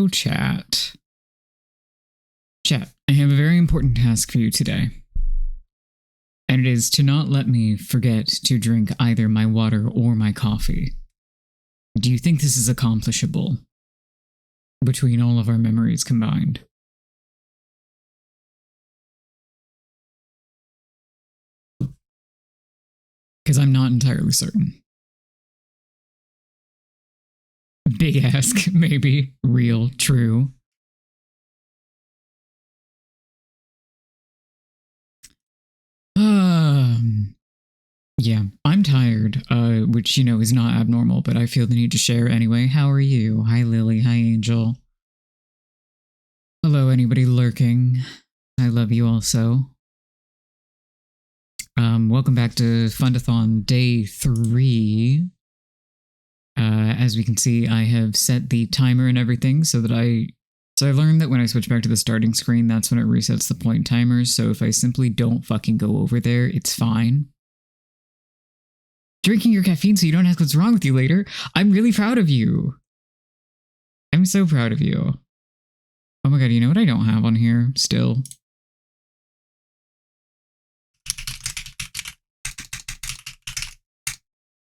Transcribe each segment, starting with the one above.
So, chat. Chat, I have a very important task for you today. And it is to not let me forget to drink either my water or my coffee. Do you think this is accomplishable between all of our memories combined? Because I'm not entirely certain. Big ask, maybe. Real, true. Yeah, I'm tired, which, you know, is not abnormal, but I feel the need to share anyway. How are you? Hi, Lily. Hi, Angel. Hello, anybody lurking. I love you also. Welcome back to Fund-A-Thon Day 3. As we can see, I have set the timer and everything so that I learned that when I switch back to the starting screen, that's when it resets the point timers. So if I simply don't fucking go over there, it's fine. Drinking your caffeine so you don't ask what's wrong with you later. I'm really proud of you. I'm so proud of you. Oh my god, you know what I don't have on here still?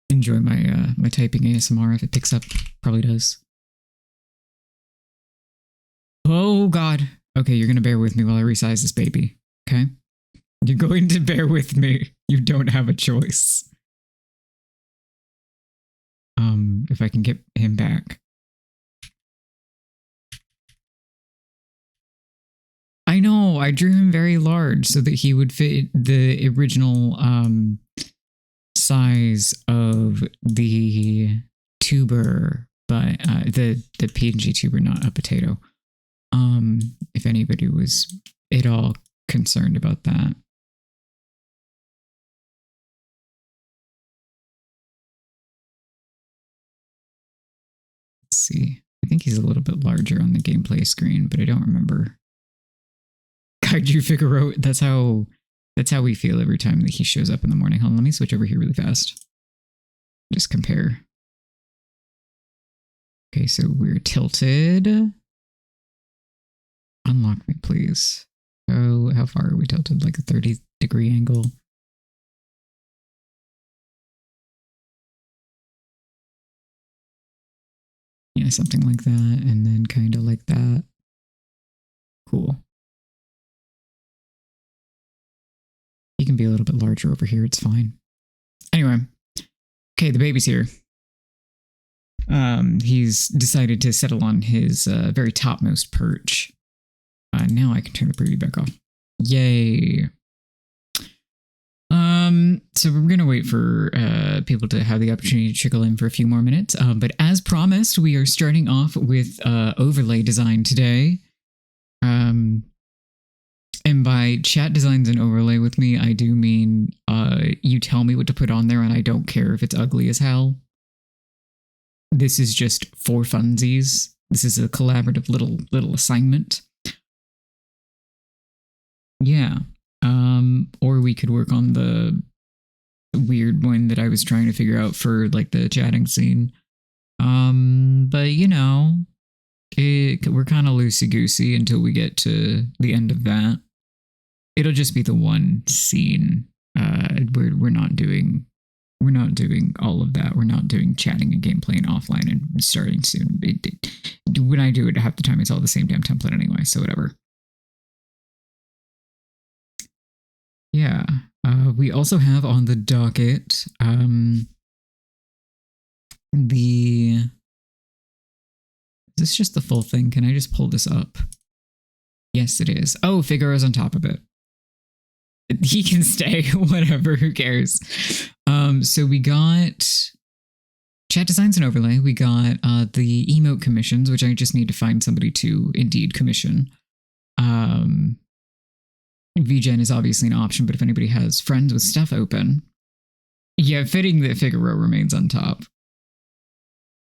Enjoy my my typing ASMR if it picks up. Probably does. Oh god. Okay, you're gonna bear with me while I resize this baby. Okay? You're going to bear with me. You don't have a choice. If I can get him back. I know, I drew him very large so that he would fit the original size of the tuber, but the PNG tuber, not a potato. If anybody was at all concerned about that. Let's see. I think he's a little bit larger on the gameplay screen, but I don't remember. Kaiju Figaro, that's how we feel every time that he shows up in the morning. Hold on, let me switch over here really fast. Just compare. Okay, so we're tilted. Unlock me, please. Oh, how far are we tilted? Like a 30-degree angle. Yeah, something like that, and then kind of like that. Cool. He can be a little bit larger over here, it's fine. Anyway, okay, the baby's here. He's decided to settle on his very topmost perch. Now I can turn the preview back off. Yay. So we're gonna wait for people to have the opportunity to trickle in for a few more minutes. But as promised, we are starting off with overlay design today. And by chat designs and overlay with me, I do mean you tell me what to put on there, and I don't care if it's ugly as hell. This is just for funsies. This is a collaborative little assignment. Yeah. Or we could work on the weird one that I was trying to figure out for like the chatting scene. But you know, we're kind of loosey-goosey until we get to the end of that. It'll just be the one scene. We're not doing all of that. We're not doing chatting and gameplay and offline and starting soon. When I do it half the time, it's all the same damn template anyway, so whatever. Yeah. We also have on the docket is this just the full thing? Can I just pull this up? Yes, it is. Oh, Figaro's on top of it. He can stay, whatever, who cares? So we got chat designs and overlay. We got the emote commissions, which I just need to find somebody to indeed commission. VGen is obviously an option, but if anybody has friends with stuff open, yeah, fitting that Figaro remains on top.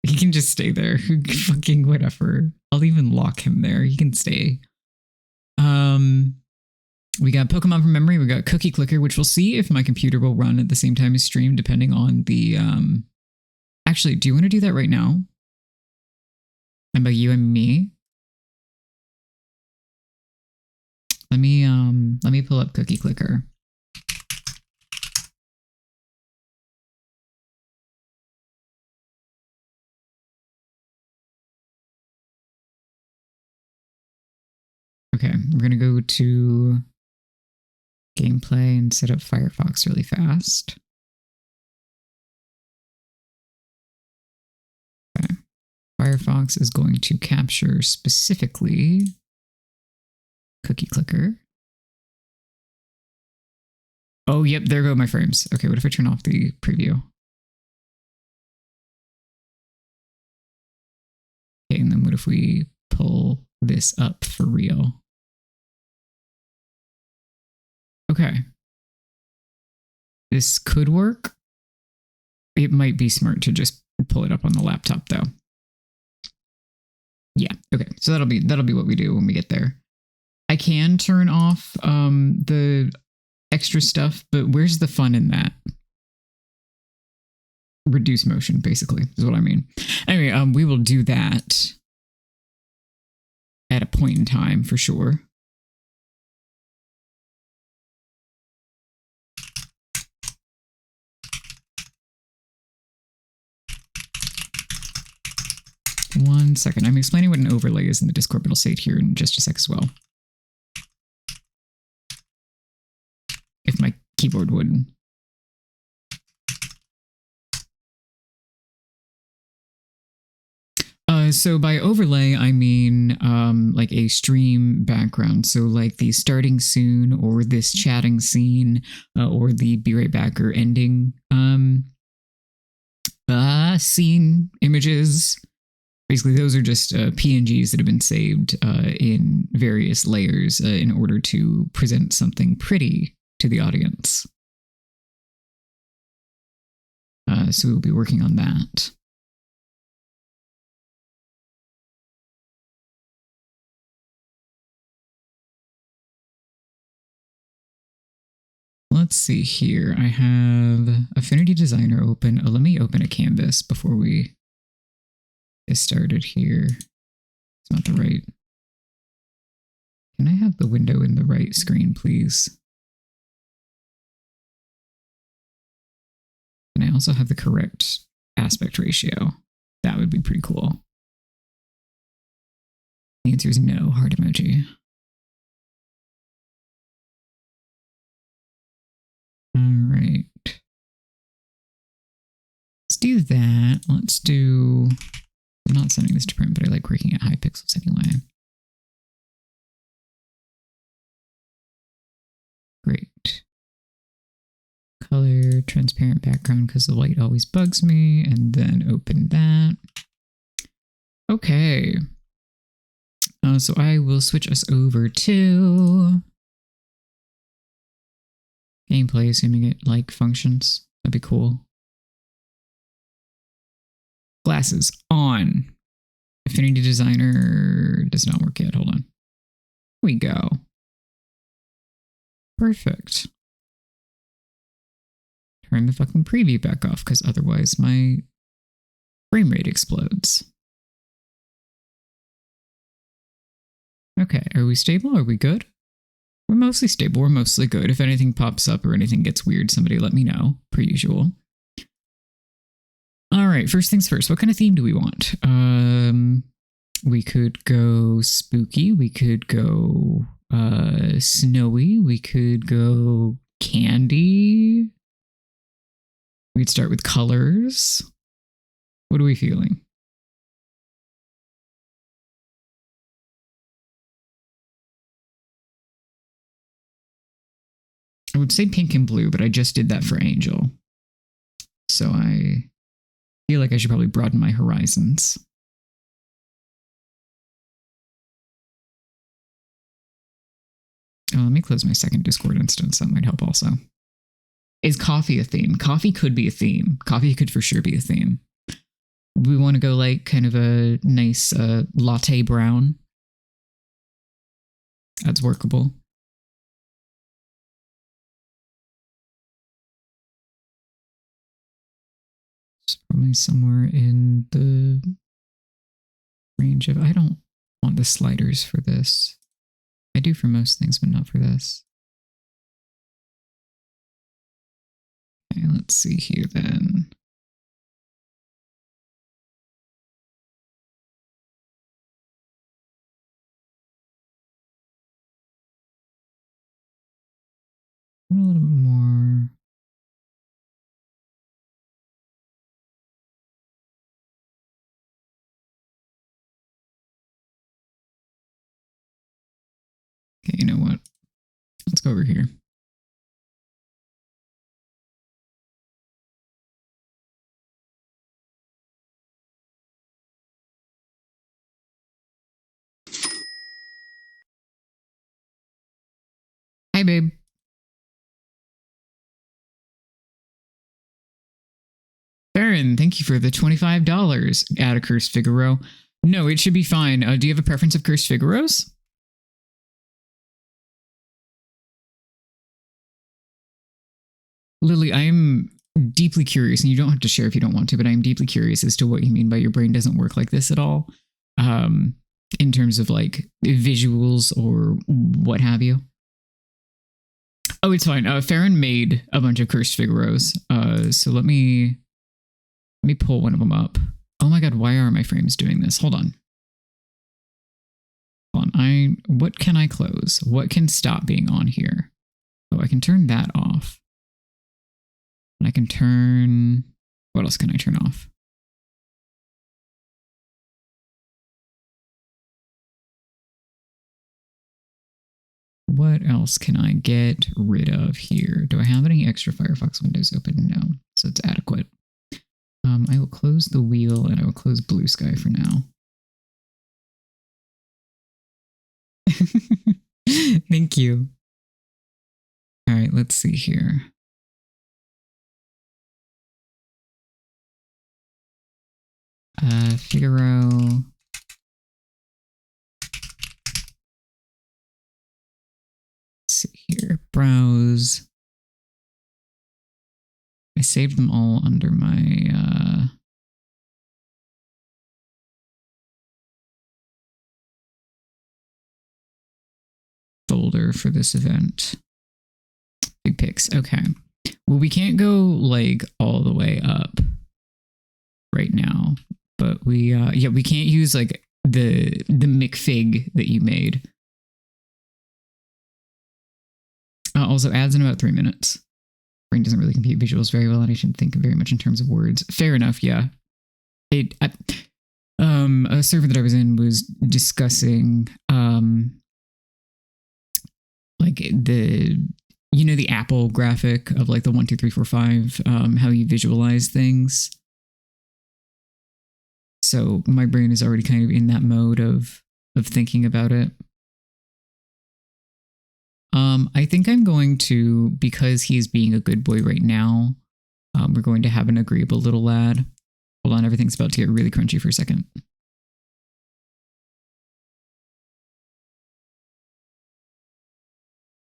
He can just stay there. Fucking whatever. I'll even lock him there. He can stay. We got Pokemon from memory. We got Cookie Clicker, which we'll see if my computer will run at the same time as stream, depending on the. Actually, do you want to do that right now? And by you and me, me pull up Cookie Clicker. Okay, we're going to go to gameplay and set up Firefox really fast. Okay. Firefox is going to capture specifically Cookie Clicker. Oh, yep, there go my frames. Okay, what if I turn off the preview? Okay, and then what if we pull this up for real? Okay. This could work. It might be smart to just pull it up on the laptop though. Yeah, okay. So that'll be what we do when we get there. I can turn off the extra stuff, but where's the fun in that? Reduce motion, basically, is what I mean. Anyway, we will do that at a point in time for sure. One second. I'm explaining what an overlay is in the Discord, but I'll say it here in just a sec as well. If my keyboard would. So by overlay, I mean like a stream background. So like the starting soon or this chatting scene or the be right back or ending scene images. Basically, those are just PNGs that have been saved in various layers in order to present something pretty to the audience. So we'll be working on that. Let's see here. I have Affinity Designer open. Let me open a canvas before we get started here. It's not the right. Can I have the window in the right screen, please? And I also have the correct aspect ratio. That would be pretty cool. The answer is no, heart emoji. All right. Let's do that. Let's do... I'm not sending this to print, but I like working at high pixels anyway. Great. Color, transparent background because the white always bugs me, and then open that. Okay. So I will switch us over to gameplay, assuming it like functions. That'd be cool. Glasses on. Affinity Designer does not work yet. Hold on. Here we go. Perfect. Turn the fucking preview back off because otherwise my frame rate explodes. Okay, are we stable? Are we good? We're mostly stable. We're mostly good. If anything pops up or anything gets weird, somebody let me know, per usual. All right, first things first. What kind of theme do we want? We could go spooky. We could go snowy. We could go candy. We'd start with colors. What are we feeling? I would say pink and blue, but I just did that for Angel. So I feel like I should probably broaden my horizons. Oh, let me close my second Discord instance. That might help also. Is coffee a theme? Coffee could be a theme. Coffee could for sure be a theme. We want to go like kind of a nice latte brown. That's workable. It's probably somewhere in the range of, I don't want the sliders for this. I do for most things, but not for this. Okay, let's see here then. A little bit more. Okay, you know what? Let's go over here. Hi, babe. Baron, thank you for the $25. Add a Cursed Figaro. No, it should be fine. Do you have a preference of Cursed Figaros? Lily, I'm deeply curious, and you don't have to share if you don't want to, but I'm deeply curious as to what you mean by your brain doesn't work like this at all, in terms of like visuals or what have you. Oh, it's fine. Farron made a bunch of Cursed Figaros, so let me pull one of them up. Oh my god, why are my frames doing this? Hold on. Hold on. What can I close? What can stop being on here? Oh, I can turn that off. And I can turn... What else can I turn off? What else can I get rid of here? Do I have any extra Firefox windows open? No, so it's adequate. I will close the wheel and I will close Blue Sky for now. Thank you. All right, let's see here. Figaro. Let's see here. Browse. I saved them all under my folder for this event. Big pics. Okay. Well, we can't go like all the way up right now, but we we can't use like the McFig that you made. Also adds in about 3 minutes. Brain doesn't really compute visuals very well, and I shouldn't think very much in terms of words. Fair enough, yeah. A server that I was in was discussing like the Apple graphic of like the 1, 2, 3, 4, 5, how you visualize things. So my brain is already kind of in that mode of thinking about it. I think I'm going to, because he's being a good boy right now, we're going to have an agreeable little lad. Hold on, everything's about to get really crunchy for a second.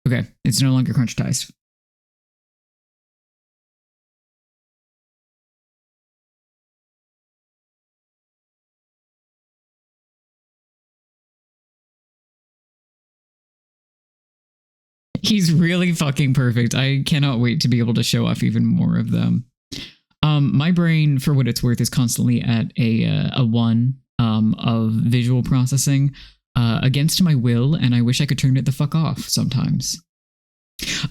Okay, it's no longer crunch-tized. He's really fucking perfect. I cannot wait to be able to show off even more of them. My brain, for what it's worth, is constantly at a 1 of visual processing against my will, and I wish I could turn it the fuck off sometimes.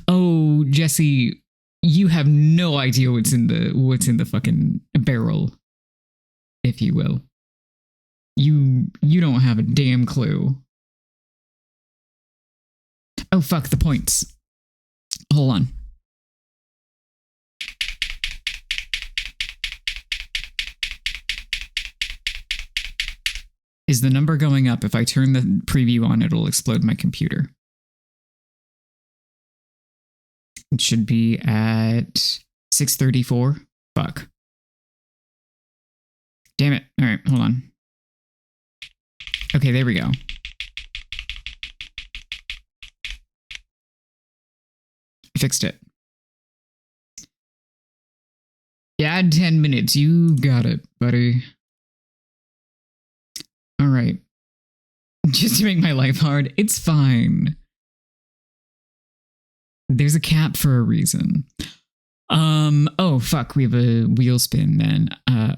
Oh, Jesse, you have no idea what's in the fucking barrel, if you will. You don't have a damn clue. Oh, fuck, the points. Hold on. Is the number going up? If I turn the preview on, it'll explode my computer. It should be at 634. Fuck. Damn it. All right, hold on. Okay, there we go. Fixed it. Yeah, add 10 minutes. You got it, buddy. All right. Just to make my life hard, it's fine. There's a cap for a reason. Oh fuck, we have a wheel spin then.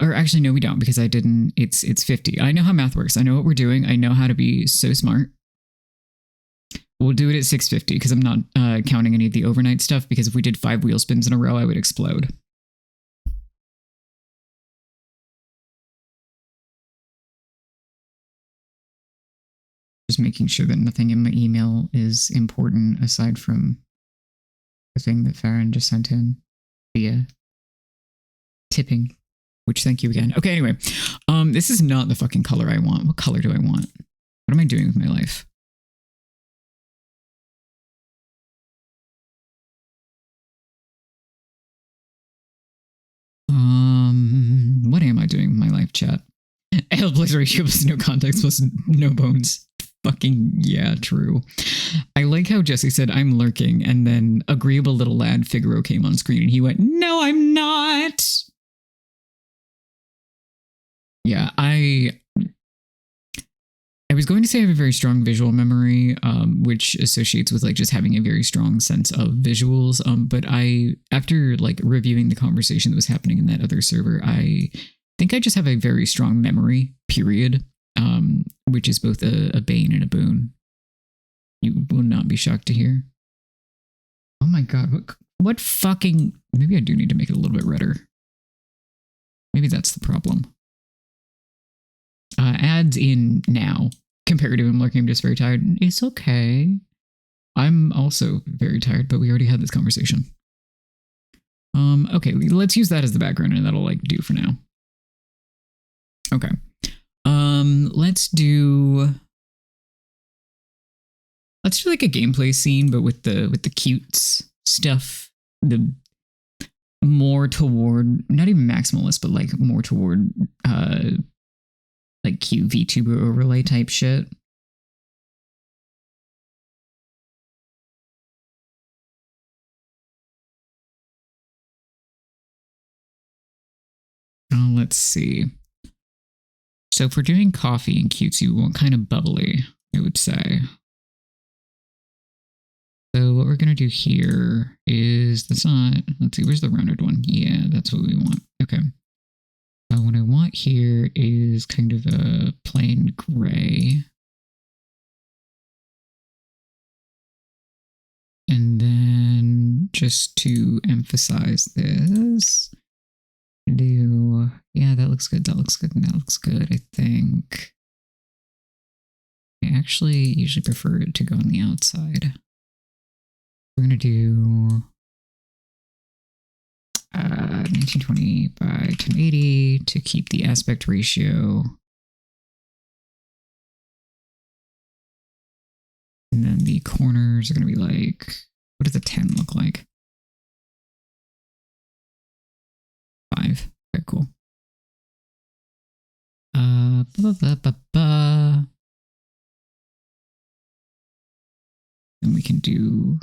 Or actually no, we don't, because I didn't. It's 50. I know how math works. I know what we're doing. I know how to be so smart. We'll do it at 650 because I'm not counting any of the overnight stuff, because if we did 5 wheel spins in a row, I would explode. Just making sure that nothing in my email is important aside from the thing that Farron just sent in via tipping, which thank you again. Okay, anyway, this is not the fucking color I want. What color do I want? What am I doing with my life? What am I doing with my life, chat? L plus ratio plus no context plus no bones. Fucking yeah, true. I like how Jesse said, I'm lurking, and then agreeable little lad Figaro came on screen and he went, no, I'm not. Yeah, I was going to say I have a very strong visual memory, which associates with like just having a very strong sense of visuals. But after like reviewing the conversation that was happening in that other server, I think I just have a very strong memory, period, which is both a bane and a boon. You will not be shocked to hear. Oh my God, what fucking, maybe I do need to make it a little bit redder. Maybe that's the problem. Ads in now. Comparative, I'm lurking, I'm just very tired. It's okay. I'm also very tired, but we already had this conversation. Okay, let's use that as the background and that'll like do for now. Okay. Let's do like a gameplay scene, but with the cutes stuff. The more toward, not even maximalist, but like more toward like cute VTuber overlay type shit. Let's see. So if we're doing coffee and cutesy, we want kind of bubbly, I would say. So what we're going to do here is, that's not, let's see, where's the rounded one? Yeah, that's what we want. Okay. What I want here is kind of a plain gray. And then just to emphasize this, yeah, that looks good, that looks good, and that looks good, I think. I actually usually prefer it to go on the outside. We're going to do 1920 by 1080 to keep the aspect ratio. And then the corners are going to be like, what does a 10 look like? 5. Okay, cool. And we can do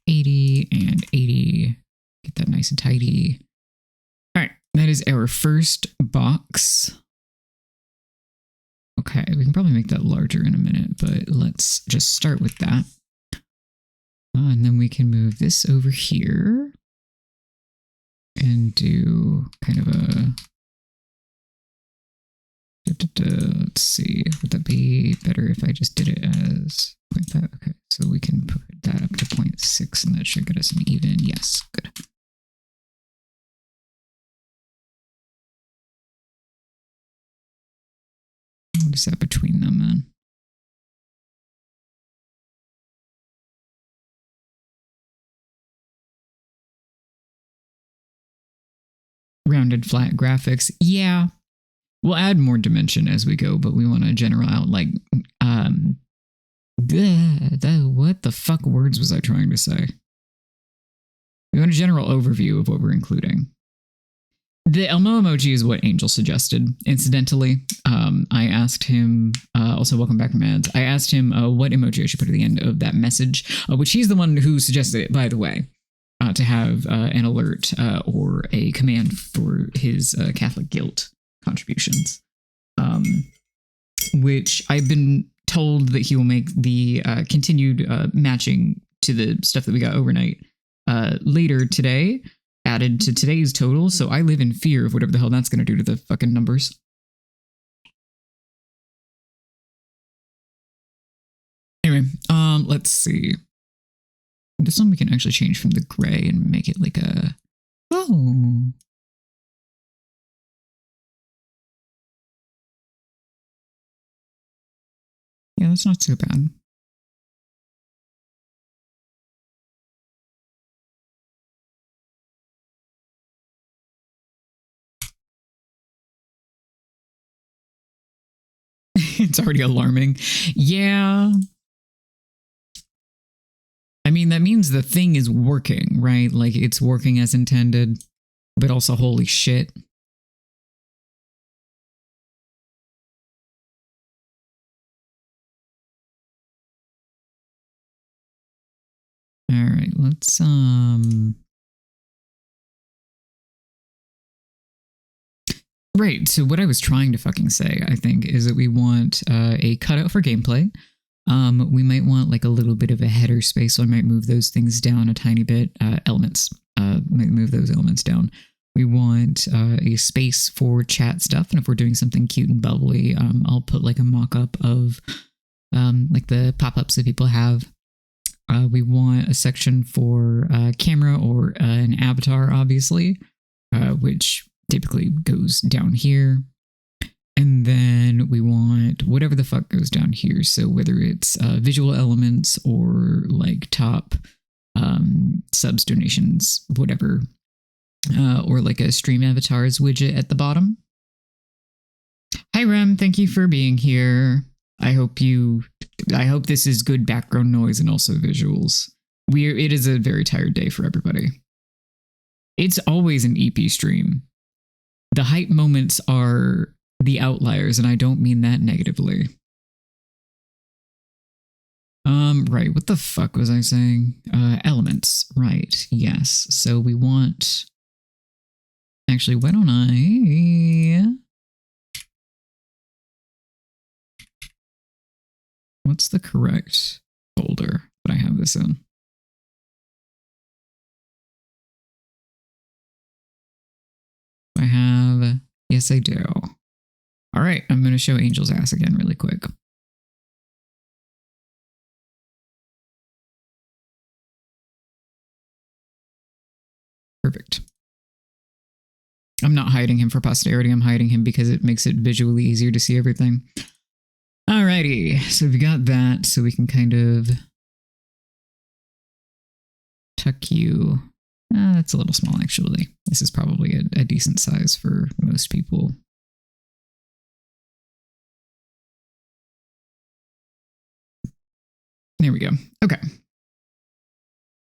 80 and 80. Get that nice and tidy. All right, that is our first box. Okay, we can probably make that larger in a minute, but let's just start with that. And then we can move this over here and do kind of a, let's see, would that be better if I just did it as 0.5? Okay, so we can put that up to 0.6 and that should get us an even. Yes, good. What is that between them then? Rounded flat graphics. Yeah. We'll add more dimension as we go, but we want to general out like, what the fuck words was I trying to say? We want a general overview of what we're including. The Elmo emoji is what Angel suggested. Incidentally, I asked him, also welcome back from ads, I asked him what emoji I should put at the end of that message, which he's the one who suggested it, by the way, to have an alert or a command for his Catholic guilt contributions, which I've been told that he will make the continued matching to the stuff that we got overnight later today. added to today's total, so I live in fear of whatever the hell that's going to do to the fucking numbers. Anyway, let's see. This one we can actually change from the gray and make it like a... Oh. Yeah, that's not too bad. It's already alarming. Yeah. I mean, that means the thing is working, right? Like, it's working as intended, but also, holy shit. All right, let's, Right, so what I was trying to fucking say, I think, is that we want a cutout for gameplay. We might want like a little bit of a header space, so I might move those things down a tiny bit. Elements, might move those elements down. We want a space for chat stuff, and if we're doing something cute and bubbly, I'll put like a mock-up of like the pop-ups that people have. We want a section for camera or an avatar, obviously, which typically goes down here. And then we want whatever the fuck goes down here. So whether it's visual elements or like top subs, donations, whatever, or like a stream avatars widget at the bottom. Hi Rem, thank you for being here. I hope this is good background noise and also visuals. It is a very tired day for everybody. It's always an EP stream. The hype moments are the outliers, and I don't mean that negatively. Right, what the fuck was I saying? Elements, right, yes. So we want... Actually, why don't I... What's the correct folder that I have this in? I have... Yes, I do. All right, I'm going to show Angel's ass again really quick. Perfect. I'm not hiding him for posterity. I'm hiding him because it makes it visually easier to see everything. Alrighty, so we've got that, so we can kind of tuck you. That's a little small, actually. This is probably a decent size for most people. There we go. Okay.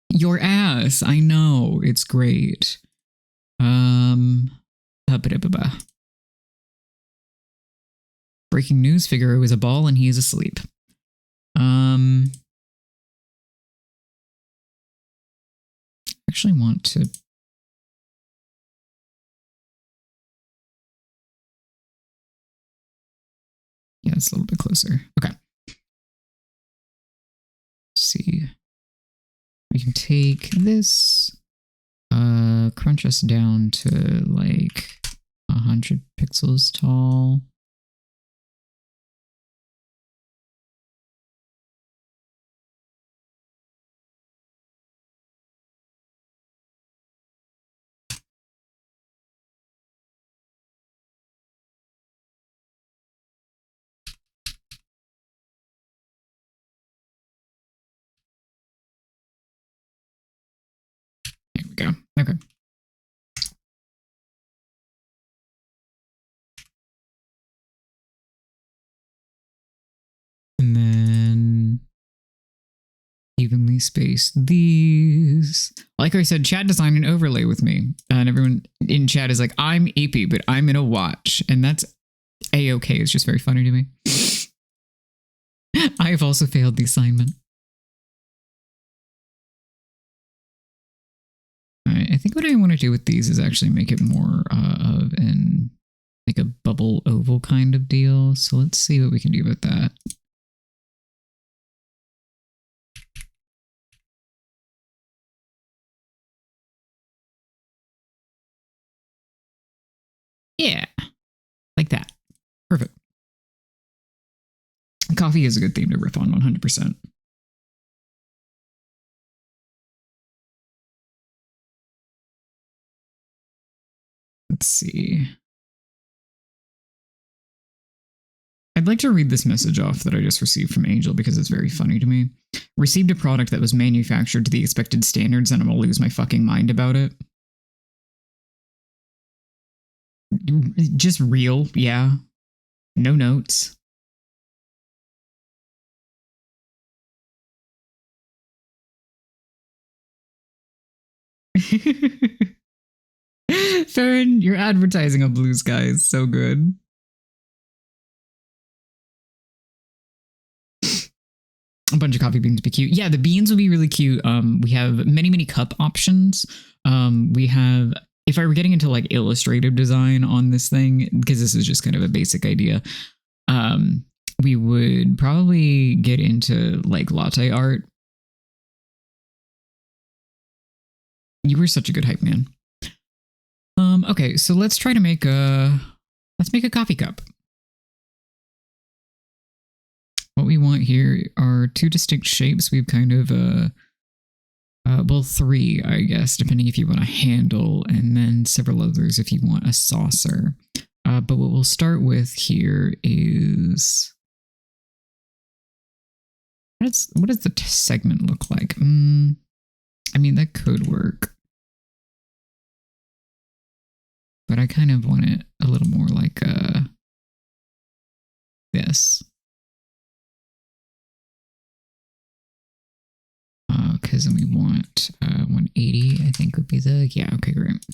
Your ass. I know. It's great. Breaking news, Figaro is a ball and he is asleep. Actually want to... Yeah, it's a little bit closer. Okay. Let's see. We can take this, crunch us down to like 100 pixels tall. There we go. Okay. And then evenly space these. Like I said, chat designed an overlay with me. And everyone in chat is like, I'm AP, but I'm in a watch. And that's A-okay. It's just very funny to me. I have also failed the assignment. All right, I think what I want to do with these is actually make it more of an like a bubble oval kind of deal. So let's see what we can do with that. Yeah, like that. Perfect. Coffee is a good theme to riff on 100%. Let's see. I'd like to read this message off that I just received from Angel because it's very funny to me. Received a product that was manufactured to the expected standards and I'm going to lose my fucking mind about it. Just real, yeah. No notes. Farron, your advertising on Blue Sky is so good. A bunch of coffee beans would be cute. Yeah, the beans would be really cute. We have many cup options. We have, if I were getting into like illustrative design on this thing, because this is just kind of a basic idea, we would probably get into like latte art. You were such a good hype man. Okay, so let's try to make a coffee cup. What we want here are two distinct shapes. We've kind of well, three, I guess, depending if you want a handle, and then several others if you want a saucer. But what we'll start with here is what does the segment look like? I mean, that could work, but I kind of want it a little more like this. Because then we want 180, I think would be the, yeah, okay, great.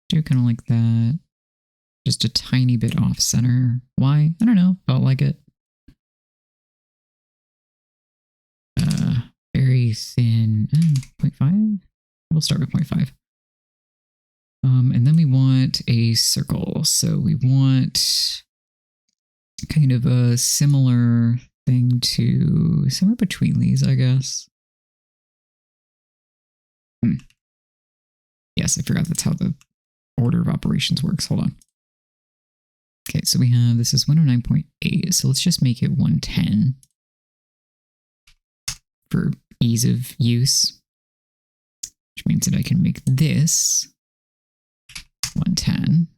Do kind of like that. Just a tiny bit off center. Why? I don't know. Felt like it. Very thin. 0.5? We'll start with 0.5. And then we want a circle. So we want kind of a similar thing to somewhere between these, I guess. Yes, I forgot that's how the order of operations works. Hold on. Okay, so we have, this is 109.8, so let's just make it 110 for ease of use, which means that I can make this 110.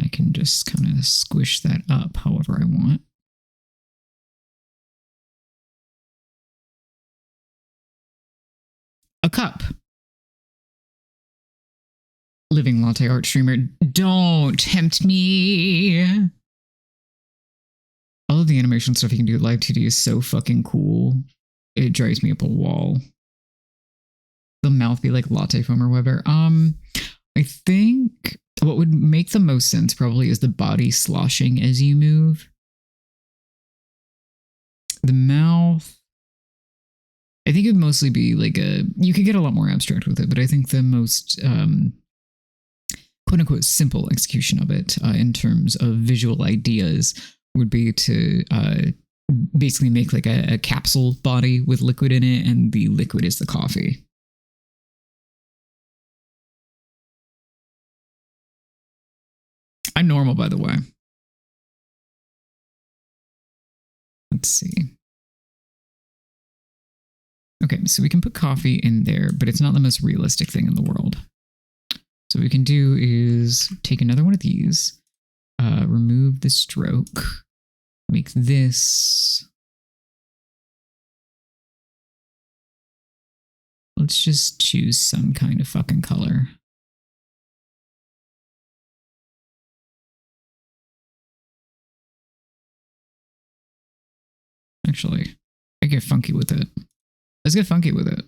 I can just kind of squish that up however I want. A cup. Living latte art streamer, don't tempt me. All of the animation stuff you can do with Live 2D is so fucking cool. It drives me up a wall. The mouth be like latte foam or whatever. I think what would make the most sense probably is the body sloshing as you move. The mouth, I think it would mostly be like you could get a lot more abstract with it, but I think the most quote unquote simple execution of it in terms of visual ideas would be to basically make like a capsule body with liquid in it, and the liquid is the coffee. I'm normal, by the way. Let's see. Okay, so we can put coffee in there, but it's not the most realistic thing in the world. So what we can do is take another one of these, remove the stroke, make this. Let's just choose some kind of fucking color. Actually, I get funky with it. Let's get funky with it.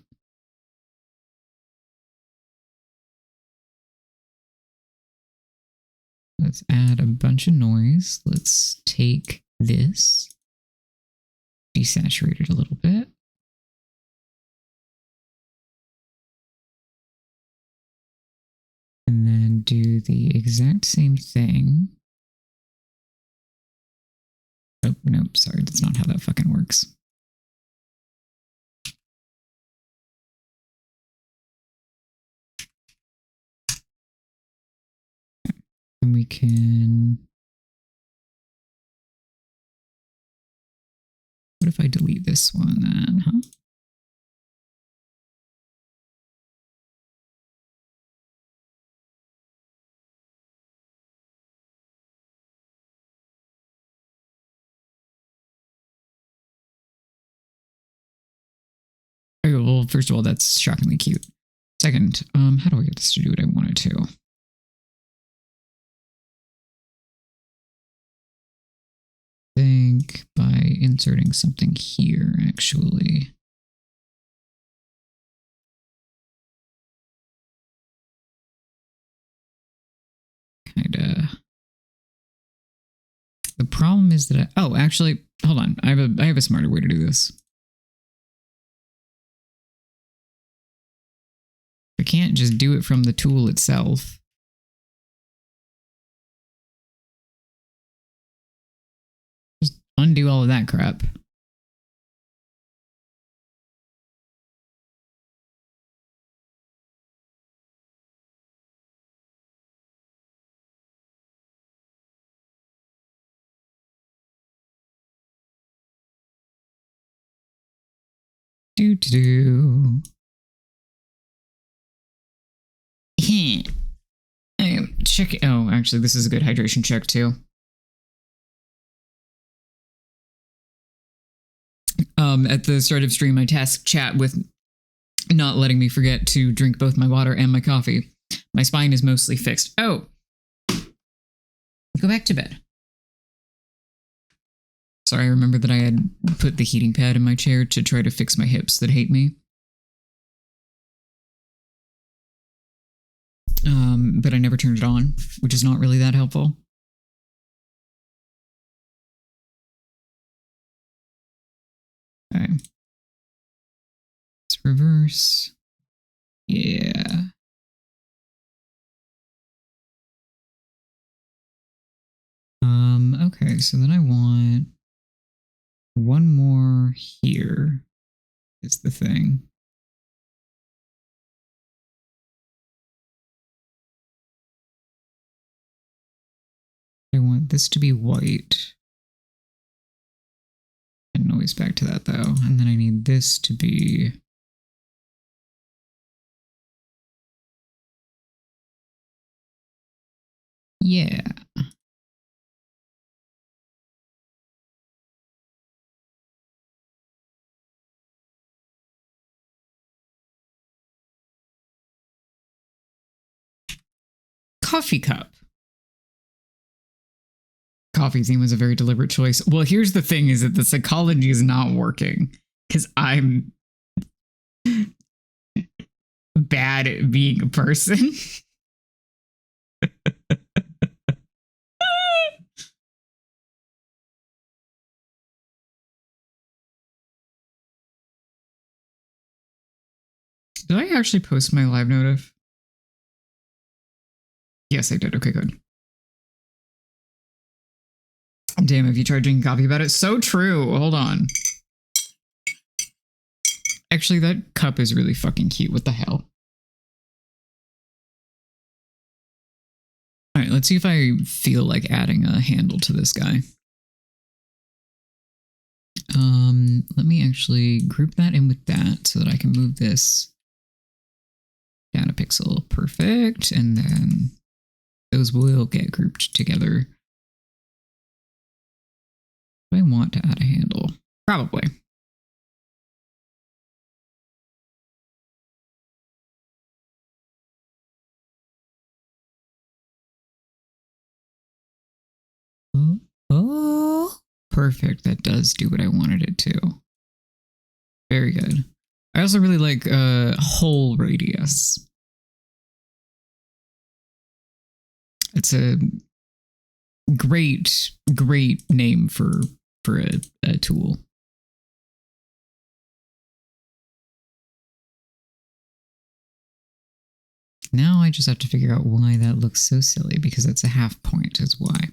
Let's add a bunch of noise. Let's take this, desaturate it a little bit. And then do the exact same thing Oh, nope, sorry, that's not how that fucking works. And we can... What if I delete this one then, huh? Okay, well, first of all, that's shockingly cute. Second, how do I get this to do what I want it to? I think by inserting something here, actually. Kinda. The problem is that oh, actually, hold on. I have a smarter way to do this. I can't just do it from the tool itself. Just undo all of that crap. Do. Check. Oh, actually, this is a good hydration check too. At the start of stream, I tasked chat with not letting me forget to drink both my water and my coffee. My spine is mostly fixed. Oh, go back to bed. Sorry, I remember that I had put the heating pad in my chair to try to fix my hips that hate me. But I never turned it on, which is not really that helpful. Okay. Let's reverse. Yeah. Okay, so then I want one more here is the thing. I want this to be white. And noise back to that though. And then I need this to be... Yeah. Coffee cup. Coffee theme was a very deliberate choice. Well, here's the thing is that the psychology is not working because I'm bad at being a person. Did I actually post my live notif? Yes, I did. Okay, good. Damn, if you tried drinking coffee about it. So true. Hold on. Actually, that cup is really fucking cute. What the hell? All right, let's see if I feel like adding a handle to this guy. Let me actually group that in with that so that I can move this down a pixel. Perfect. And then those will get grouped together. Do I want to add a handle? Probably. Oh, perfect. That does do what I wanted it to. Very good. I also really like whole radius. It's a great name for a tool. Now I just have to figure out why that looks so silly, because it's a half point is why.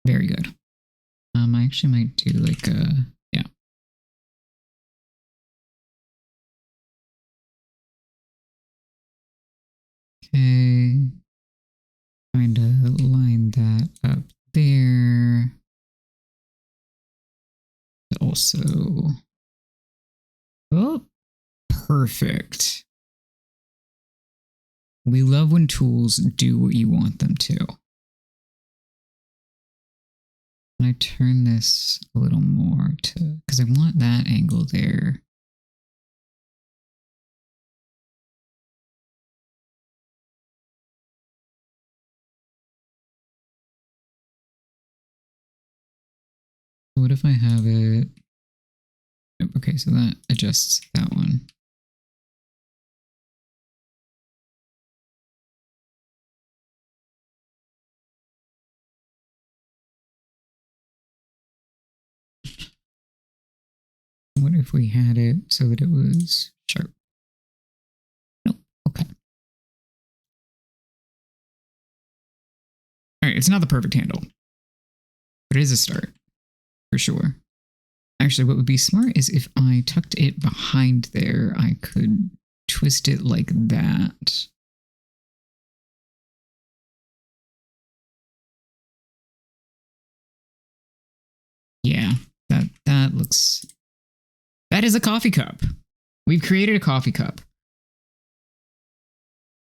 Very good. actually might do like a, yeah. Okay. Kind of line that up there. Also, oh, perfect. We love when tools do what you want them to. Can I turn this a little more to, because I want that angle there. What if I have it? Okay, so that adjusts that one. What if we had it so that it was sharp? Nope. Okay. All right, it's not the perfect handle, but it is a start for sure. Actually, what would be smart is if I tucked it behind there, I could twist it like that. Yeah, that looks... That is a coffee cup. We've created a coffee cup.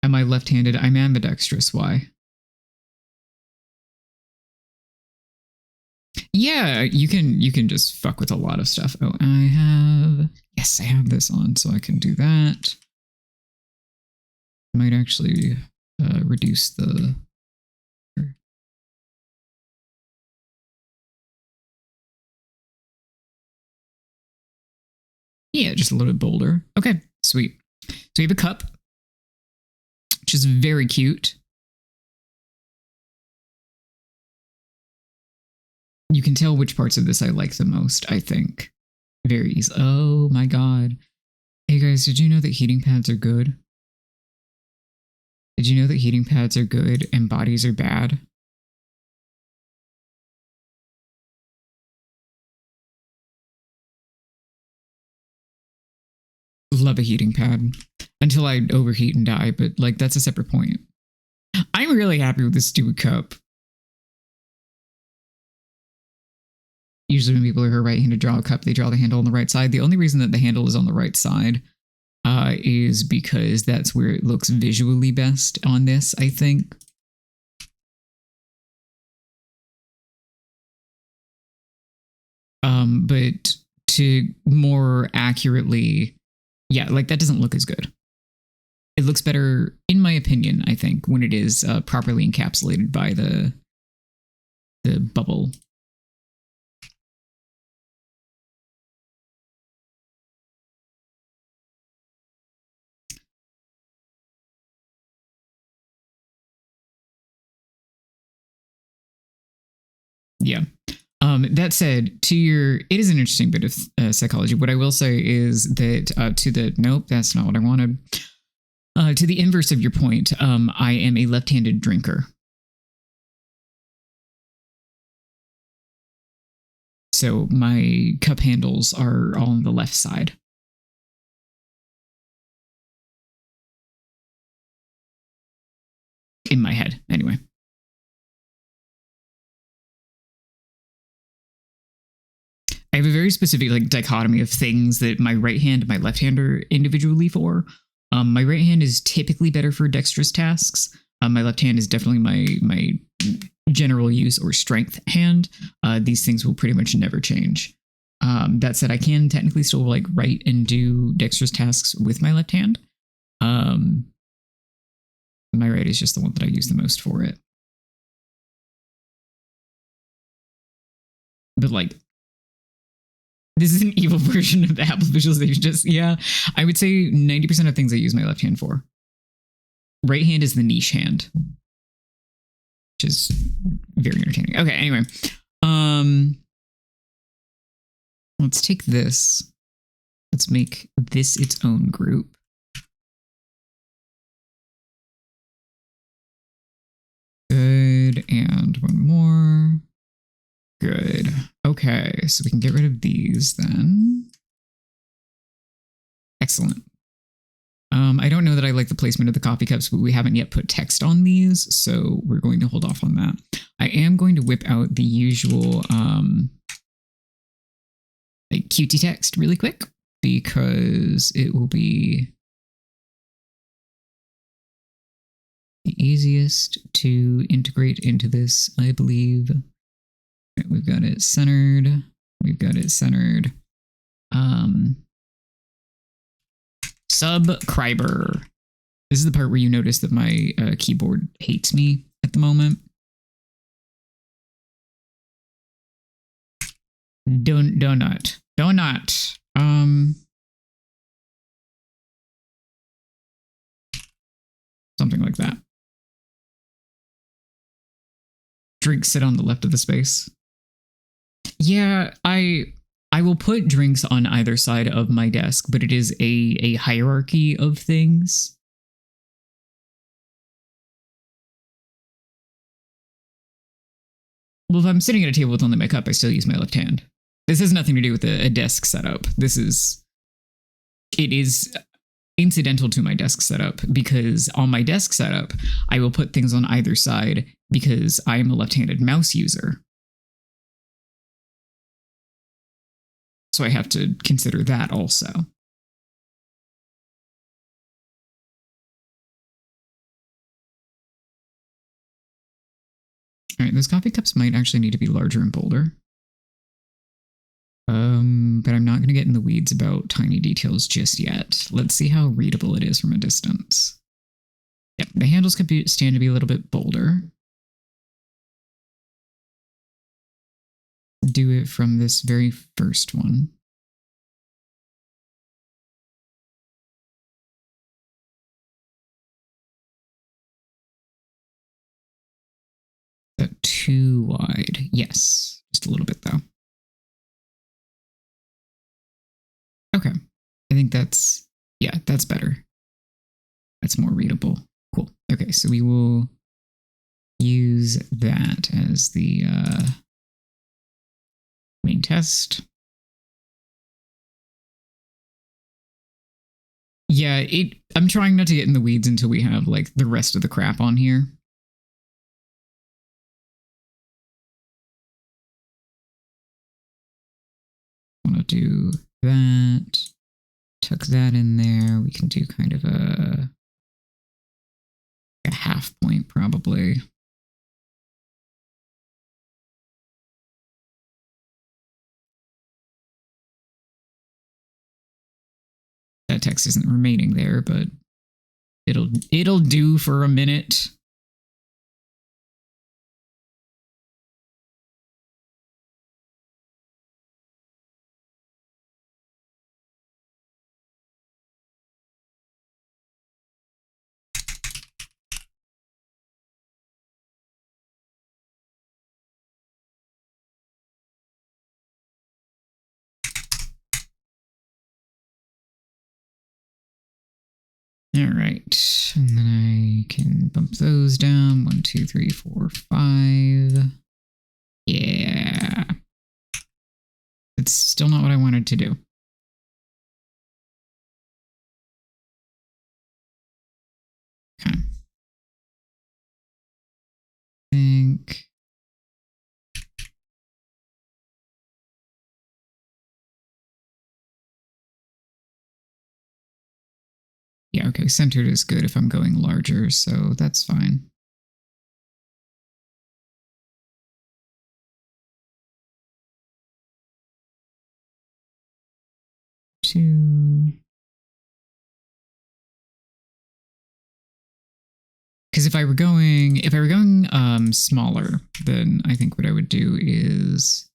Am I left-handed? I'm ambidextrous. Why? Yeah, you can just fuck with a lot of stuff. Oh, yes, I have this on, so I can do that. Might actually reduce the... Yeah, just a little bit bolder. Okay, sweet. So we have a cup, which is very cute. You can tell which parts of this I like the most, I think. Very easy. Oh my god. Hey guys, did you know that heating pads are good? Did you know that heating pads are good and bodies are bad? Love a heating pad. Until I overheat and die, but like that's a separate point. I'm really happy with this stupid cup. Usually when people are right-handed draw a cup, they draw the handle on the right side. The only reason that the handle is on the right side is because that's where it looks visually best on this, I think. But to more accurately, yeah, like that doesn't look as good. It looks better, in my opinion, I think, when it is properly encapsulated by the bubble. Yeah. That said, it is an interesting bit of psychology. What I will say is that nope, that's not what I wanted. To the inverse of your point, I am a left-handed drinker. So my cup handles are all on the left side. In my head, anyway. I have a very specific like dichotomy of things that my right hand and my left hand are individually for. My right hand is typically better for dexterous tasks. My left hand is definitely my general use or strength hand. These things will pretty much never change. That said, I can technically still like write and do dexterous tasks with my left hand. My right is just the one that I use the most for it. But like, this is an evil version of the Apple visualization. Just, yeah, I would say 90% of things I use my left hand for. Right hand is the niche hand, which is very entertaining. Okay, anyway. Let's take this. Let's make this its own group. Good, and one more. Good. Okay. Okay, so we can get rid of these then. Excellent. I don't know that I like the placement of the coffee cups, but we haven't yet put text on these, so we're going to hold off on that. I am going to whip out the usual like Qt text really quick because it will be the easiest to integrate into this, I believe. Right, we've got it centered. We've got it centered. Subscriber. This is the part where you notice that my keyboard hates me at the moment. Donut. Something like that. Drinks sit on the left of the space. Yeah, I will put drinks on either side of my desk, but it is a hierarchy of things. Well, if I'm sitting at a table with only my cup, I still use my left hand. This has nothing to do with a desk setup. It is incidental to my desk setup because on my desk setup, I will put things on either side because I am a left-handed mouse user. So I have to consider that also. All right, those coffee cups might actually need to be larger and bolder. But I'm not going to get in the weeds about tiny details just yet. Let's see how readable it is from a distance. Yep, the handles could stand to be a little bit bolder. Do it from this very first one. That too wide. Yes, just a little bit though. Okay, I think that's better. That's more readable. Cool. Okay, so we will use that as the main test. Yeah, I'm trying not to get in the weeds until we have like the rest of the crap on here. I want to do that. Tuck that in there. We can do kind of a half point probably. That text isn't remaining there, but it'll do for a minute. All right, and then I can bump those down. 1, 2, 3, 4, 5. Yeah. It's still not what I wanted to do. Okay. I think. Yeah, okay, centered is good if I'm going larger, so that's fine. Two. Because if I were going smaller, then I think what I would do is,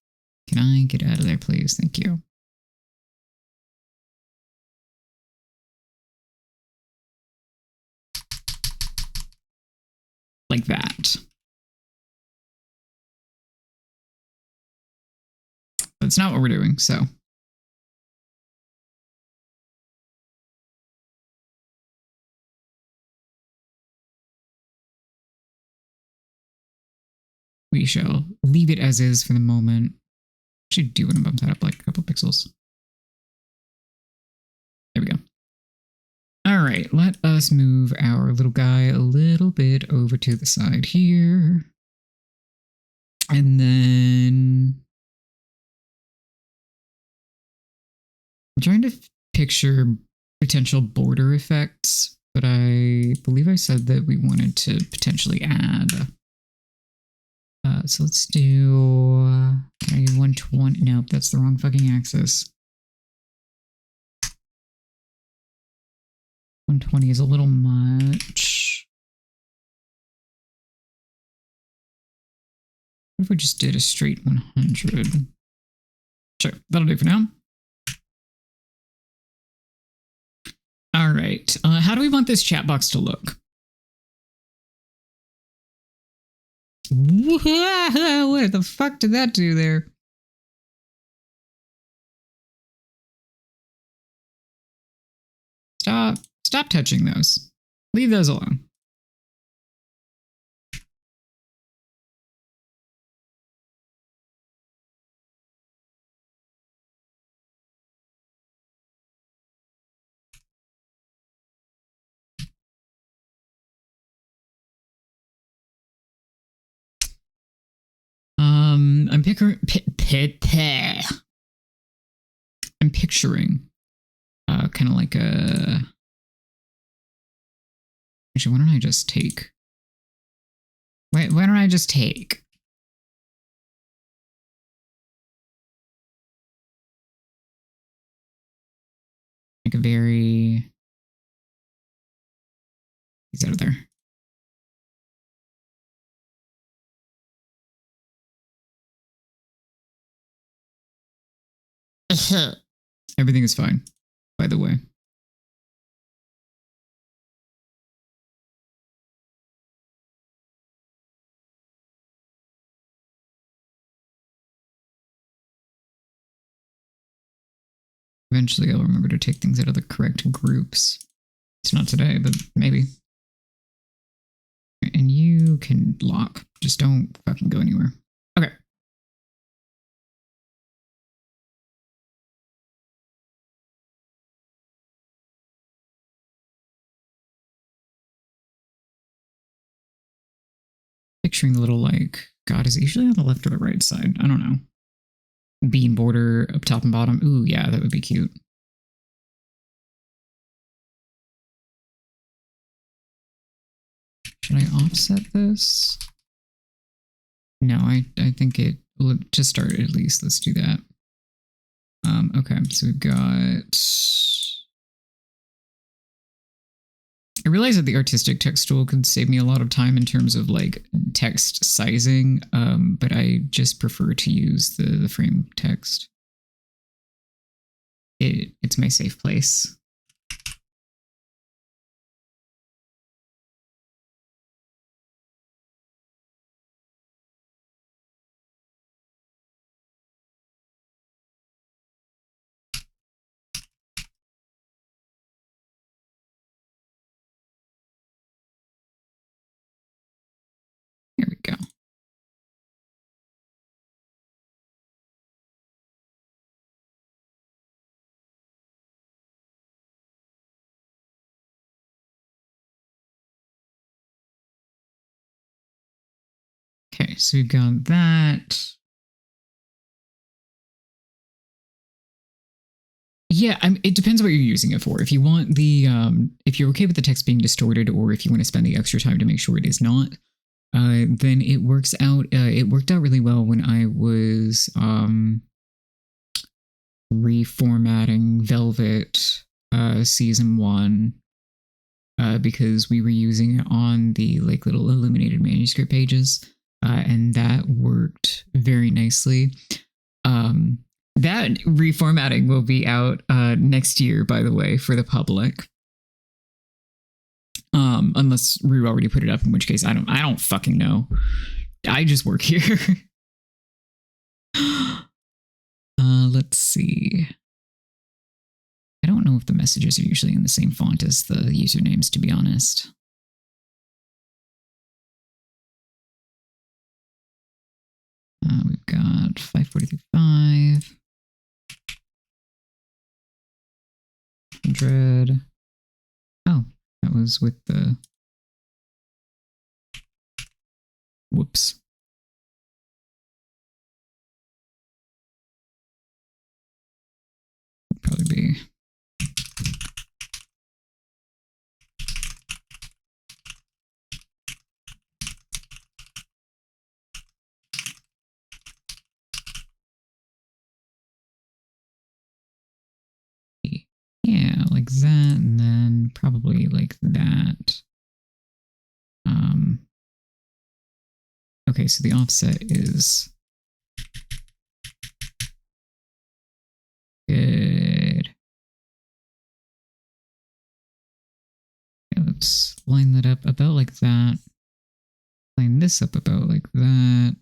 can I get out of there, please? Thank you. Like that. That's not what we're doing, so. We shall leave it as is for the moment. Actually, do want to bump that up like a couple pixels. There we go. All right, let us move our little guy a little bit over to the side here. And then I'm trying to picture potential border effects, but I believe I said that we wanted to potentially add. So let's do 120. Nope, that's the wrong fucking axis. 120 is a little much. What if we just did a straight 100? Sure, that'll do for now. All right, how do we want this chat box to look? What the fuck did that do there? Stop touching those. Leave those alone. I'm picturing kind of like a. Actually, why don't I just take? Why don't I just take? Like a very. He's out of there. Everything is fine, by the way. Eventually, I'll remember to take things out of the correct groups. It's not today, but maybe. And you can lock. Just don't fucking go anywhere. Okay. Picturing the little, like, God, is it usually on the left or the right side? I don't know. Bean border up top and bottom. Ooh, yeah, that would be cute. Should I offset this? No, I think it will just start at least. Let's do that. Okay, so we've got. I realize that the artistic text tool could save me a lot of time in terms of like text sizing, but I just prefer to use the frame text. It's my safe place. Here we go. Okay, so we've got that. Yeah, it depends what you're using it for. If you want the, if you're okay with the text being distorted, or if you want to spend the extra time to make sure it is not, then it works out. It worked out really well when I was reformatting Velvet season 1, because we were using it on the like little illuminated manuscript pages, and that worked very nicely. That reformatting will be out next year, by the way, for the public. Unless Rue already put it up, in which case I don't fucking know. I just work here. Let's see. I don't know if the messages are usually in the same font as the usernames, to be honest. We've got 500 43.5. 100. Oh, that was with the... Whoops. Probably be... Yeah, like that, and then probably like that. Okay, so the offset is good. Okay, let's line that up about like that. Line this up about like that.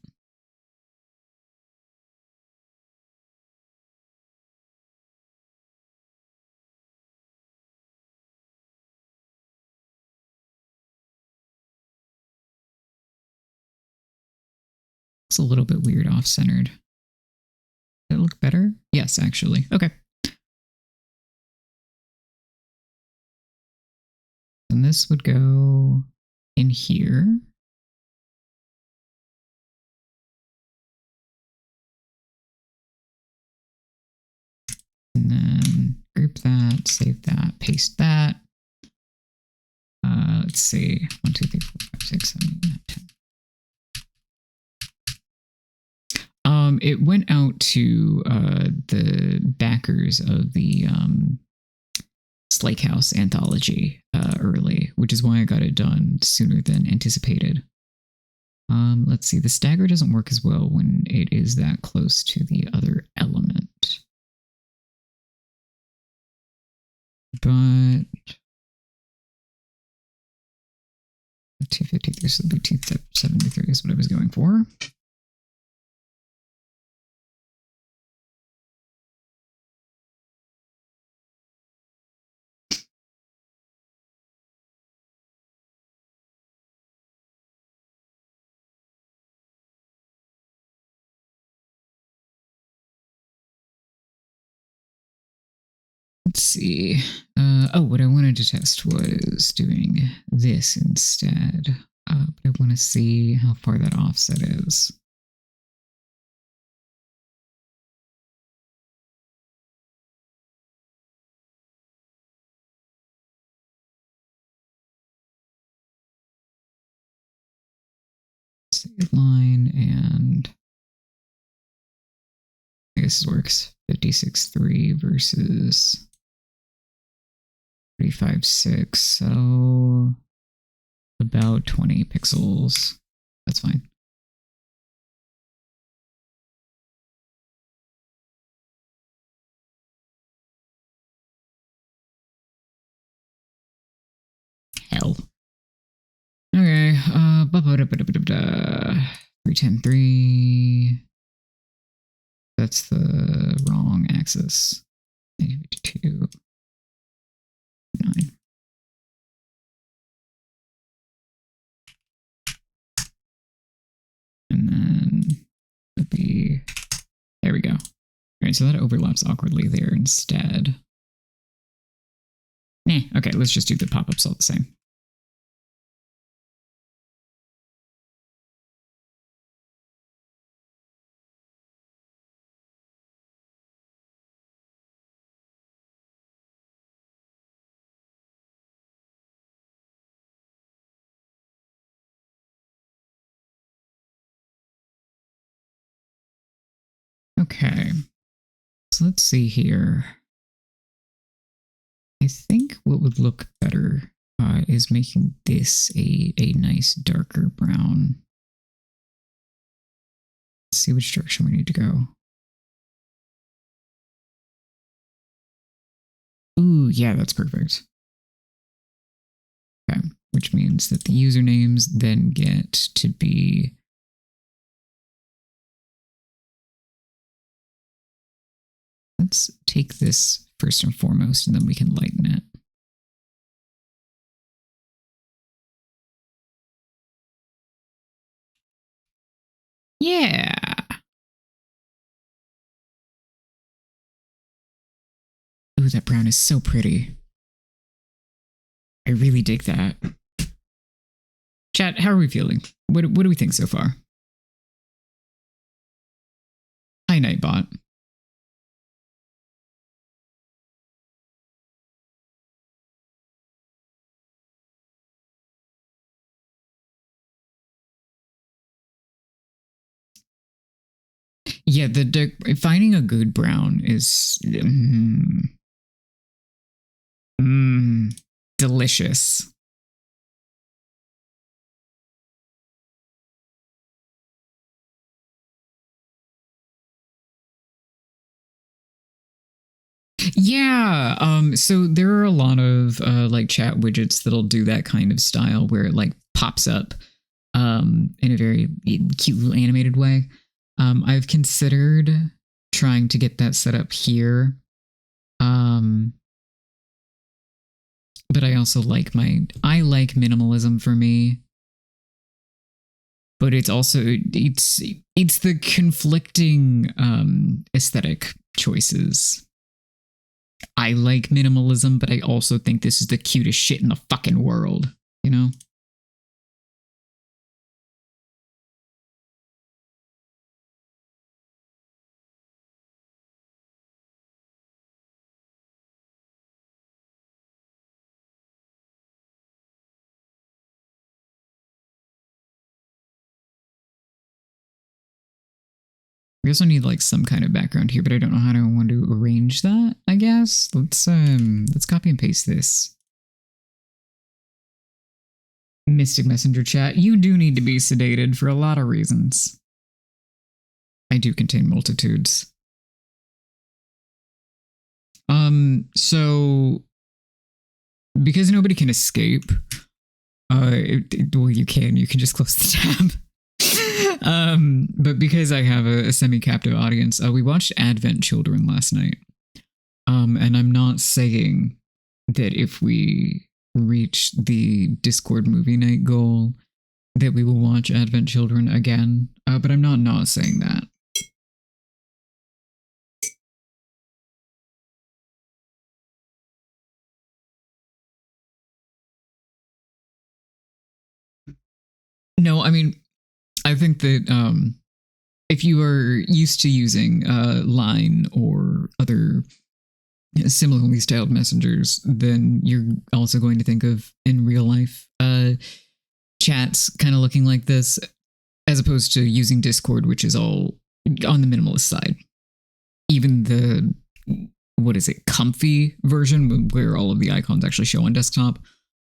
It's a little bit weird off-centered. Does it look better? Yes, actually. Okay. And this would go in here. And then group that, save that, paste that. Let's see. 1, 2, 3, 4, 5, 6, 7, 8, 9, 10. It went out to the backers of the Slake House anthology early, which is why I got it done sooner than anticipated. Let's see. The stagger doesn't work as well when it is that close to the other element. But 253, so it'll be 273 is what I was going for. Let's see. Oh, what I wanted to test was doing this instead. But I want to see how far that offset is. Save line, and I guess this works. 56.3 versus 35.6, so about 20 pixels. That's fine. Hell. Okay, 310.3. That's the wrong axis. 2, 9. And then it'd be, there we go. All right, so that overlaps awkwardly there instead. Okay, let's just do the pop-ups all the same. Okay, so let's see here. I think what would look better is making this a nice darker brown. Let's see which direction we need to go. Ooh, yeah, that's perfect. Okay, which means that the usernames then get to be let's take this first and foremost, and then we can lighten it. Yeah. Ooh, that brown is so pretty. I really dig that. Chat, how are we feeling? What do we think so far? Hi, Nightbot. Yeah, the finding a good brown is delicious. Yeah. So there are a lot of like chat widgets that'll do that kind of style where it like pops up in a very cute little animated way. I've considered trying to get that set up here. But I also like I like minimalism for me. But it's also it's the conflicting aesthetic choices. I like minimalism, but I also think this is the cutest shit in the fucking world, you know? We also need like some kind of background here, but I don't know how I want to arrange that, I guess. Let's copy and paste this. Mystic Messenger chat, you do need to be sedated for a lot of reasons. I do contain multitudes. So because nobody can escape, well, you can just close the tab. But because I have a semi-captive audience, we watched Advent Children last night. And I'm not saying that if we reach the Discord movie night goal that we will watch Advent Children again, but I'm not saying that. No, I mean, I think that if you are used to using Line or other similarly styled messengers, then you're also going to think of in real life chats kind of looking like this, as opposed to using Discord, which is all on the minimalist side. Even the, what is it, comfy version where all of the icons actually show on desktop.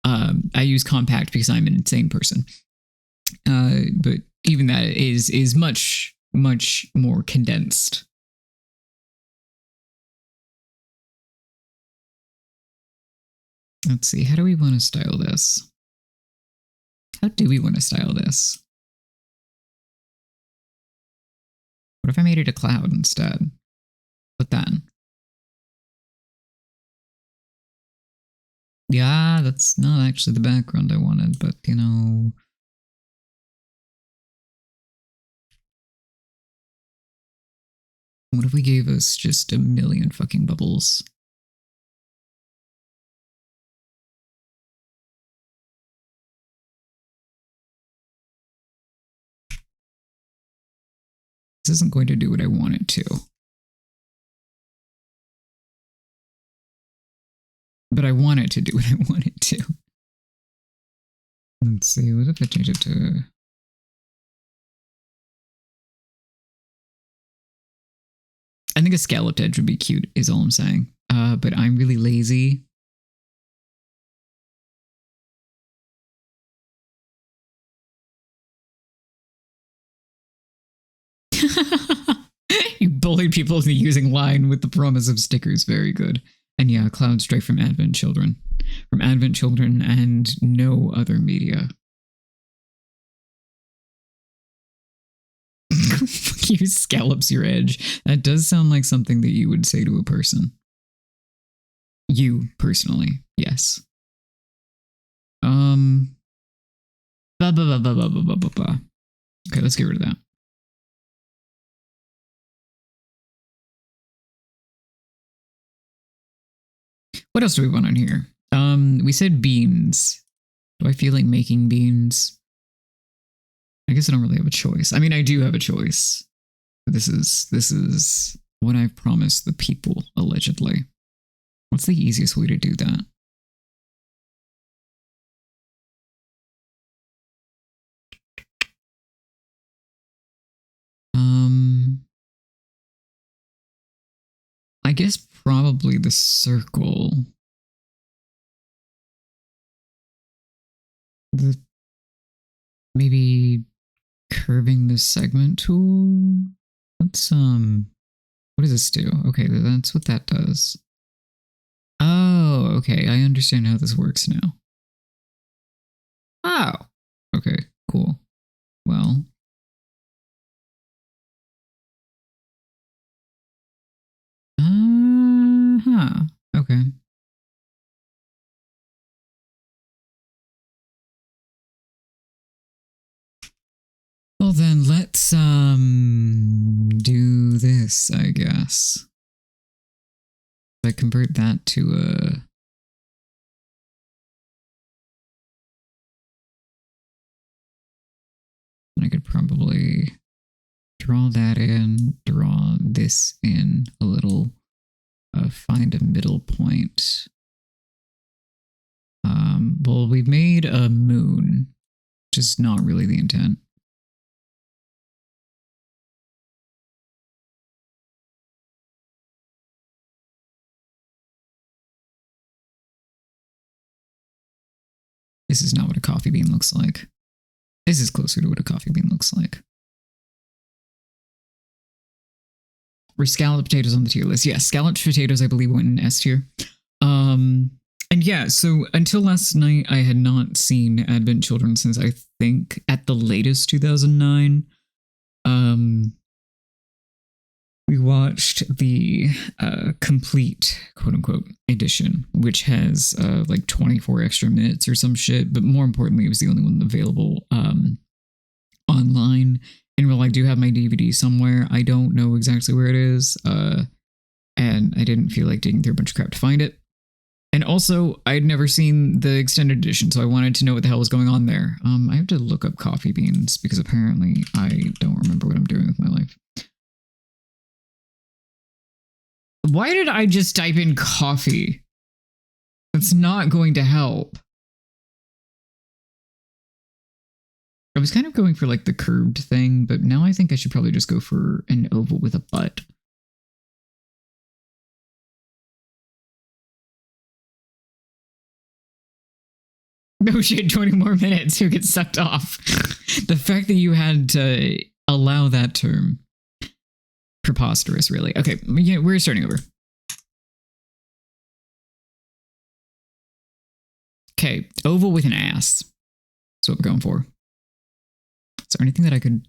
I use compact because I'm an insane person. But even that is much more condensed. Let's see, how do we want to style this? How do we want to style this? What if I made it a cloud instead? Put that in. Yeah, that's not actually the background I wanted, but you know. What if we gave us just a million fucking bubbles? This isn't going to do what I want it to. But I want it to do what I want it to. Let's see, what if I change it to... I think a scalloped edge would be cute, is all I'm saying. But I'm really lazy. You bullied people into using Line with the promise of stickers. Very good. And yeah, cloud straight from Advent Children. From Advent Children and no other media. You scallops your edge. That does sound like something that you would say to a person. You, personally, yes. Okay, let's get rid of that. What else do we want on here? We said beans. Do I feel like making beans? I guess I don't really have a choice. I mean, I do have a choice. This is what I've promised the people, allegedly. What's the easiest way to do that? I guess probably the circle. Maybe curving the segment tool. Let's what does this do? Okay, that's what that does. Oh, okay, I understand how this works now. Oh, okay, cool. Well, okay. Well then, let's do this, I guess. If I convert that to a I could probably draw that in, draw this in a little, find a middle point. Well, we've made a moon, which is not really the intent. This is not what a coffee bean looks like. This is closer to what a coffee bean looks like. Were scalloped potatoes on the tier list? Yeah, scalloped potatoes, I believe, went in S tier. And yeah, so until last night, I had not seen Advent Children since I think at the latest 2009. We watched the complete quote unquote edition, which has like 24 extra minutes or some shit. But more importantly, it was the only one available online. And while I do have my DVD somewhere, I don't know exactly where it is. And I didn't feel like digging through a bunch of crap to find it. And also, I'd never seen the extended edition, so I wanted to know what the hell was going on there. I have to look up coffee beans because apparently I don't remember what I'm doing with my life. Why did I just type in coffee? That's not going to help. I was kind of going for like the curved thing, but now I think I should probably just go for an oval with a butt. No shit, 20 more minutes. Who gets sucked off? The fact that you had to allow that term. Preposterous, really. Okay, we're starting over. Okay, oval with an ass. That's what we're going for. Is there anything that I could...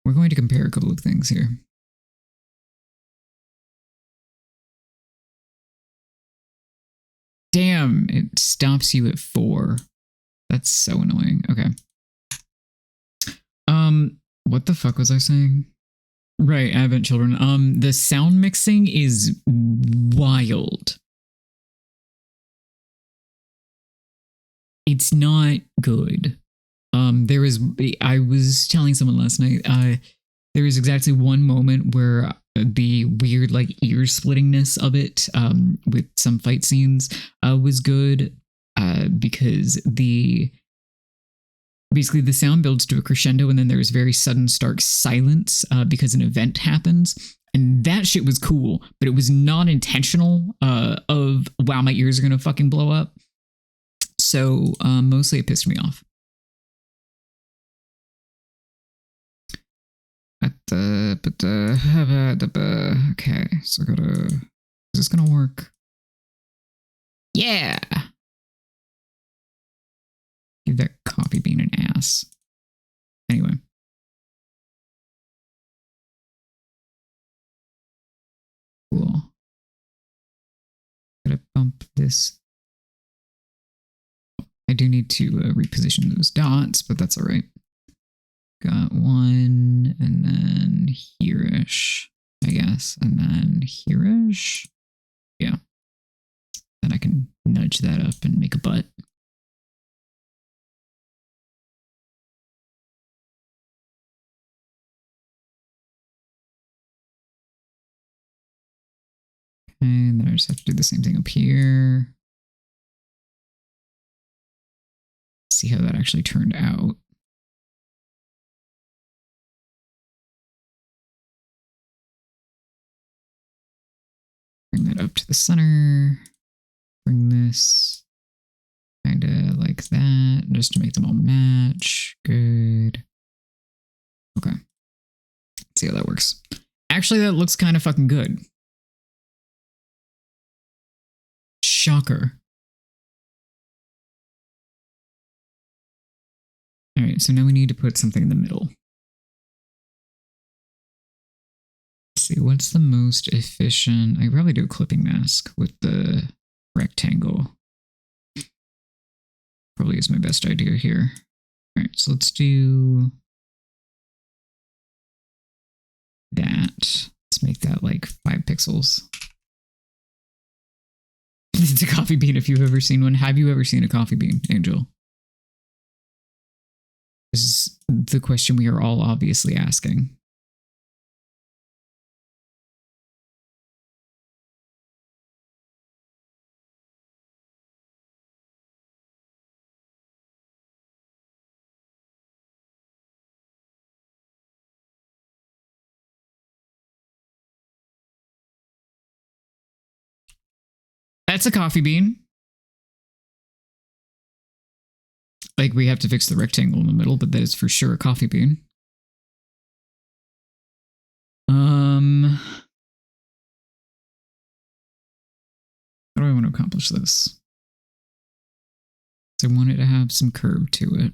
We're going to compare a couple of things here. Damn, it stops you at 4. That's so annoying. Okay. What the fuck was I saying? Right, Advent Children. The sound mixing is wild. It's not good. I was telling someone last night, there was exactly one moment where the weird like ear splittingness of it with some fight scenes was good because basically the sound builds to a crescendo and then there's very sudden stark silence because an event happens, and that shit was cool, but it was not intentional of wow, my ears are gonna fucking blow up. So mostly it pissed me off. Okay, so is this gonna work? Yeah. Give that coffee bean an ass. Anyway. Cool. Gotta bump this. I do need to reposition those dots, but that's all right. Got one, and then here-ish. I guess. And then here-ish. Yeah. Then I can nudge that up and make a butt. And then I just have to do the same thing up here. See how that actually turned out. Bring that up to the center. Bring this kind of like that, just to make them all match. Good. Okay. See how that works. Actually, that looks kind of fucking good. Shocker. All right, so now we need to put something in the middle. Let's see, what's the most efficient? I probably do a clipping mask with the rectangle. Probably is my best idea here. All right, so let's do that. Let's make that like 5 pixels. It's a coffee bean if you've ever seen one. Have you ever seen a coffee bean, Angel? This is the question we are all obviously asking. That's a coffee bean. Like, we have to fix the rectangle in the middle, but that is for sure a coffee bean. How do I want to accomplish this? So I want it to have some curve to it.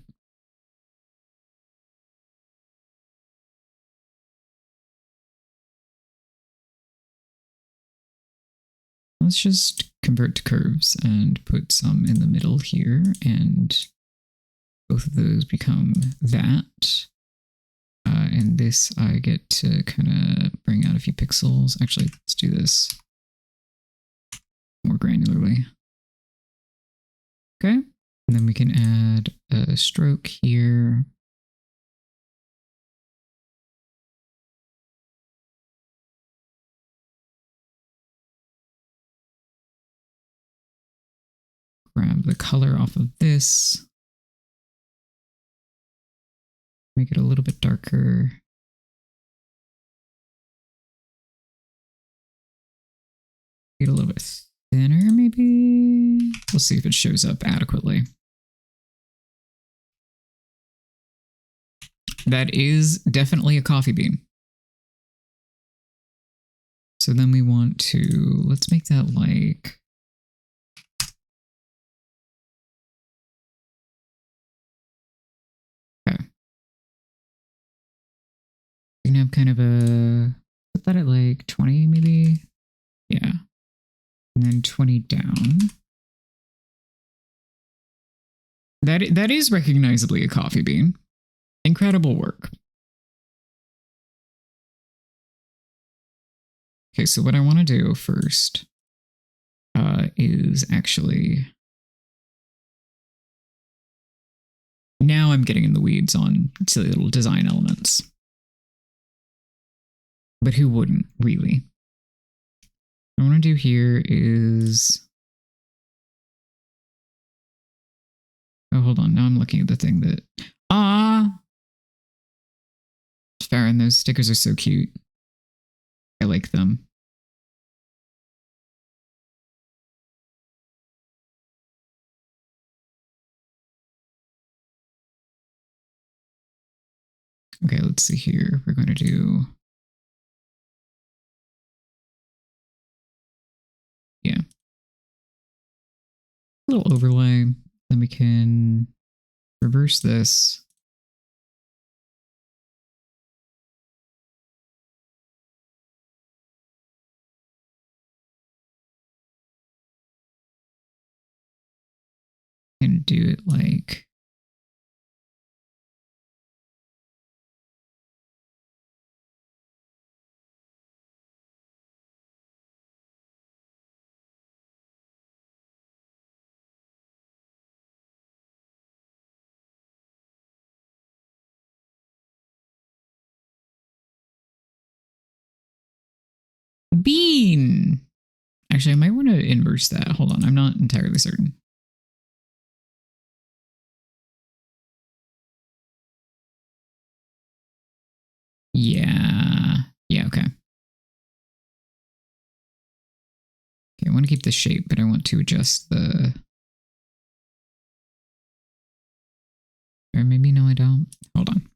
Let's just convert to curves and put some in the middle here, and both of those become that. And this I get to kind of bring out a few pixels. Actually, let's do this more granularly. Okay, and then we can add a stroke here. Grab the color off of this. Make it a little bit darker. Get a little bit thinner, maybe? We'll see if it shows up adequately. That is definitely a coffee bean. So then we want to, let's make that like, okay. We can have kind of a, put that at like 20 maybe? Yeah. And then 20 down. That is recognizably a coffee bean. Incredible work. Okay, so what I want to do first is actually... Now I'm getting in the weeds on silly little design elements. But who wouldn't, really? What I want to do here is... Oh, hold on. Now I'm looking at the thing that... Farron, those stickers are so cute. I like them. Okay, let's see here. We're going to do... Yeah. A little overlay. Then we can reverse this. And do it like... Bean. Actually, I might want to inverse that. Hold on. I'm not entirely certain. Yeah. Yeah, okay. Okay, I want to keep the shape, but I want to adjust the... Or maybe no, I don't. Hold on.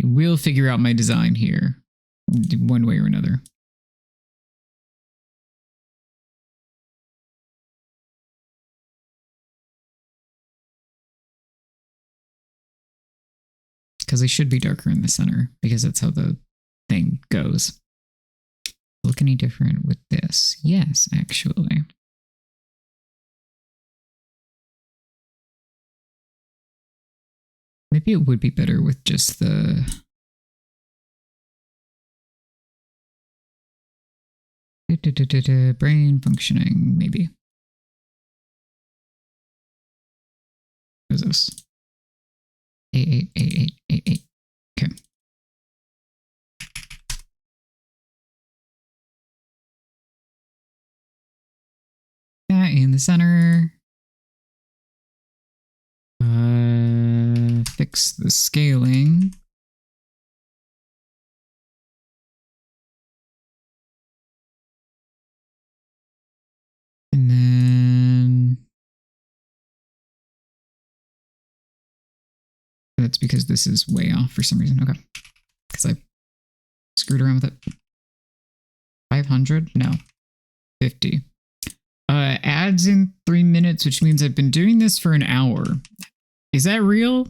We'll figure out my design here one way or another. Because they should be darker in the center, because that's how the thing goes. Look any different with this? Yes, actually. Maybe it would be better with just the... brain functioning, maybe. What is this? A8. Okay. That in the center. Fix the scaling. And then that's because this is way off for some reason. Okay. Because I screwed around with it. 500? No. 50. Ads in 3 minutes, which means I've been doing this for an hour. Is that real?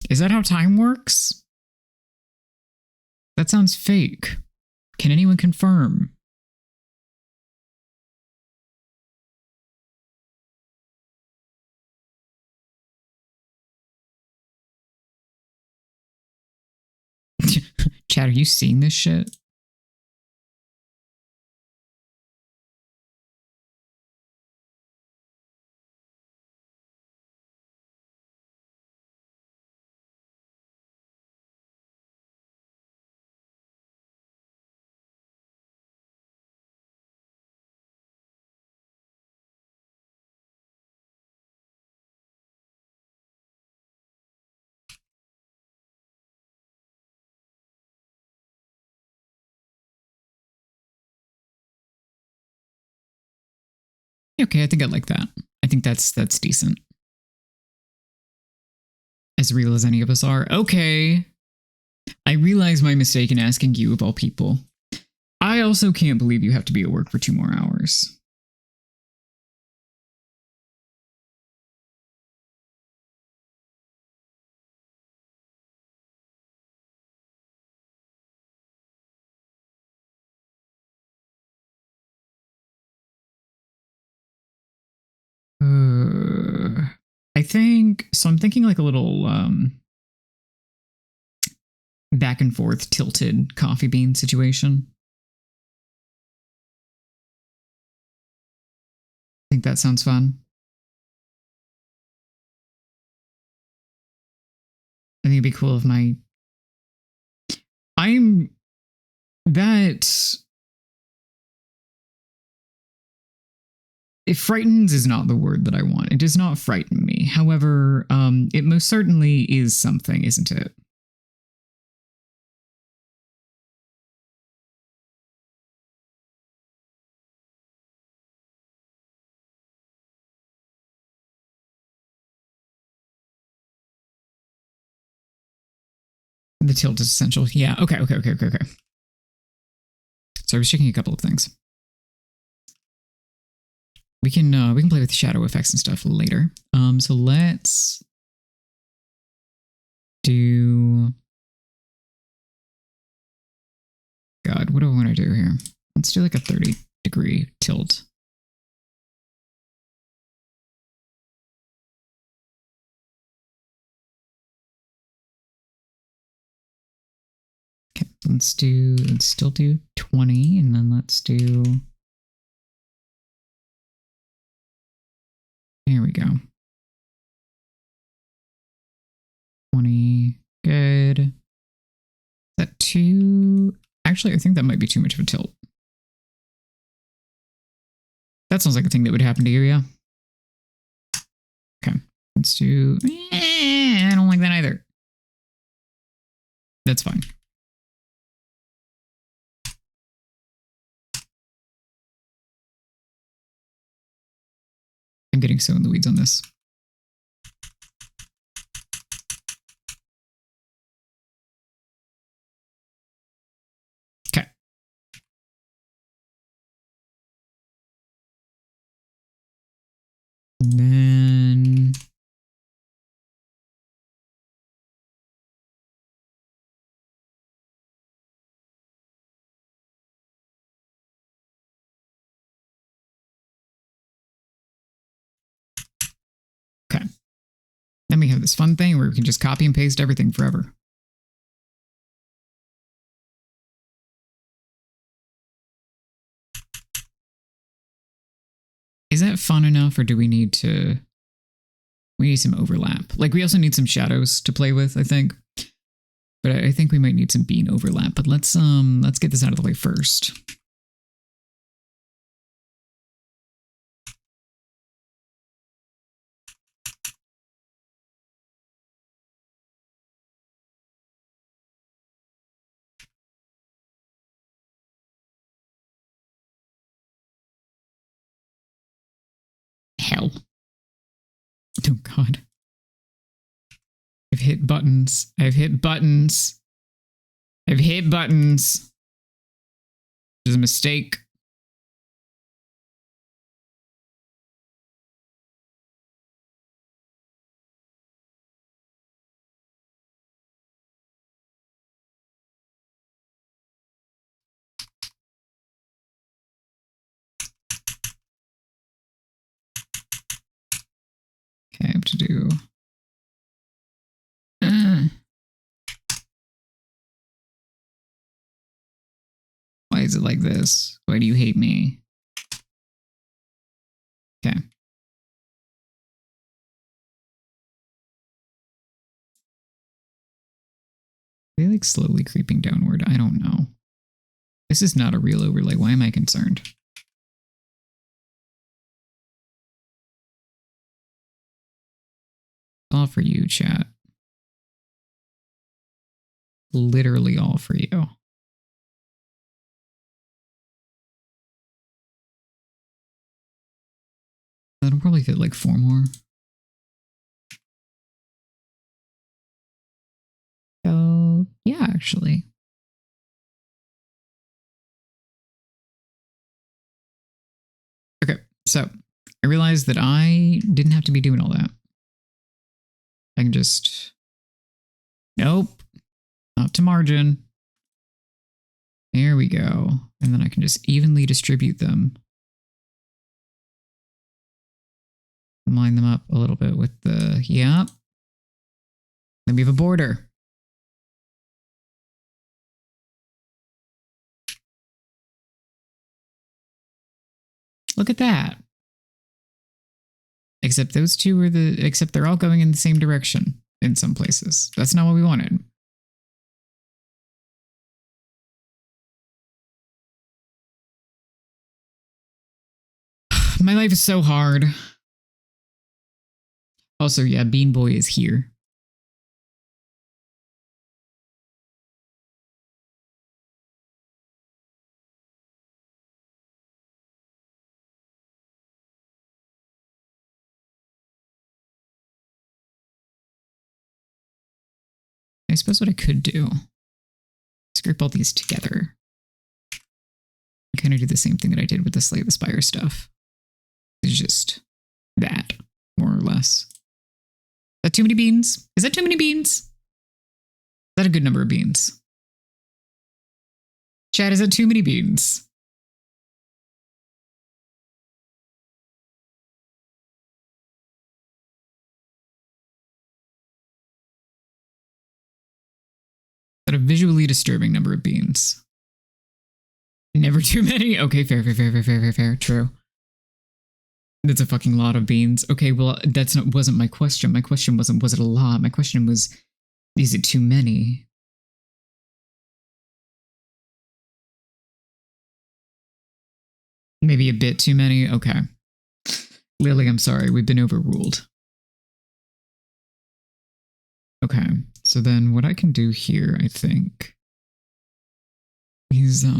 Is that how time works? That sounds fake. Can anyone confirm? Chad, are you seeing this shit? Okay, I think I like that. I think that's decent. As real as any of us are. Okay. I realize my mistake in asking you of all people. I also can't believe you have to be at work for 2 more hours. I think so. I'm thinking like a little back and forth tilted coffee bean situation. I think that sounds fun. I think it'd be cool if it frightens is not the word that I want. It does not frighten me. However, it most certainly is something, isn't it? The tilt is essential. Yeah. Okay. So I was checking a couple of things. We can play with shadow effects and stuff later. So let's do... God, what do I want to do here? Let's do like a 30 degree tilt. Okay, let's still do 20, and then let's do, here we go. 20, good. Is that too, actually, I think that might be too much of a tilt. That sounds like a thing that would happen to you, yeah? Okay, let's do, I don't like that either. That's fine. I'm getting so in the weeds on this. Okay. And then okay. Then we have this fun thing where we can just copy and paste everything forever. Is that fun enough, or do we need to, we need some overlap? Like, we also need some shadows to play with, I think. But I think we might need some bean overlap. But let's get this out of the way first. Hell. Oh God. I've hit buttons. I've hit buttons. I've hit buttons. There's a mistake. Okay, I have to do. Why is it like this? Why do you hate me? Okay. Are they like slowly creeping downward? I don't know. This is not a real overlay. Why am I concerned? All for you, chat. Literally all for you. That'll probably fit like 4 more. Oh, yeah, actually. Okay, so I realized that I didn't have to be doing all that. I can just, nope, not to margin. There we go. And then I can just evenly distribute them. Line them up a little bit with the, yeah. Then we have a border. Look at that. Except those two are except they're all going in the same direction in some places. That's not what we wanted. My life is so hard. Also, yeah, Bean Boy is here. I suppose what I could do is group all these together. I kind of do the same thing that I did with the Slay the Spire stuff. It's just that, more or less. Is that too many beans? Is that too many beans? Is that a good number of beans? Chat, is that too many beans? But a visually disturbing number of beans. Never too many? Okay, fair. True. That's a fucking lot of beans. Okay, well, wasn't my question. My question wasn't, was it a lot? My question was, is it too many? Maybe a bit too many? Okay. Lily, I'm sorry. We've been overruled. Okay. So then what I can do here, I think, is, okay.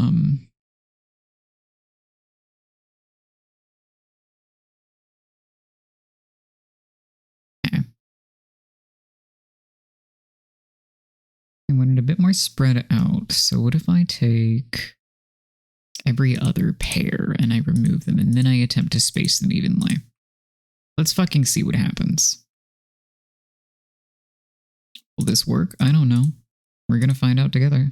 I want it a bit more spread out. So what if I take every other pair and I remove them and then I attempt to space them evenly? Let's fucking see what happens. Will this work? I don't know. We're gonna find out together.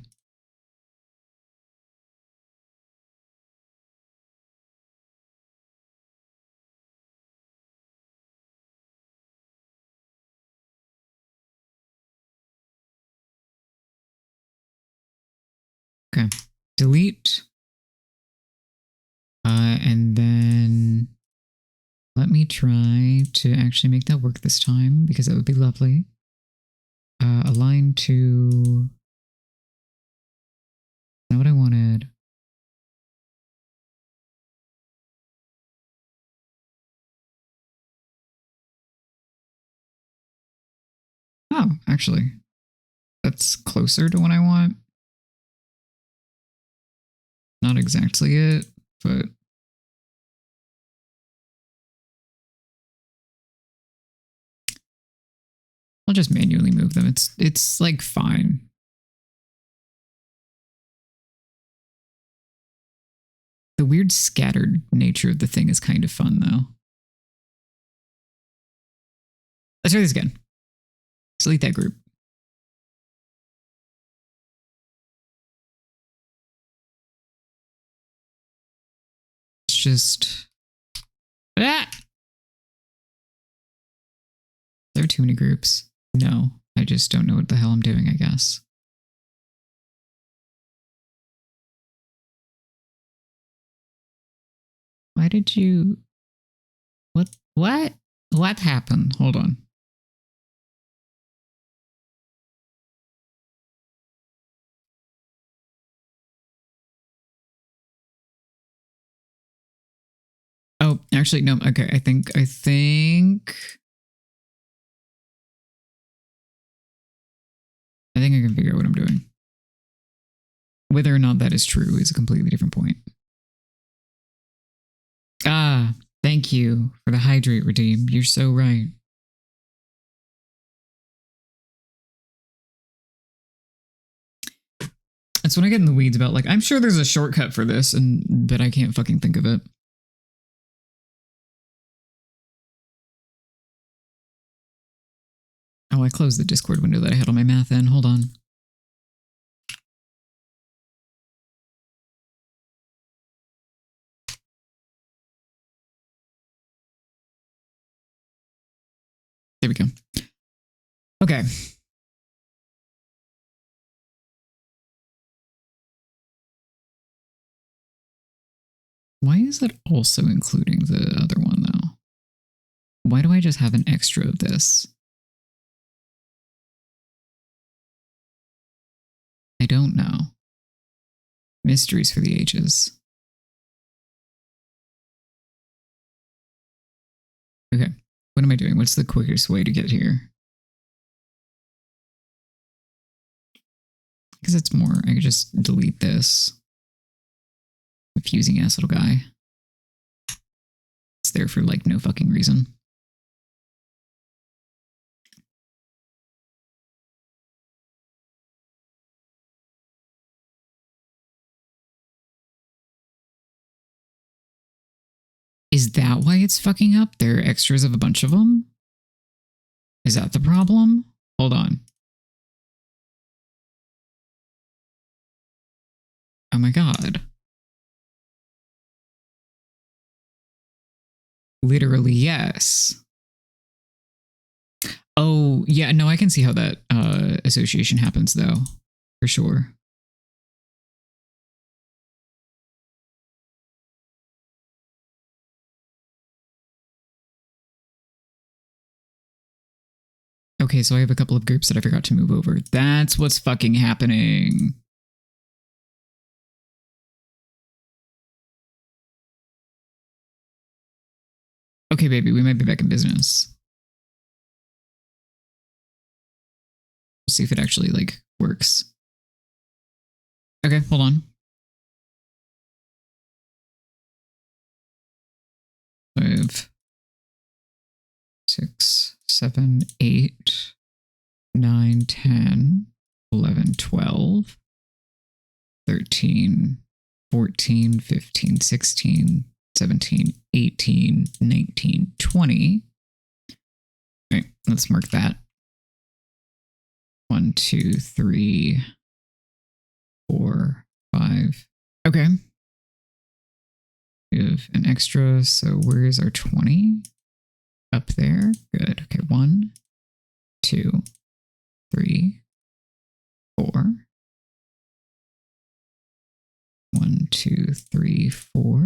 Okay. Delete. And then let me try to actually make that work this time because that would be lovely. Align to... Not what I wanted. Oh, actually, that's closer to what I want. Not exactly it, but... I'll just manually move them. It's like fine. The weird scattered nature of the thing is kind of fun though. Let's try this again. Delete that group. It's just... Ah! There are too many groups. No, I just don't know what the hell I'm doing, I guess. Why did you... What happened? Hold on. Oh, actually, no. Okay, I think I can figure out what I'm doing. Whether or not that is true is a completely different point. Ah, thank you for the hydrate redeem. You're so right. That's when I get in the weeds about, like, I'm sure there's a shortcut for this, but I can't fucking think of it. Oh, I closed the Discord window that I had on my math in. Hold on. There we go. Okay. Why is it also including the other one, though? Why do I just have an extra of this? I don't know. Mysteries for the ages. Okay. What am I doing? What's the quickest way to get here? Because it's more, I could just delete this. Confusing ass little guy. It's there for like no fucking reason. Is that why it's fucking up? There are extras of a bunch of them? Is that the problem? Hold on. Oh my god. Literally, yes. Oh, yeah, no, I can see how that association happens, though. for sure. Okay, so I have a couple of groups that I forgot to move over. That's what's fucking happening. Okay, baby, we might be back in business. See if it actually like works. Okay, hold on. 5, 6, 7, 8, 9, 10, 11, 12, 13, 14, 15, 16, 17, 18, 19, 20. All right, let's mark that. 1, 2, 3, 4, 5. Okay. We have an extra, so where is our 20? Up there. Good. Okay, 1, 2, 3, 4. 1, 2, 3, 4,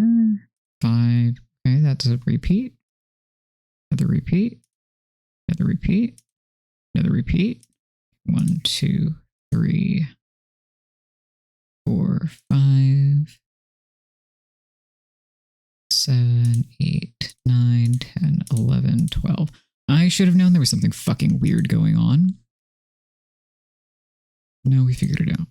5. Okay, that's a repeat. Another repeat. Another repeat. Another repeat. 1, 2, 3, 4, 5, 7, 8, 9, 10, 11, 12. I should have known there was something fucking weird going on. No, we figured it out.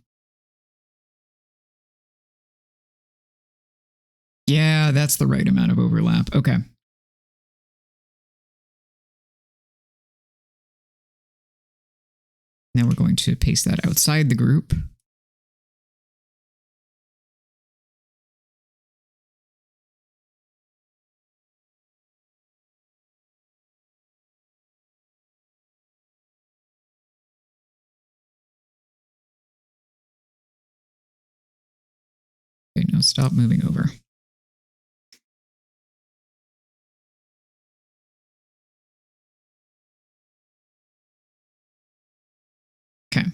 Yeah, that's the right amount of overlap. Okay. Now we're going to paste that outside the group. Okay, now stop moving over. Okay.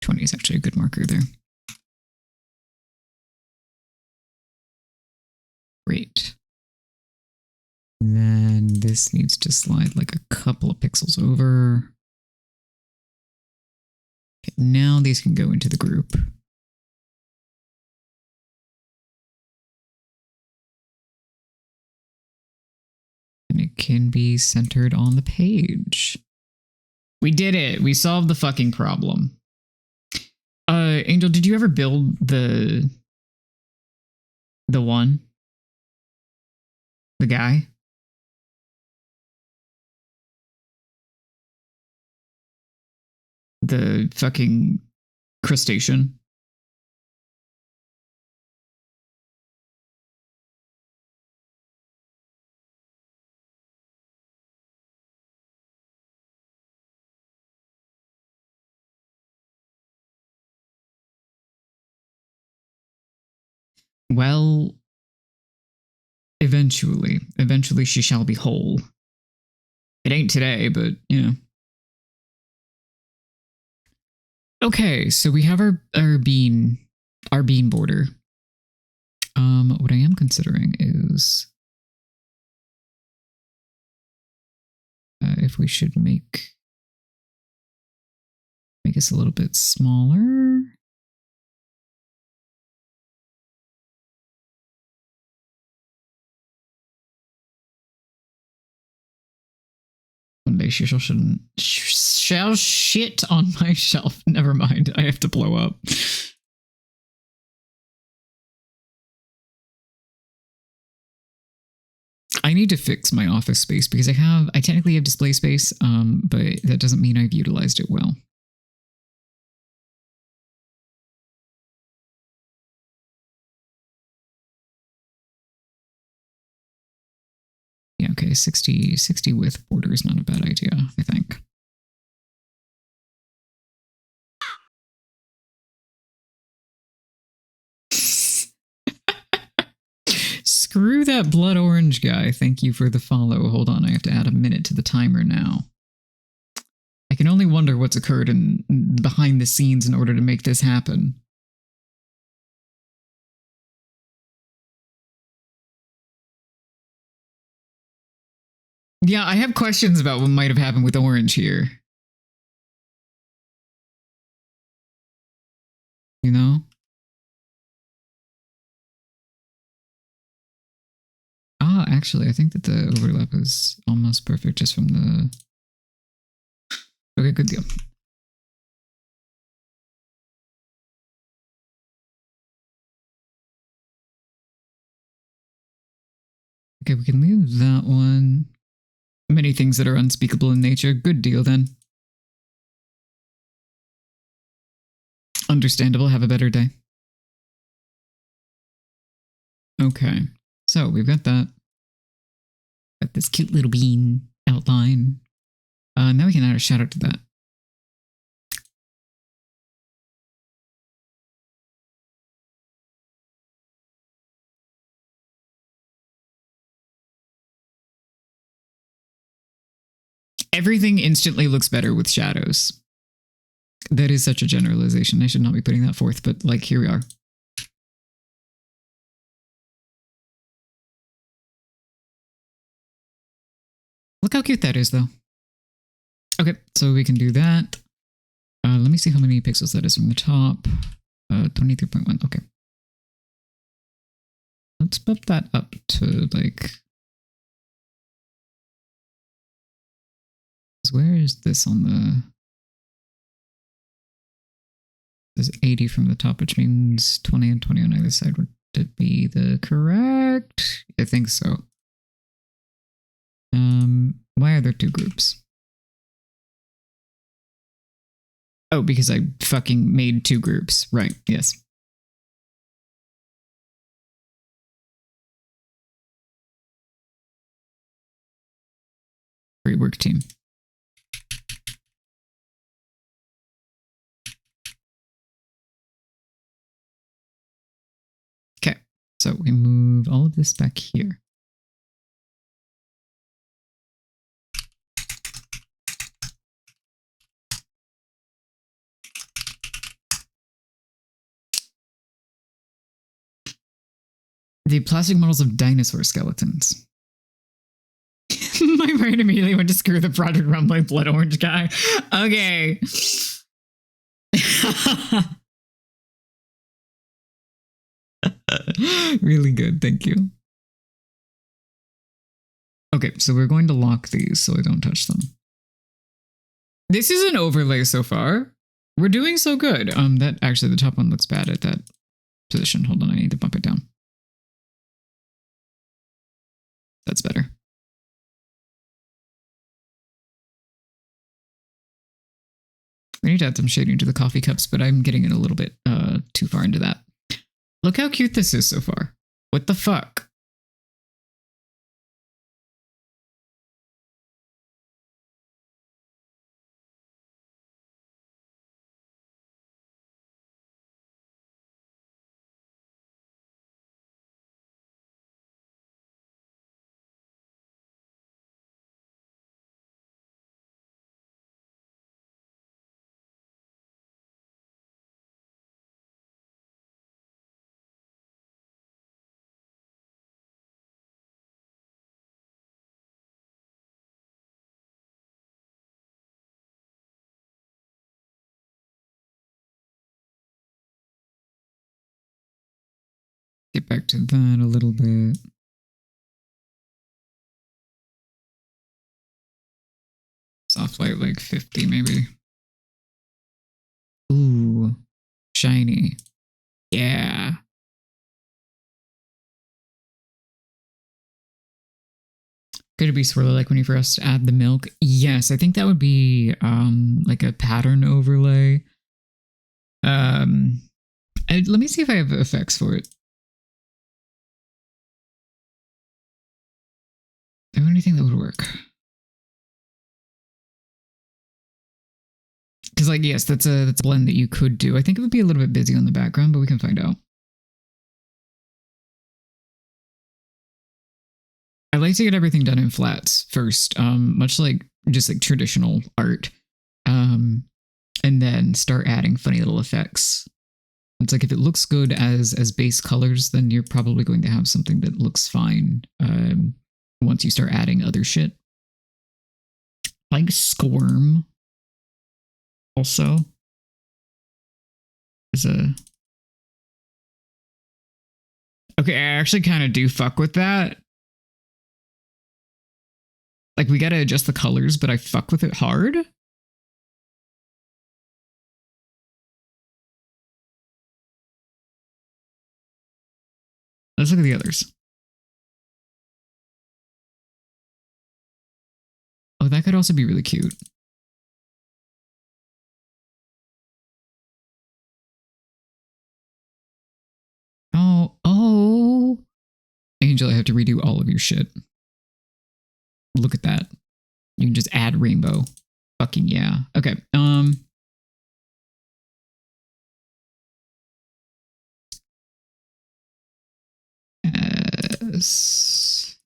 $20 is actually a good marker there. Great. And then this needs to slide like a couple of pixels over. Okay, now these can go into the group. And it can be centered on the page. We did it. We solved the fucking problem. Angel, did you ever build the one? The guy? The fucking crustacean? Well, eventually she shall be whole. It ain't today, but you know. Okay, so we have our bean border. What I am considering is if we should make us a little bit smaller. One day she shall shit on my shelf. Never mind. I have to blow up. I need to fix my office space because I technically have display space, but that doesn't mean I've utilized it well. Yeah, okay, 60 width border is not a bad idea, I think. screw that blood orange guy. Thank you for the follow. Hold on, I have to add a minute to the timer now. I can only wonder what's occurred in behind the scenes in order to make this happen. Yeah, I have questions about what might have happened with orange here. You know? Ah, actually, I think that the overlap is almost perfect just from the... Okay, good deal. Okay, we can leave that one. Many things that are unspeakable in nature. Good deal, then. Understandable. Have a better day. Okay, so we've got that. Got this cute little bean outline. Now we can add a shadow to that. Everything instantly looks better with shadows. That is such a generalization. I should not be putting that forth, but like, here we are. Look how cute that is, though. Okay, so we can do that. Let me see how many pixels that is from the top. 23.1, okay. Let's bump that up to, like... Where is this on the... There's 80 from the top, which means 20 and 20 on either side would be the correct? I think so. Why are there two groups? Oh, because I fucking made two groups. Right, yes. Great work, team. Okay, so we move all of this back here. The plastic models of dinosaur skeletons. My brain immediately went to screw the Project Rumbling blood orange guy. Okay. Really good, thank you. Okay, so we're going to lock these so I don't touch them. This is an overlay so far. We're doing so good. That actually the top one looks bad at that position. Hold on, I need to bump it down. That's better. We need to add some shading to the coffee cups, but I'm getting it a little bit too far into that. Look how cute this is so far. What the fuck? Get back to that a little bit. Soft light like 50 maybe. Ooh, shiny. Yeah. Could it be sort of like when you first add the milk? Yes, I think that would be like a pattern overlay. Let me see if I have effects for it. Do I have anything that would work? Because, like, yes, that's a blend that you could do. I think it would be a little bit busy on the background, but we can find out. I like to get everything done in flats first, much like just like traditional art, and then start adding funny little effects. It's like if it looks good as base colors, then you're probably going to have something that looks fine. Once you start adding other shit, like Squirm, also is a okay. I actually kind of do fuck with that. Like we gotta adjust the colors, but I fuck with it hard. Let's look at the others. Oh, that could also be really cute. Oh, Angel, I have to redo all of your shit. Look at that. You can just add rainbow. Fucking yeah. Okay. Yes.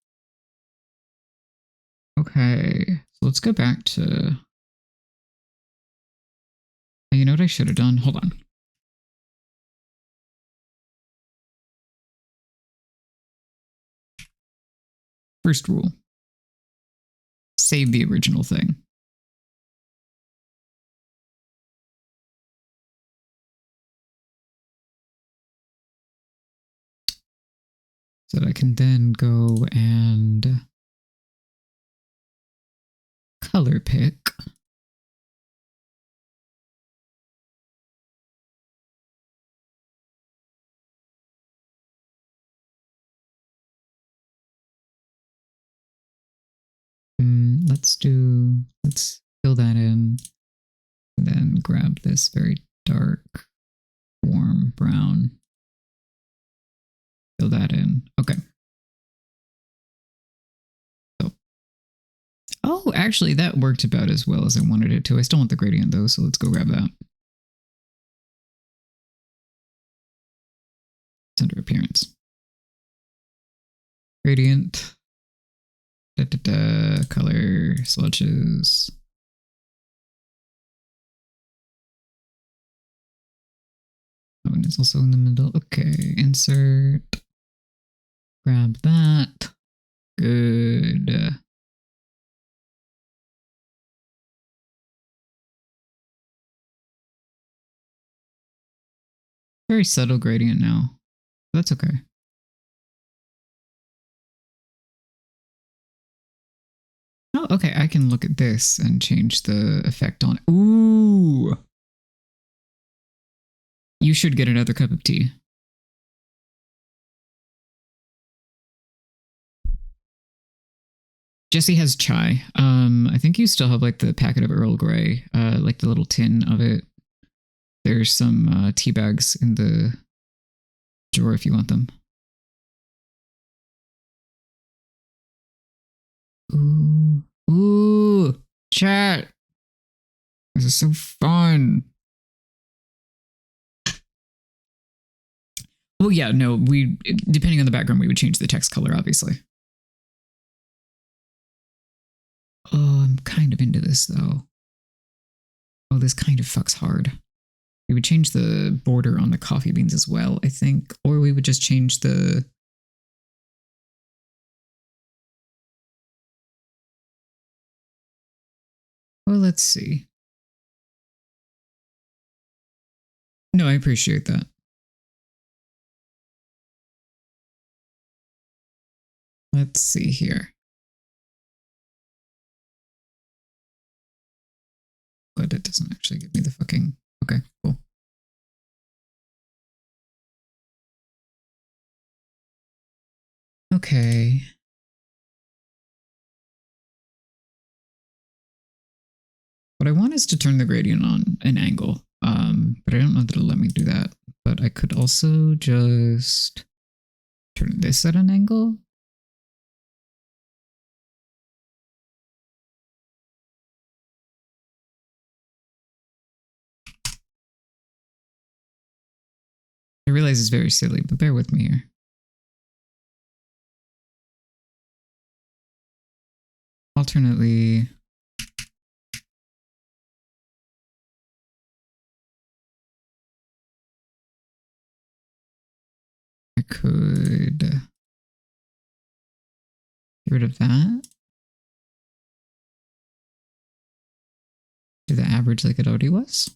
Okay. So let's go back to. You know what I should have done? Hold on. First rule. Save the original thing. So that I can then go and color pick. Let's fill that in. And then grab this very dark, warm brown. Fill that in. Okay. So, oh, actually, that worked about as well as I wanted it to. I still want the gradient though, so let's go grab that. Center appearance. Gradient. Color swatches. Oh, and it's also in the middle. Okay, insert. Grab that. Good. Very subtle gradient now. That's okay. Oh, okay. I can look at this and change the effect on. Ooh. You should get another cup of tea. Jesse has chai. I think you still have like the packet of Earl Grey, like the little tin of it. There's some tea bags in the drawer if you want them. Ooh, ooh, chat. This is so fun. Well, yeah, no, depending on the background, we would change the text color, obviously. Oh, I'm kind of into this though. Oh, this kind of fucks hard. We would change the border on the coffee beans as well, I think. Or we would just change the... Well, let's see. No, I appreciate that. Let's see here. But it doesn't actually give me the fucking... Okay, cool. Okay. What I want is to turn the gradient on an angle. But I don't know that it'll let me do that. But I could also just turn this at an angle. I realize it's very silly, but bear with me here. alternately, I could get rid of that. Do the average like it already was.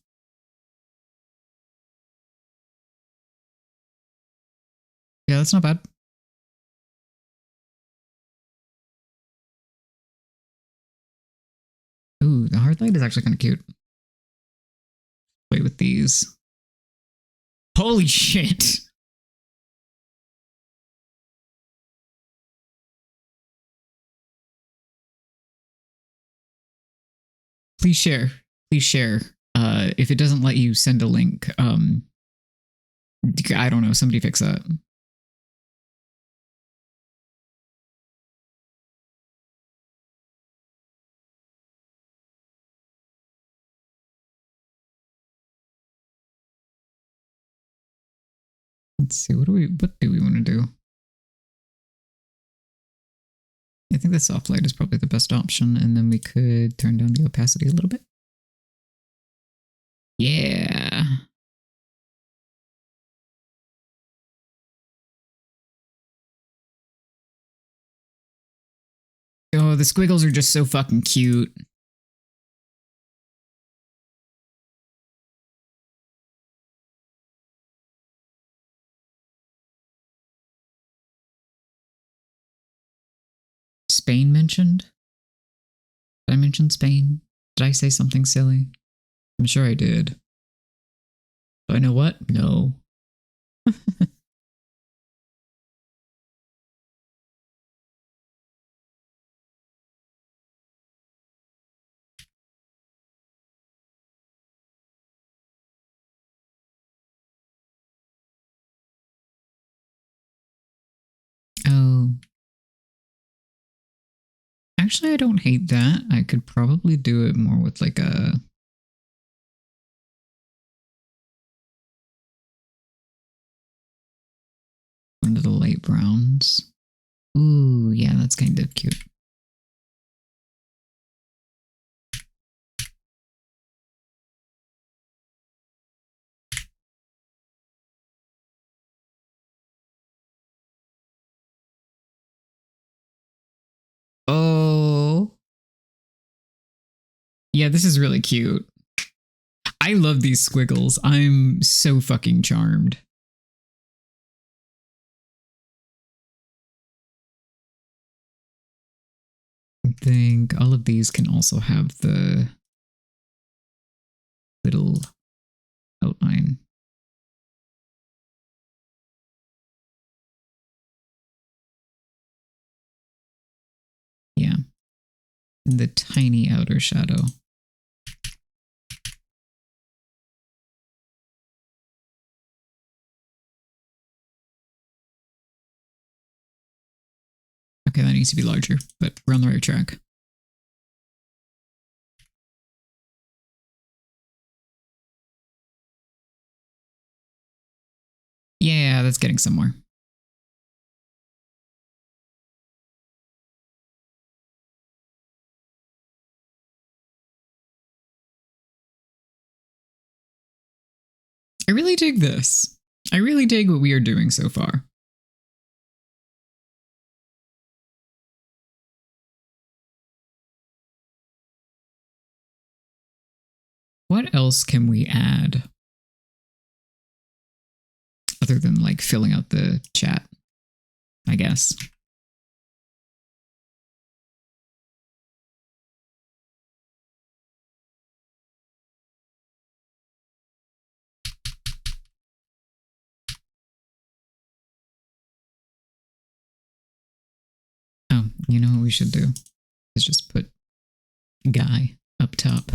Yeah, that's not bad. Ooh, the hard light is actually kind of cute. Play with these. Holy shit! Please share. Please share. If it doesn't let you send a link, I don't know. Somebody fix that. Let's see. What do we want to do? I think the soft light is probably the best option, and then we could turn down the opacity a little bit. Yeah. Oh, the squiggles are just so fucking cute. Spain mentioned? Did I mention Spain? Did I say something silly? I'm sure I did. Do I know what? No. Oh. Actually, I don't hate that. I could probably do it more with like a... one of the light browns. Ooh, yeah, that's kind of cute. Oh. Yeah, this is really cute. I love these squiggles. I'm so fucking charmed. I think all of these can also have the little outline. Yeah. And the tiny outer shadow. Okay, that needs to be larger, but we're on the right track. Yeah, that's getting somewhere. I really dig this. I really dig what we are doing so far. What else can we add? Other than like filling out the chat, I guess. Oh, you know what we should do? Is just put guy up top.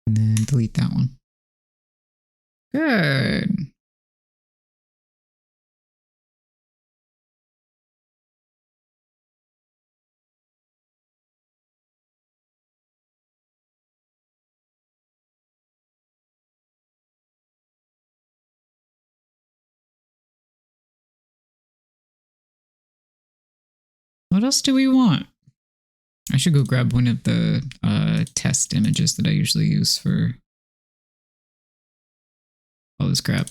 And then delete that one. Good. What else do we want? I should go grab one of the test images that I usually use for all this crap.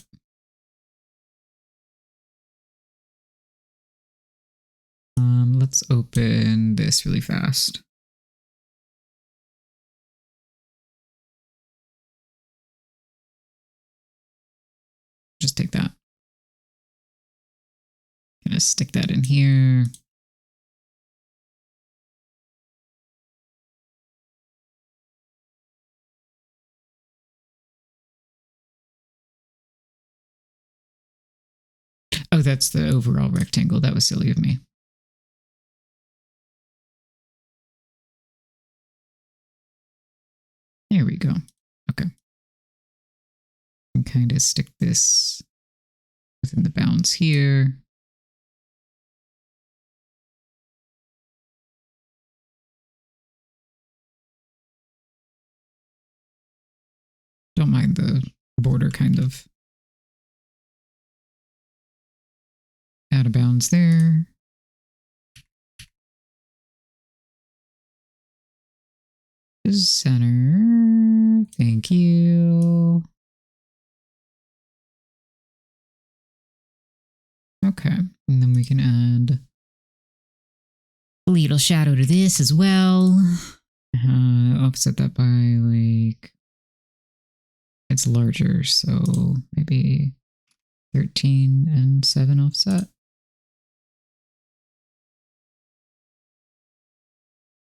Let's open this really fast. Just take that. Gonna stick that in here. Oh, that's the overall rectangle. That was silly of me. There we go. Okay. And kind of stick this within the bounds here. Don't mind the border kind of out of bounds there. Center. Thank you. Okay. And then we can add a little shadow to this as well. Offset that by like, it's larger, so maybe 13 and 7 offset.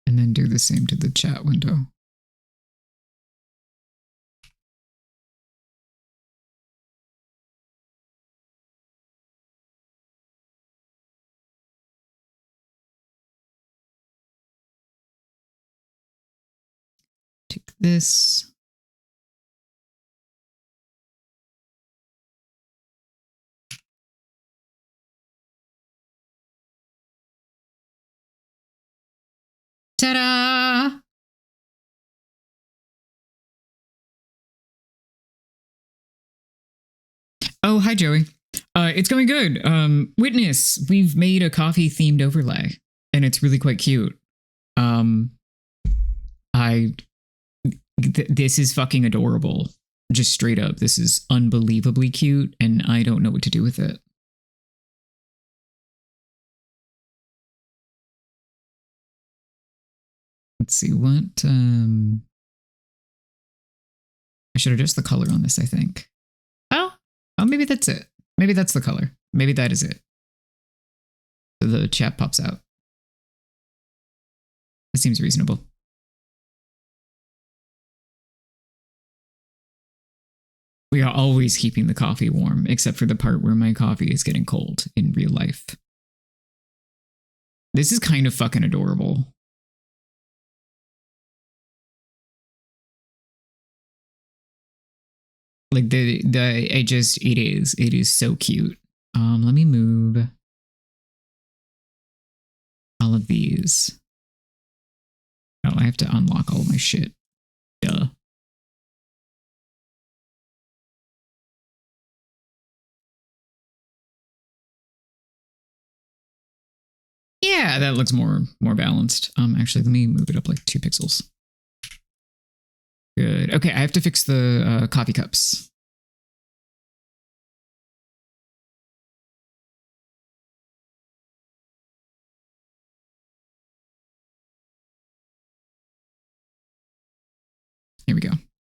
And then do the same to the chat window. Take this. Ta-da! Oh, hi, Joey. It's going good. Witness, we've made a coffee themed overlay and it's really quite cute. This is fucking adorable. Just straight up. This is unbelievably cute and I don't know what to do with it. Let's see what, I should adjust the color on this, I think. Oh, maybe that's it. Maybe that's the color. Maybe that is it. So the chat pops out. It seems reasonable. We are always keeping the coffee warm, except for the part where my coffee is getting cold in real life. This is kind of fucking adorable. Like it is so cute. Let me move all of these. Oh, I have to unlock all of my shit. Duh. Yeah, that looks more balanced. Actually, let me move it up like 2 pixels. Good. Okay, I have to fix the coffee cups. Here we go.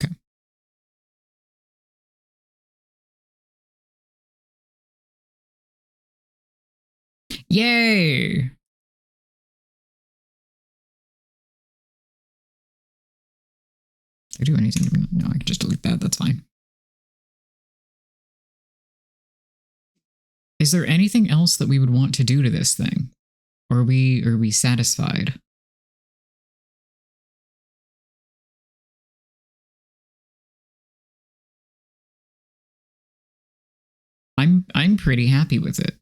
Okay. Yay! Did I do anything? No, I can just delete that. That's fine. Is there anything else that we would want to do to this thing? Or are we satisfied? I'm pretty happy with it.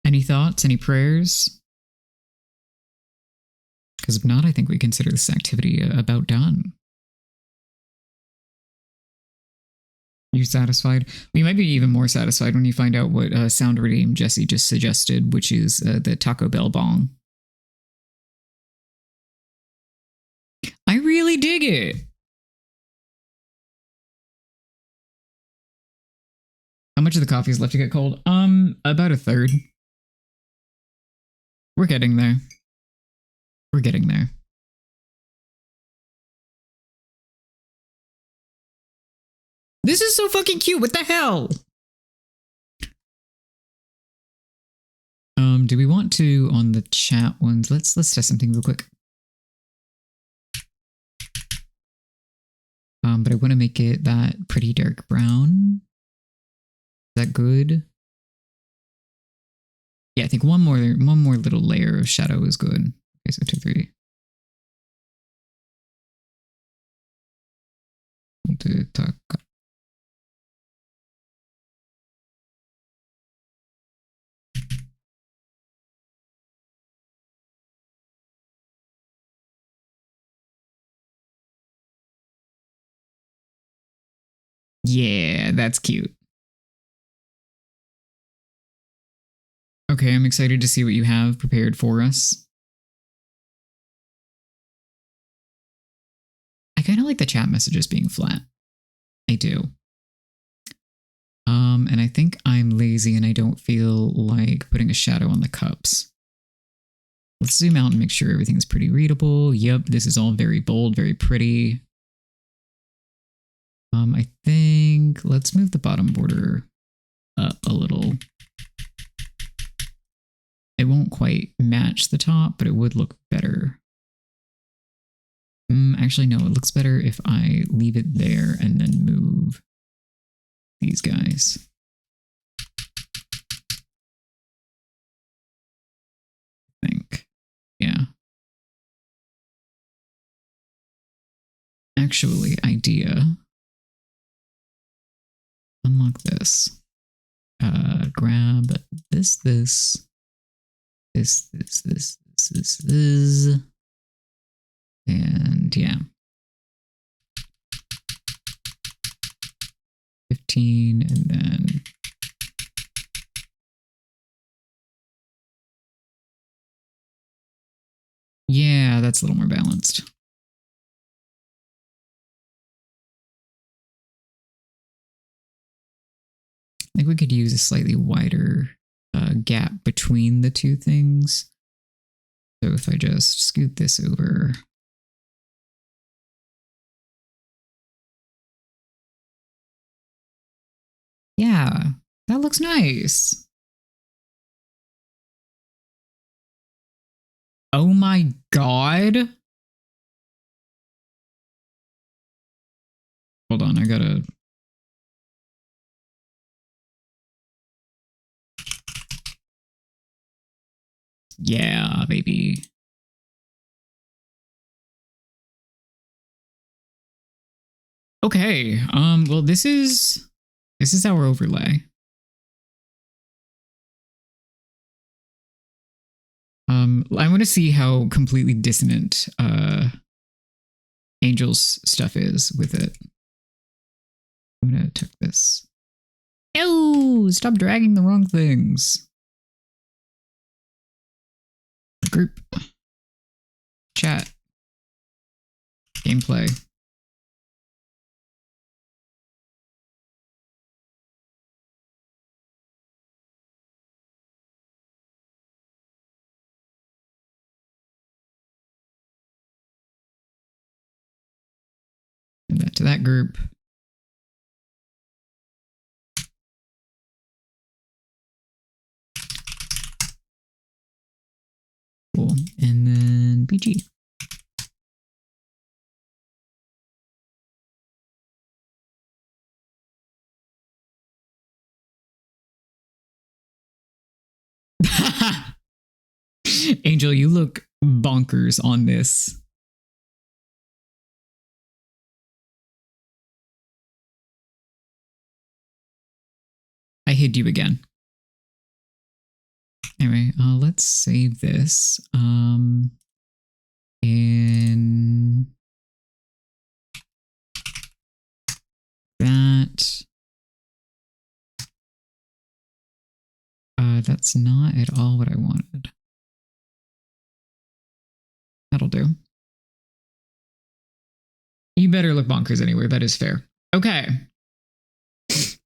Any thoughts? Any prayers? Because if not, I think we consider this activity about done. You satisfied? We might be even more satisfied when you find out what sound redeem Jesse just suggested, which is the Taco Bell bong. I really dig it. How much of the coffee is left to get cold? About a third. We're getting there. We're getting there. This is so fucking cute. What the hell? Do we want to on the chat ones? Let's test something real quick. But I want to make it that pretty dark brown. Is that good? Yeah, I think one more little layer of shadow is good. Okay, so 2, 3. Yeah, that's cute. Okay, I'm excited to see what you have prepared for us. I kind of like the chat messages being flat. I do. And I think I'm lazy and I don't feel like putting a shadow on the cups. Let's zoom out and make sure everything's pretty readable. Yep, this is all very bold, very pretty. I think let's move the bottom border up a little. It won't quite match the top, but it would look better. Actually, no, it looks better if I leave it there and then move these guys. I think, yeah. Actually, idea. Unlock this. Grab this. And yeah. 15 and then yeah, that's a little more balanced. I think we could use a slightly wider gap between the two things. So if I just scoot this over. Yeah, that looks nice. Oh my god. Hold on, I gotta... Yeah, baby. Okay, well this is our overlay. I want to see how completely dissonant Angel's stuff is with it. I'm gonna tuck this. Ew! Stop dragging the wrong things. Group. Chat. Gameplay. Add that to that group. Cool. And then BG. Angel, you look bonkers on this. I hid you again. Anyway, let's save this. in that. That's not at all what I wanted. That'll do. You better look bonkers anywhere. That is fair. Okay. That's,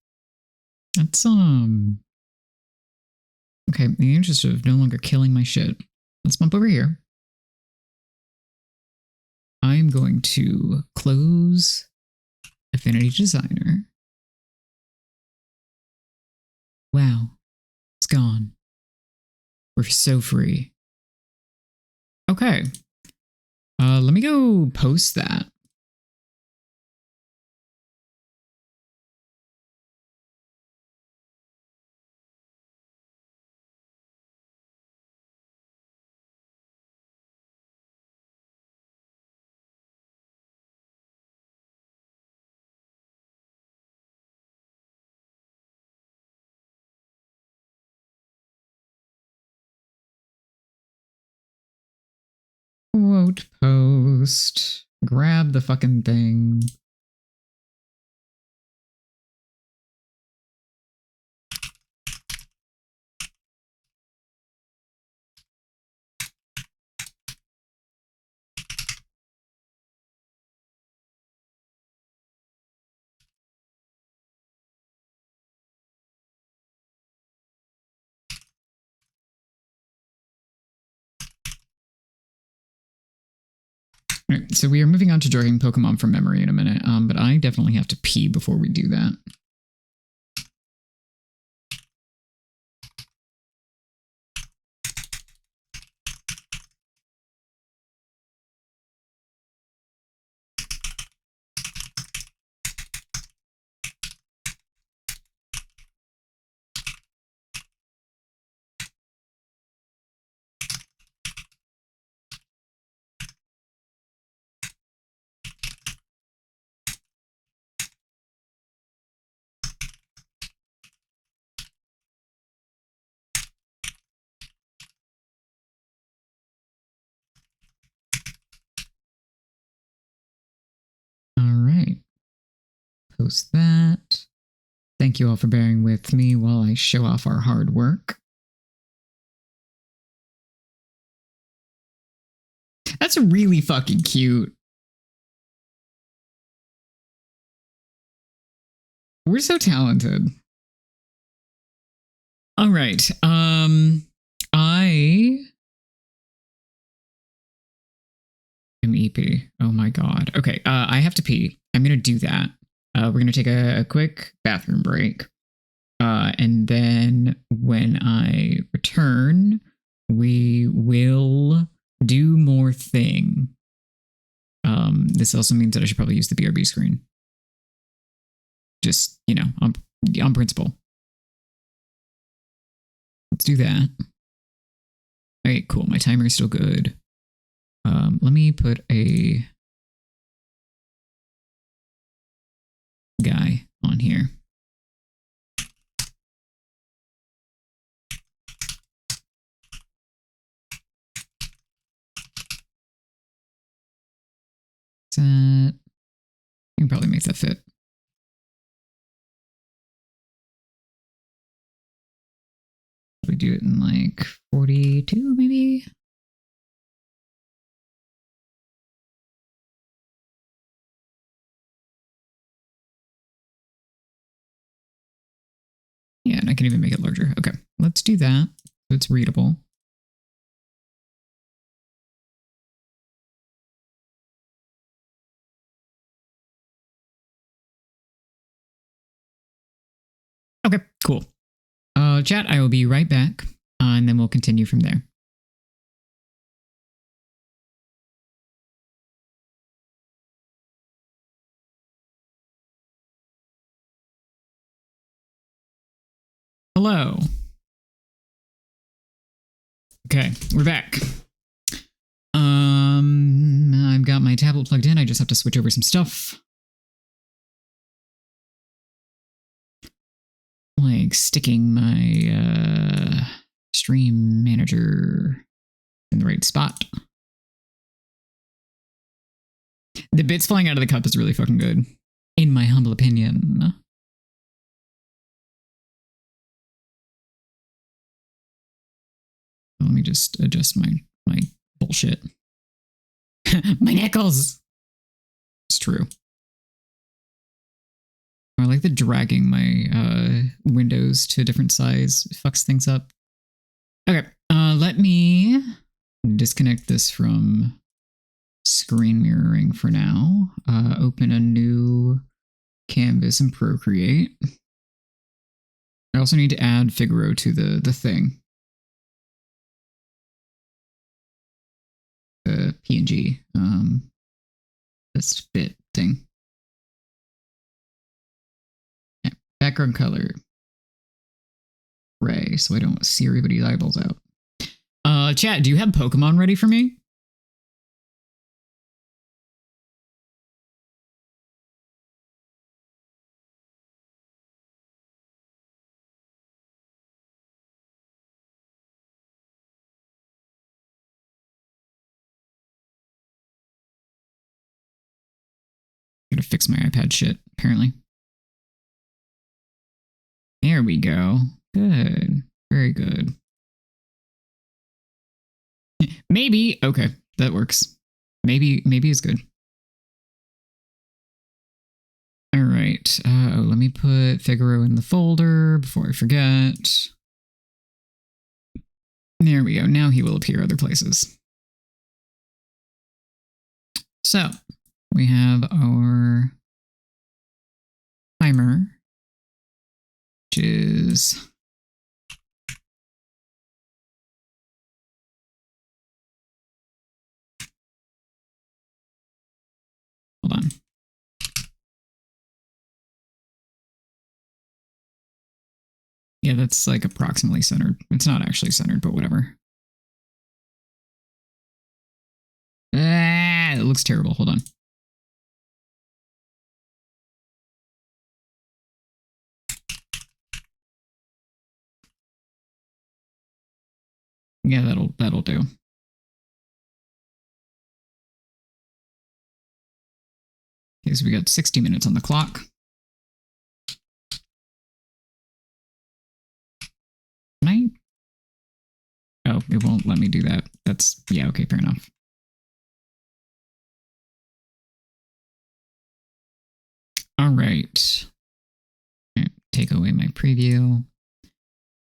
okay, in the interest of no longer killing my shit, let's bump over here. I'm going to close Affinity Designer. Wow. It's gone. We're so free. Okay. Let me go post that. Quote post. Grab the fucking thing. All right, so we are moving on to drawing Pokemon from memory in a minute, but I definitely have to pee before we do that. All right. Post that. Thank you all for bearing with me while I show off our hard work. That's really fucking cute. We're so talented. All right. I am EP. Oh my god. Okay. I have to pee. I'm gonna do that. We're gonna take a quick bathroom break. And then when I return, we will do more thing. This also means that I should probably use the BRB screen. Just, you know, on principle. Let's do that. All right, cool. My timer is still good. Let me put a guy on here. Set. You can probably make that fit. We do it in like 42, maybe? Yeah, and I can even make it larger. Okay, let's do that so it's readable. Okay, cool. Chat, I will be right back, and then we'll continue from there. Hello. Okay, we're back. I've got my tablet plugged in. I just have to switch over some stuff. Like sticking my stream manager in the right spot. The bits flying out of the cup is really fucking good, in my humble opinion. Let me just adjust my bullshit. My nickels. It's true. I like the dragging my windows to a different size. It fucks things up. Okay, let me disconnect this from screen mirroring for now. Open a new canvas and Procreate. I also need to add Figaro to the thing. The PNG. This fit thing. Yeah. Background color. Gray, so I don't see everybody's eyeballs out. Chat, do you have Pokemon ready for me? Gotta fix my iPad shit, apparently. There we go. Good. Very good. Maybe. Okay, that works. Maybe is good. All right. Let me put Figaro in the folder before I forget. There we go. Now he will appear other places. So we have our timer, which is hold on. Yeah, that's like approximately centered. It's not actually centered, but whatever. Ah, it looks terrible. Hold on. Yeah, that'll do. Okay, so we got 60 minutes on the clock. Can I? Oh, it won't let me do that. That's, yeah, okay, fair enough. All right. Take away my preview.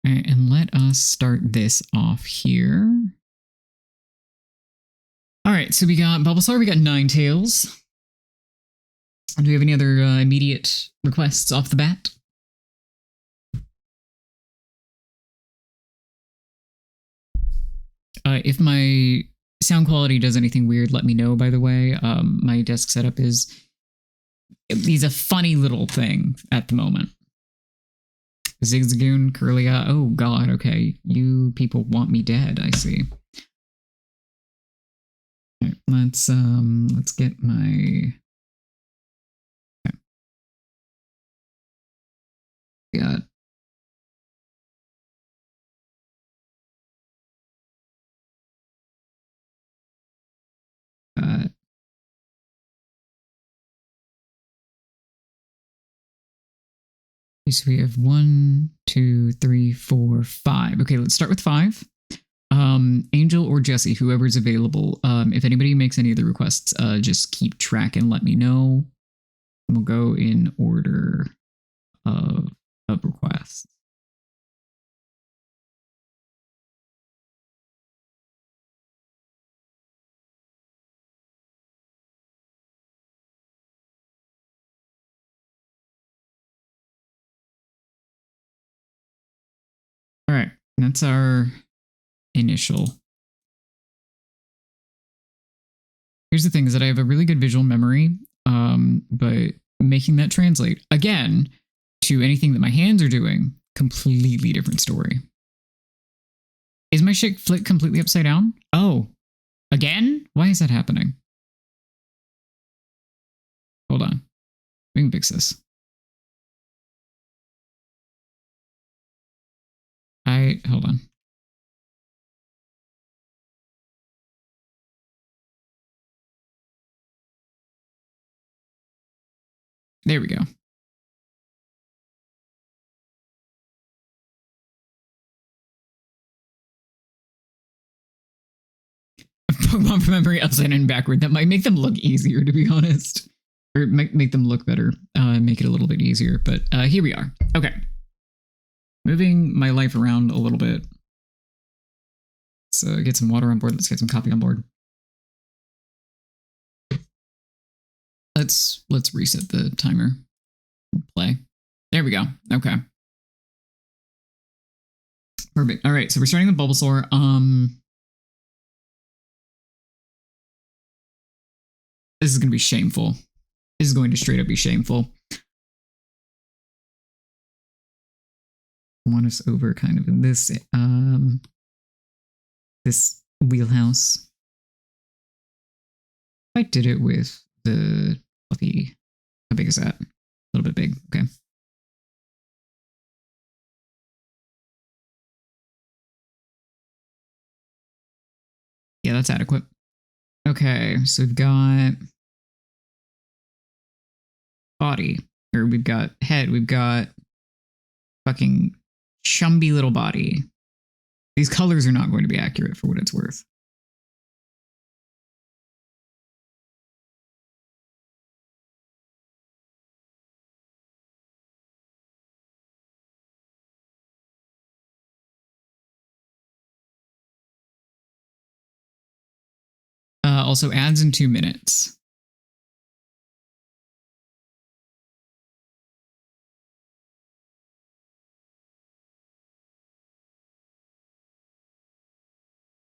All right, and let us start this off here. All right, so we got Bulbasaur, we got Ninetales. Do we have any other immediate requests off the bat? If my sound quality does anything weird, let me know, by the way. My desk setup is a funny little thing at the moment. Zigzagoon, Curlia. Oh god, okay. You people want me dead, I see. Right, let's get my okay. Got so we have 1, 2, 3, 4, 5. Okay, let's start with 5. Angel or Jesse, whoever's available. If anybody makes any of the requests, just keep track and let me know. We'll go in order of requests. All right, that's our initial. Here's the thing is that I have a really good visual memory, but making that translate, again, to anything that my hands are doing, completely different story. Is my shit flipped completely upside down? Oh, again? Why is that happening? Hold on. We can fix this. Hold on. There we go. Pokemon from memory upside and backward. That might make them look easier, to be honest. Or make them look better. Make it a little bit easier. But here we are. Okay. Moving my life around a little bit. So get some water on board. Let's get some coffee on board. Let's reset the timer. Play. There we go. Okay. Perfect. All right. So we're starting with Bulbasaur. This is going to be shameful. This is going to straight up be shameful. I want us over kind of in this this wheelhouse. I did it with the fluffy. How big is that? A little bit big. Okay. Yeah, that's adequate. Okay, so we've got body, or we've got head, we've got fucking chumby little body. These colors are not going to be accurate for what it's worth. Also adds in 2 minutes.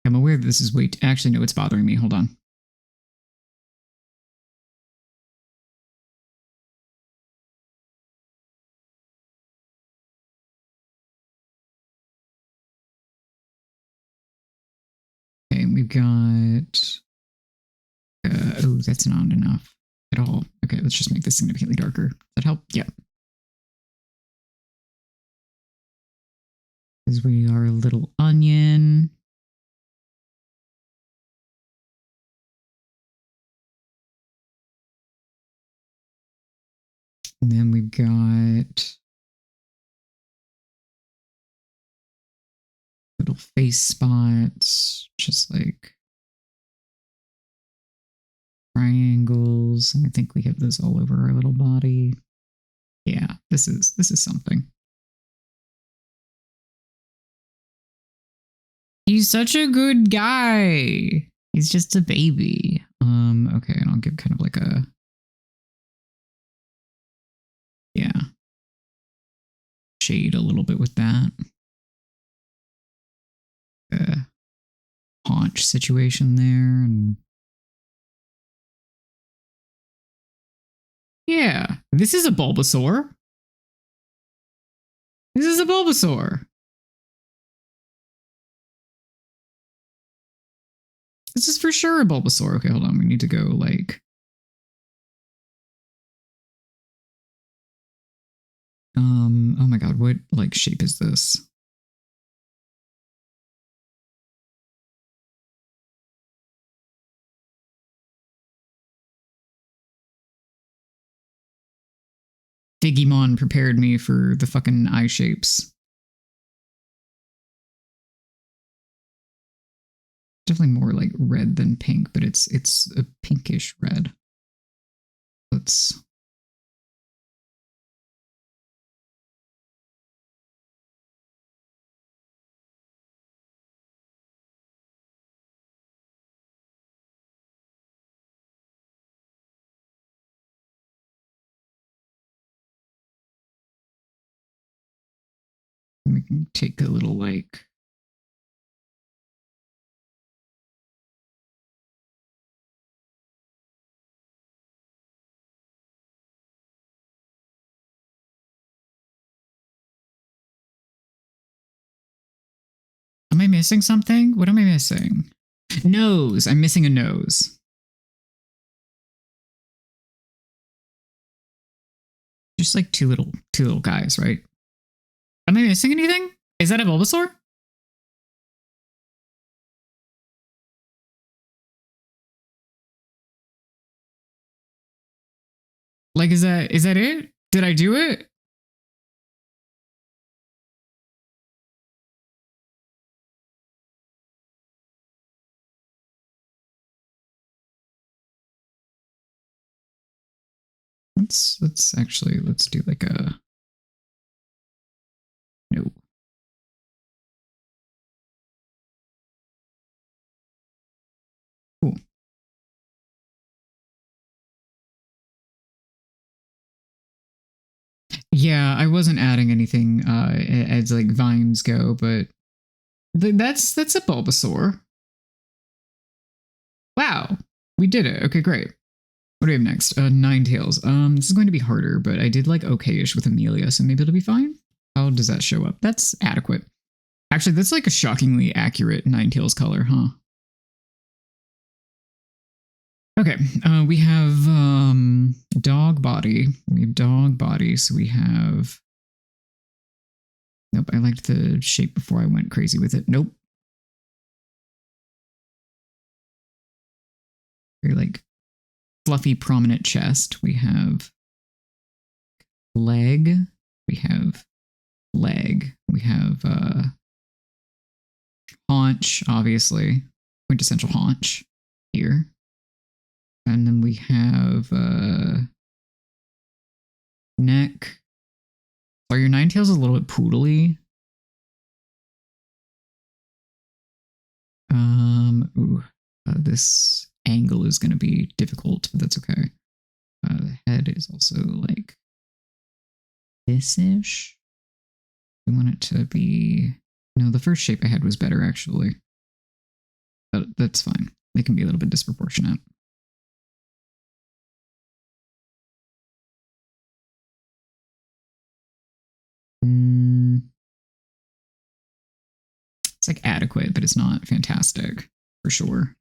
I'm aware that this is actually, no, it's bothering me. Hold on. Okay, we've got... oh, that's not enough at all. Okay, let's just make this significantly darker. Does that help? Yeah. Because we are a little onion. And then we've got little face spots, just like triangles. And I think we have those all over our little body. Yeah, this is something. He's such a good guy. He's just a baby. Okay, and I'll give kind of like a, yeah, shade a little bit with that. Haunch situation there, and yeah, this is a Bulbasaur. This is a Bulbasaur. This is for sure a Bulbasaur. Okay, hold on. We need to go like... oh my god, what like shape is this? Digimon prepared me for the fucking eye shapes. Definitely more like red than pink, but it's a pinkish red. Let's... we can take a little like... Am I missing something? What am I missing? Nose. I'm missing a nose. Just like two little guys, right? Am I missing anything? Is that a Bulbasaur? Like, is that it? Did I do it? Let's actually let's do like a no. Cool. Yeah, I wasn't adding anything as like vines go, but that's a Bulbasaur. Wow, we did it. Okay, great. What do we have next? Ninetales. This is going to be harder, but I did like okay-ish with Amelia, so maybe it'll be fine. How does that show up? That's adequate. Actually, that's like a shockingly accurate Ninetales color, huh? Okay, we have dog body. We have dog body, so we have. Nope, I liked the shape before I went crazy with it. Nope. Very like fluffy, prominent chest. We have leg. We have leg. We have haunch, obviously. Quintessential haunch here. And then we have neck. Are your Ninetales a little bit poodly? This angle is going to be difficult, but that's okay. The head is also like this-ish. We want it to be... No, the first shape I had was better, actually. But that's fine. They can be a little bit disproportionate. It's like adequate, but it's not fantastic, for sure.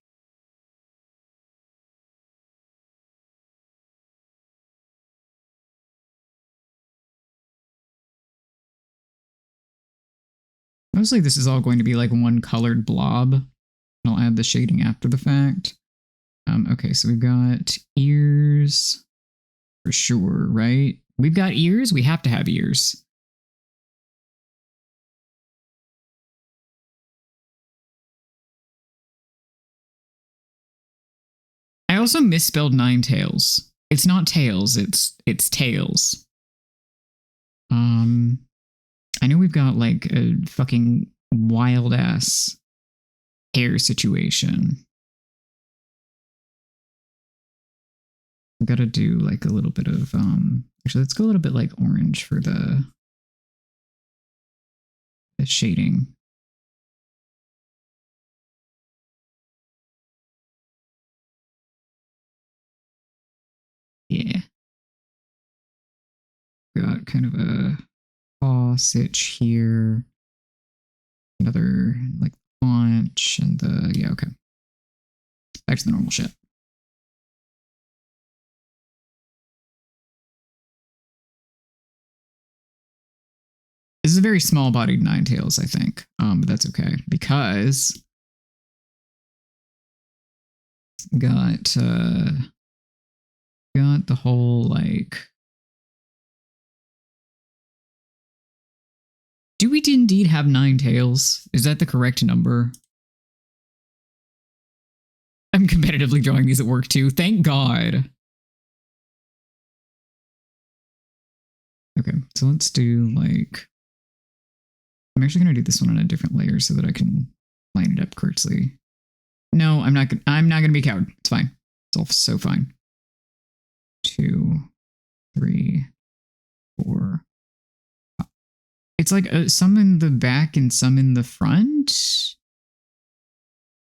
Mostly this is all going to be like one colored blob. I'll add the shading after the fact. Okay, so we've got ears for sure, right? We've got ears. We have to have ears. I also misspelled Ninetales. It's not tails. It's tails. I know we've got like a fucking wild ass hair situation. I've got to do like a little bit of actually let's go a little bit like orange for the shading. Yeah. Got kind of a paw sitch here. Another like paunch and the yeah, okay. Back to the normal shit. This is a very small bodied Ninetales, I think. But that's okay because got the whole like. Do we indeed have 9 tails? Is that the correct number? I'm competitively drawing these at work too. Thank God. Okay, so let's do like. I'm actually gonna do this one on a different layer so that I can line it up correctly. No, I'm not gonna be a coward. It's fine. It's all so fine. 2, 3, 4. It's like some in the back and some in the front. Is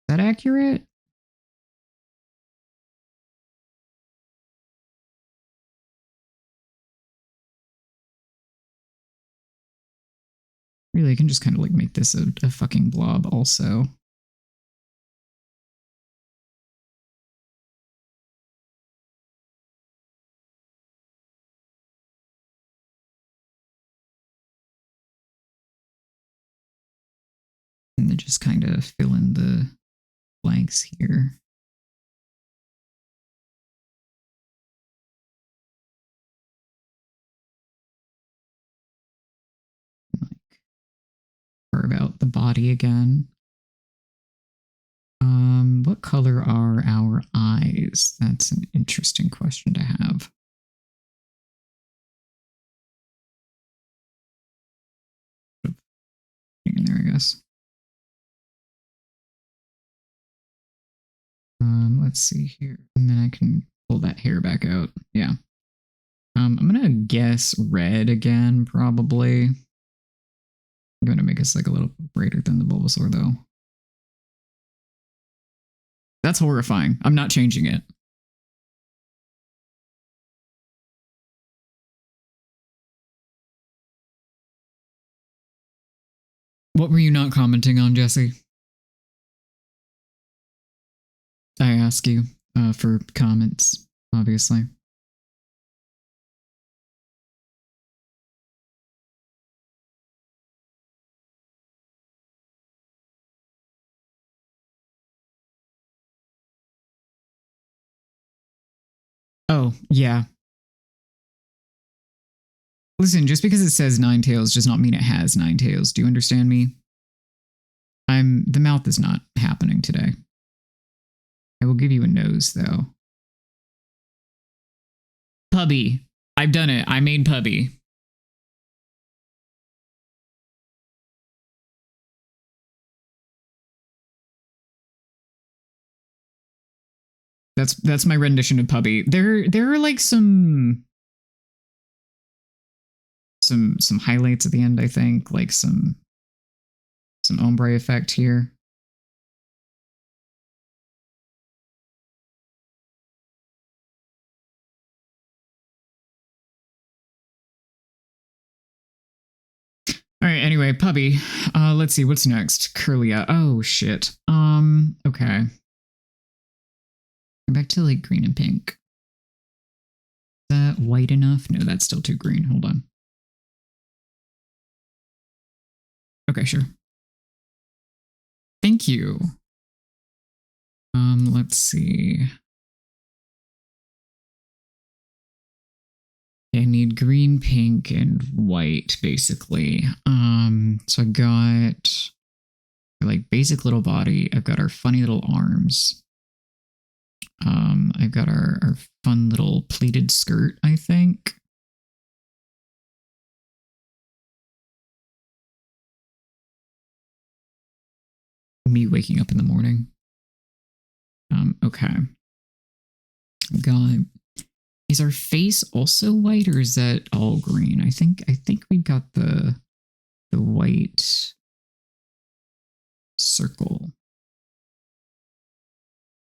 that accurate? Really, I can just kind of like make this a fucking blob also. And then just kind of fill in the blanks here. the body again. What color are our eyes? That's an interesting question to have. In there, I guess. Let's see here. And then I can pull that hair back out. Yeah. I'm gonna guess red again, probably. I'm gonna make us like a little brighter than the Bulbasaur, though. That's horrifying. I'm not changing it. What were you not commenting on, Jesse? I ask you for comments, obviously. Oh, yeah. Listen, just because it says 9 tails does not mean it has 9 tails. Do you understand me? The mouth is not happening today. I will give you a nose, though. Pubby. I've done it. I made Pubby. That's my rendition of Pubby. There are like some highlights at the end, I think, like some ombre effect here. All right, anyway, Pubby. Let's see, what's next? Curlia. Oh, shit. Okay. Back to like green and pink. Is that white enough? No, that's still too green. Hold on. Okay, sure. Thank you. Let's see. I need green, pink, and white, basically. So I got like basic little body. I've got our funny little arms. I've got our fun little pleated skirt, I think. Me waking up in the morning. Okay. God. Is our face also white or is that all green? I think we got the white circle.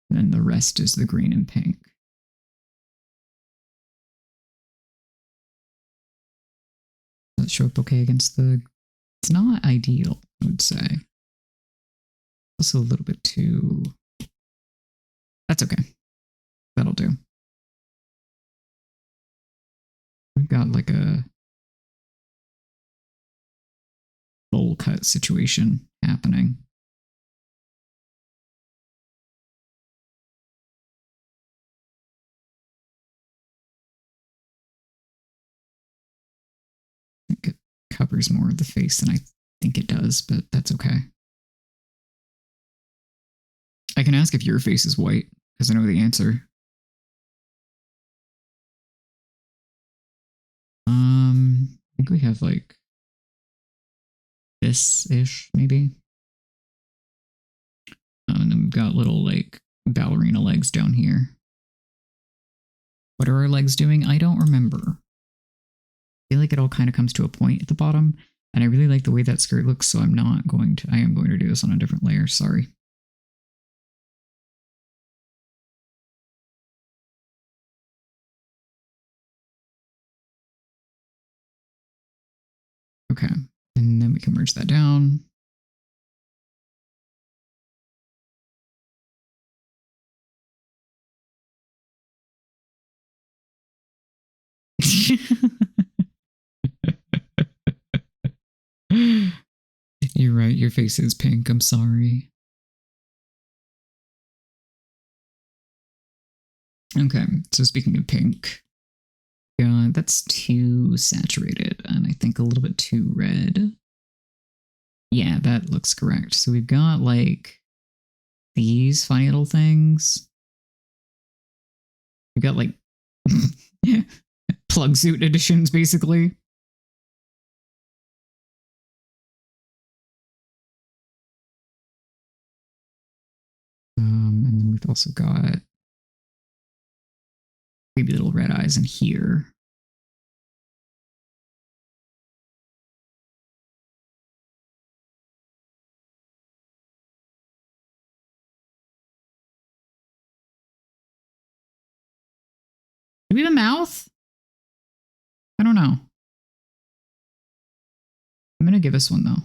And then the rest is the green and pink. Does that show up okay against the... It's not ideal, I would say. Also a little bit too... That's okay. That'll do. We've got like a bowl cut situation happening. I think it covers more of the face than I think it does, but that's okay. I can ask if your face is white, because I know the answer. I think we have like this-ish, maybe. And then we've got little like ballerina legs down here. What are our legs doing? I don't remember. I feel like it all kind of comes to a point at the bottom, and I really like the way that skirt looks, so I am going to do this on a different layer, sorry. Okay, and then we can merge that down. You're right, your face is pink, I'm sorry. Okay, so speaking of pink, yeah, that's too saturated, and I think a little bit too red. Yeah, that looks correct. So we've got like these funny little things. We've got like plug suit editions, basically. And then we've also got maybe little red eyes in here. Do we have a mouth? I don't know. I'm going to give us one though.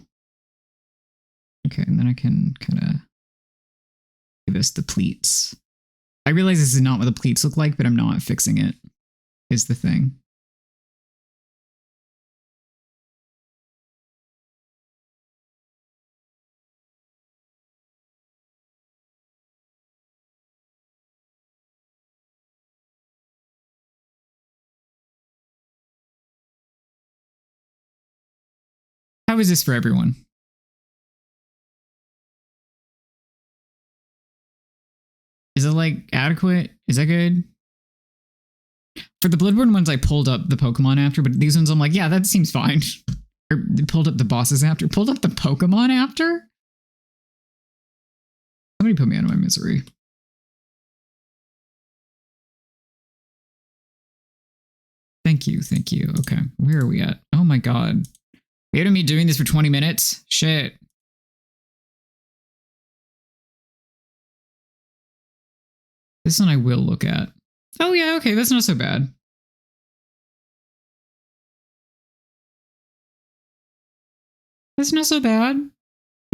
Okay, and then I can kind of give us the pleats. I realize this is not what the pleats look like, but I'm not fixing it, is the thing. How is this for everyone? Is it like adequate? Is that good? For the Bloodborne ones, I pulled up the Pokemon after, but these ones I'm like, yeah, that seems fine. Or pulled up the bosses after. Pulled up the Pokemon after? Somebody put me out of my misery. Thank you, thank you. Okay, where are we at? Oh my god. We had me doing this for 20 minutes? Shit. This one I will look at. Oh yeah, okay, that's not so bad. That's not so bad.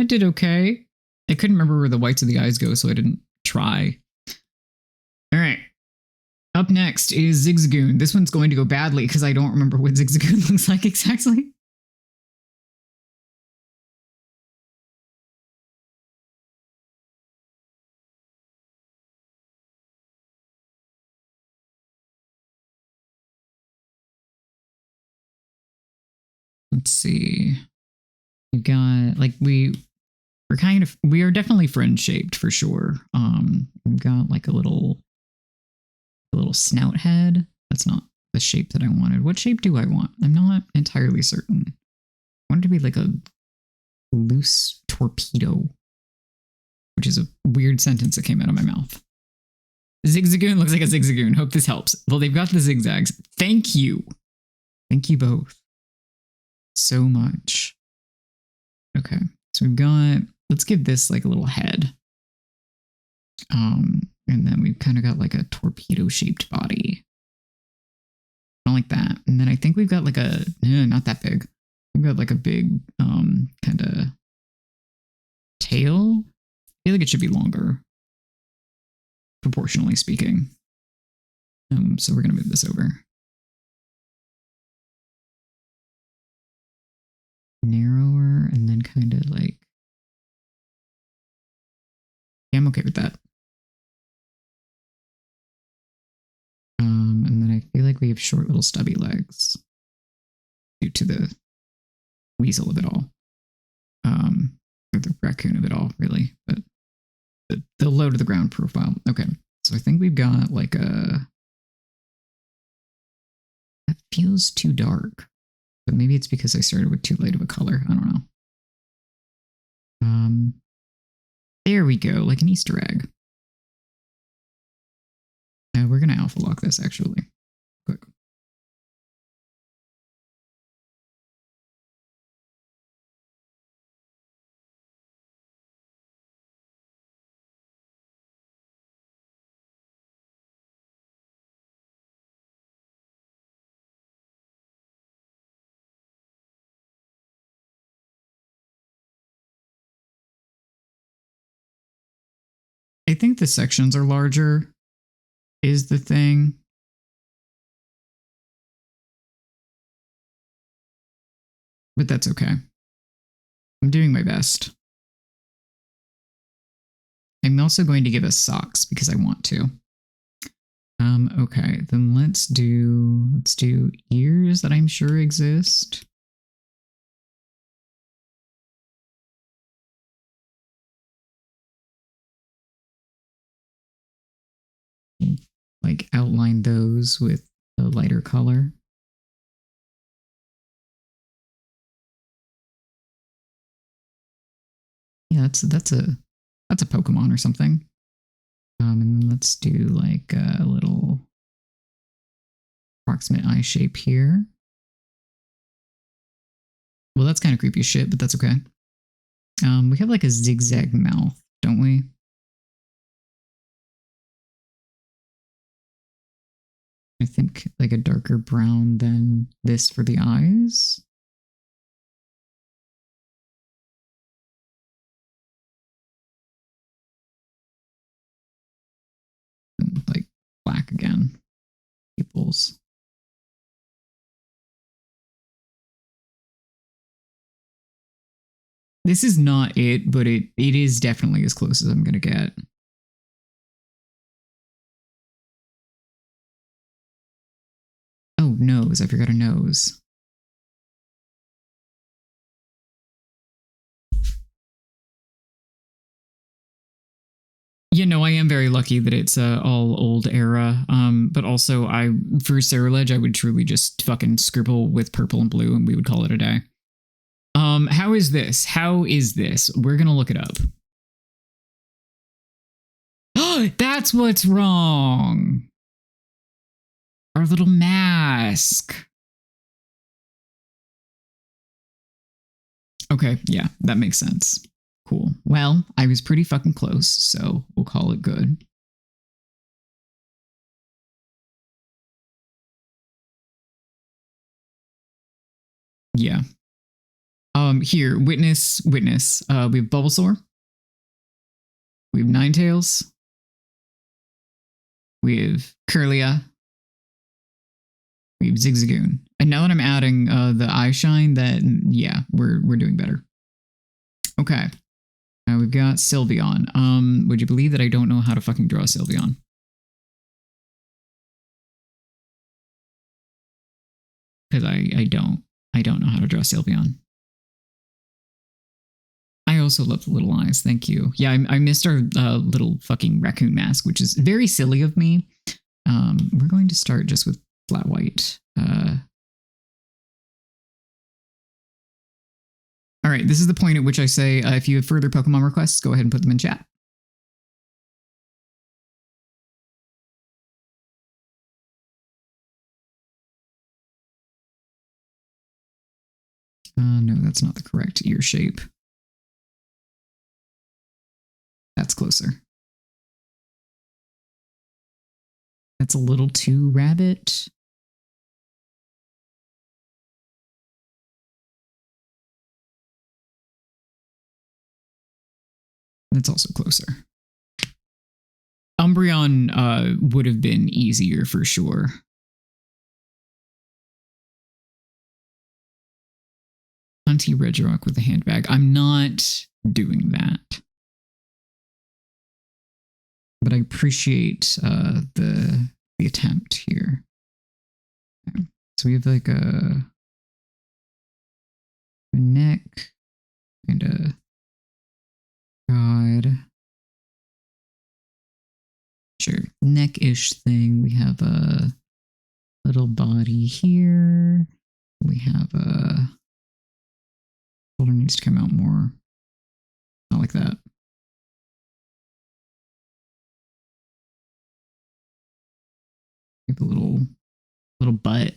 I did okay. I couldn't remember where the whites of the eyes go, so I didn't try. All right. Up next is Zigzagoon. This one's going to go badly because I don't remember what Zigzagoon looks like exactly. Let's see. We've got like we're definitely friend shaped for sure. We've got like a little snout head. That's not the shape that I wanted. What shape do I want? I'm not entirely certain. I want it to be like a loose torpedo, which is a weird sentence that came out of my mouth. Zigzagoon looks like a Zigzagoon. Hope this helps. Well, they've got the zigzags. Thank you. Thank you both so much. Okay, so we've got, let's give this like a little head. And then we've kind of got like a torpedo shaped body. Not like that. And then I think we've got like a, not that big. We've got like a big kind of tail. I feel like it should be longer, proportionally speaking. So we're going to move this over. Narrower and then kind of like, yeah, I'm okay with that. And then I feel like we have short little stubby legs due to the weasel of it all. Or the raccoon of it all, really. But the low to the ground profile. Okay, so I think we've got like a, that feels too dark. But maybe it's because I started with too light of a color. I don't know. There we go, like an Easter egg. We're going to alpha lock this actually. Quick. I think the sections are larger is the thing. But that's okay. I'm doing my best. I'm also going to give us socks because I want to. Okay, then let's do ears that I'm sure exist. like outline those with a lighter color. Yeah, that's a Pokemon or something. And then let's do like a little approximate eye shape here. Well, that's kind of creepy as shit, but that's okay. We have like a zigzag mouth, don't we? I think like a darker brown than this for the eyes. And like black again. Pupils. This is not it, but it is definitely as close as I'm gonna get. Oh, nose. I forgot a nose. Yeah, no, I am very lucky that it's all old era. But also, for Cerulege, I would truly just fucking scribble with purple and blue, and we would call it a day. How is this? How is this? We're gonna look it up. Oh, that's what's wrong. Our little mask. Okay, yeah, that makes sense. Cool. Well, I was pretty fucking close, so we'll call it good. Yeah. Here, witness. We have Bulbasaur. We have Ninetales. We have Curlia. We have Zigzagoon. And now that I'm adding the eye shine, that yeah, we're doing better. Okay. Now we've got Sylveon. Would you believe that I don't know how to fucking draw Sylveon? Because I don't know how to draw Sylveon. I also love the little eyes. Thank you. Yeah, I missed our little fucking raccoon mask, which is very silly of me. We're going to start just with flat white. All right, this is the point at which I say, if you have further Pokemon requests, go ahead and put them in chat. No, that's not the correct ear shape. That's closer. That's a little too rabbit. That's also closer. Umbreon would have been easier for sure. Hunty Regirock with a handbag. I'm not doing that. But I appreciate the attempt here. Okay. So we have like a neck and a god. Sure, neck-ish thing. We have a little body here. We have a shoulder needs to come out more. Not like that. We have a little butt.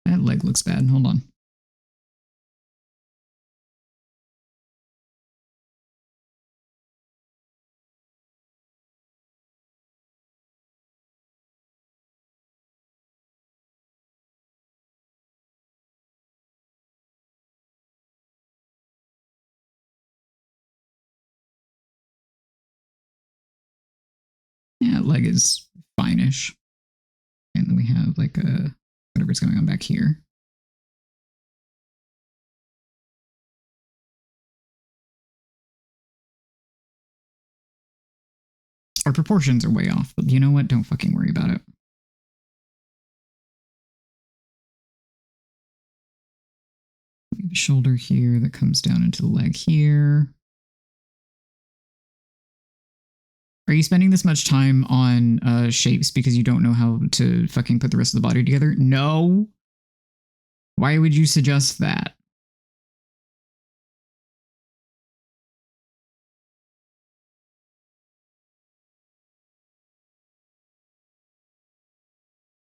That leg looks bad. Hold on. Yeah, leg is fine-ish. And then we have like a whatever's going on back here. Our proportions are way off, but you know what? Don't fucking worry about it. We have a shoulder here that comes down into the leg here. Are you spending this much time on shapes because you don't know how to fucking put the rest of the body together? No. Why would you suggest that?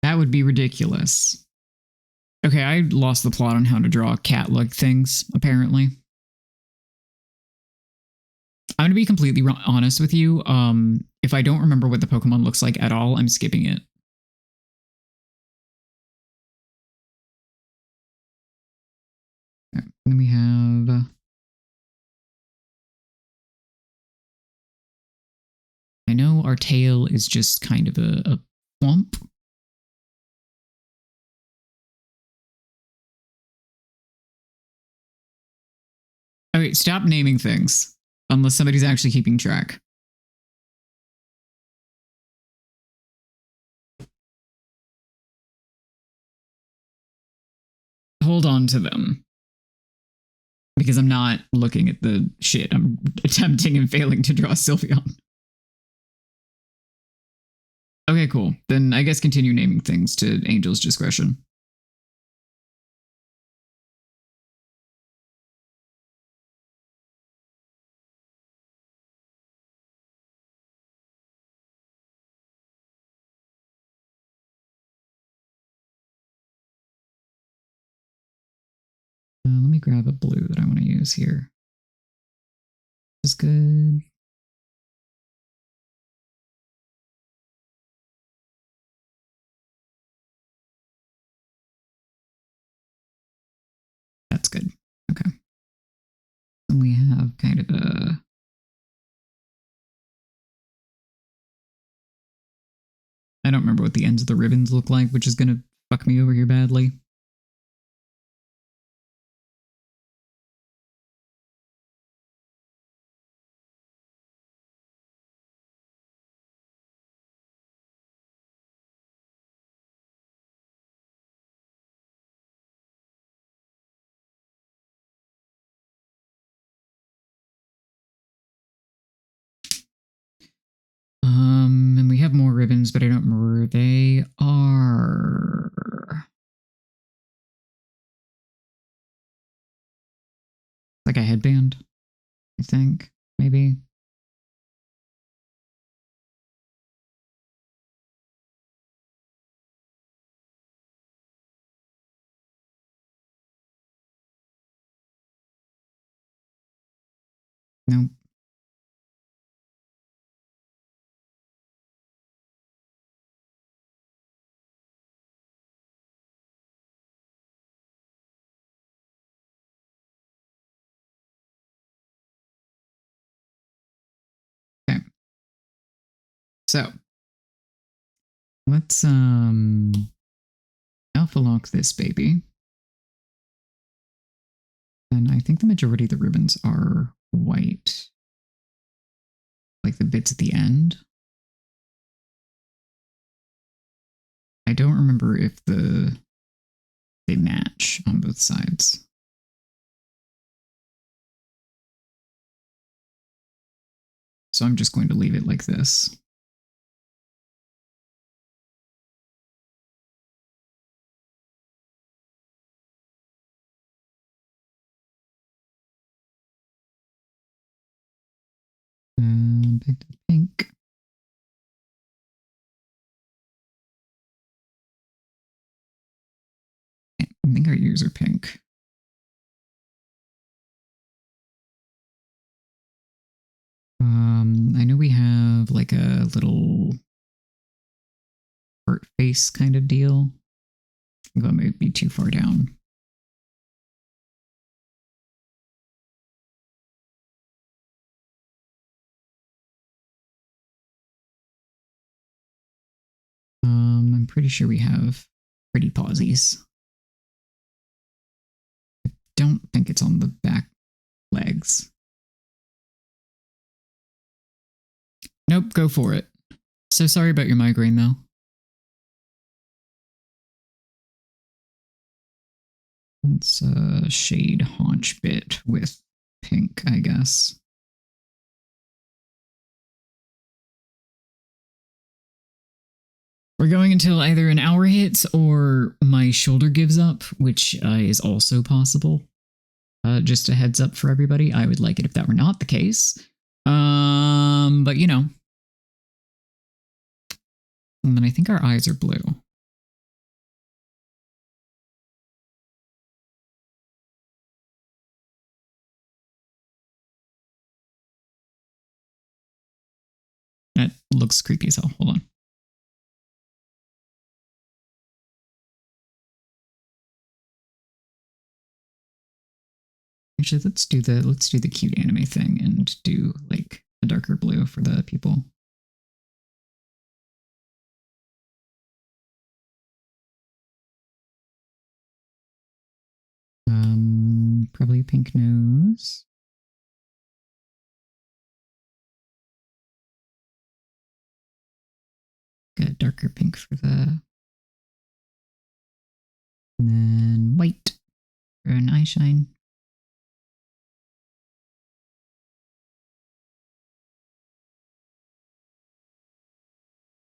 That would be ridiculous. Okay, I lost the plot on how to draw cat-like things, apparently. I'm going to be completely honest with you. If I don't remember what the Pokemon looks like at all, I'm skipping it. Okay, then we have... I know our tail is just kind of a plump. Okay, stop naming things. Unless somebody's actually keeping track. Hold on to them. Because I'm not looking at the shit. I'm attempting and failing to draw Sylveon. Okay, cool. Then I guess continue naming things to Angel's discretion. Let me grab a blue that I want to use here. This is good. That's good. Okay. And we have kind of a... I don't remember what the ends of the ribbons look like, which is going to fuck me over here badly. And we have more ribbons, but I don't remember where they are. Like a headband, I think, maybe. Nope. Okay. So let's alpha lock this baby. And I think the majority of the ribbons are white. Like the bits at the end. I don't remember if they match on both sides. So I'm just going to leave it like this. Back to the pink. I think our ears are pink. I know we have like a little heart face kind of deal. I think that might be too far down. I'm pretty sure we have pretty pausies. I don't think it's on the back legs. Nope, go for it. So sorry about your migraine, though. It's a shade haunch bit with pink, I guess. We're going until either an hour hits or my shoulder gives up, which is also possible. Just a heads up for everybody. I would like it if that were not the case. But you know. And then I think our eyes are blue. That looks creepy as hell. Hold on. Actually, let's do the cute anime thing and do like a darker blue for the people. Probably a pink nose. Got darker pink for the, and then white for an eye shine.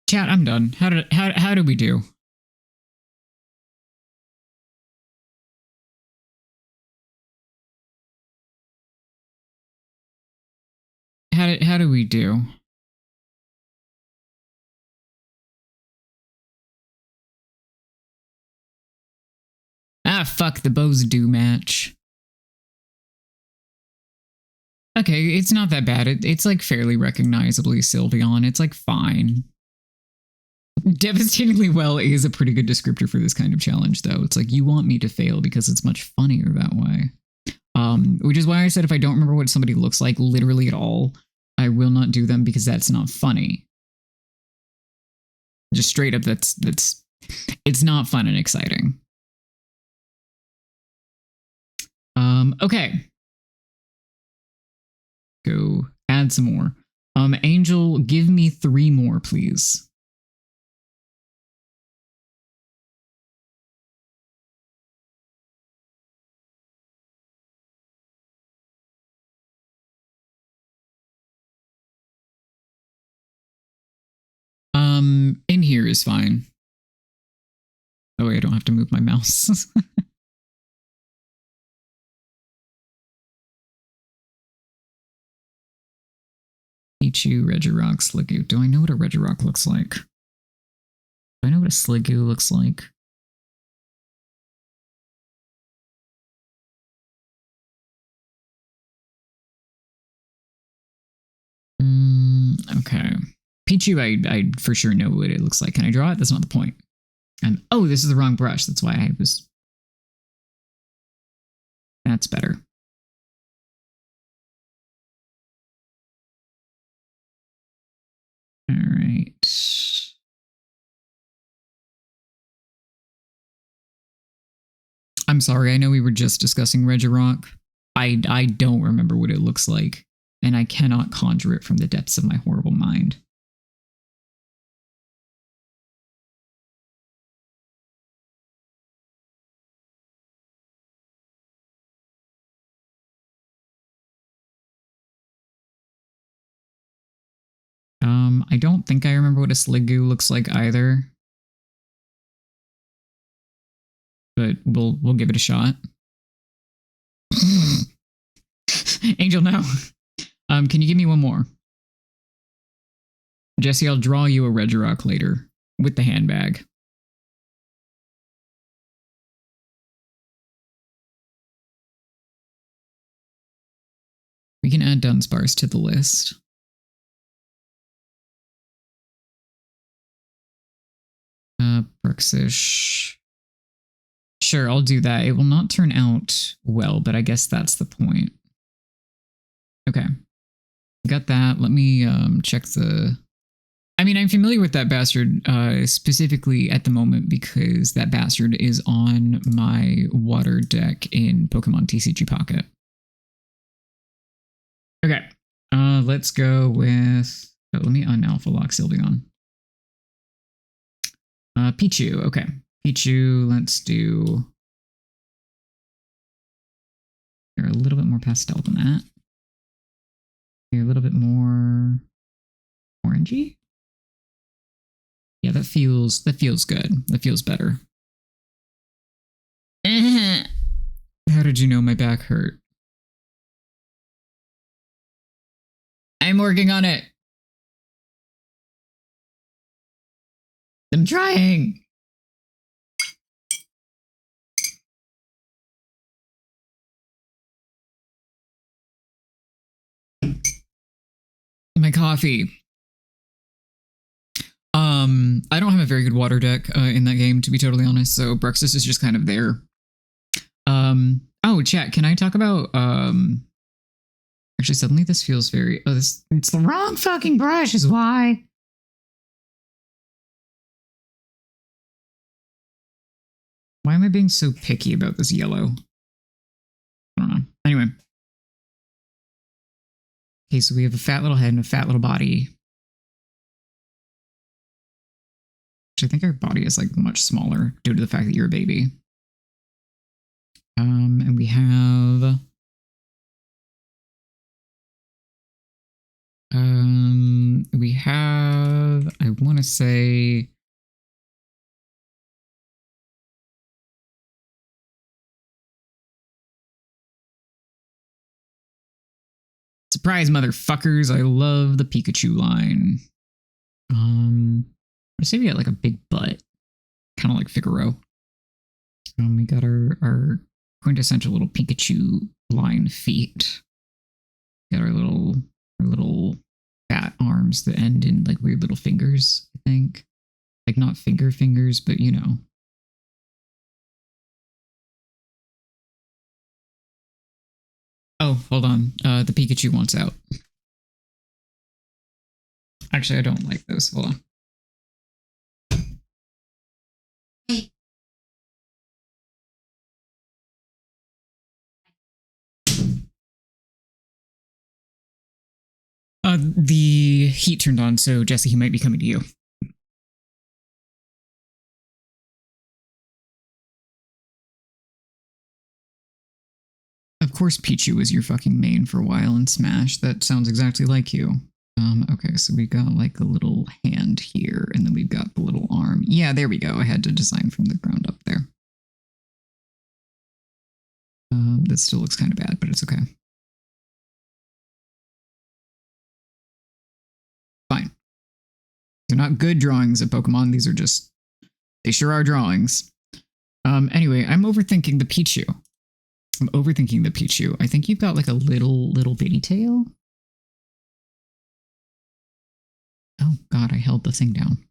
Chat, I'm done. How did we do? How do we do? Ah, fuck, the bows do match. Okay, it's not that bad. It's like fairly recognizably Sylveon. It's like fine. Devastatingly well is a pretty good descriptor for this kind of challenge, though. It's like you want me to fail because it's much funnier that way. Which is why I said if I don't remember what somebody looks like literally at all, I will not do them because that's not funny. Just straight up, it's not fun and exciting. Okay. Go add some more. Angel, give me 3 more, please. In here is fine. Oh wait, I don't have to move my mouse. Pichu, Regirock, Sliggoo. Do I know what a Regirock looks like? Do I know what a Sliggoo looks like? Okay. Pichu, I for sure know what it looks like. Can I draw it? That's not the point. Oh, this is the wrong brush. That's why I was... That's better. All right. I'm sorry. I know we were just discussing Regirock. I don't remember what it looks like, and I cannot conjure it from the depths of my horrible mind. I don't think I remember what a Sliggoo looks like either. But we'll give it a shot. Angel, no. Can you give me one more? Jesse, I'll draw you a Regirock later with the handbag. We can add Dunsparce to the list. Perksish. Sure, I'll do that. It will not turn out well, but I guess that's the point. Okay. Got that. Let me check the... I mean, I'm familiar with that bastard specifically at the moment because that bastard is on my water deck in Pokemon TCG Pocket. Okay. Let's go with Oh, let me unalpha lock Sylveon. Pichu, okay. Pichu, let's do... You're a little bit more pastel than that. You're a little bit more orangey. Yeah, that feels good. That feels better. How did you know my back hurt? I'm working on it. I'm trying. My coffee. I don't have a very good water deck in that game, to be totally honest. So Bruxus is just kind of there. Oh, chat. Can I talk about? Actually, suddenly this feels very. Oh, it's the wrong fucking brush. Is why. Why am I being so picky about this yellow? I don't know. Anyway. Okay, so we have a fat little head and a fat little body. I think our body is like much smaller due to the fact that you're a baby. And we have I want to say surprise motherfuckers, I love the Pikachu line. I say we got like a big butt, kind of like Figaro. We got our quintessential little Pikachu line feet. Got our little fat arms that end in like weird little fingers, I think. Like not fingers, but you know. Oh, hold on. The Pikachu wants out. Actually, I don't like those. Hold on. The heat turned on, so Jesse, he might be coming to you. Of course, Pichu was your fucking main for a while in Smash. That sounds exactly like you. Okay, so we've got like a little hand here, and then we've got the little arm. Yeah, there we go. I had to design from the ground up there. That still looks kind of bad, but it's okay. Fine. They're not good drawings of Pokemon. These are just, they sure are drawings. Anyway, I'm overthinking the Pichu. I think you've got like a little bitty tail. Oh God, I held the thing down.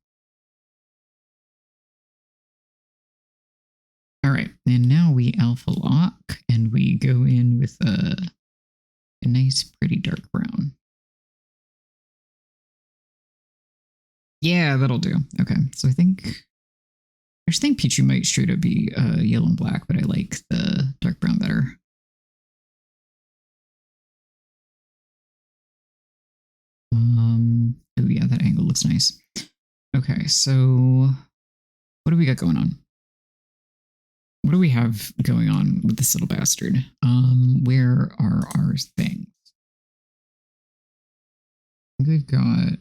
All right, and now we alpha lock, and we go in with a nice, pretty dark brown. Yeah, that'll do. Okay, so I just think Pichu might straight up be yellow and black, but I like the dark brown better. Oh yeah, that angle looks nice. Okay, so what do we got going on? What do we have going on with this little bastard? Where are our things? I think we've got...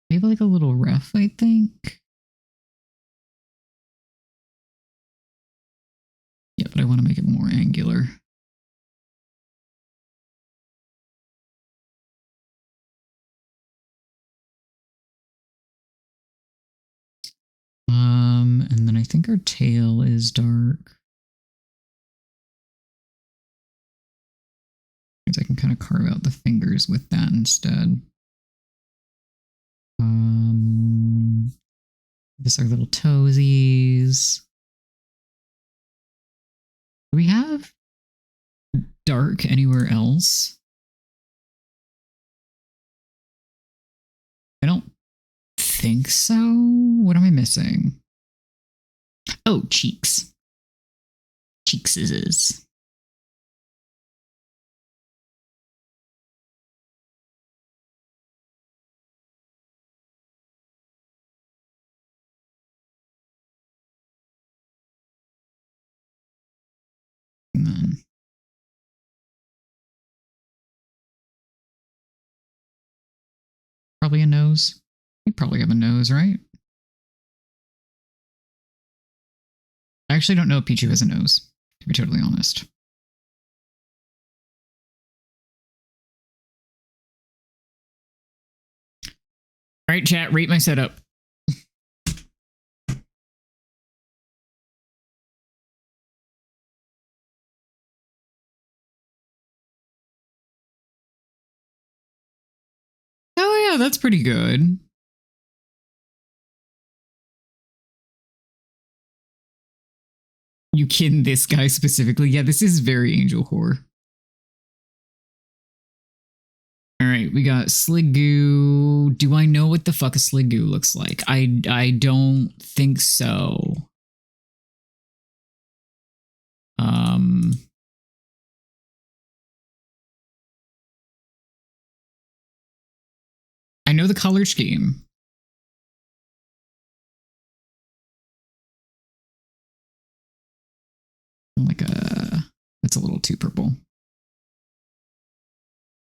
We have like a little ref, I think. Yeah, but I want to make it more angular. And then I think our tail is dark. Because I can kind of carve out the fingers with that instead. This are little toesies. Do we have dark anywhere else? I don't think so. What am I missing? Oh, cheeks. Cheeks is. probably a nose. You probably have a nose, right? I actually don't know if Pichu has a nose, to be totally honest. All right, chat, rate my setup. Oh yeah, that's pretty good. You kin this guy specifically? Yeah, this is very angel horror. All right, we got Sliggoo. Do I know what the fuck a Sliggoo looks like? I don't think so. I know the color scheme. Like that's a little too purple.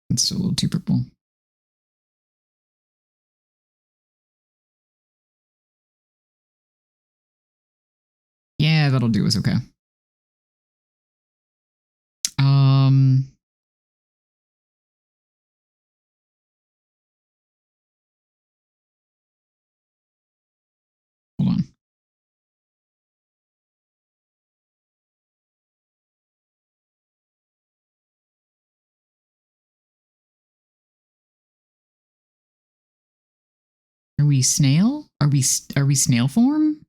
It's a little too purple. Yeah, that'll do us okay. Hold on. Are we snail? Are we snail form?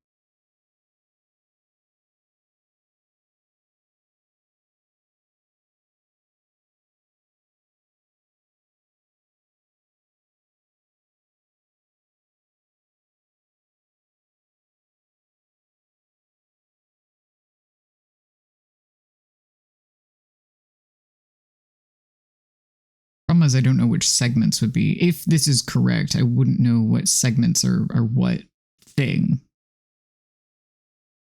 Problem is, I don't know which segments would be. If this is correct, I wouldn't know what segments are what thing.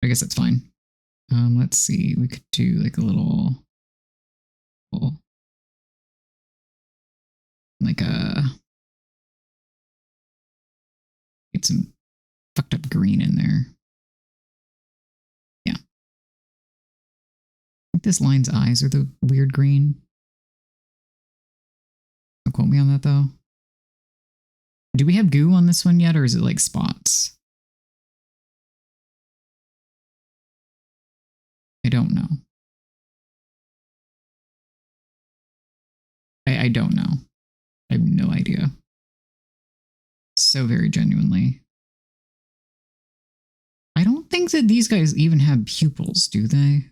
I guess that's fine. Let's see. We could do like a little like get some fucked up green in there. Yeah. I think this line's eyes are the weird green. Don't quote me on that though. Do we have goo on this one yet, or is it like spots? I don't know. I don't know. I have no idea. So very genuinely. I don't think that these guys even have pupils, do they?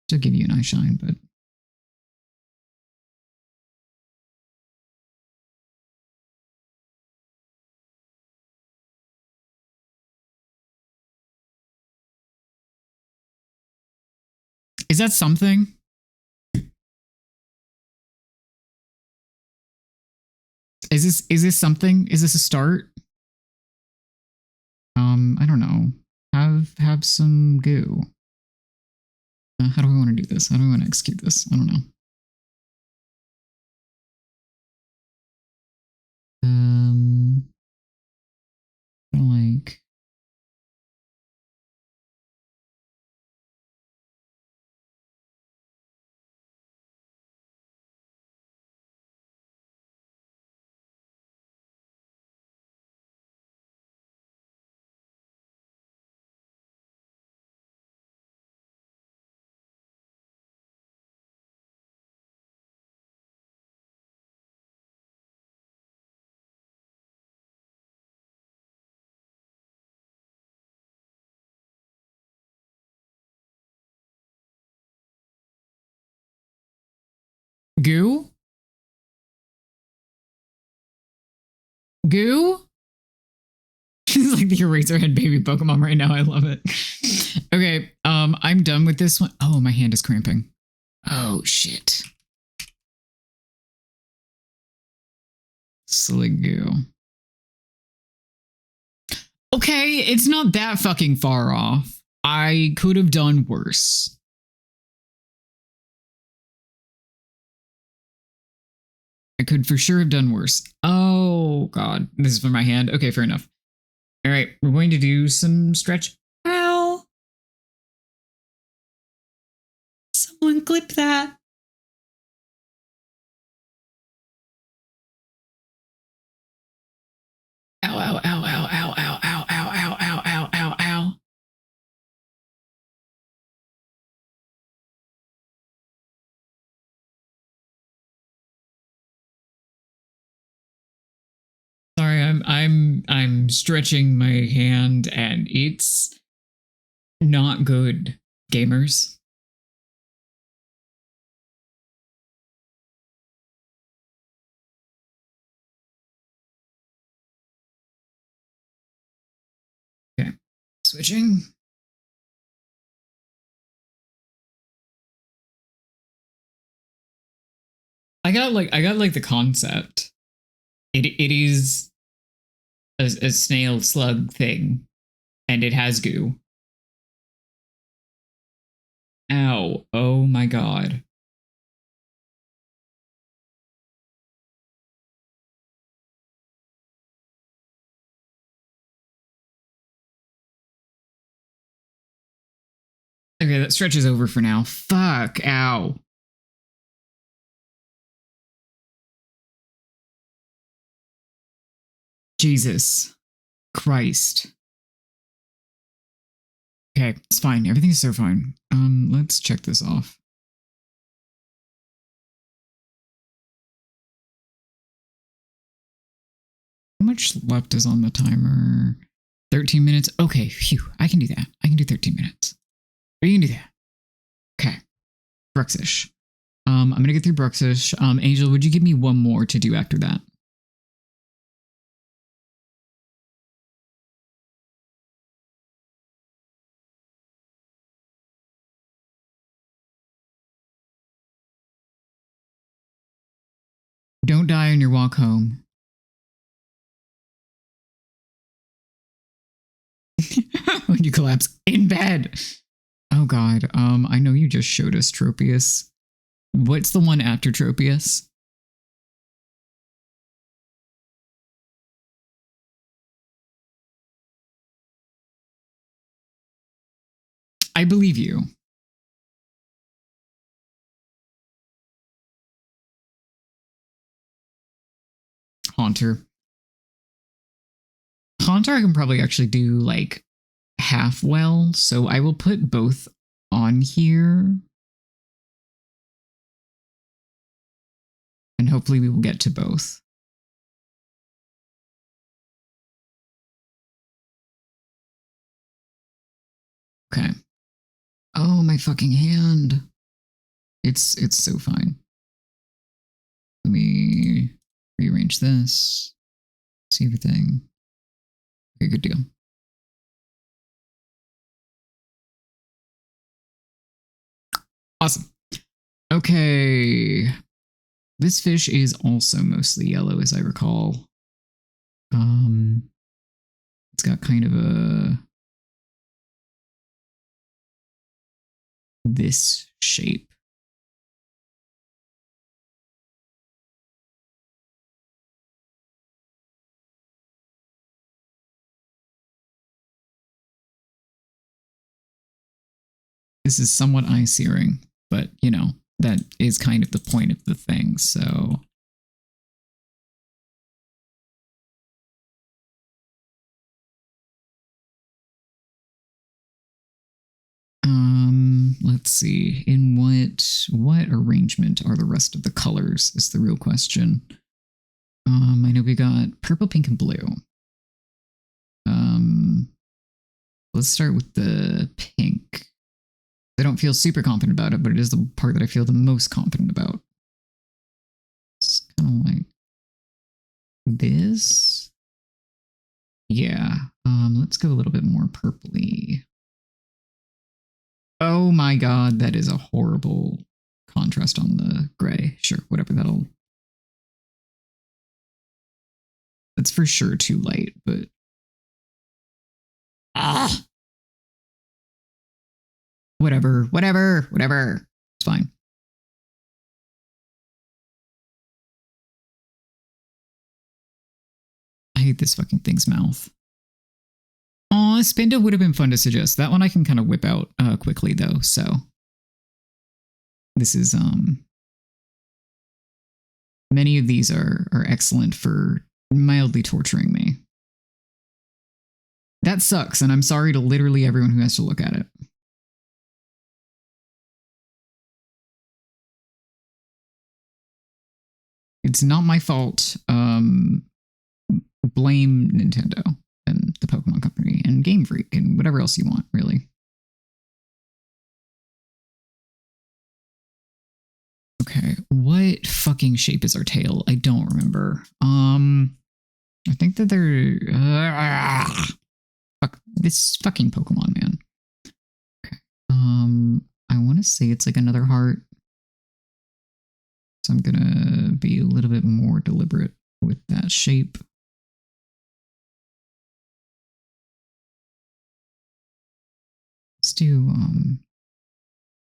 To give you an eye shine, but is that something? Is this something? Is this a start? I don't know. Have some goo. How do we want to do this? How do we want to execute this? I don't know. Like goo? Goo? It's like the Eraserhead baby Pokemon right now. I love it. Okay, I'm done with this one. Oh, my hand is cramping. Oh, shit. Sliggoo. Okay, it's not that fucking far off. I could have done worse. I could for sure have done worse. Oh, God. This is for my hand. Okay, fair enough. All right, we're going to do some stretch. Ow! Someone clip that. Ow, ow, ow, ow, ow, ow, ow, ow, ow, ow, ow, ow, ow. Sorry, I'm stretching my hand and it's not good, gamers. Okay, switching. I got the concept. It is a snail slug thing, and it has goo. Ow! Oh my god! Okay, that stretch is over for now. Fuck! Ow! Jesus Christ! Okay, it's fine. Everything's so fine. Let's check this off. How much left is on the timer? 13 minutes. Okay, phew. I can do that. I can do 13 minutes. We can do that. Okay. Bruxish. I'm gonna get through Bruxish. Angel, would you give me one more to do after that? Don't die on your walk home. When you collapse in bed. Oh god. I know you just showed us Tropius. What's the one after Tropius? I believe you. Haunter. Haunter I can probably actually do like half well, so I will put both on here. And hopefully we will get to both. Okay. Oh, my fucking hand. It's so fine. Let me rearrange this. See everything. Okay, good deal. Awesome. Okay. This fish is also mostly yellow, as I recall. It's got kind of a this shape. This is somewhat eye-searing, but you know, that is kind of the point of the thing, so. Let's see. In what arrangement are the rest of the colors is the real question. I know we got purple, pink, and blue. Let's start with the pink. I don't feel super confident about it, but it is the part that I feel the most confident about. It's kind of like this. Yeah. Let's go a little bit more purpley. Oh my god, that is a horrible contrast on the gray. Sure, whatever, that'll... That's for sure too light, but... Ah! Whatever. It's fine. hate this fucking thing's mouth. Aw, Spinda would have been fun to suggest. That one I can kind of whip out quickly though, so. This is, many of these are excellent for mildly torturing me. That sucks, and I'm sorry to literally everyone who has to look at it. It's not my fault. Blame Nintendo and the Pokemon Company and Game Freak and whatever else you want, really. Okay, what fucking shape is our tail? I don't remember. I think that they're fuck this fucking Pokemon, man. Okay. I want to say it's like another heart. So I'm gonna be a little bit more deliberate with that shape. Let's do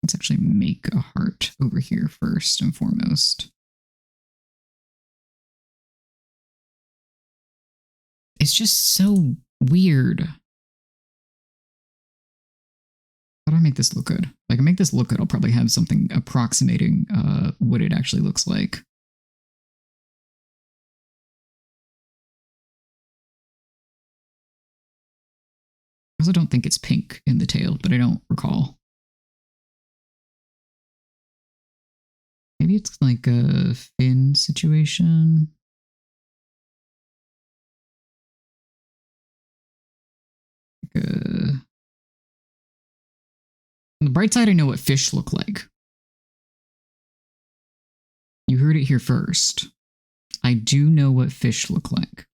let's actually make a heart over here first and foremost. It's just so weird. How do I make this look good? If I can make this look good, I'll probably have something approximating what it actually looks like. I also don't think it's pink in the tail, but I don't recall. Maybe it's like a fin situation. Like on the bright side, I know what fish look like. You heard it here first. I do know what fish look like.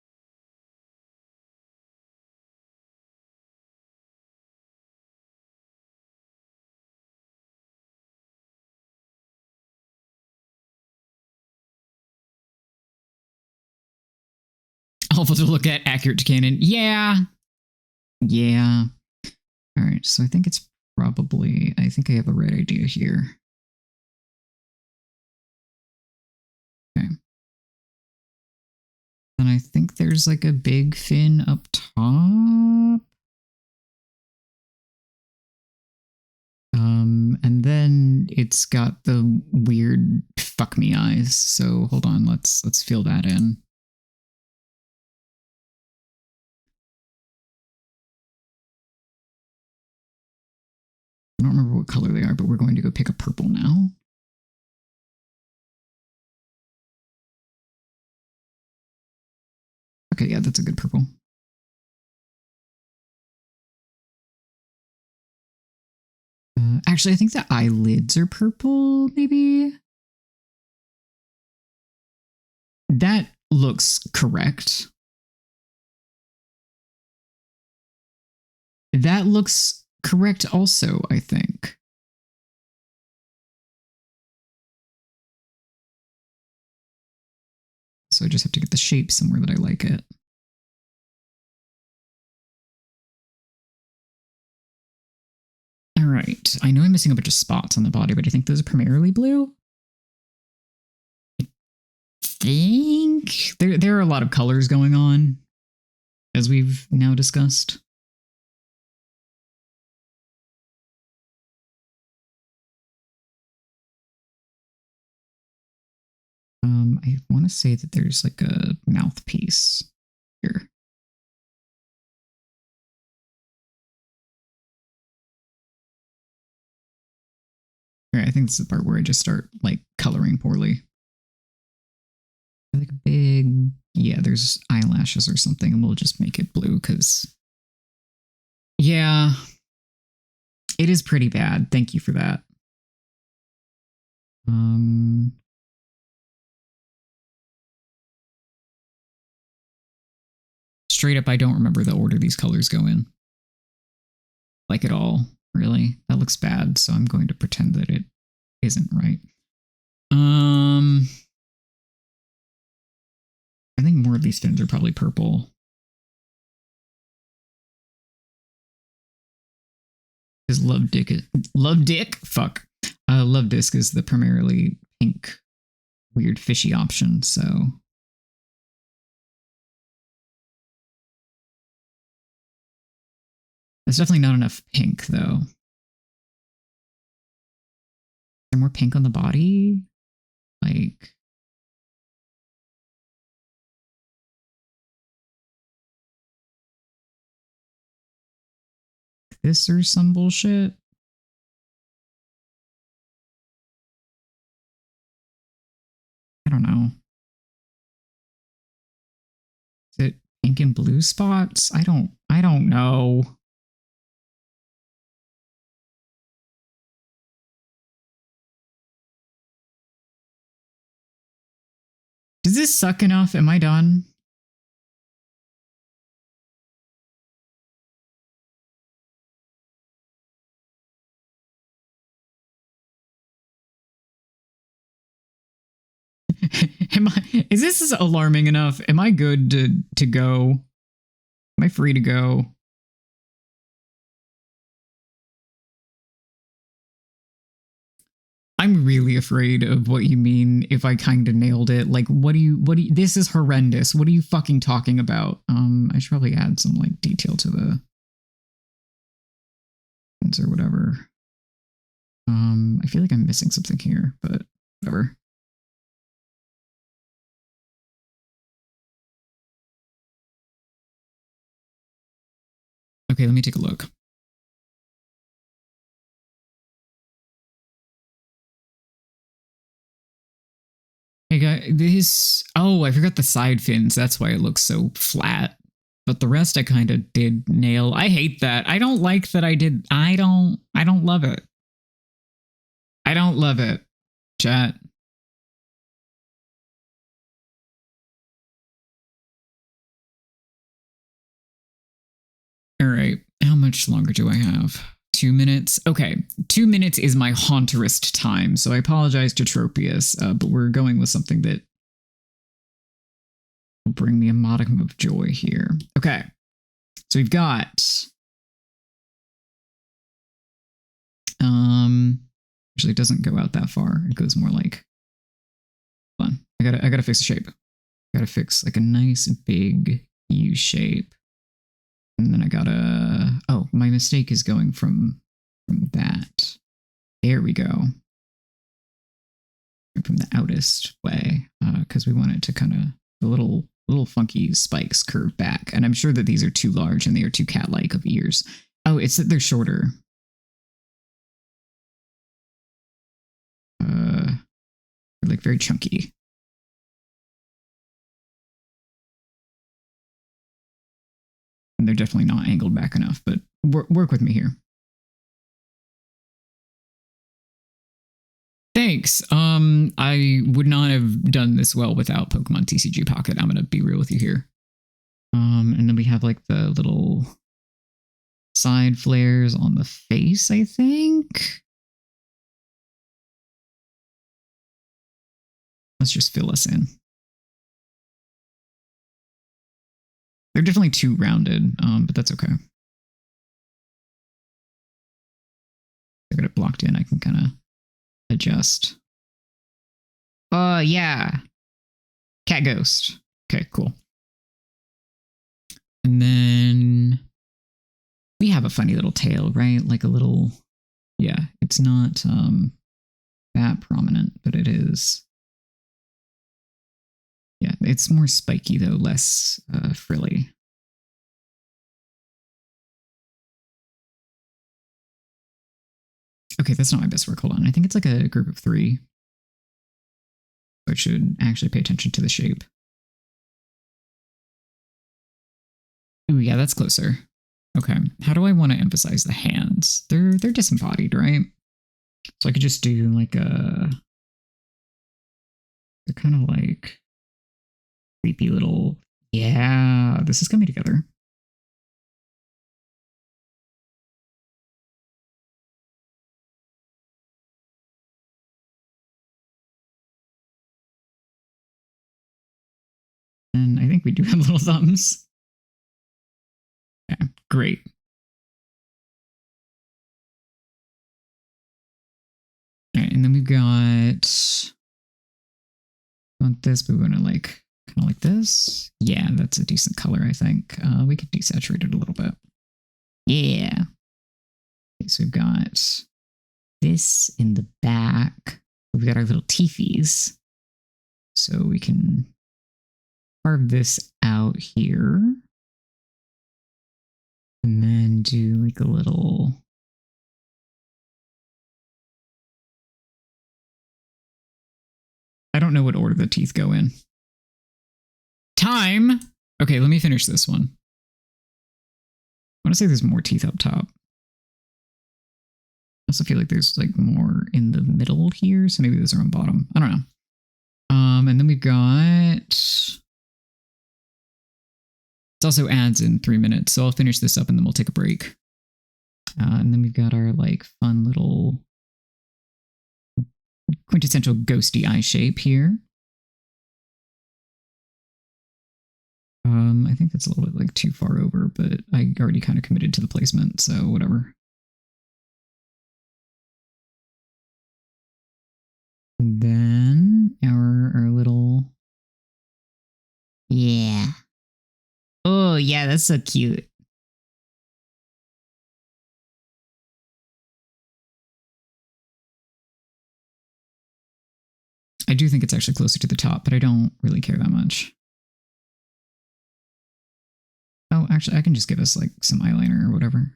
Helpful to look at, accurate to canon. Yeah. Yeah. All right, so I think it's probably, I think I have the right idea here. Okay. And I think there's like a big fin up top. And then it's got the weird fuck me eyes. So hold on, let's fill that in. I don't remember what color they are, but we're going to go pick a purple now. Okay, yeah, that's a good purple. Actually, I think the eyelids are purple, maybe? That looks correct. That looks correct also, I think. So I just have to get the shape somewhere that I like it. All right. I know I'm missing a bunch of spots on the body, but I think those are primarily blue. I think there are a lot of colors going on, as we've now discussed. I want to say that there's like a mouthpiece here. All right, I think this is the part where I just start like coloring poorly. Like a big, yeah, there's eyelashes or something, and we'll just make it blue because, yeah, it is pretty bad. Thank you for that. Straight up, I don't remember the order these colors go in. Like at all, really. That looks bad, so I'm going to pretend that it isn't right. I think more of these fins are probably purple. Because Love Dick is the primarily pink, weird fishy option, so There's definitely not enough pink, though. Is there more pink on the body? Like... this or some bullshit? I don't know. Is it pink and blue spots? I don't know. Does this suck enough? Am I done? Is this alarming enough? Am I good to go? Am I free to go? I'm really afraid of what you mean if I kind of nailed it. Like, what do you, this is horrendous. What are you fucking talking about? I should probably add some like detail to the or whatever. I feel like I'm missing something here, but whatever. Okay, let me take a look. Hey guys, this... oh, I forgot the side fins. That's why it looks so flat. But the rest I kind of did nail. I hate that. I don't like that I did... I don't love it. I don't love it, chat. All right, how much longer do I have? 2 minutes? Okay, 2 minutes is my haunterist time, so I apologize to Tropius, but we're going with something that will bring me a modicum of joy here. Okay, so we've got... actually, it doesn't go out that far. It goes more like... hold on, I gotta fix the shape. Gotta fix like a nice big U shape. And then I gotta... oh, my mistake is going from that. There we go. From the outest way, because we want it to kind of... the little funky spikes curve back. And I'm sure that these are too large and they are too cat-like of ears. Oh, it's that they're shorter. They're like very chunky. And they're definitely not angled back enough, but work with me here. Thanks. I would not have done this well without Pokemon TCG Pocket. I'm gonna be real with you here. And then we have like the little side flares on the face, I think. Let's just fill us in. They're definitely too rounded, but that's okay. I got it blocked in. I can kind of adjust. Yeah. Cat Ghost. Okay, cool. And then we have a funny little tail, right? Like a little, yeah, it's not that prominent, but it is. Yeah, it's more spiky though, less frilly. Okay, that's not my best work. Hold on. I think it's like a group of 3. So I should actually pay attention to the shape. Ooh, yeah, that's closer. Okay, how do I want to emphasize the hands? They're disembodied, right? So I could just do like a... they're kind of like creepy little... yeah, this is coming together. And I think we do have little thumbs. Yeah, great. All right, and then we've got... want this, but we want to like kind of like this. Yeah, that's a decent color, I think. We could desaturate it a little bit. Yeah. we've got this in the back. We've got our little teethies. So we can carve this out here. And then do like a little... I don't know what order the teeth go in. Time! Okay, let me finish this one. I want to say there's more teeth up top. I also feel like there's like more in the middle here, so maybe those are on bottom. I don't know. And then we've got... It also adds in 3 minutes, so I'll finish this up and then we'll take a break. And then we've got our like fun little quintessential ghosty eye shape here. I think that's a little bit like too far over, but I already kind of committed to the placement, so whatever. And then our little... Yeah. Oh, yeah, that's so cute. I do think it's actually closer to the top, but I don't really care that much. Oh, actually, I can just give us like some eyeliner or whatever.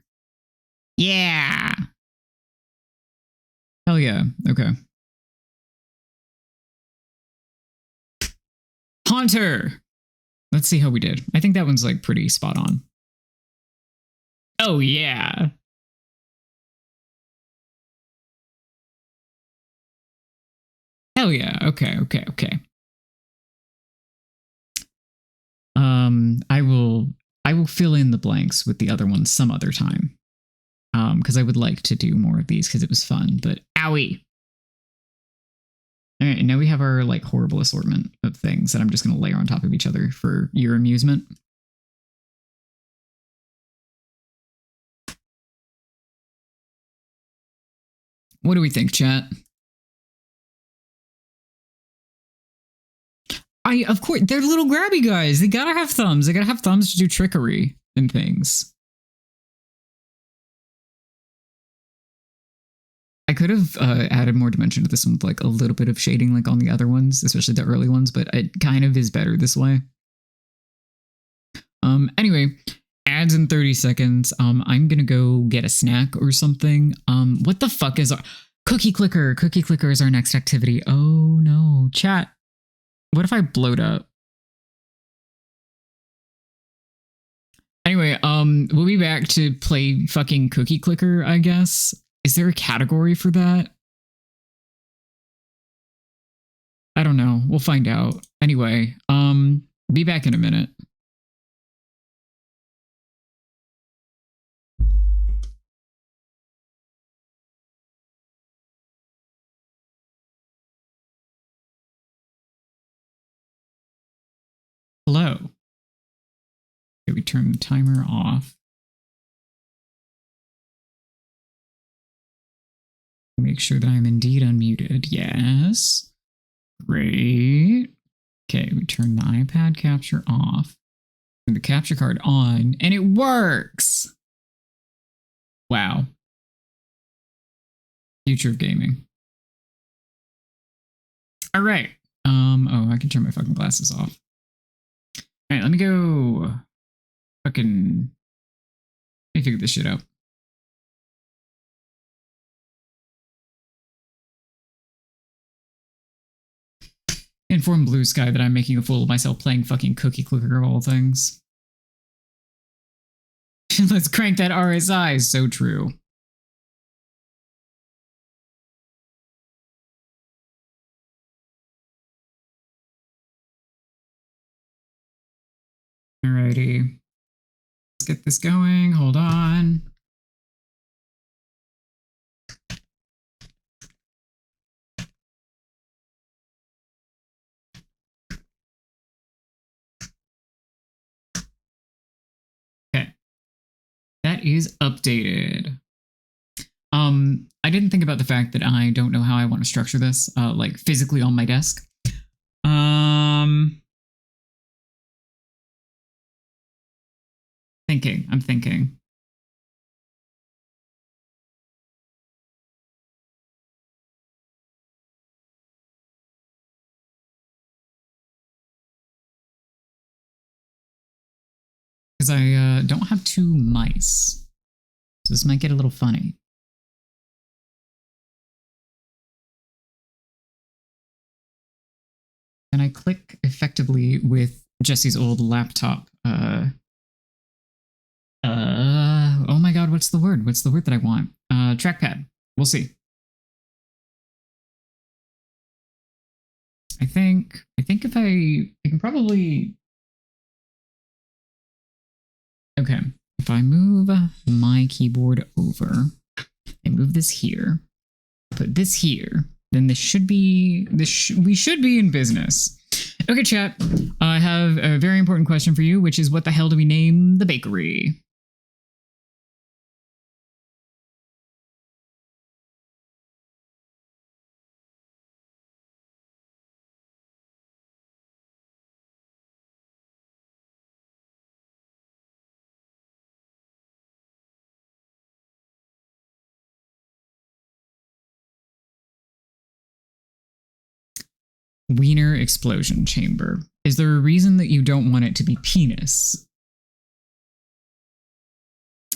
Yeah. Hell yeah. Okay. Haunter. Let's see how we did. I think that one's like pretty spot on. Oh, yeah. Hell yeah. Okay, okay, okay. I will fill in the blanks with the other ones some other time. Because I would like to do more of these because it was fun, but owie. All right, now we have our like horrible assortment of things that I'm just going to layer on top of each other for your amusement. What do we think, chat? Of course, they're little grabby guys. They gotta have thumbs. They gotta have thumbs to do trickery and things. I could have added more dimension to this one with like a little bit of shading like on the other ones, especially the early ones, but it kind of is better this way. Anyway, ads in 30 seconds. I'm gonna go get a snack or something. What the fuck is our cookie clicker? Cookie clicker is our next activity. Oh no, chat. What if I blowed up? Anyway, we'll be back to play fucking cookie clicker, I guess. Is there a category for that? I don't know. We'll find out. Anyway, be back in a minute. Hello. Okay, we turn the timer off. Make sure that I'm indeed unmuted. Yes. Great. Okay, we turn the iPad capture off. Turn the capture card on, and it works! Wow. Future of gaming. All right. Oh, I can turn my fucking glasses off. All right, let me go. Let me figure this shit out. Inform Blue Sky that I'm making a fool of myself playing fucking cookie clicker of all things. Let's crank that RSI. So true. Alrighty. Let's get this going. Hold on. Okay. That is updated. I didn't think about the fact that I don't know how I want to structure this, like physically on my desk. I'm thinking. don't have 2 mice. So this might get a little funny. And I click effectively with Jesse's old laptop. Oh my god, what's the word? What's the word that I want? Trackpad. We'll see. I think if I can probably... Okay, if I move my keyboard over and move this here, put this here, then this should be, we should be in business. Okay, chat, I have a very important question for you, which is what the hell do we name the bakery? Wiener explosion chamber. Is there a reason that you don't want it to be penis?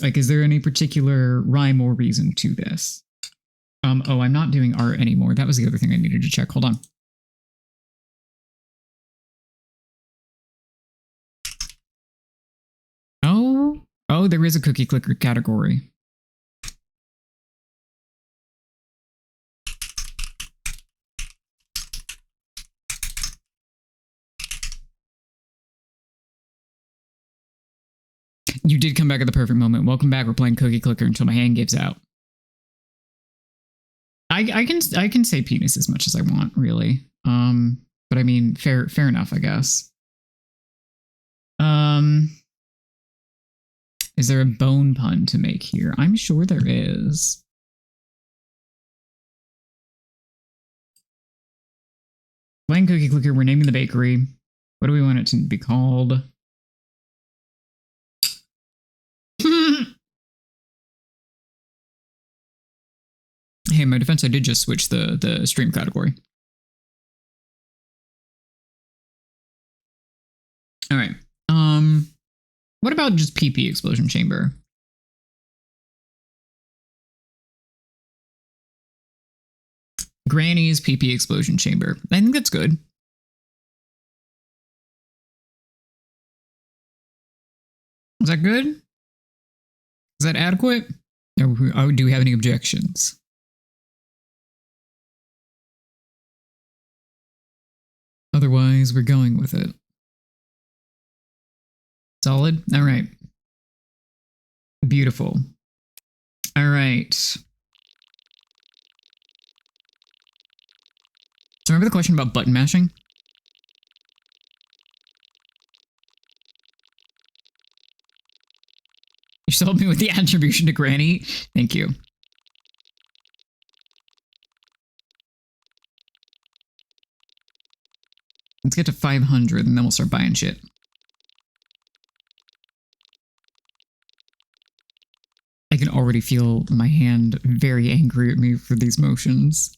Like, is there any particular rhyme or reason to this? Oh, I'm not doing art anymore. That was the other thing I needed to check. Hold on. Oh, there is a cookie clicker category. You did come back at the perfect moment. Welcome back. We're playing cookie clicker until my hand gives out. I can say penis as much as I want, really. But I mean, fair enough, I guess. Is there a bone pun to make here? I'm sure there is. Playing cookie clicker. We're naming the bakery. What do we want it to be called? Hey, in my defense, I did just switch the stream category. All right. What about just PP explosion chamber? Granny's PP explosion chamber. I think that's good. Is that good? Is that adequate? Or do we have any objections? Otherwise, we're going with it. Solid? All right. Beautiful. All right. So remember the question about button mashing? You still helped me with the attribution to Granny. Thank you. Let's get to 500 and then we'll start buying shit. I can already feel my hand very angry at me for these motions.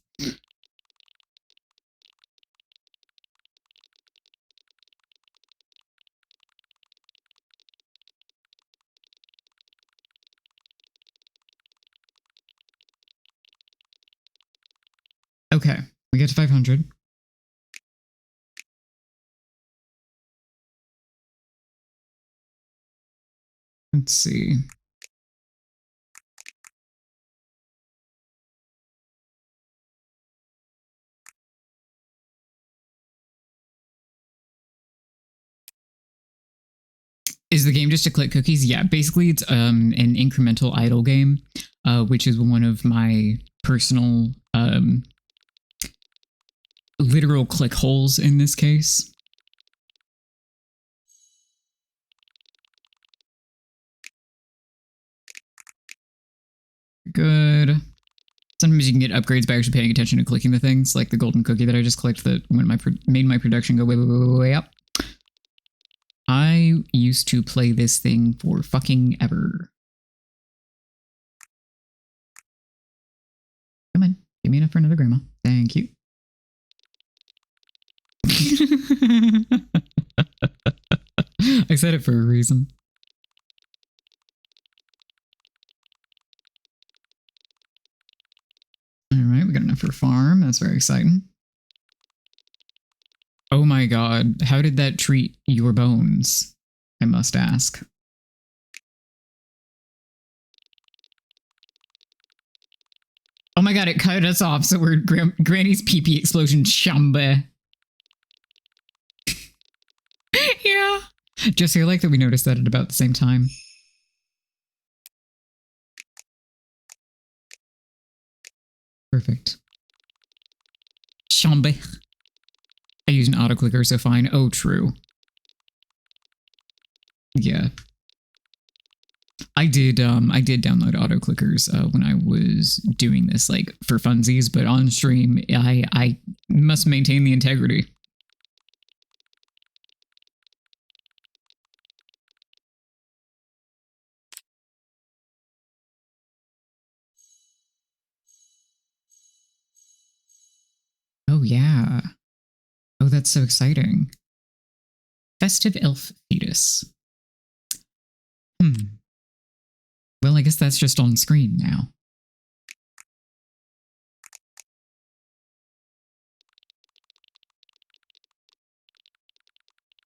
Okay, we get to 500. Let's see. Is the game just to click cookies? Yeah, basically it's an incremental idle game, which is one of my personal literal click holes in this case. Good. Sometimes you can get upgrades by actually paying attention to clicking the things, like the golden cookie that I just clicked that made my production go way up. I used to play this thing for fucking ever. Come on, give me enough for another grandma. Thank you. I said it for a reason. All right, we got enough for farm. That's very exciting. Oh my god, how did that treat your bones? I must ask. Oh my god, it cut us off, so we're Granny's pee-pee explosion shambe. Yeah. Jesse, I like that we noticed that at about the same time. Perfect. Shambe. I use an autoclicker, so fine. Oh, true. Yeah. I did download autoclickers when I was doing this, like, for funsies, but on stream, I must maintain the integrity. Oh, yeah. Oh, that's so exciting. Festive elf fetus. Well, I guess that's just on screen now.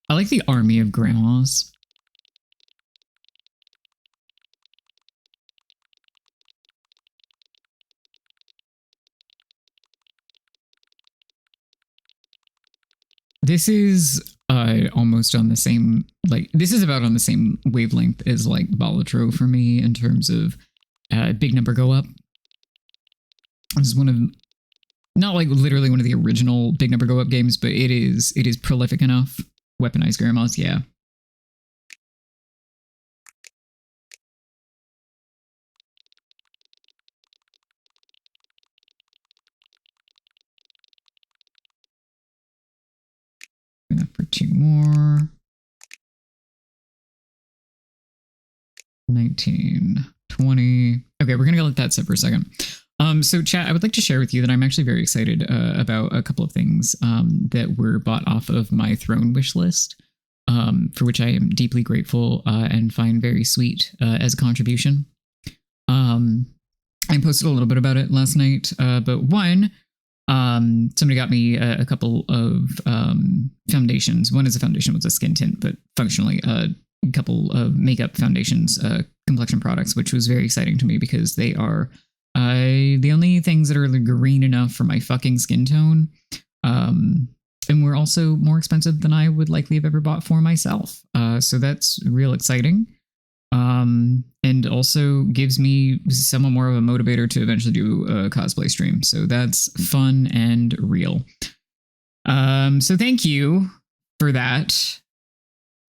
I like the army of grandmas. This is almost on the same, like, this is about on the same wavelength as, like, Balatro for me in terms of big number go up. This is one of, not like literally one of the original big number go up games, but it is prolific enough. Weaponized grandmas, yeah. Enough for 2 more. 19, 20. Okay, we're gonna let that sit for a second. So chat, I would like to share with you that I'm actually very excited about a couple of things that were bought off of my throne wish list, for which I am deeply grateful and find very sweet as a contribution. I posted a little bit about it last night, but one, somebody got me a couple of foundations. One is a foundation with a skin tint, but functionally a couple of makeup foundations, complexion products, which was very exciting to me because they are the only things that are green enough for my fucking skin tone. And were also more expensive than I would likely have ever bought for myself. So that's real exciting. And also gives me somewhat more of a motivator to eventually do a cosplay stream. So that's fun and real. So thank you for that.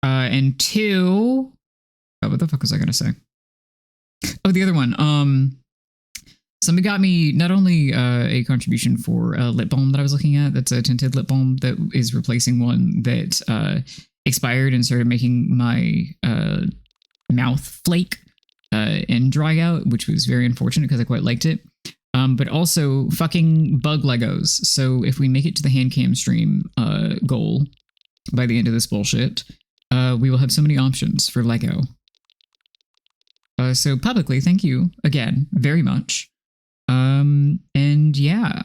And two, oh, what the fuck was I gonna say? Oh, the other one. Somebody got me not only a contribution for a lip balm that I was looking at. That's a tinted lip balm that is replacing one that expired and started making my mouth flake and dry out, which was very unfortunate because I quite liked it. But also fucking bug Legos. So if we make it to the hand cam stream goal by the end of this bullshit, we will have so many options for Lego. So publicly, thank you again very much. And yeah,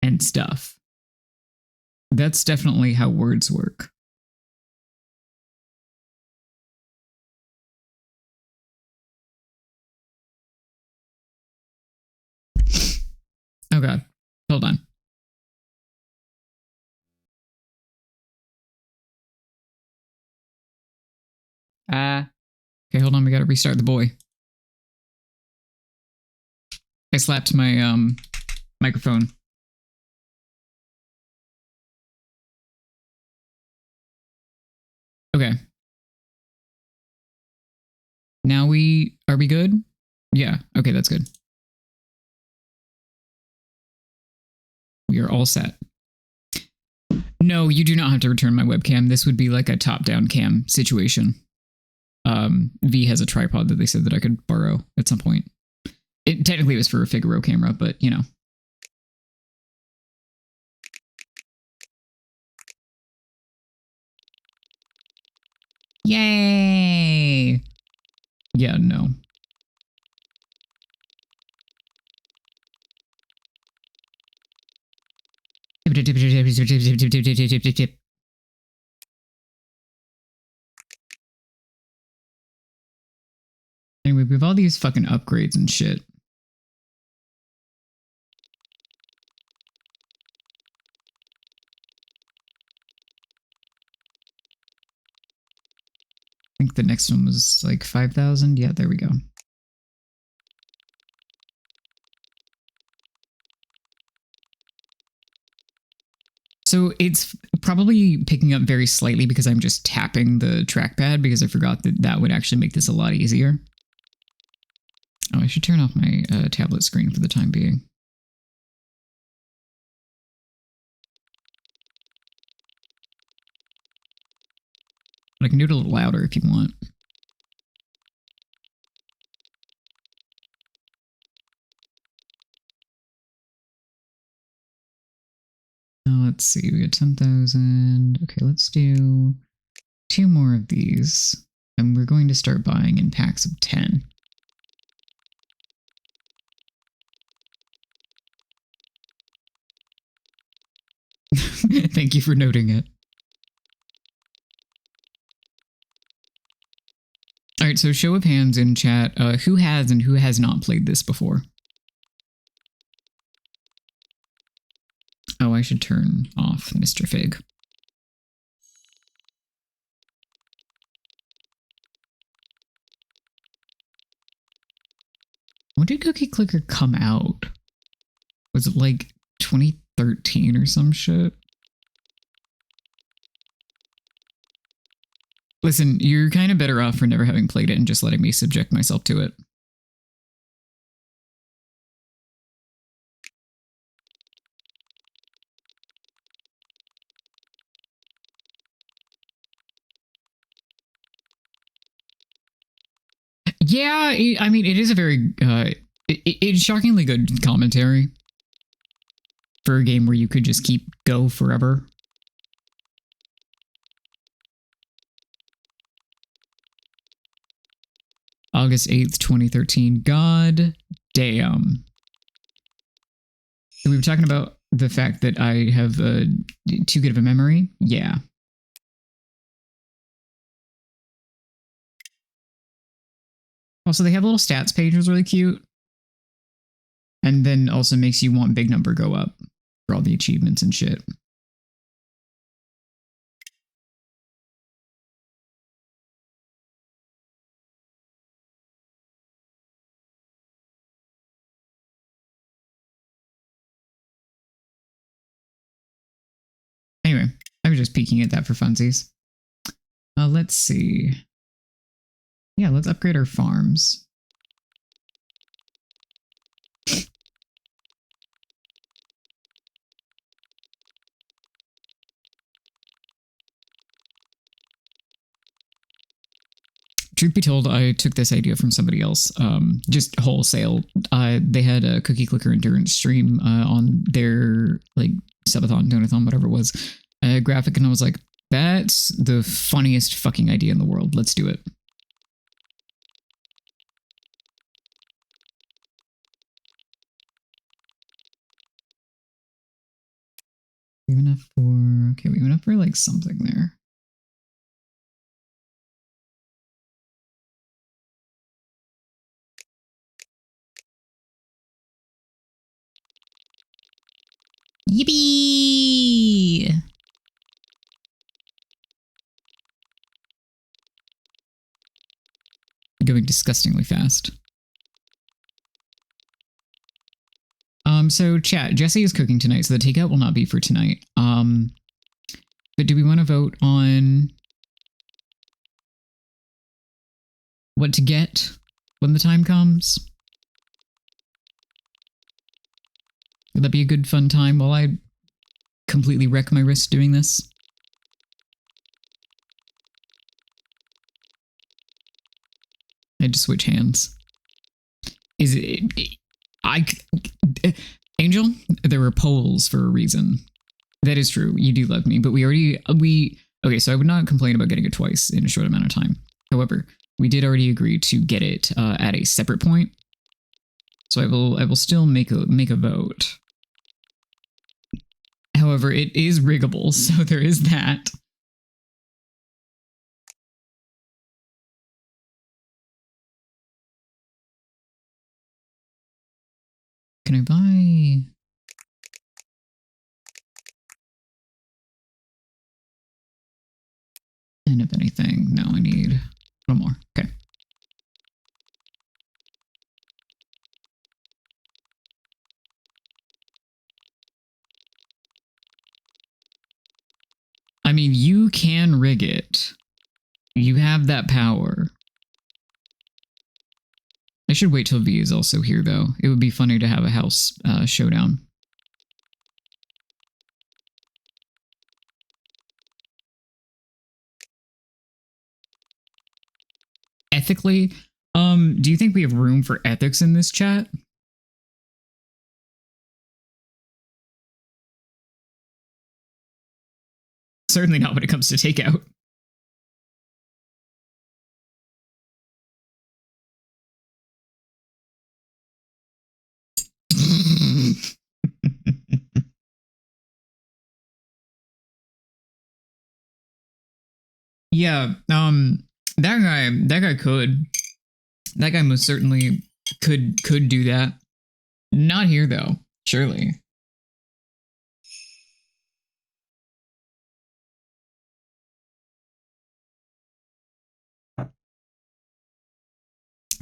and stuff. That's definitely how words work. Oh god, hold on. Okay, hold on, we gotta restart the boy. I slapped my microphone. Okay. Now are we good? Yeah, okay, that's good. We are all set. No, you do not have to return my webcam. This would be like a top-down cam situation. V has a tripod that they said that I could borrow at some point. It technically was for a Figaro camera, but you know. Yay! Yeah, no. Anyway, we have all these fucking upgrades and shit. I think the next one was like 5,000. Yeah, there we go. So it's probably picking up very slightly because I'm just tapping the trackpad because I forgot that that would actually make this a lot easier. Oh, I should turn off my tablet screen for the time being. But I can do it a little louder if you want. Let's see, we got 10,000. Okay, let's do 2 more of these. And we're going to start buying in packs of 10. Thank you for noting it. All right, so show of hands in chat. Who has and who has not played this before? Oh, I should turn off Mr. Fig. When did Cookie Clicker come out? Was it like 2013 or some shit? Listen, you're kind of better off for never having played it and just letting me subject myself to it. Yeah, I mean, it is a very, it's shockingly good commentary for a game where you could just keep go forever. August 8th, 2013. God damn. We were talking about the fact that I have too good of a memory. Yeah. Also, they have a little stats page, was really cute. And then also makes you want big number go up for all the achievements and shit. Anyway, I was just peeking at that for funsies. Let's see. Yeah, let's upgrade our farms. Truth be told, I took this idea from somebody else, just wholesale. They had a Cookie Clicker Endurance stream on their like subathon, donathon, whatever it was, graphic, and I was like, that's the funniest fucking idea in the world. Let's do it. We have enough for, okay, we have enough for like something there. Yippee! Going disgustingly fast. So chat, Jesse is cooking tonight, so the takeout will not be for tonight. But do we want to vote on what to get when the time comes? Would that be a good fun time while I completely wreck my wrist doing this? I had to switch hands. Is it Angel, there were polls for a reason. That is true. You do love me, but okay, so I would not complain about getting it twice in a short amount of time. However, we did already agree to get it at a separate point. So I will still make a vote. However, it is riggable, so there is that. Can I buy... And if anything, no, I need one more. Okay. I mean, you can rig it. You have that power. I should wait till V is also here, though. It would be funny to have a house showdown. Ethically, do you think we have room for ethics in this chat? Certainly not when it comes to takeout. Yeah, that guy most certainly could do that. Not here though, surely.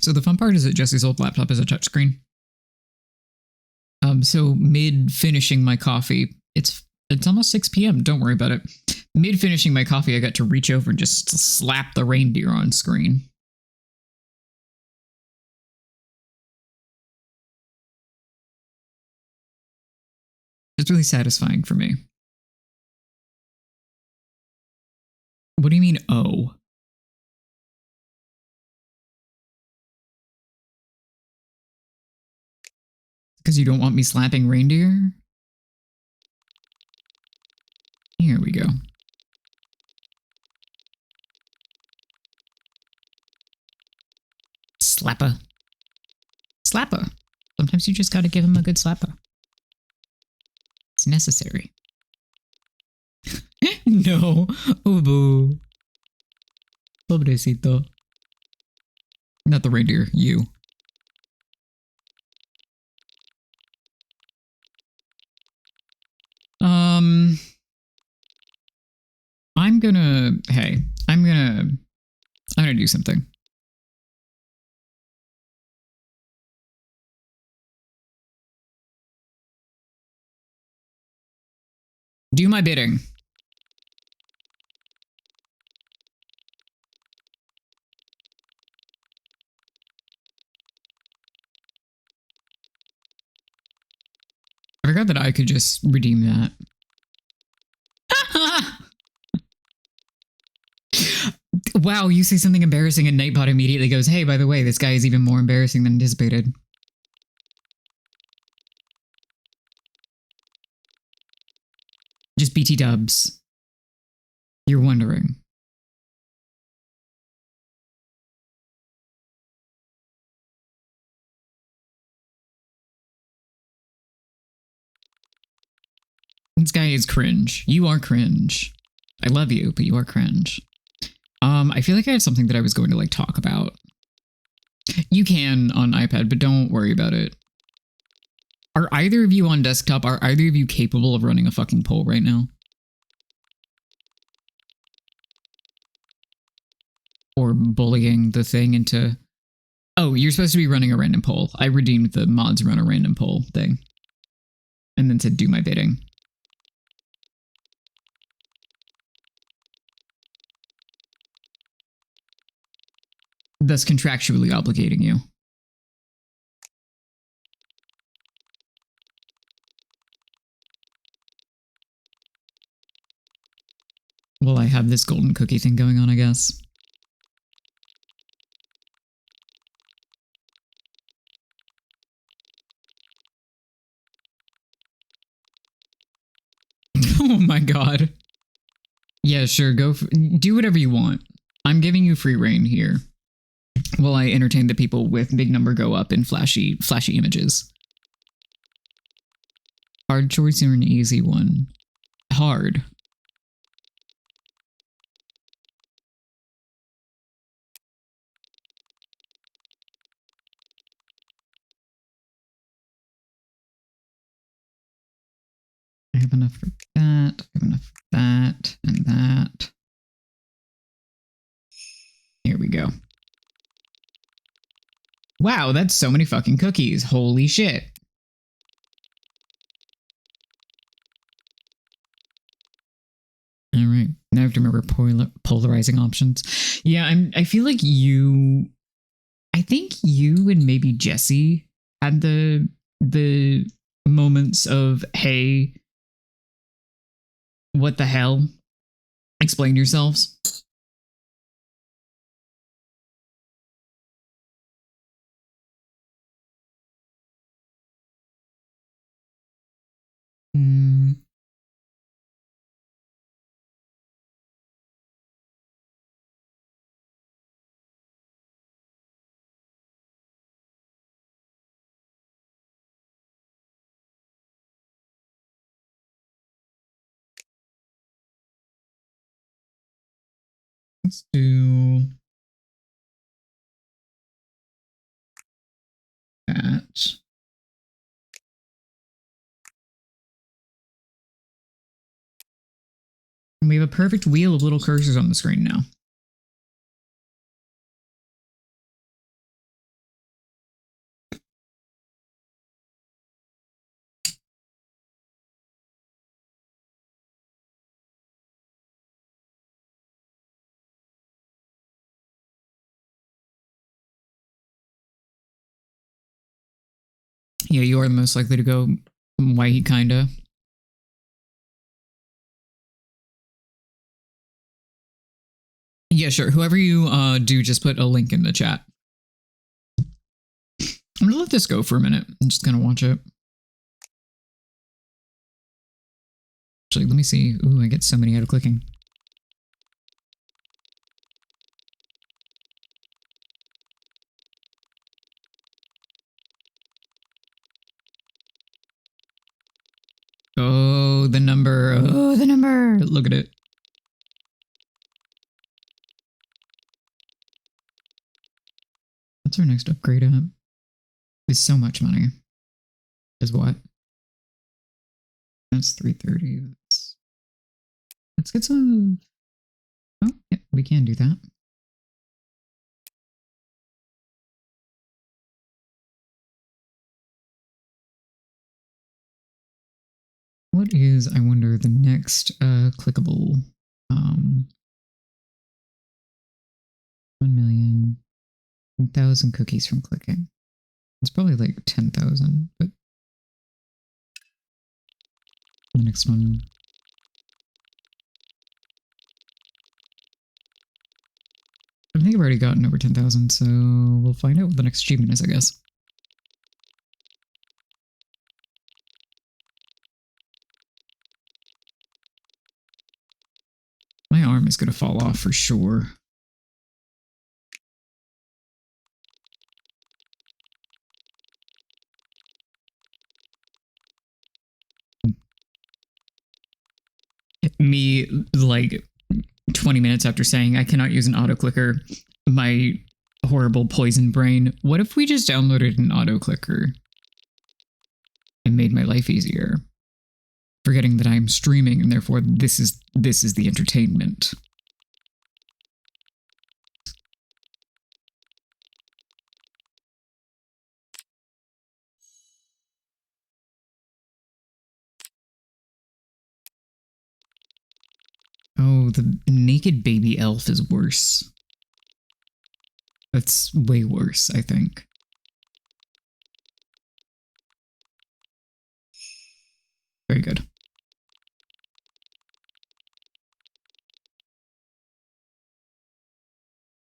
So the fun part is that Jesse's old laptop is a touchscreen. So mid finishing my coffee, it's almost 6 p.m. Don't worry about it. Mid finishing my coffee, I got to reach over and just slap the reindeer on screen. It's really satisfying for me. What do you mean, oh? Because you don't want me slapping reindeer? Here we go. Slapper. Slapper. Sometimes you just gotta give him a good slapper. It's necessary. No. Ubu. Pobrecito. Not the reindeer, you. I'm gonna do something. Do my bidding. I forgot that I could just redeem that. Wow, you say something embarrassing and Nightbot immediately goes, hey, by the way, this guy is even more embarrassing than anticipated. Just BT dubs. You're wondering. This guy is cringe. You are cringe. I love you, but you are cringe. I feel like I had something that I was going to like talk about. You can on iPad, but don't worry about it. Are either of you on desktop? Are either of you capable of running a fucking poll right now? Or bullying the thing into... Oh, you're supposed to be running a random poll. I redeemed the mods run a random poll thing. And then said do my bidding. Thus contractually obligating you. Well, I have this golden cookie thing going on, I guess. Oh my god. Yeah, sure, do whatever you want. I'm giving you free reign here. While I entertain the people with big number go up in flashy images. Hard choice or an easy one? hard. I have enough for that. I have enough for that and that. Here we go. Wow, that's so many fucking cookies. Holy shit. All right. Now I have to remember polarizing options. Yeah, I feel like I think you and maybe Jesse had the moments of, hey, what the hell? Explain yourselves. Mm. Let's do that. And we have a perfect wheel of little cursors on the screen now. Yeah, you are the most likely to go why he kinda. Yeah, sure. Whoever you do, just put a link in the chat. I'm gonna let this go for a minute. I'm just gonna watch it. Actually, let me see. Ooh, I get so many out of clicking. Oh, the number. Oh, the number. Look at it. What's our next upgrade at? It's so much money. Is what? That's 330. Let's get some. Oh, yeah, we can do that. What is, I wonder, the next clickable? 1 million, 1,000 cookies from clicking. It's probably like 10,000, but the next one. I think I've already gotten over 10,000, so we'll find out what the next achievement is, I guess. My arm is going to fall off for sure. Me, like, 20 minutes after saying I cannot use an auto clicker, my horrible poison brain, what if we just downloaded an auto clicker and made my life easier? Forgetting that I'm streaming and therefore this is the entertainment. Oh, the naked baby elf is worse. That's way worse, I think. Very good.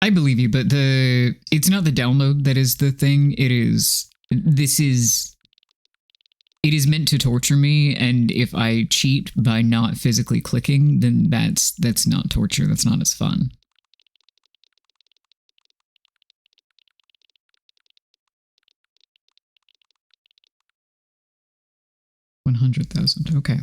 I believe you, but it's not the download that is the thing. It is meant to torture me, and if I cheat by not physically clicking, then that's not torture. That's not as fun. $100,000. Okay.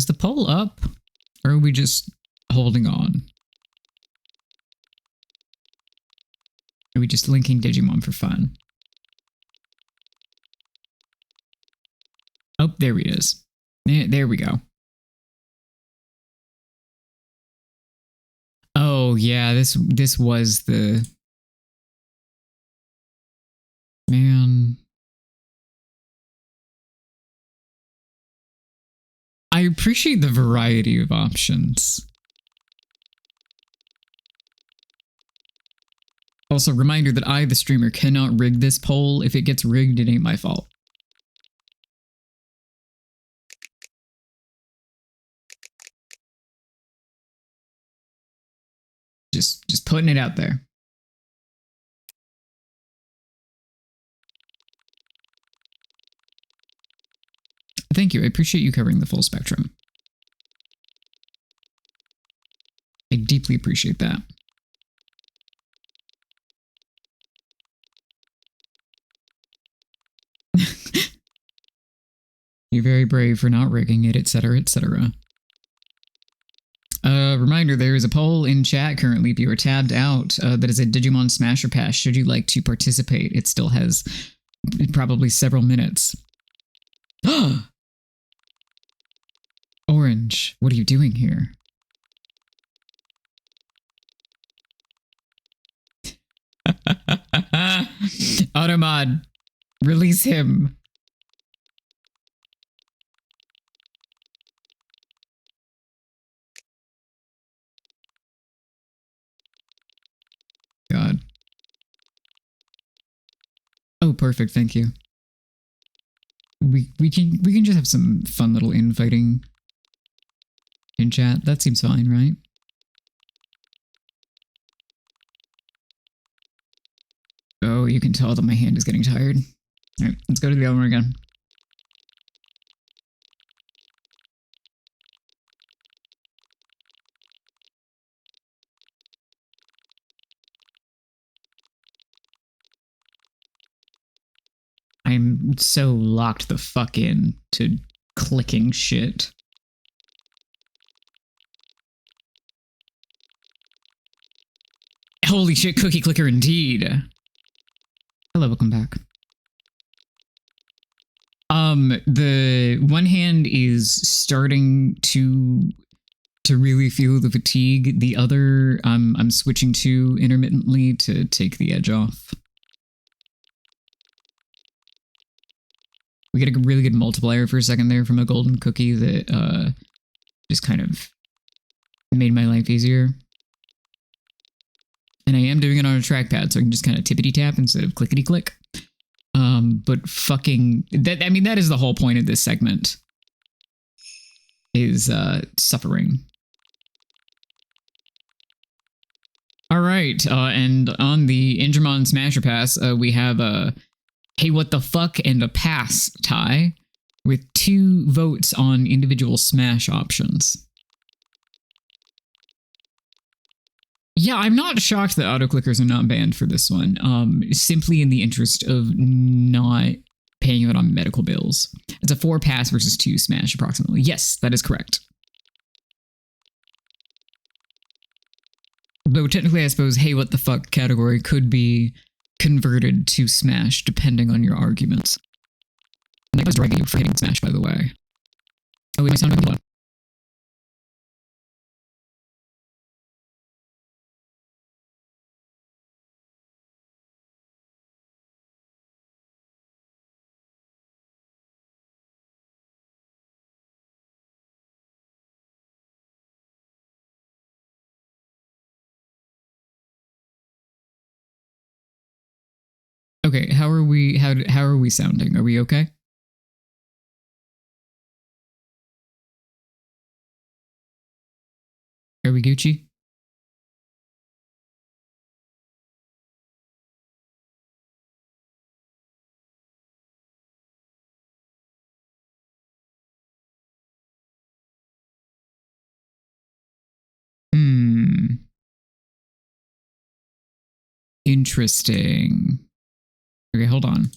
Is the poll up? Or are we just holding on? Are we just linking Digimon for fun? Oh, there he is. There we go. Oh yeah, this was the man. I appreciate the variety of options. Also, reminder that I, the streamer, cannot rig this poll. If it gets rigged, it ain't my fault. Just putting it out there. Thank you. I appreciate you covering the full spectrum. I deeply appreciate that. You're very brave for not rigging it, etc., etc. Reminder, there is a poll in chat currently if you are tabbed out that is a Digimon Smash or Pass. Should you like to participate? It still has probably several minutes. Orange, what are you doing here? Automod, release him. God. Oh, perfect. Thank you. We can just have some fun little infighting in chat. That seems fine, right? Oh, you can tell that my hand is getting tired. All right, let's go to the other one again. I'm so locked the fuck in to clicking shit. Holy shit, cookie clicker indeed. Hello, welcome back. The one hand is starting to really feel the fatigue. The other, I'm switching to intermittently to take the edge off. We get a really good multiplier for a second there from a golden cookie that just kind of made my life easier. And I am doing it on a trackpad, so I can just kind of tippity tap instead of clickety click. But fucking that, I mean, that is the whole point of this segment, is suffering. All right, and on the Ingermon Smasher Pass, we have a hey what the fuck and a pass tie with 2 votes on individual smash options. Yeah, I'm not shocked that auto-clickers are not banned for this one, simply in the interest of not paying out on medical bills. It's a 4 pass versus 2 smash, approximately. Yes, that is correct. Though technically, I suppose, hey, what the fuck category could be converted to smash, depending on your arguments. And that was dragging you for hitting smash, by the way. Oh, wait, my sound low. Okay, how are we sounding? Are we okay? Are we Gucci? Interesting. Okay, hold on.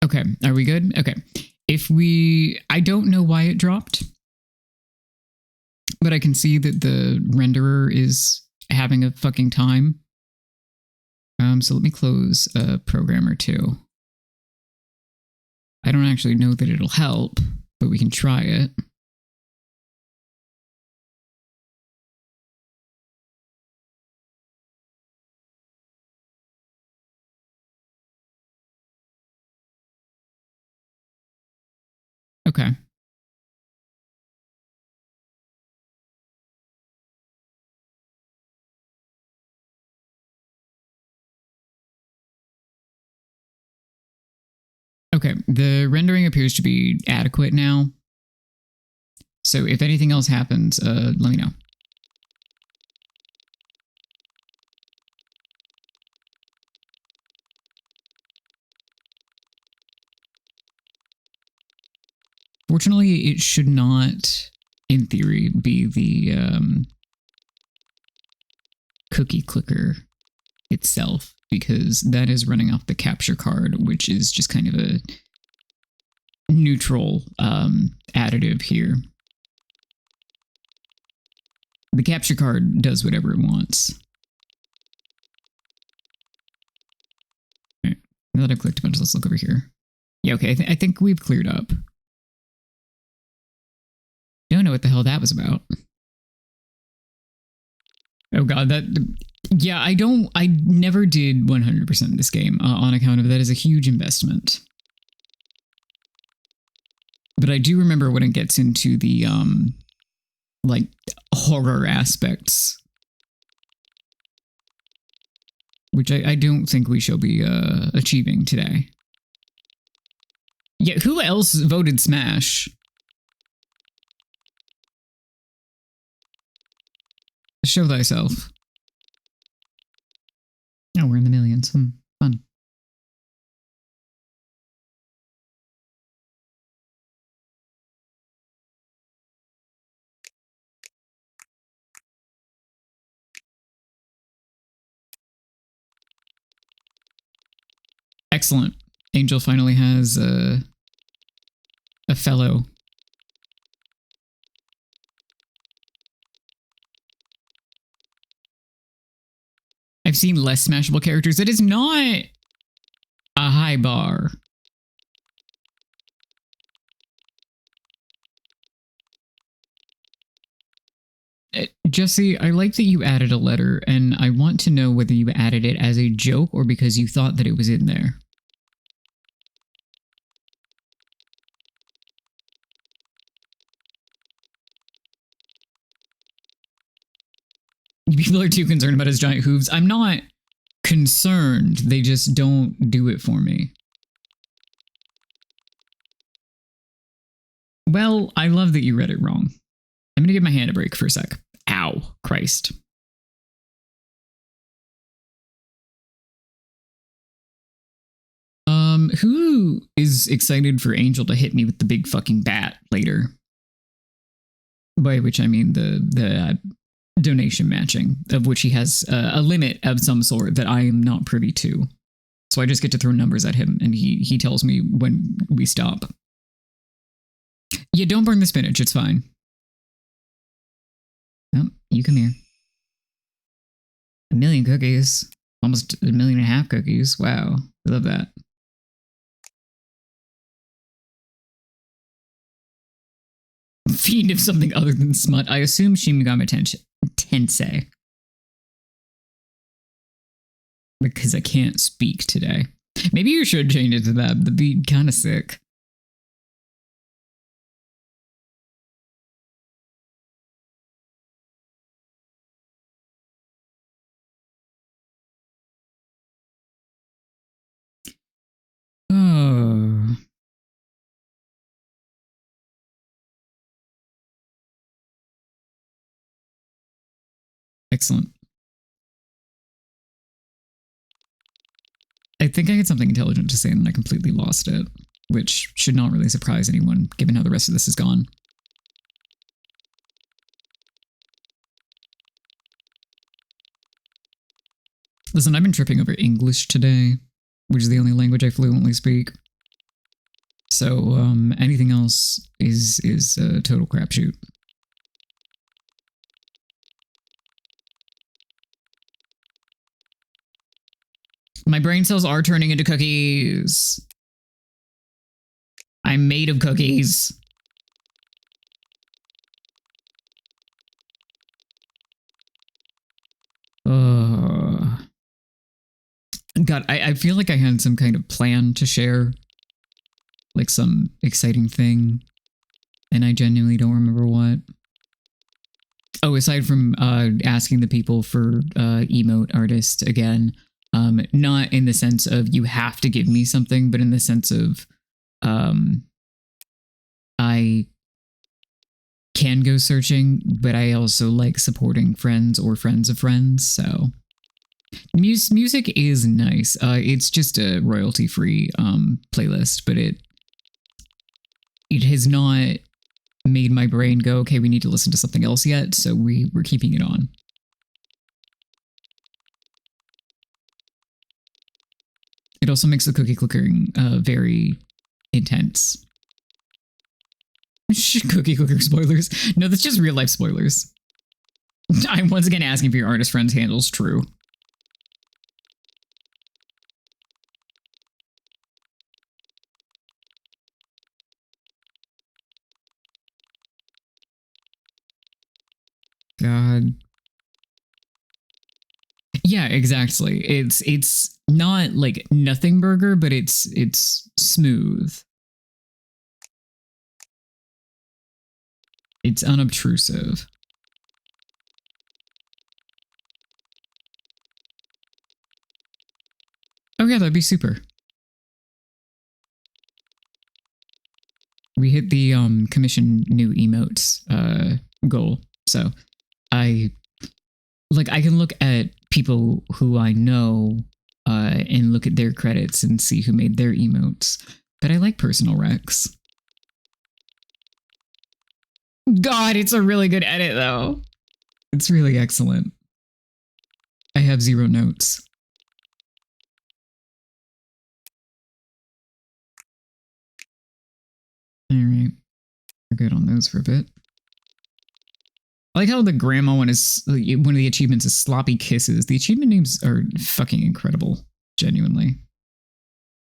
Okay, are we good? Okay. I don't know why it dropped, but I can see that the renderer is having a fucking time. So let me close a program or two. I don't actually know that it'll help, but we can try it. Okay. Okay, the rendering appears to be adequate now. So if anything else happens, let me know. Fortunately, it should not, in theory, be the cookie clicker itself, because that is running off the capture card, which is just kind of a neutral additive here. The capture card does whatever it wants. All right. Now that I've clicked a bunch, let's look over here. Yeah, okay, I think we've cleared up. Don't know what the hell that was about. Oh god, yeah, I never did 100% this game on account of that is a huge investment. But I do remember when it gets into the like horror aspects, which I don't think we shall be achieving today. Yeah, who else voted Smash? Show thyself. Oh, we're in the millions. Fun. Excellent. Angel finally has a fellow. I've seen less smashable characters. It is not a high bar. Jesse, I like that you added a letter, and I want to know whether you added it as a joke or because you thought that it was in there. People are too concerned about his giant hooves. I'm not concerned. They just don't do it for me. Well, I love that you read it wrong. I'm going to give my hand a break for a sec. Ow, Christ. Who is excited for Angel to hit me with the big fucking bat later? By which I mean the donation matching, of which he has a limit of some sort that I am not privy to. So I just get to throw numbers at him, and he tells me when we stop. Yeah, don't burn the spinach. It's fine. Oh, you come here. 1 million cookies. Almost 1.5 million cookies. Wow. I love that. Fiend of something other than smut. I assume Shin Megami Tensei. Because I can't speak today. Maybe you should change it to that. That'd be kind of sick. Oh. Excellent. I think I had something intelligent to say and then I completely lost it, which should not really surprise anyone given how the rest of this is gone. Listen, I've been tripping over English today, which is the only language I fluently speak. So anything else is a total crapshoot. My brain cells are turning into cookies. I'm made of cookies. God, I feel like I had some kind of plan to share, like some exciting thing, and I genuinely don't remember what. Oh, aside from asking the people for emote artists again, not in the sense of you have to give me something, but in the sense of I can go searching, but I also like supporting friends or friends of friends. So music is nice. It's just a royalty-free playlist, but it has not made my brain go, okay, we need to listen to something else yet. So we're keeping it on. It also makes the cookie clickering very intense. Cookie clicker spoilers. No, that's just real life spoilers. I'm once again asking for your artist friends handles. True. God. Yeah, exactly. It's not like nothing burger, but it's smooth. It's unobtrusive. Oh yeah, that'd be super. We hit the commission new emotes goal. So I can look at people who I know and look at their credits and see who made their emotes. But I like personal recs. God, it's a really good edit though. It's really excellent. I have 0 notes. All right. We're good on those for a bit. I like how the grandma one is, one of the achievements is sloppy kisses. The achievement names are fucking incredible. Genuinely.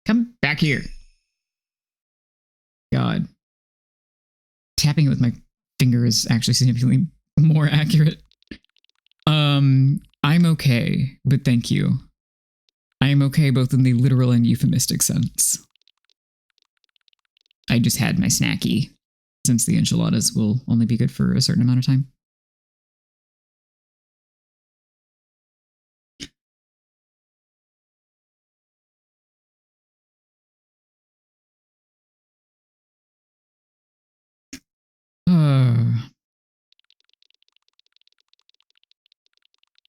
Come back here. God. Tapping it with my finger is actually significantly more accurate. I'm okay, but thank you. I am okay both in the literal and euphemistic sense. I just had my snacky, since the enchiladas will only be good for a certain amount of time.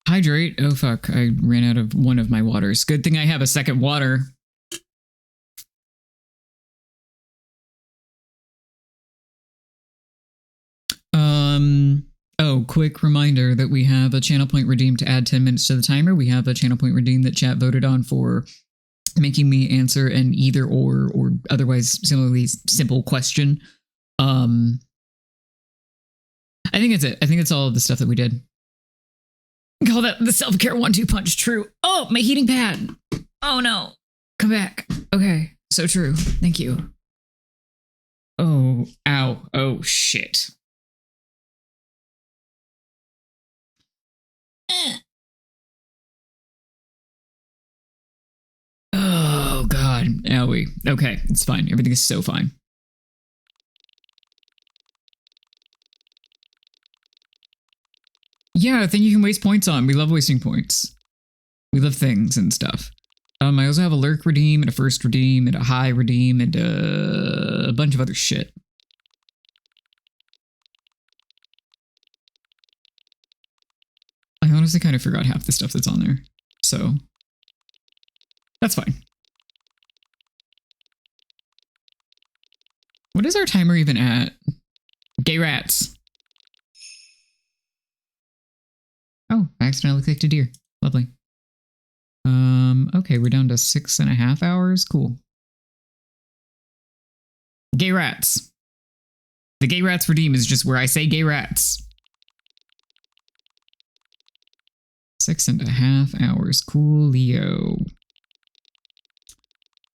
Hydrate. Oh fuck, I ran out of one of my waters. Good thing I have a second water. Oh, quick reminder that we have a channel point redeem to add 10 minutes to the timer. We have a channel point redeem that chat voted on for making me answer an either or otherwise similarly simple question. I think it's it. I think it's all of the stuff that we did. Call that the self-care 1-2 punch. True. Oh, my heating pad. Oh no. Come back. Okay. So true. Thank you. Oh, ow. Oh, shit. Oh, God. Owie. Okay. It's fine. Everything is so fine. Yeah, a thing you can waste points on. We love wasting points. We love things and stuff. I also have a lurk redeem and a first redeem and a high redeem and a bunch of other shit. I honestly kind of forgot half the stuff that's on there. So that's fine. What is our timer even at? Gay rats. Oh, I accidentally clicked a deer. Lovely. Okay, we're down to 6.5 hours. Cool. Gay rats. The gay rats redeem is just where I say gay rats. 6.5 hours. Coolio.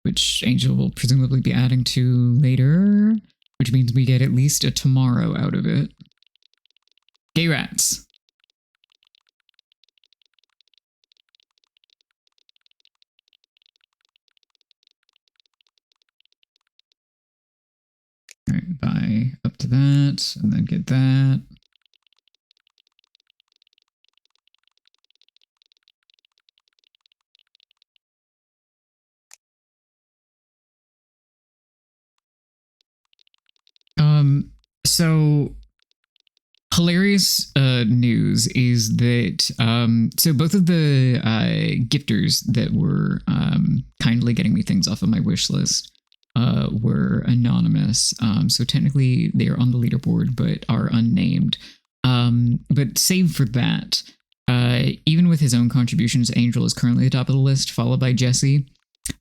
Which Angel will presumably be adding to later, which means we get at least a tomorrow out of it. Gay rats. All right, buy up to that, and then get that. So hilarious news is that so both of the gifters that were kindly getting me things off of my wish list were anonymous. So technically they are on the leaderboard but are unnamed. But save for that, even with his own contributions, Angel is currently at the top of the list, followed by Jesse.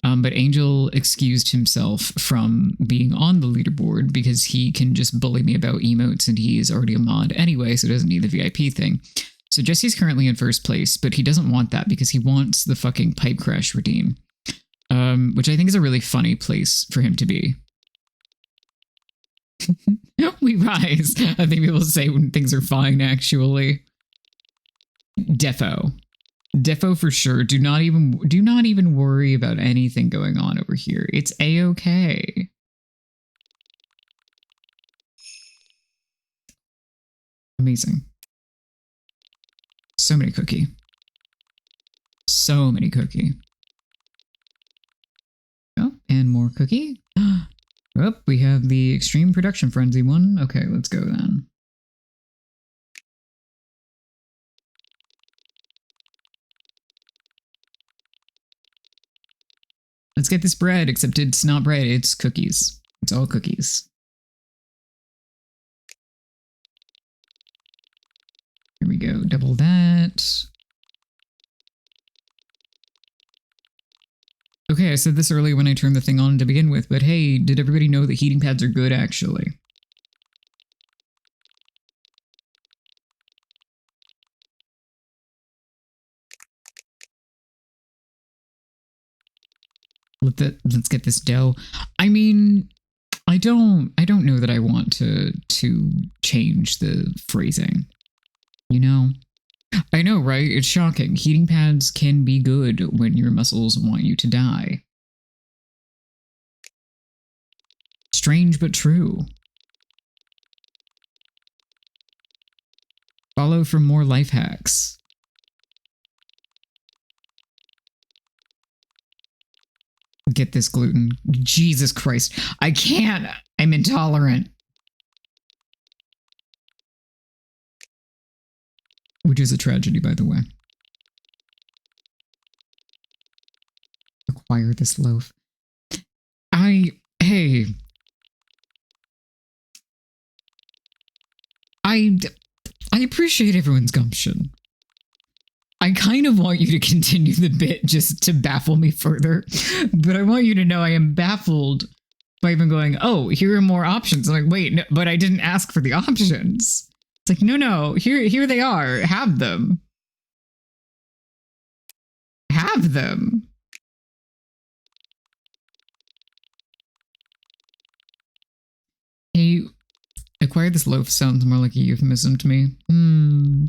But Angel excused himself from being on the leaderboard because he can just bully me about emotes and he is already a mod anyway, so doesn't need the VIP thing. So Jesse's currently in first place, but he doesn't want that because he wants the fucking pipe crash redeem, which I think is a really funny place for him to be. We rise. I think people say when things are fine, actually. Defo for sure. Do not even worry about anything going on over here. It's a-okay. Amazing. So many cookie. So many cookie. Oh, and more cookie. Oh, we have the extreme production frenzy one. Okay, let's go then. Let's get this bread, except it's not bread, it's cookies. It's all cookies. Here we go, double that. Okay, I said this earlier when I turned the thing on to begin with, but hey, did everybody know that heating pads are good, actually? Let's get this dough. I mean, I don't know that I want to change the phrasing. You know? I know, right? It's shocking. Heating pads can be good when your muscles want you to die. Strange but true. Follow for more life hacks. Get this gluten. Jesus Christ. I can't. I'm intolerant. Which is a tragedy, by the way. Acquire this loaf. Hey. I appreciate everyone's gumption. I kind of want you to continue the bit just to baffle me further, but I want you to know I am baffled by even going, oh, here are more options. I'm like, wait, no, but I didn't ask for the options. It's like, no, here they are. Have them. Have them. Hey, acquire this loaf sounds more like a euphemism to me.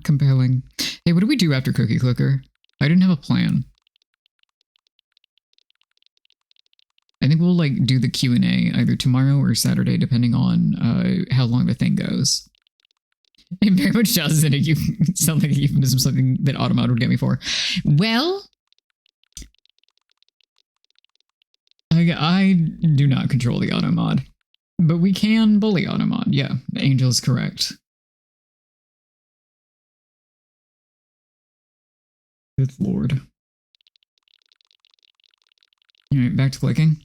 Compelling. Hey, what do we do after Cookie Clicker? I didn't have a plan. I think we'll like do the Q&A either tomorrow or Saturday, depending on how long the thing goes. It very much does sound like a euphemism, something that Automod would get me for. Well, I do not control the Automod, but we can bully Automod. Yeah, Angel's correct. Good lord. All right, back to clicking.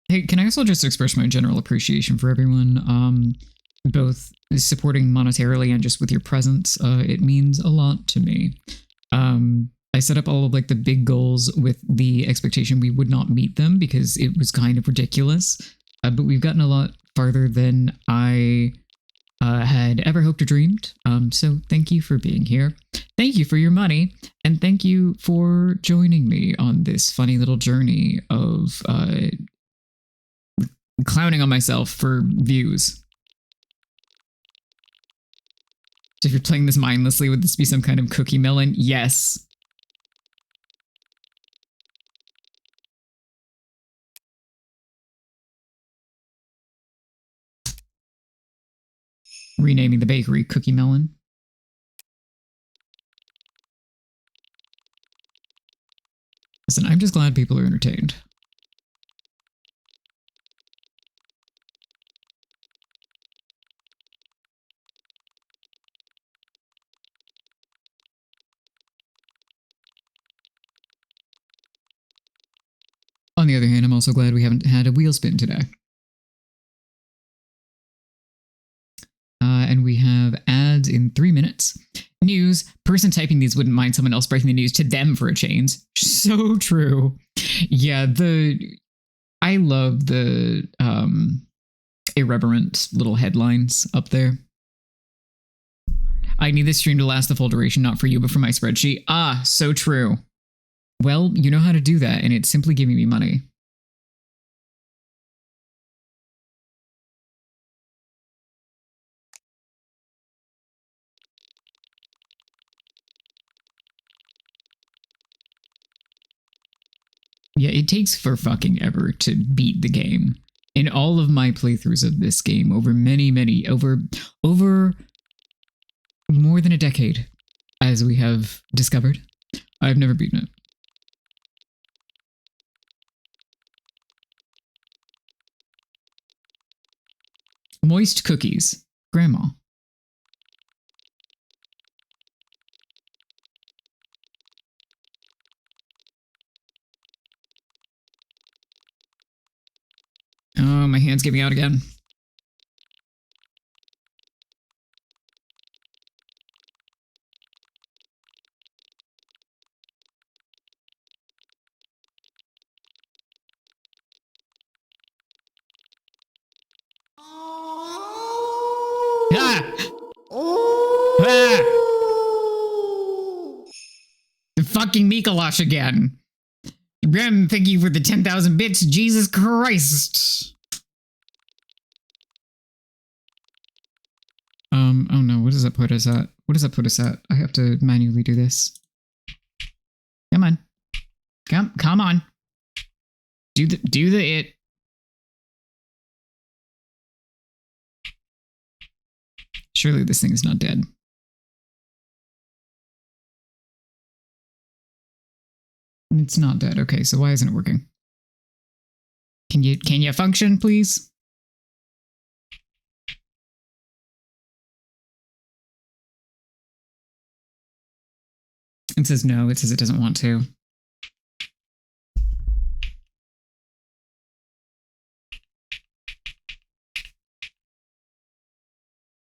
Hey, can I also just express my general appreciation for everyone? both supporting monetarily and just with your presence. It means a lot to me. I set up all of like the big goals with the expectation we would not meet them because it was kind of ridiculous. But we've gotten a lot farther than I had ever hoped or dreamed. So thank you for being here. Thank you for your money. And thank you for joining me on this funny little journey of clowning on myself for views. So if you're playing this mindlessly, would this be some kind of cookie melon? Yes. Renaming the bakery Cookie Melon. Listen, I'm just glad people are entertained. On the other hand, I'm also glad we haven't had a wheel spin today. And we have ads in 3 minutes. News. Person typing these wouldn't mind someone else breaking the news to them for a change. So true. Yeah, I love the irreverent little headlines up there. I need this stream to last the full duration, not for you, but for my spreadsheet. Ah, so true. Well, you know how to do that, and it's simply giving me money. Yeah, it takes for fucking ever to beat the game. In all of my playthroughs of this game, over over more than a decade, as we have discovered, I've never beaten it. Moist cookies. Grandma. Oh, my hand's giving out again. Ah! Ah! The fucking Mikolash again. Graham, thank you for the 10,000 bits. Jesus Christ. Oh no, what does that put us at? What does that put us at? I have to manually do this. Come on. Come on. Do the it. Surely this thing is not dead. It's not dead. Okay, so why isn't it working? Can you function, please? It says no. It says it doesn't want to.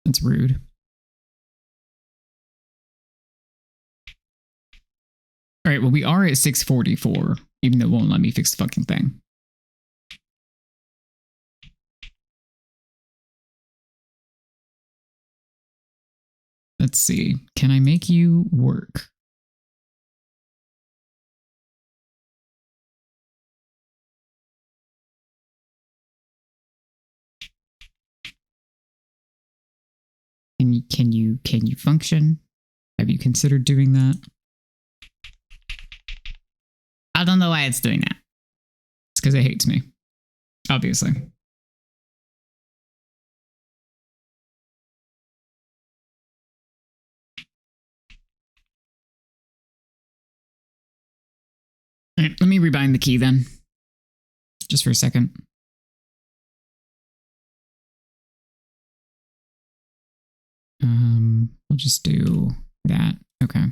That's rude. All right, well, we are at 644, even though it won't let me fix the fucking thing. Let's see. Can I make you work? Can you function? Have you considered doing that? I don't know why it's doing that. It's because it hates me. Obviously. All right, let me rebind the key then. Just for a second. We'll just do that. Okay.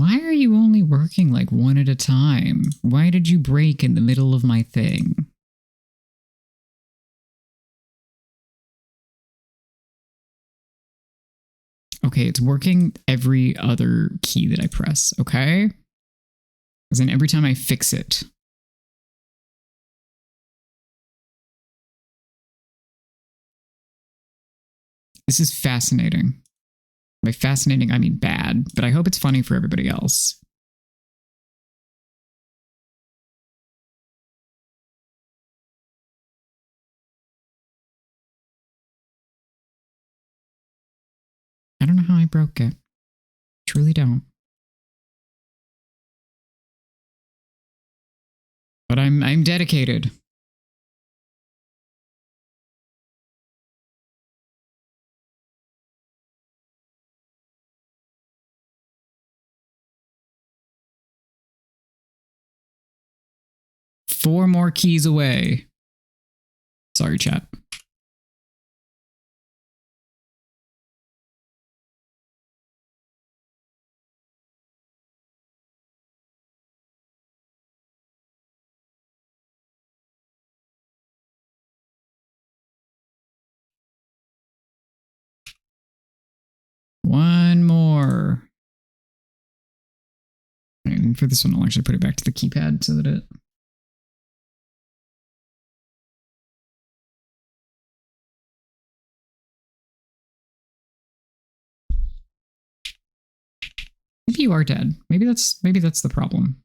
Why are you only working like one at a time? Why did you break in the middle of my thing? Okay, it's working every other key that I press, okay? As in every time I fix it. This is fascinating. By fascinating, I mean bad, but I hope it's funny for everybody else. I don't know how I broke it. Truly don't. But I'm dedicated. Four more keys away. Sorry, chat. One more. And for this one, I'll actually put it back to the keypad so that it... Maybe you are dead. Maybe that's the problem.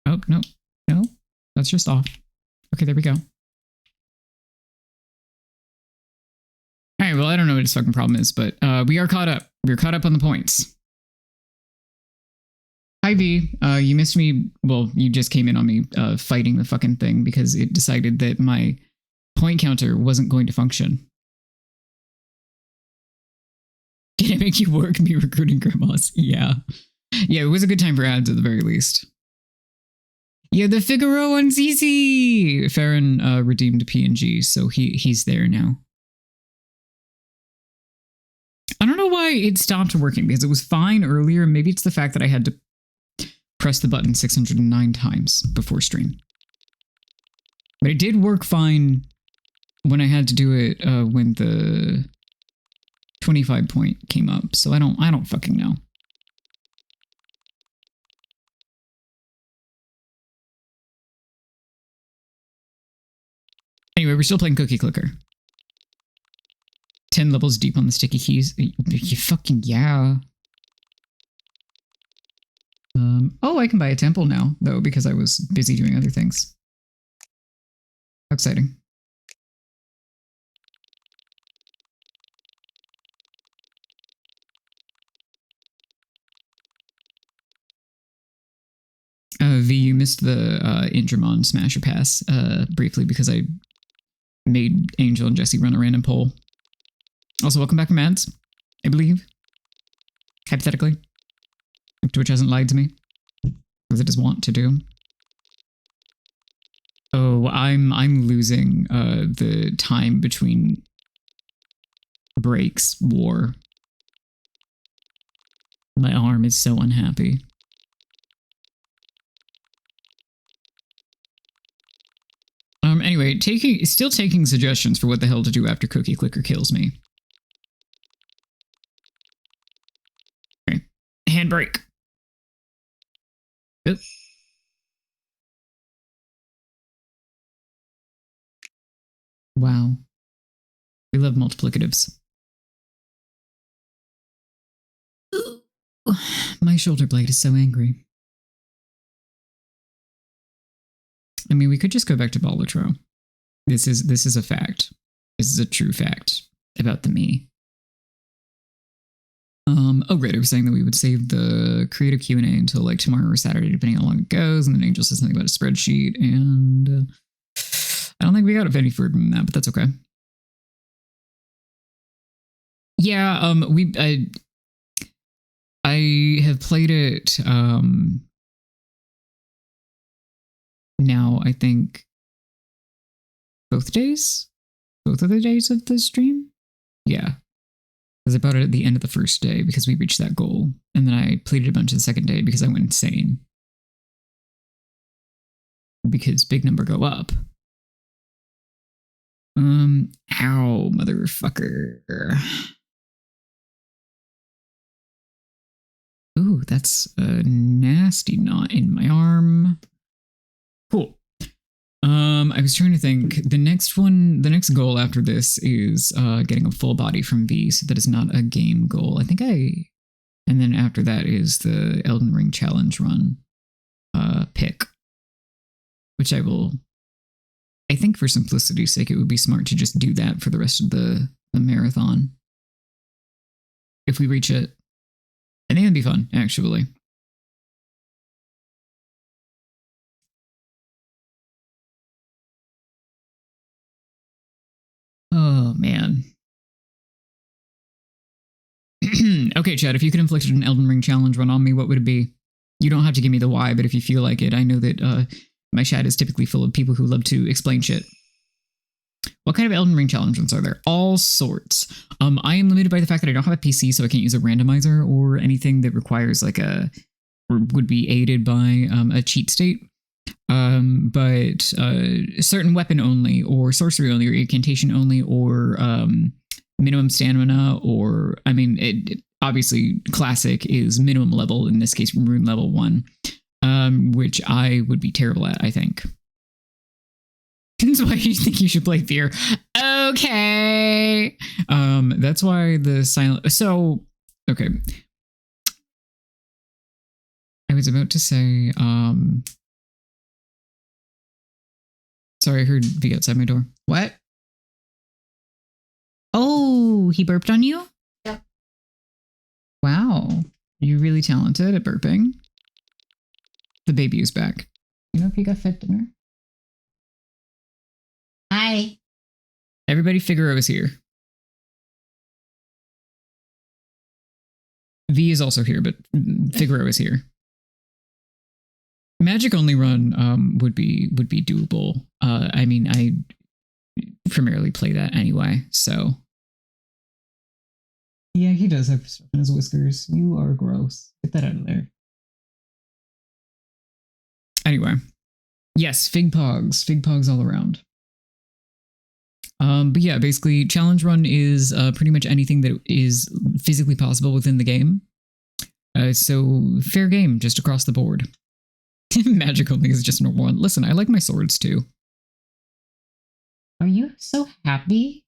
Oh, no. No. That's just off. Okay, there we go. Alright, well, I don't know what his fucking problem is, but we are caught up. We're caught up on the points. Hi, V. You missed me. Well, you just came in on me fighting the fucking thing because it decided that my point counter wasn't going to function. Can I make you work me recruiting grandmas? Yeah. Yeah, it was a good time for ads at the very least. Yeah, the Figaro one's easy. Farron redeemed PNG, so he's there now. I don't know why it stopped working because it was fine earlier. Maybe it's the fact that I had to press the button 609 times before stream. But it did work fine when I had to do it when the 25 point came up. So I don't fucking know. Anyway, we're still playing Cookie Clicker. 10 levels deep on the sticky keys. You fucking yeah. Oh, I can buy a temple now, though, because I was busy doing other things. How exciting. V, you missed the Indramon Smasher Pass briefly because I made Angel and Jesse run a random poll. Also, welcome back from ads, I believe. Hypothetically. If Twitch hasn't lied to me. As it does want to do. Oh, I'm losing the time between breaks war. My arm is so unhappy. Anyway, still taking suggestions for what the hell to do after Cookie Clicker kills me. Okay. Handbrake. Yep. Wow. We love multiplicatives. My shoulder blade is so angry. I mean, we could just go back to Balatro. This is a fact. This is a true fact about the me. Oh great, I was saying that we would save the creative Q&A until like tomorrow or Saturday, depending on how long it goes, and then Angel says something about a spreadsheet, and I don't think we got any further than that, but that's okay. Yeah, I have played it now, I think both of the days of the stream. Yeah. Because I bought it at the end of the first day because we reached that goal. And then I played it a bunch the second day because I went insane. Because big number go up. Ow, motherfucker. Ooh, that's a nasty knot in my arm. Cool. I was trying to think. The next goal after this is getting a full body from V, so that is not a game goal. And then after that is the Elden Ring challenge run pick, which I think for simplicity's sake, it would be smart to just do that for the rest of the marathon. If we reach it, I think it'd be fun, actually. Oh, man. Okay, Chad, if you could inflict an Elden Ring challenge run on me, what would it be? You don't have to give me the why, but if you feel like it, I know that my chat is typically full of people who love to explain shit. What kind of Elden Ring challenge runs are there? All sorts. I am limited by the fact that I don't have a PC, so I can't use a randomizer or anything that requires or would be aided by a cheat state. But certain weapon only, or sorcery only, or incantation only, or minimum stamina, or obviously classic is minimum level, in this case rune level 1, which I would be terrible at, I think. That's why you think you should play Fear. Okay. That's why the silent. So, okay. I was about to say, sorry, I heard V outside my door. What? Oh, he burped on you? Yeah. Wow. You're really talented at burping. The baby is back. You know if you got fed dinner? Hi. Everybody Figaro is here. V is also here, but Figaro is here. Magic only run would be doable. I primarily play that anyway, so. Yeah, he does have stuff in his whiskers. You are gross. Get that out of there. Anyway. Yes, fig pogs all around. But yeah, basically, challenge run is pretty much anything that is physically possible within the game. So fair game, just across the board. Magic only is just normal one. Listen, I like my swords too. Are you so happy?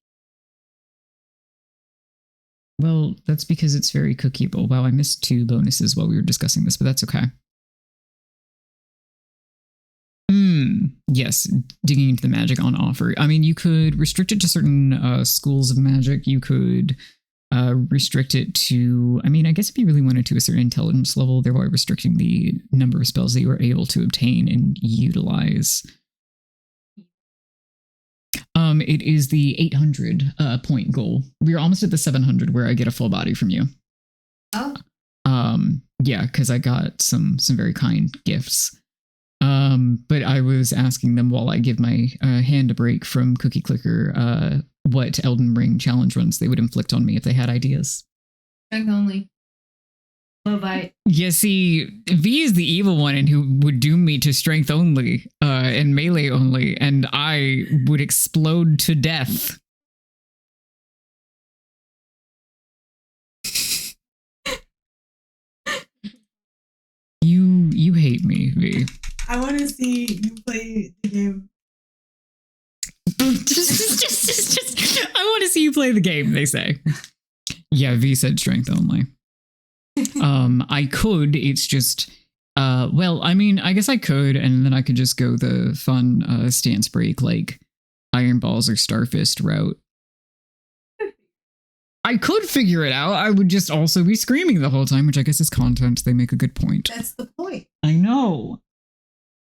Well, that's because it's very cookieable. Wow, I missed 2 bonuses while we were discussing this, but that's okay. Yes, digging into the magic on offer. I mean, you could restrict it to certain schools of magic. You could restrict it to, I guess if you really wanted to a certain intelligence level, thereby restricting the number of spells that you are able to obtain and utilize. It is the 800 point goal. We're almost at the 700 where I get a full body from you. Oh. Yeah, because I got some very kind gifts. But I was asking them while I give my hand a break from Cookie Clicker what Elden Ring challenge runs they would inflict on me if they had ideas. Strength only. Low bite. Yeah, see, V is the evil one and who would doom me to strength only and melee only, and I would explode to death. You hate me, V. I want to see you play the game. just, I want to see you play the game, they say. Yeah, V said strength only. I could, it's just, I guess I could, and then I could just go the fun stance break, like Iron Balls or Starfist route. I could figure it out. I would just also be screaming the whole time, which I guess is content. They make a good point. That's the point. I know.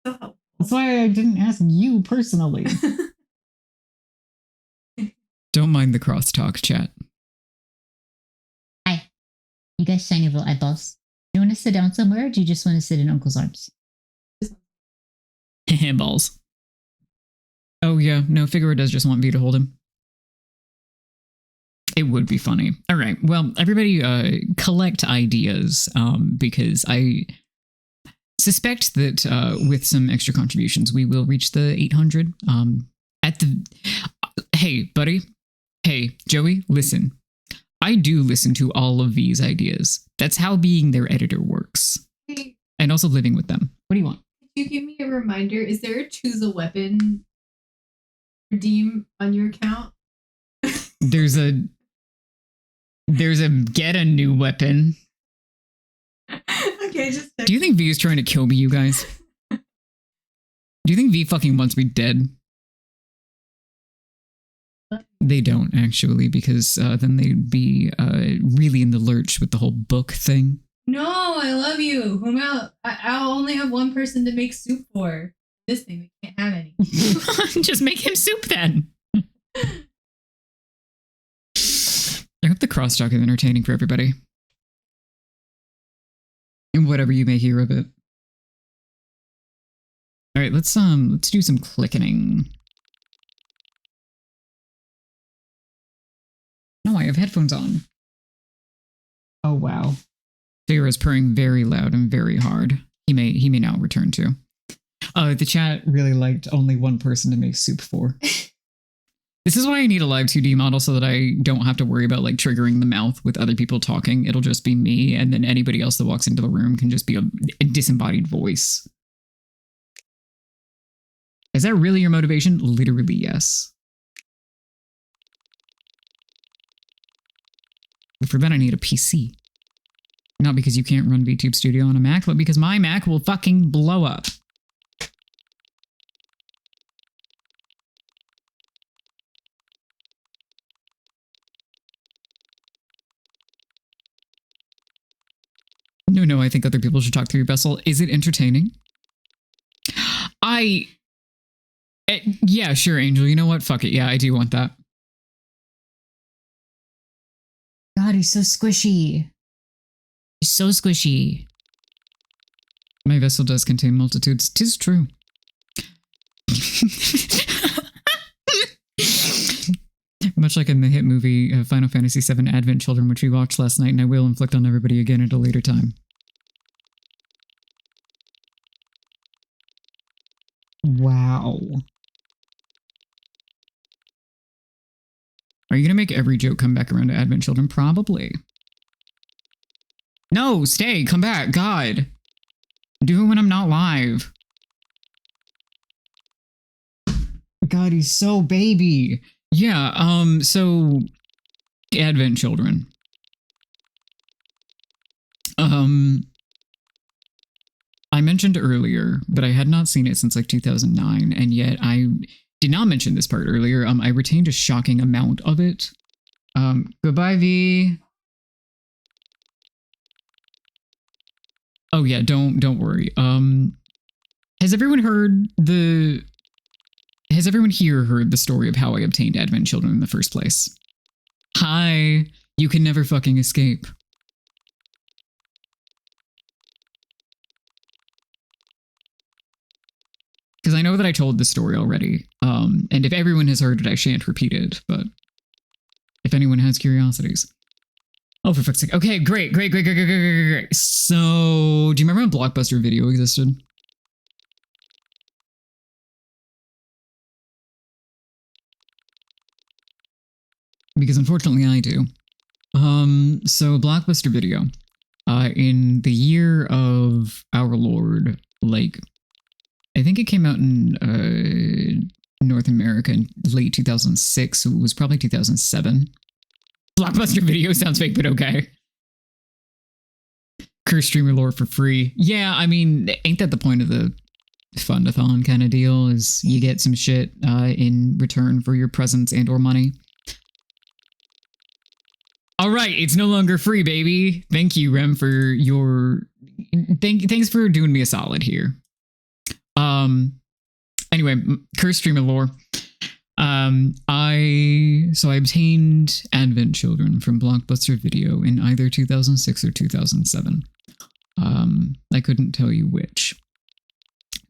So that's why I didn't ask you personally. Don't mind the crosstalk, chat. Hi. You guys shiny little eyeballs. Do you want to sit down somewhere, or do you just want to sit in Uncle's arms? Balls. Oh yeah, no, Figaro does just want V to hold him. It would be funny. All right. Well, everybody collect ideas because I suspect that with some extra contributions, we will reach the 800. Hey, buddy. Hey, Joey, listen. I do listen to all of these ideas. That's how being their editor works. Hey, And also living with them. What do you want? could you give me a reminder? Is there a choose a weapon redeem on your account? There's a get a new weapon. Okay, just Do you think V is trying to kill me, you guys? Do you think V fucking wants me dead? They don't, actually, because then they'd be really in the lurch with the whole book thing. No, I love you. Whom else? I'll only have one person to make soup for. This thing, we can't have any. Just make him soup then. I hope the cross-talk is entertaining for everybody. And whatever you may hear of it. All right, let's do some clicking. No, I have headphones on. Oh wow. Figure is purring very loud and very hard. He may now return to. The chat really liked only one person to make soup for. This is why I need a live 2D model so that I don't have to worry about like triggering the mouth with other people talking. It'll just be me, and then anybody else that walks into the room can just be a disembodied voice. Is that really your motivation? Literally, yes. But for that, I need a PC. Not because you can't run VTube Studio on a Mac, but because my Mac will fucking blow up. No, I think other people should talk through your vessel. Is it entertaining? Yeah, sure, Angel. You know what? Fuck it. Yeah, I do want that. God, he's so squishy. He's so squishy. My vessel does contain multitudes. 'Tis true. Much like in the hit movie Final Fantasy VII Advent Children, which we watched last night, and I will inflict on everybody again at a later time. Wow. Are you going to make every joke come back around to Advent Children? Probably. No, stay, come back, God. Do it when I'm not live. God, he's so baby. Yeah, so Advent Children. I mentioned earlier that I had not seen it since like 2009, and yet I did not mention this part earlier. I retained a shocking amount of it. Goodbye, V. Oh yeah, don't worry. Has everyone here heard the story of how I obtained Advent Children in the first place? Hi, you can never fucking escape. Because I know that I told this story already, and if everyone has heard it, I shan't repeat it, but if anyone has curiosities. Oh, for fuck's sake. Okay, great. So, do you remember when Blockbuster Video existed? Because unfortunately I do. So Blockbuster Video, in the year of our Lord, like, I think it came out in North America in late 2006, so it was probably 2007. Blockbuster Video sounds fake, but okay. Curse streamer lore for free. Yeah, I mean, ain't that the point of the Fund-A-Thon kind of deal, is you get some shit in return for your presence and or money. All right, it's no longer free, baby. Thank you, Rem, for your... Thanks for doing me a solid here. Anyway, Curse streamer lore. I obtained Advent Children from Blockbuster Video in either 2006 or 2007. I couldn't tell you which.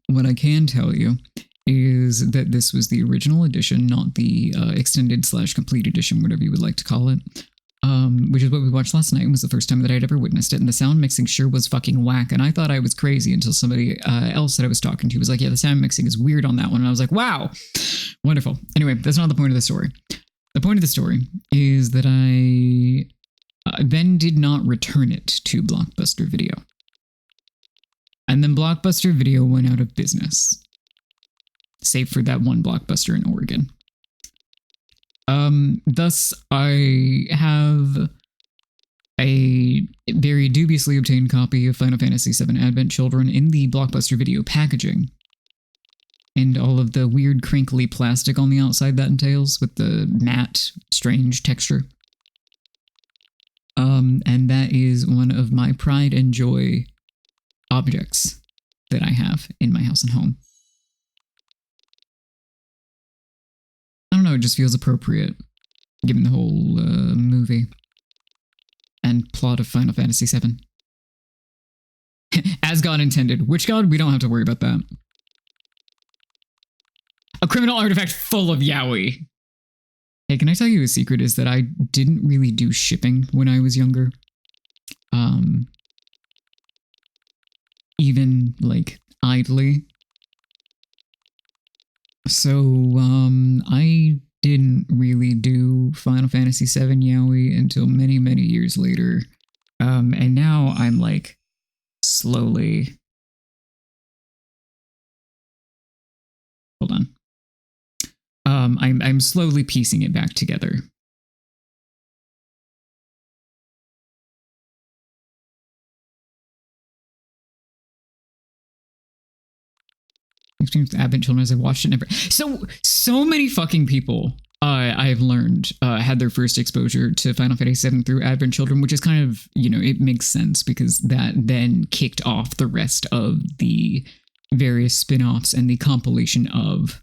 What I can tell you is that this was the original edition, not the extended / complete edition, whatever you would like to call it. Which is what we watched last night. It was the first time that I'd ever witnessed it, and the sound mixing sure was fucking whack. And I thought I was crazy until somebody else that I was talking to was like, "Yeah, the sound mixing is weird on that one." And I was like, "Wow, wonderful." Anyway, that's not the point of the story. The point of the story is that I then did not return it to Blockbuster Video, and then Blockbuster Video went out of business, save for that one Blockbuster in Oregon. Thus, I have a very dubiously obtained copy of Final Fantasy VII Advent Children in the Blockbuster Video packaging, and all of the weird crinkly plastic on the outside that entails with the matte, strange texture. And that is one of my pride and joy objects that I have in my house and home. I don't know, it just feels appropriate, given the whole movie and plot of Final Fantasy VII. As God intended. Which God? We don't have to worry about that. A criminal artifact full of yaoi. Hey, can I tell you a secret? Is that I didn't really do shipping when I was younger. Even, like, idly. So, I didn't really do Final Fantasy VII yaoi until many, many years later. And now I'm, like, slowly... Hold on. I'm slowly piecing it back together. Advent Children, as I watched it never. So many fucking people I've learned had their first exposure to Final Fantasy VII through Advent Children, which is kind of, you know, it makes sense because that then kicked off the rest of the various spin-offs and the compilation of,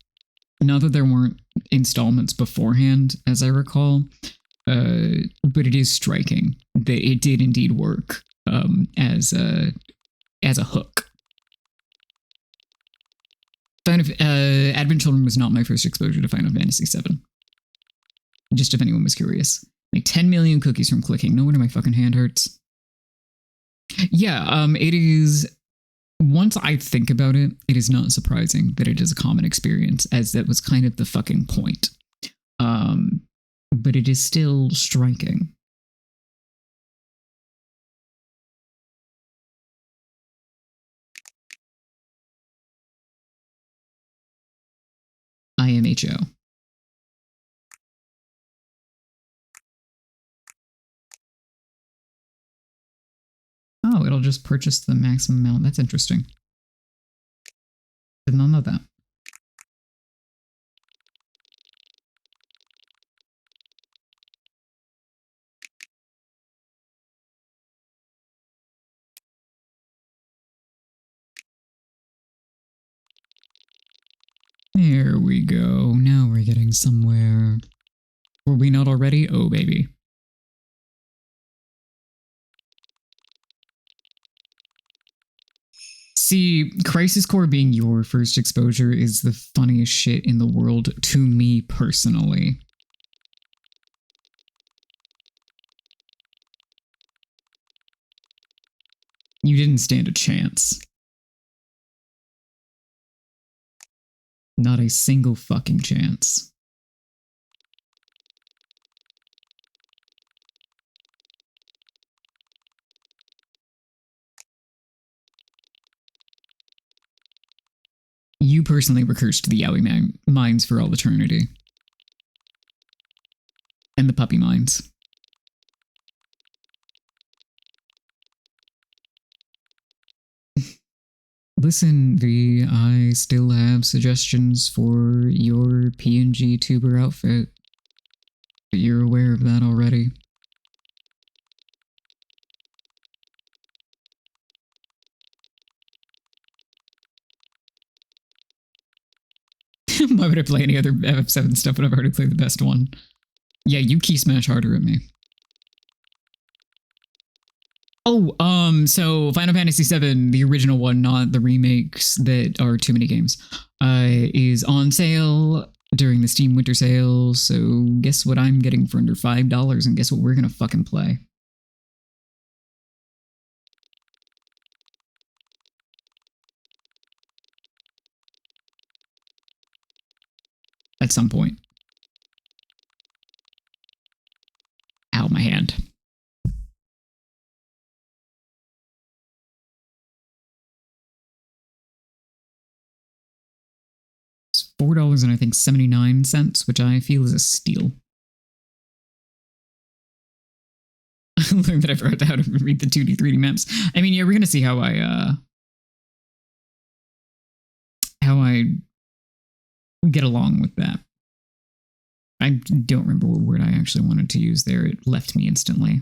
not that there weren't installments beforehand, as I recall, but it is striking that it did indeed work as a hook. Advent Children was not my first exposure to Final Fantasy VII. Just if anyone was curious. Like 10 million cookies from clicking. No wonder my fucking hand hurts. Yeah, it is... Once I think about it, it is not surprising that it is a common experience, as that was kind of the fucking point. But it is still striking. IMHO. Oh, it'll just purchase the maximum amount. That's interesting. Did not know that. There we go. Now we're getting somewhere. Were we not already? Oh, baby. See, Crisis Core being your first exposure is the funniest shit in the world to me personally. You didn't stand a chance. Not a single fucking chance. You personally were cursed to the yaoi mines for all eternity. And the puppy mines. Listen, V, I still have suggestions for your PNG tuber outfit. You're aware of that already. Why would I play any other FF7 stuff when I've already played the best one? Yeah, you key smash harder at me. Oh, So Final Fantasy VII, the original one, not the remakes that are too many games, is on sale during the Steam Winter Sale. So guess what I'm getting for under $5, and guess what we're gonna fucking play. At some point. Ow, my hand. It's $4 and I think 79 cents, which I feel is a steal. I learned that I forgot how to read the 2D 3D maps. I mean, yeah, we're gonna see how I get along with that. I don't remember what word I actually wanted to use there. It left me instantly.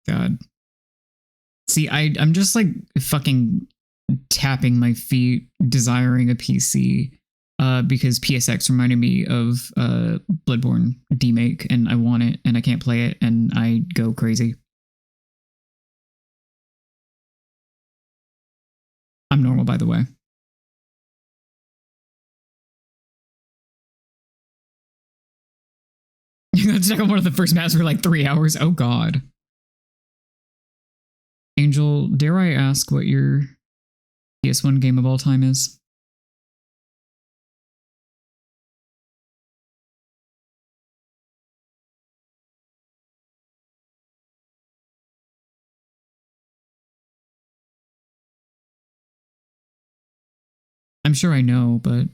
God. See, I'm just like fucking tapping my feet, desiring a PC, because PSX reminded me of Bloodborne demake, and I want it, and I can't play it, and I go crazy. I'm normal, by the way. That's like one of the first maps for like 3 hours. Oh God. Angel, dare I ask what your PS1 game of all time is? I'm sure I know, but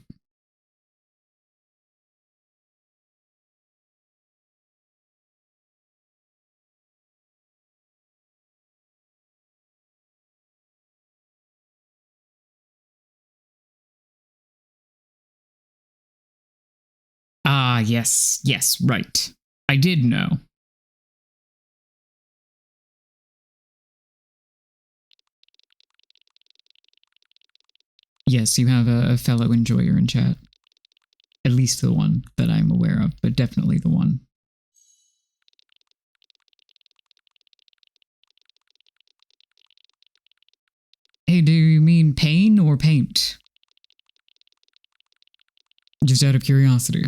yes, right. I did know. Yes, you have a fellow enjoyer in chat. At least the one that I'm aware of, but definitely the one. Hey, do you mean pain or paint? Just out of curiosity.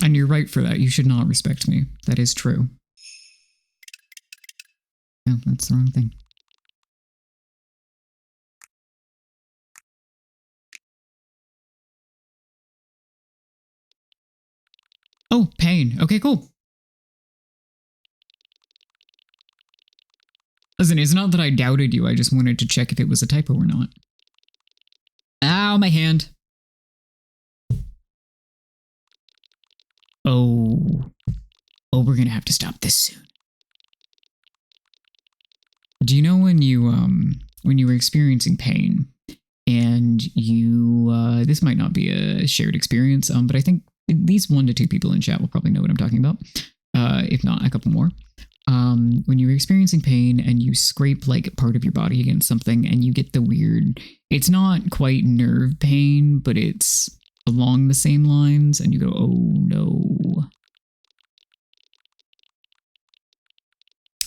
And you're right for that. You should not respect me. That is true. No, that's the wrong thing. Oh, pain. Okay, cool. Listen, it's not that I doubted you. I just wanted to check if it was a typo or not. Ow, my hand. Oh. Oh, we're gonna have to stop this soon. Do you know when you were experiencing pain and you this might not be a shared experience, but I think at least 1 to 2 people in chat will probably know what I'm talking about. If not, a couple more. When you're experiencing pain and you scrape like part of your body against something and you get the weird, it's not quite nerve pain, but it's along the same lines, and you go, oh no.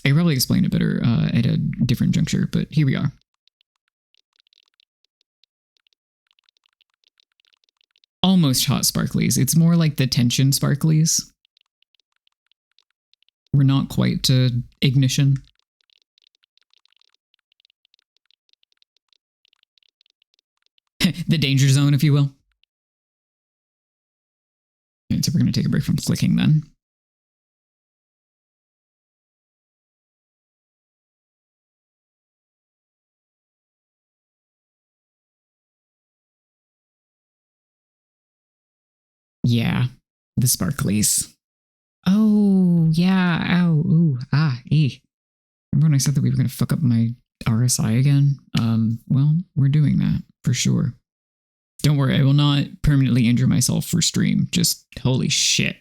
I could probably explain it better at a different juncture, but here we are. Almost hot sparklies. It's more like the tension sparklies. We're not quite to ignition. The danger zone, if you will. Okay, so we're going to take a break from clicking then. Yeah, the sparklies. Oh, yeah. Ow. Ooh. Ah. E. Remember when I said that we were going to fuck up my RSI again? Well, we're doing that for sure. Don't worry, I will not permanently injure myself for stream. Just holy shit.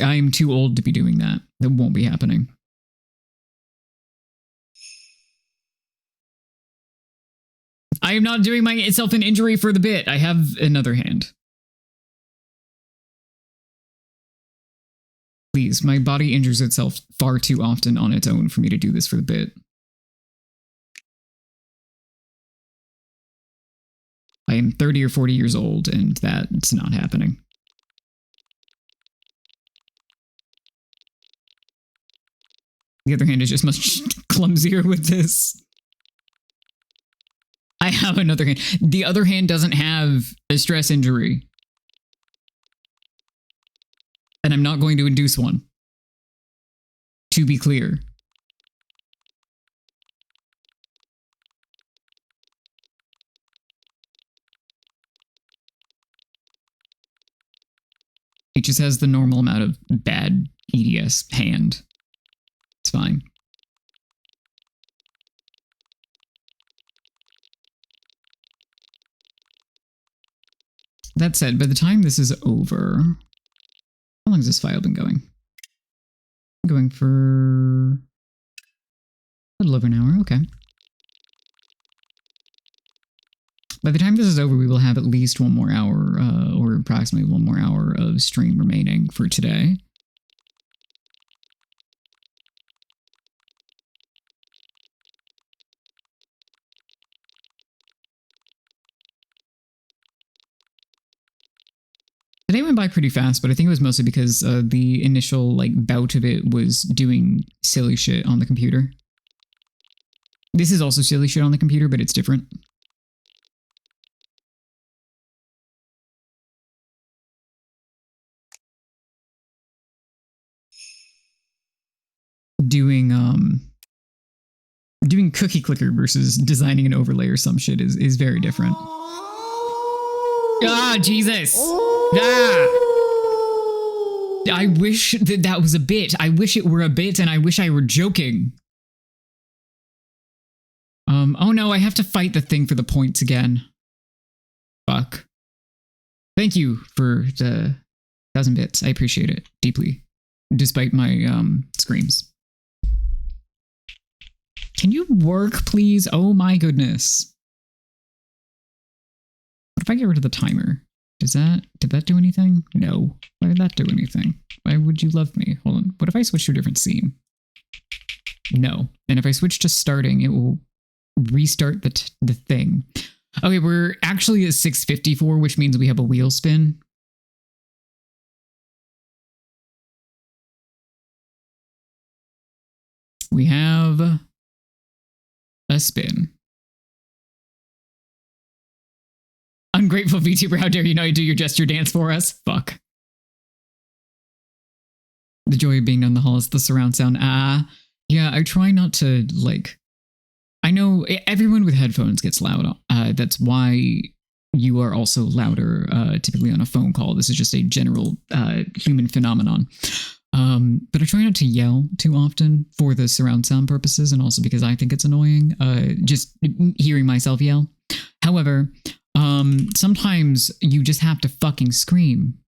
I am too old to be doing that. That won't be happening. I am not doing myself an injury for the bit. I have another hand. Please, my body injures itself far too often on its own for me to do this for the bit. I am 30 or 40 years old, and that's not happening. The other hand is just much clumsier with this. I have another hand. The other hand doesn't have a stress injury. And I'm not going to induce one. To be clear. It just has the normal amount of bad EDS hand. It's fine. That said, by the time this is over... How long has this file been going? Going for... a little over an hour, okay. By the time this is over, we will have at least one more hour, or approximately one more hour of stream remaining for today. Today went by pretty fast, but I think it was mostly because the initial bout of it was doing silly shit on the computer. This is also silly shit on the computer, but it's different. Doing cookie clicker versus designing an overlay or some shit is very different. Ah, Jesus! Ah! I wish that was a bit. I wish it were a bit, and I wish I were joking. Oh no, I have to fight the thing for the points again. Fuck. Thank you for the 1,000 bits. I appreciate it deeply, despite my screams. Can you work, please? Oh my goodness. What if I get rid of the timer? Did that do anything? No. Why did that do anything? Why would you love me? Hold on. What if I switch to a different scene? No. And if I switch to starting, it will restart the thing. Okay, we're actually at 6:54, which means we have a wheel spin. We have a spin. Ungrateful VTuber, how dare you not do your gesture dance for us? Fuck. The joy of being down the hall is the surround sound. Yeah, I try not to, I know everyone with headphones gets loud. That's why you are also louder, typically on a phone call. This is just a general human phenomenon. But I try not to yell too often for the surround sound purposes, and also because I think it's annoying, just hearing myself yell. However, sometimes you just have to fucking scream.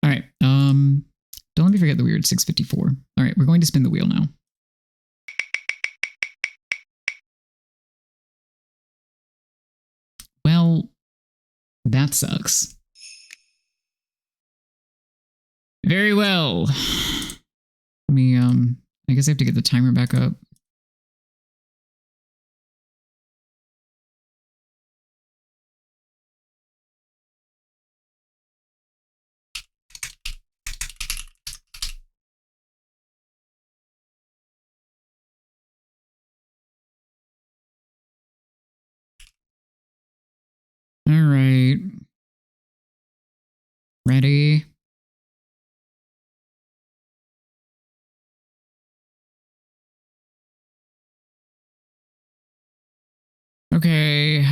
All right. Don't let me forget the weird 6:54. All right, we're going to spin the wheel now. Well, that sucks. Very well. Let me, I guess I have to get the timer back up. All right. Ready? Okay,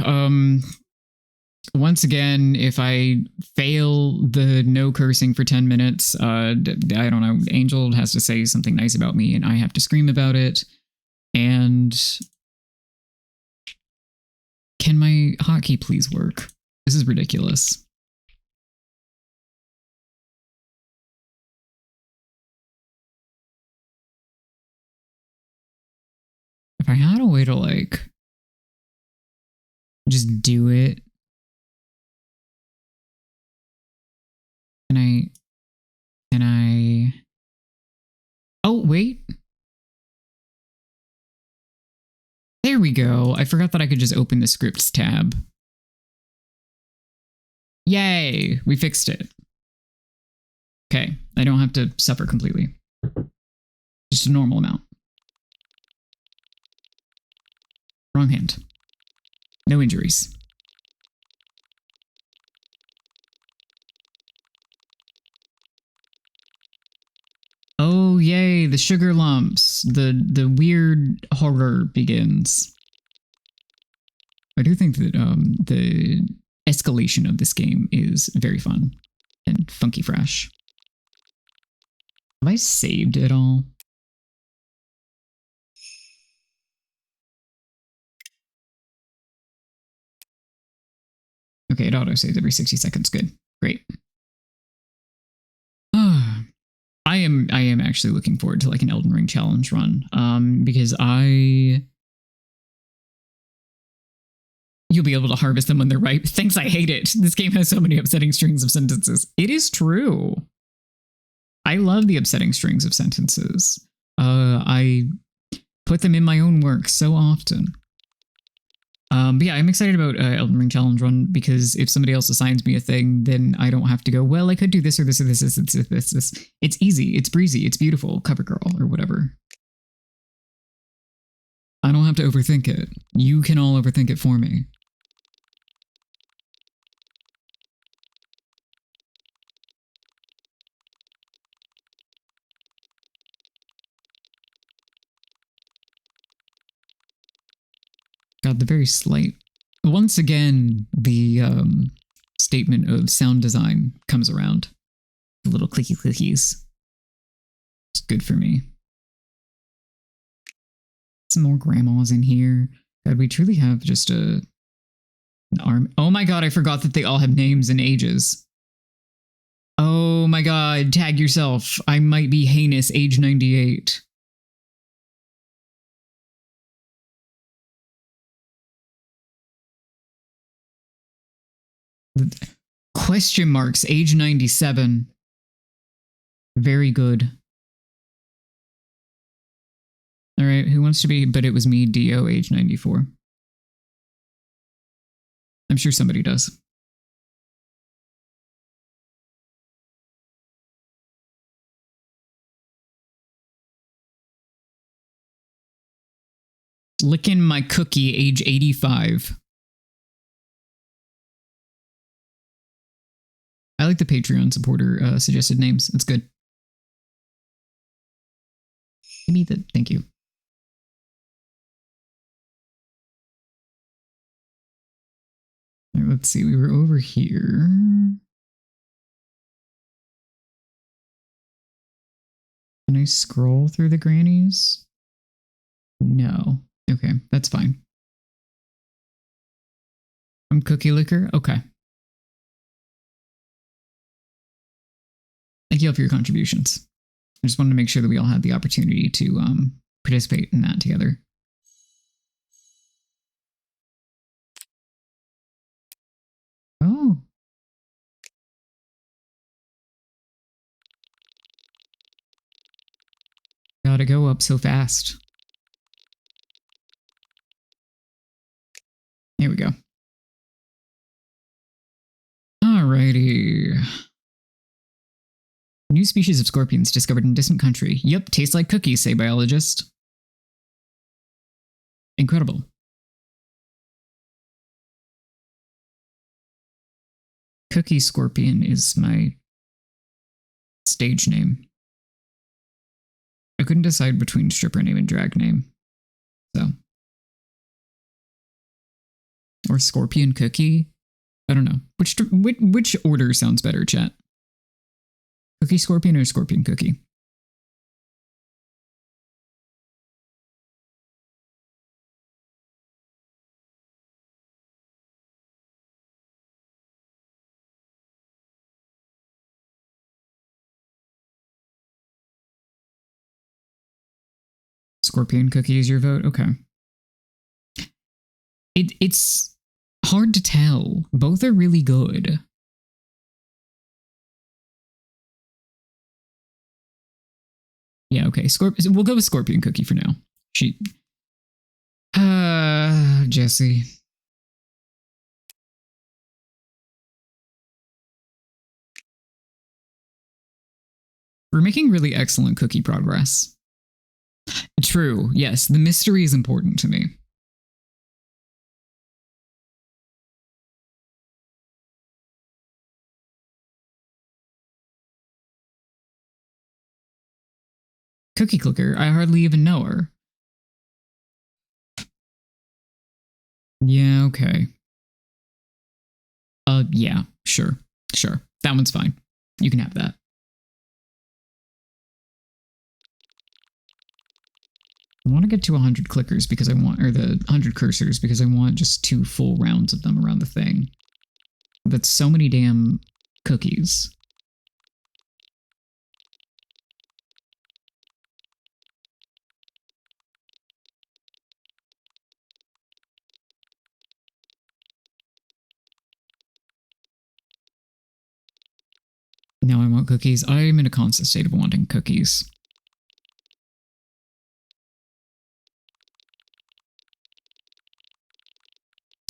once again, if I fail the no cursing for 10 minutes, I don't know, Angel has to say something nice about me and I have to scream about it. And can my hotkey please work? This is ridiculous. If I had a way to like just do it. Can I Oh, wait. There we go. I forgot that I could just open the scripts tab. Yay, we fixed it. Okay, I don't have to suffer completely. Just a normal amount. Wrong hand. No injuries. Oh, yay, the sugar lumps. The weird horror begins. I do think that the escalation of this game is very fun and funky fresh. Have I saved it all? Okay, it auto-saves every 60 seconds. Good. Great. I am actually looking forward to like an Elden Ring challenge run. Because you'll be able to harvest them when they're ripe. Thanks, I hate it. This game has so many upsetting strings of sentences. It is true. I love the upsetting strings of sentences. I put them in my own work so often. But yeah, I'm excited about Elden Ring Challenge Run because if somebody else assigns me a thing, then I don't have to go, well, I could do this or this or this, this. It's easy, it's breezy, it's beautiful, cover girl, or whatever. I don't have to overthink it. You can all overthink it for me. God, the very slight. Once again, the statement of sound design comes around. The little clicky clickies. It's good for me. Some more grandmas in here. God, we truly have just an arm. Oh my god, I forgot that they all have names and ages. Oh my god, tag yourself. I might be heinous, age 98. Question marks, age 97. Very good. All right, who wants to be, but it was me, Dio, age 94. I'm sure somebody does. Licking my cookie, age 85. I like the Patreon supporter suggested names. It's good. Give me the, thank you. All right, let's see, we were over here. Can I scroll through the grannies? No. Okay, that's fine. I'm Cookie Licker? Okay. Thank you all for your contributions. I just wanted to make sure that we all had the opportunity to participate in that together. Oh. Gotta go up so fast. Here we go. Alrighty. New species of scorpions discovered in a distant country. Yep, tastes like cookies, say biologists. Incredible. Cookie Scorpion is my stage name. I couldn't decide between stripper name and drag name. So. Or Scorpion Cookie? I don't know. Which order sounds better, chat? Cookie Scorpion or Scorpion Cookie? Scorpion Cookie is your vote? Okay. It's hard to tell. Both are really good. Yeah, okay. We'll go with Scorpion Cookie for now. Jesse. We're making really excellent cookie progress. True. Yes, the mystery is important to me. Cookie Clicker, I hardly even know her. Yeah, okay. Yeah, sure. That one's fine. You can have that. I want to get to 100 clickers because I want, or the 100 cursors because I want just 2 full rounds of them around the thing. That's so many damn cookies. Now I want cookies. I'm in a constant state of wanting cookies.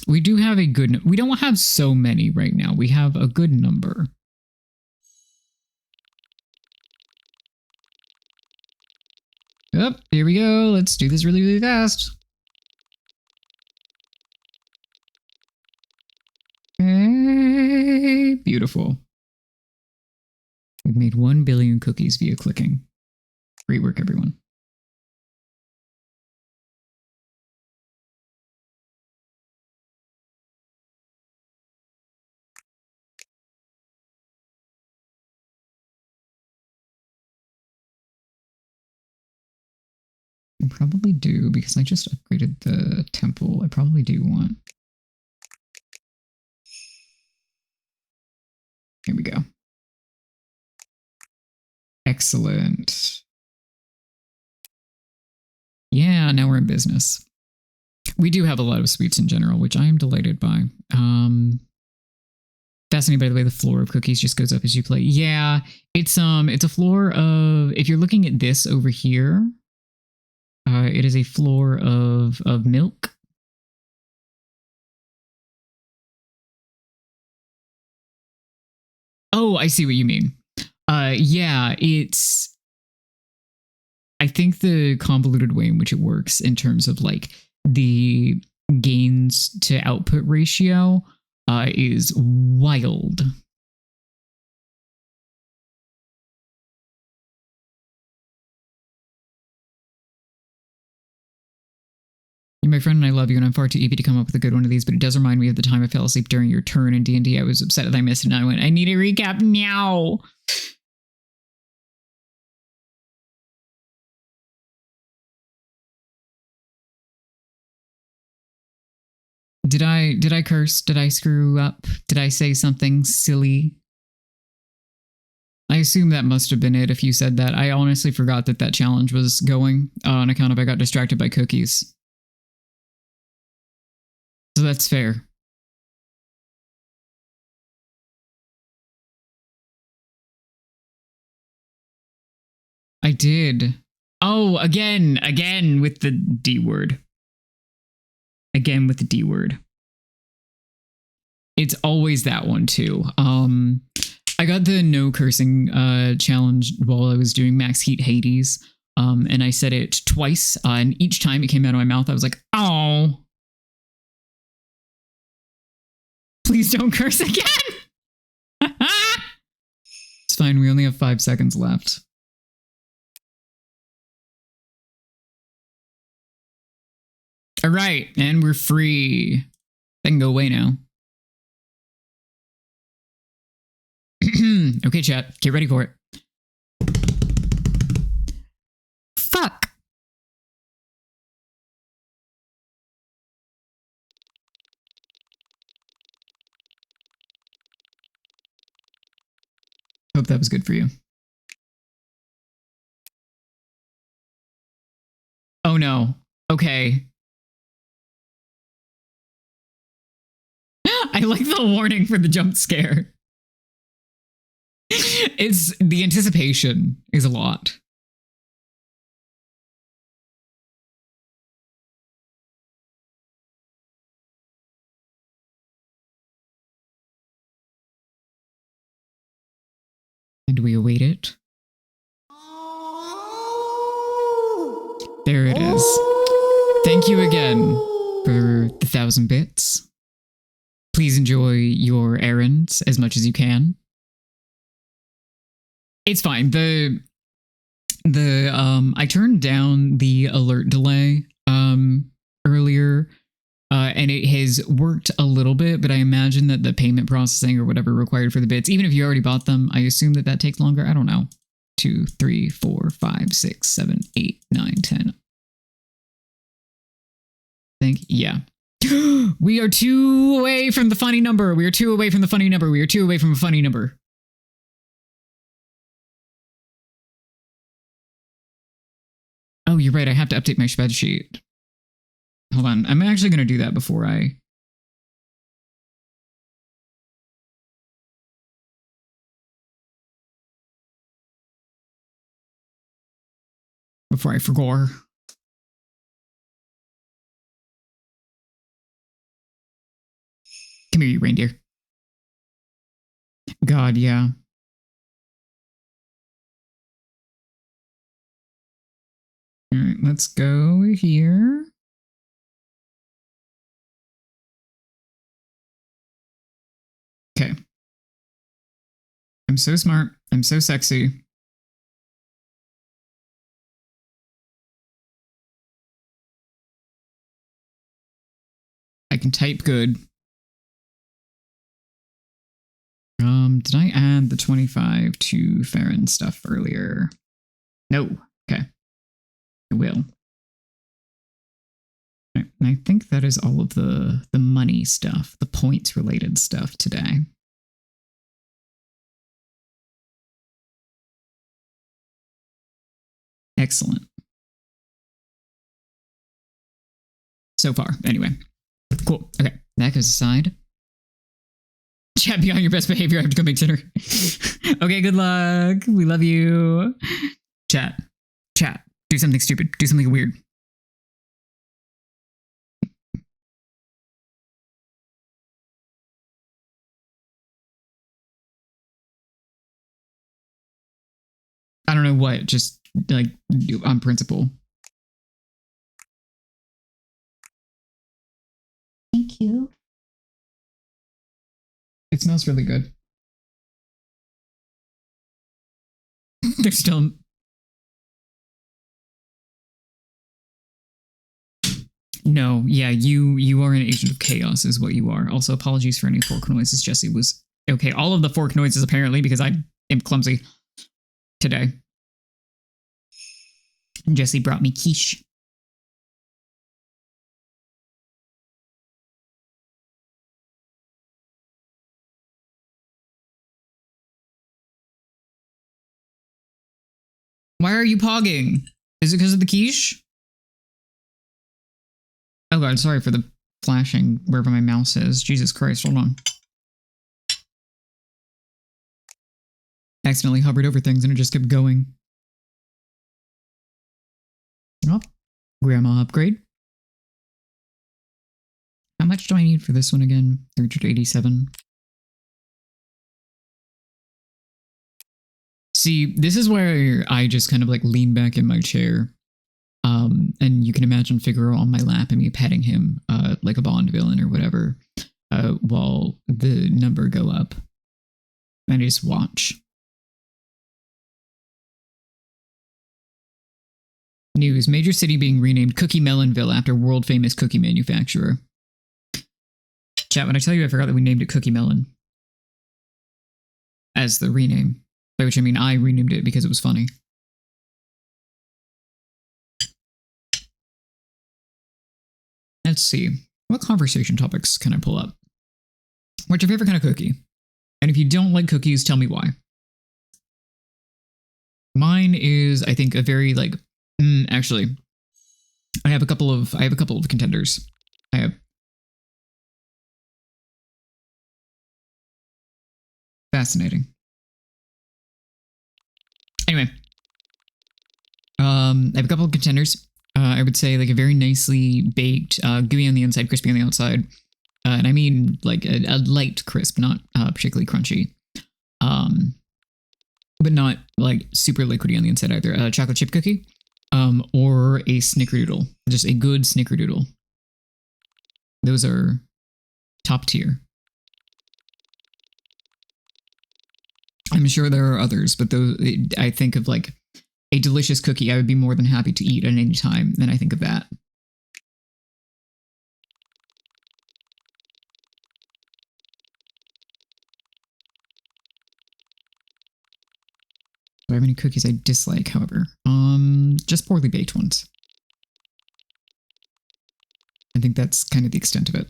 We do have a good... We don't have so many right now. We have a good number. Yep, here we go. Let's do this really, really fast. Hey, beautiful. We've made 1 billion cookies via clicking. Great work, everyone. I probably do, because I just upgraded the temple. I probably do want... Here we go. Excellent. Yeah, now we're in business. We do have a lot of sweets in general, which I am delighted by. Fascinating, by the way, the floor of cookies just goes up as you play. Yeah, it's a floor of... If you're looking at this over here, it is a floor of milk. Oh, I see what you mean. Yeah, it's... I think the convoluted way in which it works in terms of like the gains to output ratio is wild. You're my friend and I love you, and I'm far too eager to come up with a good one of these, but it does remind me of the time I fell asleep during your turn in D&D. I was upset that I missed it, and I went, I need a recap now. Did I curse? Did I screw up? Did I say something silly? I assume that must have been it if you said that. I honestly forgot that that challenge was going on account of I got distracted by cookies. So that's fair. I did. Oh, again with the D word. Again with the D word. It's always that one too. I got the no cursing challenge while I was doing Max Heat Hades. And I said it twice, and each time it came out of my mouth, I was like, oh. Please don't curse again. It's fine. We only have 5 seconds left. All right. And we're free. They can go away now. Okay, chat. Get ready for it. Fuck. Hope that was good for you. Oh no. Okay. I like the warning for the jump scare. It's the anticipation is a lot. And we await it. There it is. Thank you again for the 1,000 bits. Please enjoy your errands as much as you can. It's fine. I turned down the alert delay earlier, and it has worked a little bit, but I imagine that the payment processing or whatever required for the bits, even if you already bought them, I assume that takes longer. I don't know. 2, 3, 4, 5, 6, 7, 8, 9, 10. I think, yeah. We are 2 away from the funny number. We are 2 away from the funny number. We are 2 away from a funny number. Oh, you're right. I have to update my spreadsheet. Hold on. I'm actually going to do that before I forgot. Come here, you reindeer. God, yeah. All right, let's go here. Okay. I'm so smart. I'm so sexy. I can type good. Did I add the 25 to Farron stuff earlier? No. Okay. I will. Right. And I think that is all of the money stuff, the points related stuff today. Excellent. So far, anyway. Cool. Okay, that goes aside. Chat, be on your best behavior. I have to go make dinner. Okay, good luck. We love you. Chat. Do something stupid. Do something weird. I don't know what, just like on principle. Thank you. It smells really good. They're still... No, yeah, you are an agent of chaos is what you are. Also, apologies for any fork noises. Jesse was... Okay, all of the fork noises apparently because I am clumsy today. Jesse brought me quiche. Why are you pogging? Is it because of the quiche? Oh god, sorry for the flashing wherever my mouse is. Jesus Christ, hold on. I accidentally hovered over things and it just kept going. Oh, grandma upgrade. How much do I need for this one again? 387. See, this is where I just kind of like lean back in my chair. And you can imagine Figaro on my lap and me petting him like a Bond villain or whatever while the number go up. And I just watch. News. Major city being renamed Cookie Melonville after world famous cookie manufacturer. Chat, when I tell you I forgot that we named it Cookie Melon. As the rename. By which I mean I renamed it because it was funny. Let's see. What conversation topics can I pull up? What's your favorite kind of cookie? And if you don't like cookies, tell me why. Mine is, I think, a very like... actually, I have a couple of contenders. I have fascinating. Anyway, I have a couple of contenders. I would say like a very nicely baked, gooey on the inside, crispy on the outside. And I mean like a light crisp, not particularly crunchy. But not like super liquidy on the inside either. A chocolate chip cookie, or a snickerdoodle. Just a good snickerdoodle. Those are top tier. I'm sure there are others, but those, I think of like a delicious cookie I would be more than happy to eat at any time, then I think of that. Do I have any cookies I dislike, however? Just poorly baked ones. I think that's kind of the extent of it.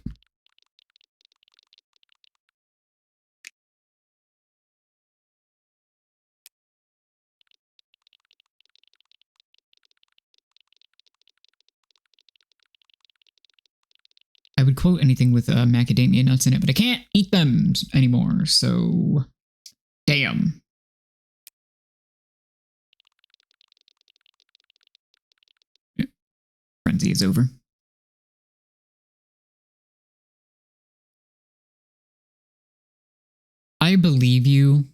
I would quote anything with macadamia nuts in it, but I can't eat them anymore, so damn. Frenzy is over. I believe you.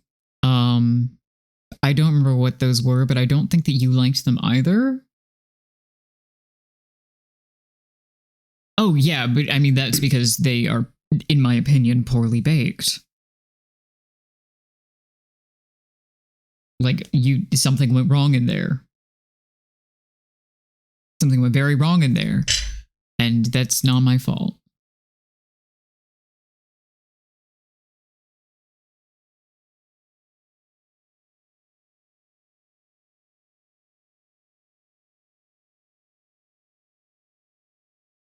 I don't remember what those were, but I don't think that you liked them either. Oh, yeah, but I mean, that's because they are, in my opinion, poorly baked. Like, something went wrong in there. Something went very wrong in there. And that's not my fault.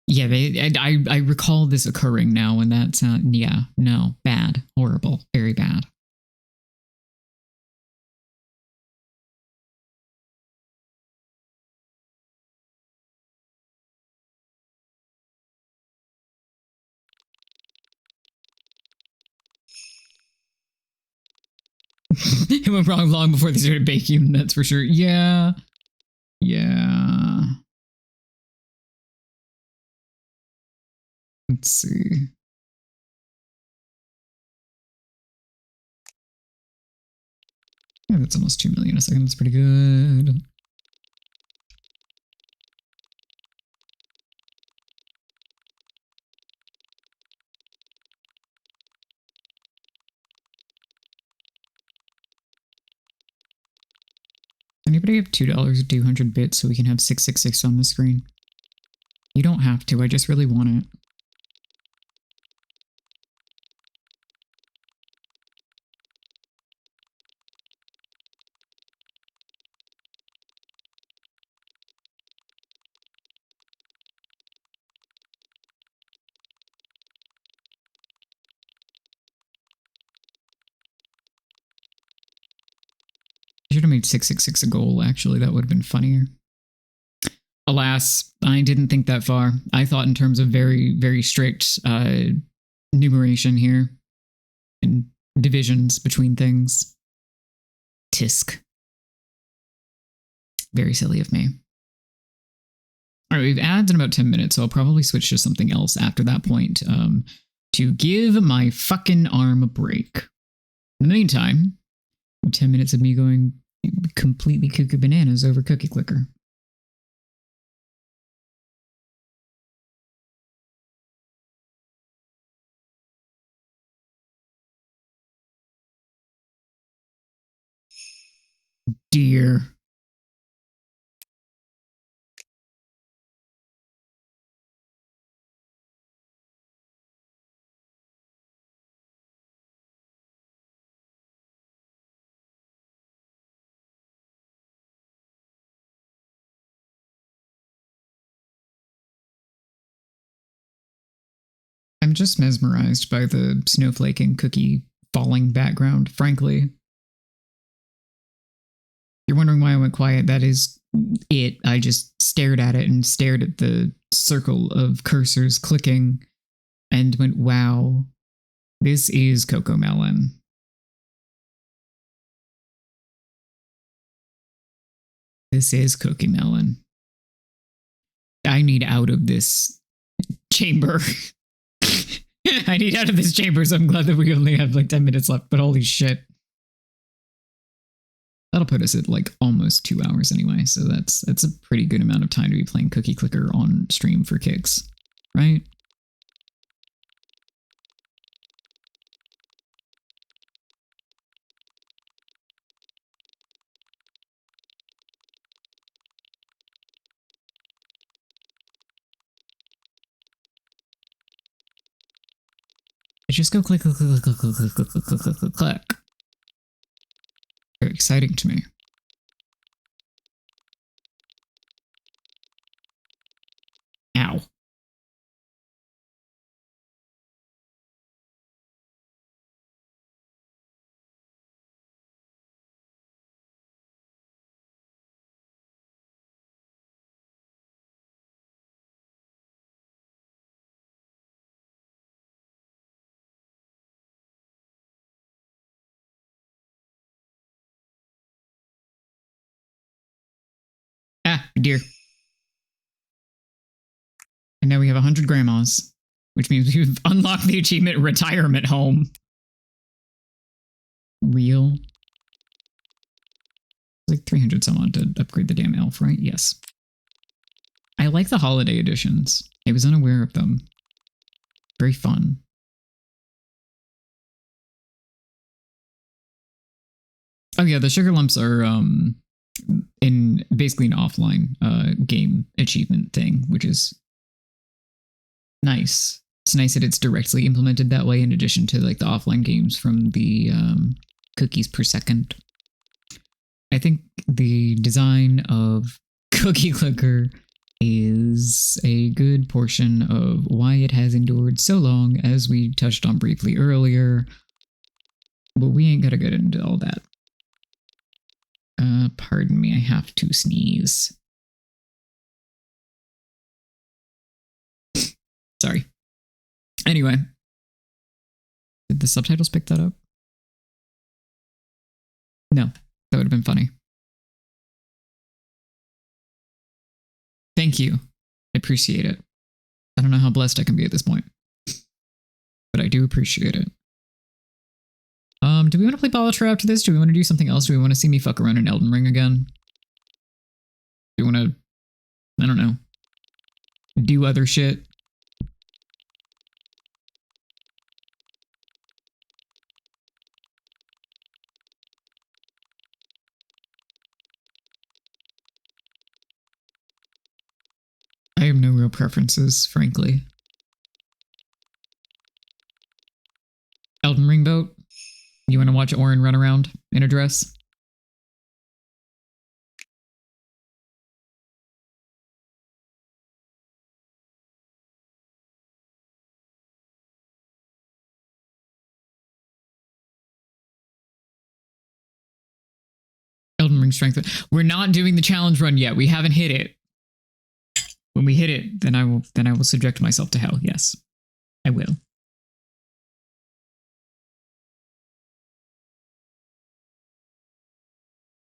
Yeah, I recall this occurring now, and that's yeah, no, bad, horrible, very bad. It went wrong long before they started baking, that's for sure. Yeah. Yeah. Let's see. Yeah, that's almost 2 million a second. That's pretty good. Anybody have $2 200 bits so we can have 666 on the screen? You don't have to, I just really want it. I should have made 666 a goal, actually. That would have been funnier. Alas, I didn't think that far. I thought in terms of very, very strict numeration here and divisions between things. Tisk. Very silly of me. All right, we've ads in about 10 minutes, so I'll probably switch to something else after that point to give my fucking arm a break. In the meantime, 10 minutes of me going completely cuckoo bananas over Cookie Clicker. Dear. I'm just mesmerized by the snowflake and cookie falling background, frankly. You're wondering why I went quiet. That is it. I just stared at it and stared at the circle of cursors clicking and went, wow, this is Cocomelon. This is Cookie Melon. I need out of this chamber. I need out of this chamber, so I'm glad that we only have like 10 minutes left, but holy shit. That'll put us at like almost 2 hours anyway, so that's a pretty good amount of time to be playing Cookie Clicker on stream for kicks, right? Just go click, click, click, click, click, click, click, click, click, click, click, click. Very exciting to me. Ow. Ah, dear. And now we have 100 grandmas, which means we've unlocked the achievement retirement home. Real. Like 300 some odd to upgrade the damn elf, right? Yes. I like the holiday editions. I was unaware of them. Very fun. Oh yeah, the sugar lumps are in basically an offline game achievement thing, which is nice. It's nice that it's directly implemented that way in addition to like the offline games from the cookies per second. I think the design of Cookie Clicker is a good portion of why it has endured so long, as we touched on briefly earlier. But we ain't gotta get into all that. Pardon me, I have to sneeze. Sorry. Anyway. Did the subtitles pick that up? No, that would have been funny. Thank you. I appreciate it. I don't know how blessed I can be at this point, but I do appreciate it. Do we want to play Balatro after this? Do we want to do something else? Do we want to see me fuck around in Elden Ring again? Do we want to, I don't know, do other shit? I have no real preferences, frankly. Elden Ring vote? You want to watch Orin run around in a dress? Elden Ring strength. We're not doing the challenge run yet. We haven't hit it. When we hit it, then I will subject myself to hell. Yes, I will.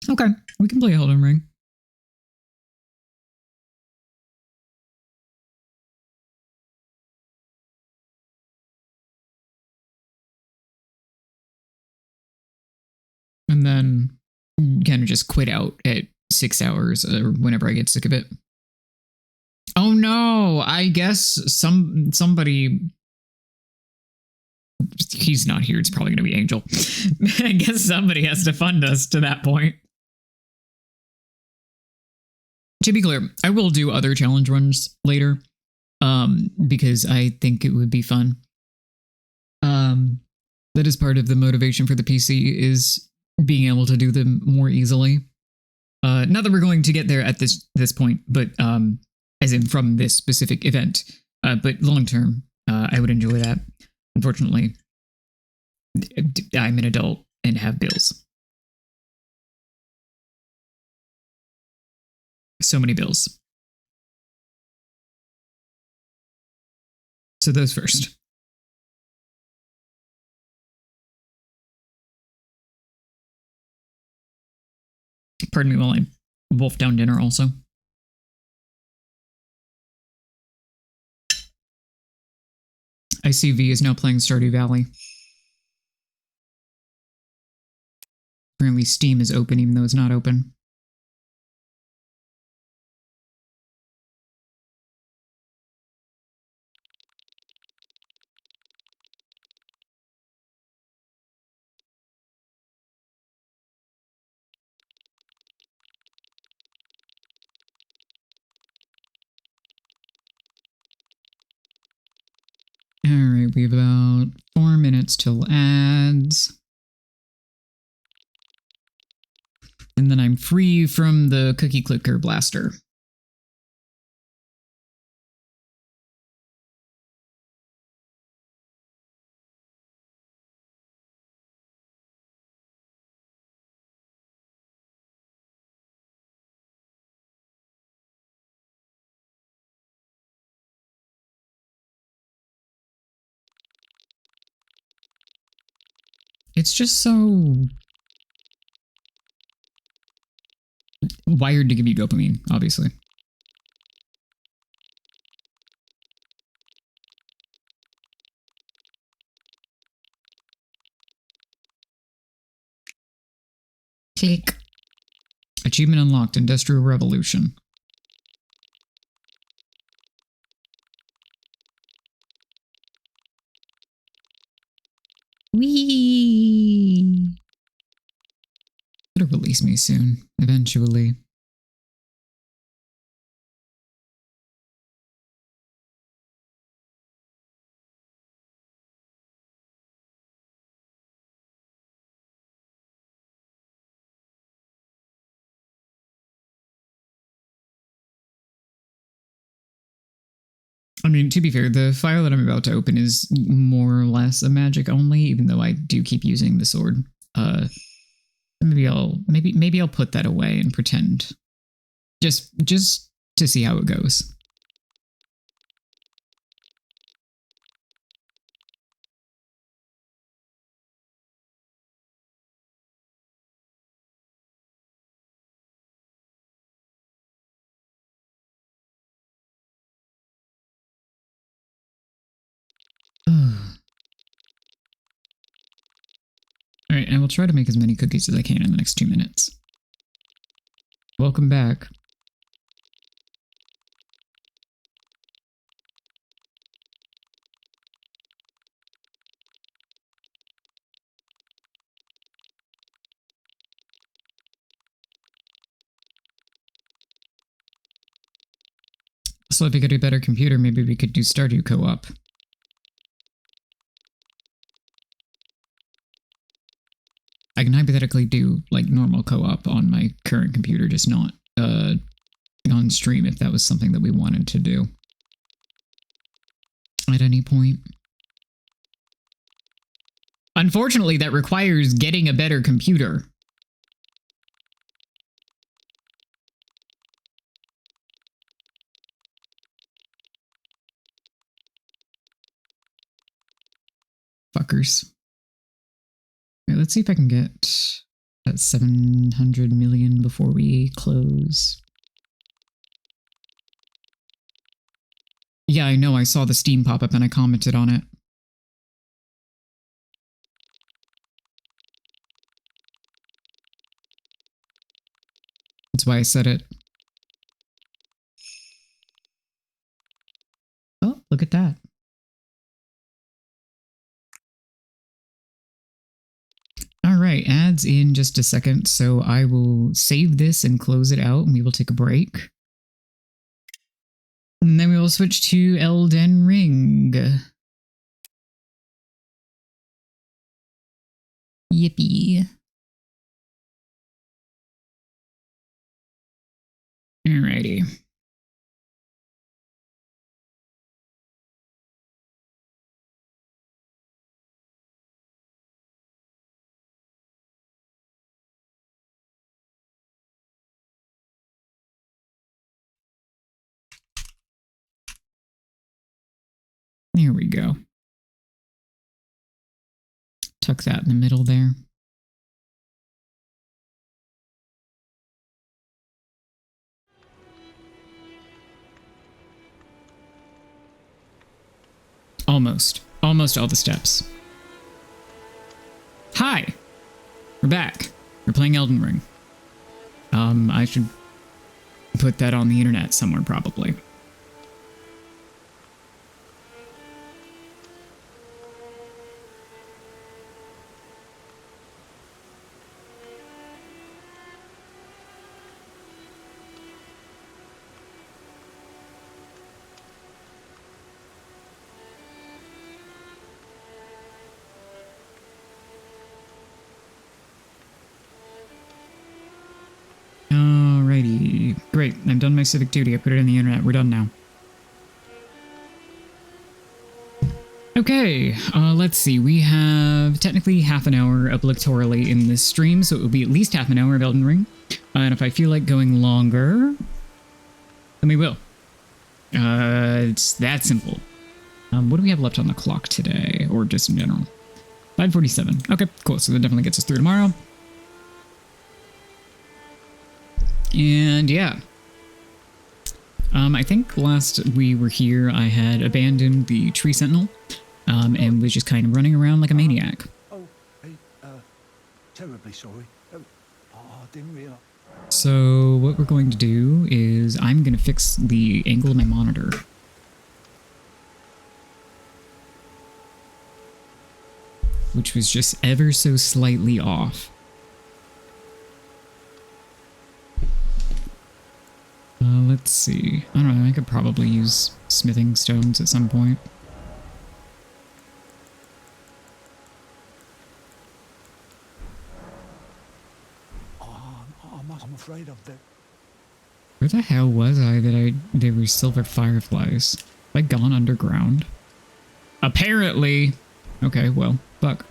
Okay, we can play Elden Ring. And then kind of just quit out at 6 hours or whenever I get sick of it. Oh no, I guess somebody, he's not here, it's probably going to be Angel. I guess somebody has to fund us to that point. To be clear, I will do other challenge runs later, because I think it would be fun. That is part of the motivation for the PC, is being able to do them more easily. Not that we're going to get there at this point, but as in from this specific event, but long term, I would enjoy that. Unfortunately, I'm an adult and have bills. So many bills. So those first. Pardon me while I wolf down dinner also. I see V is now playing Stardew Valley. Apparently Steam is open even though it's not open. All right, we have about 4 minutes till ads. And then I'm free from the cookie clicker blaster. It's just so wired to give you dopamine, obviously. Click. Achievement unlocked, Industrial Revolution. Whee! It'll release me soon, eventually. I mean, to be fair, the file that I'm about to open is more or less a magic only, even though I do keep using the sword. Maybe I'll put that away and pretend. Just to see how it goes. Alright, I will try to make as many cookies as I can in the next 2 minutes. Welcome back. So if we could do a better computer, maybe we could do Stardew co-op. I can hypothetically do like normal co-op on my current computer, just not on stream if that was something that we wanted to do at any point. Unfortunately, that requires getting a better computer. Fuckers. Right, let's see if I can get that 700 million before we close. Yeah, I know. I saw the Steam pop up and I commented on it. That's why I said it. Oh, look at that. All right, ads in just a second, so I will save this and close it out, and we will take a break. And then we will switch to Elden Ring. Yippee. Alrighty. There we go. Tuck that in the middle there. Almost. Almost all the steps. Hi! We're back. We're playing Elden Ring. I should put that on the internet somewhere, probably. Alrighty. Great. I've done my civic duty. I put it on the internet. We're done now. Okay, let's see. We have technically half an hour obligatorily in this stream, so it will be at least half an hour of Elden Ring. And if I feel like going longer, then we will. It's that simple. What do we have left on the clock today? Or just in general? 5:47. Okay, cool. So that definitely gets us through tomorrow. And yeah. I think last we were here, I had abandoned the tree sentinel, and was just kind of running around like a maniac. Terribly sorry. I didn't realize. So what we're going to do is I'm going to fix the angle of my monitor. Which was just ever so slightly off. Let's see. I don't know, I could probably use smithing stones at some point. I'm afraid of that. Where the hell was I that there were silver fireflies? Have I gone underground? Apparently! Okay, well, fuck.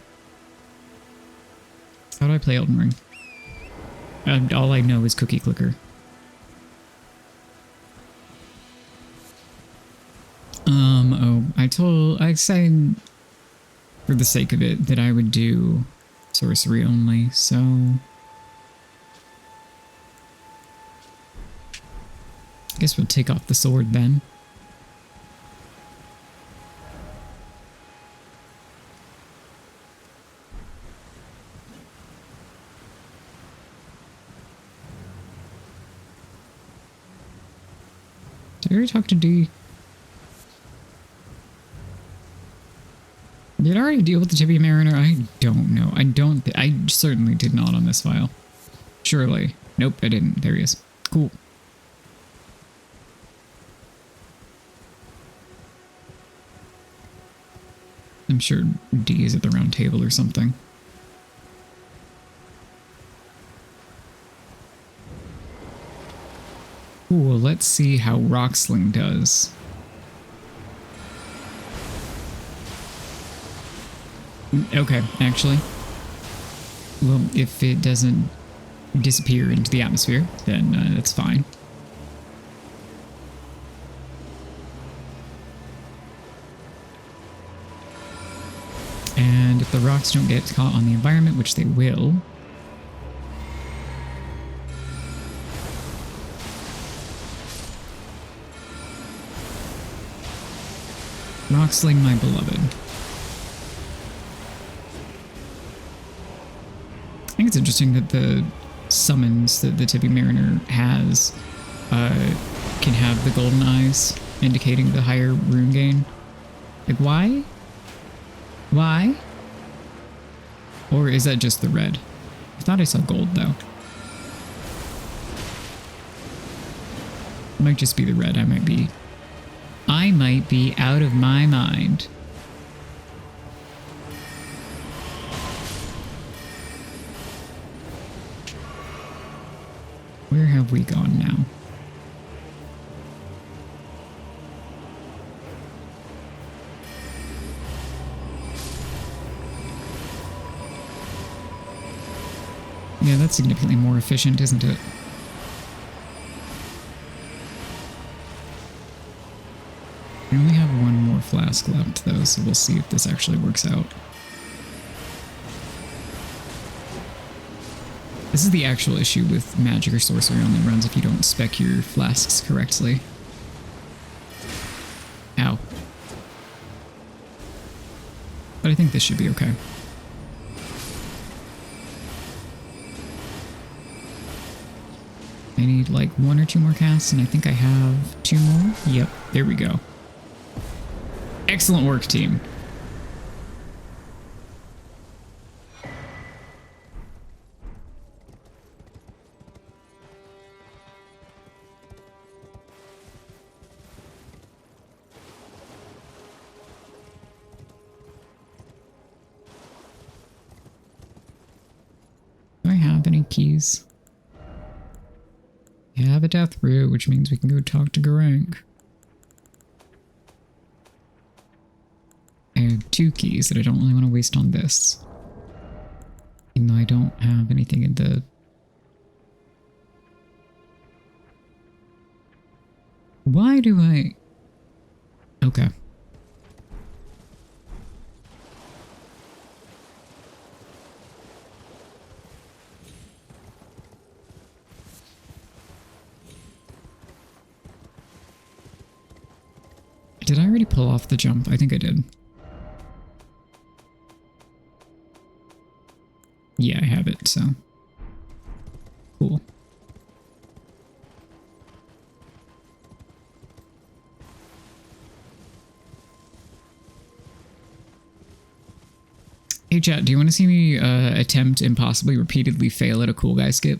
How do I play Elden Ring? All I know is cookie clicker. I said for the sake of it that I would do sorcery only, so I guess we'll take off the sword then. Did I already talk to D? Did I already deal with the Tibia Mariner? I don't know. I certainly did not on this file. Surely. Nope, I didn't. There he is. Cool. I'm sure D is at the round table or something. Cool, let's see how Rocksling does. Okay, actually. Well, if it doesn't disappear into the atmosphere, then that's fine. And if the rocks don't get caught on the environment, which they will, Rocksling, my beloved. I think it's interesting that the summons that the Tibia Mariner has can have the golden eyes, indicating the higher rune gain. Like, why? Why? Or is that just the red? I thought I saw gold, though. It might just be the red. I might be out of my mind. Where have we gone now? Yeah, that's significantly more efficient, isn't it? We only have one more flask left, though, so we'll see if this actually works out. This is the actual issue with magic or sorcery only runs if you don't spec your flasks correctly. Ow. But I think this should be okay. I need like 1 or 2 more casts, and I think I have 2 more. Yep, there we go. Excellent work, team. Do I have any keys? We have a death root, which means we can go talk to Garank. I have 2 keys that I don't really want to waste on this. Even though I don't have anything in the... Why do I... Okay. Did I already pull off the jump? I think I did. Yeah, I have it, so. Cool. Hey chat, do you want to see me attempt and possibly repeatedly fail at a cool guy skip?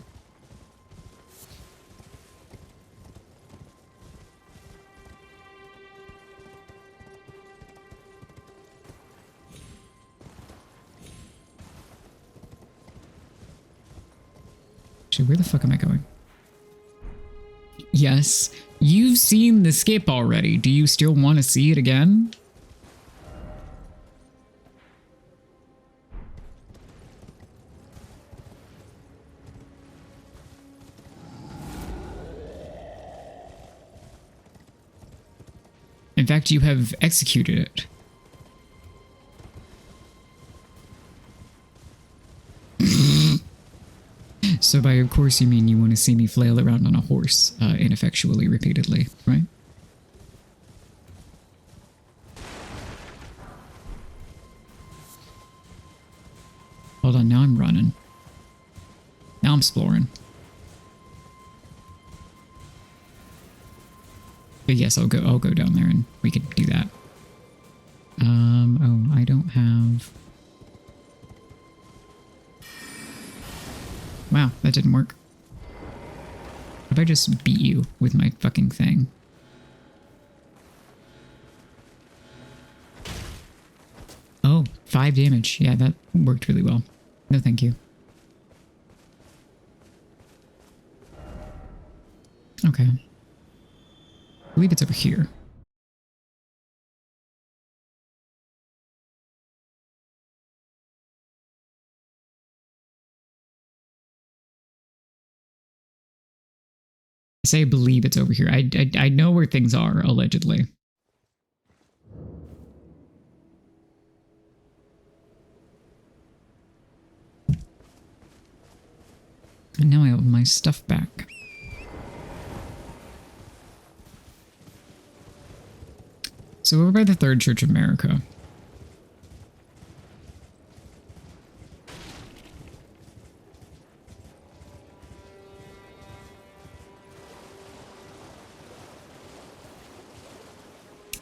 Actually, where the fuck am I going? Yes, you've seen the skip already. Do you still want to see it again? In fact, you have executed it. So by of course you mean you want to see me flail around on a horse ineffectually repeatedly, right? Hold on, now I'm running. Now I'm exploring. But yes, I'll go down there and we could do that. Oh, I don't have... Wow, that didn't work. What if I just beat you with my fucking thing? Oh, 5 damage. Yeah, that worked really well. No, thank you. Okay. I believe it's over here. I say I believe it's over here. I know where things are, allegedly. And now I have my stuff back. So over by the Third Church of America.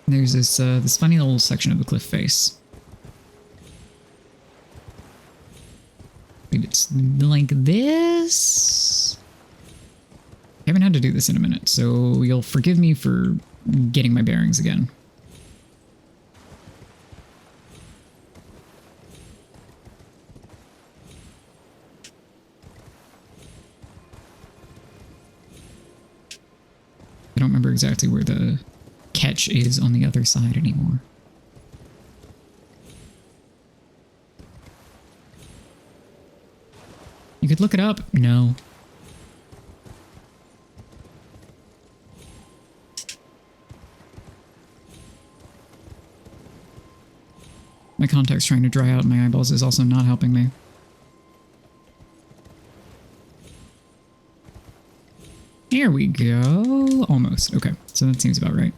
There's this funny little section of the cliff face. It's like this. I haven't had to do this in a minute, so you'll forgive me for getting my bearings again. I don't remember exactly where the catch is on the other side anymore. You could look it up. No. My contact's trying to dry out my eyeballs is also not helping me. Here we go. Almost. Okay, so that seems about right.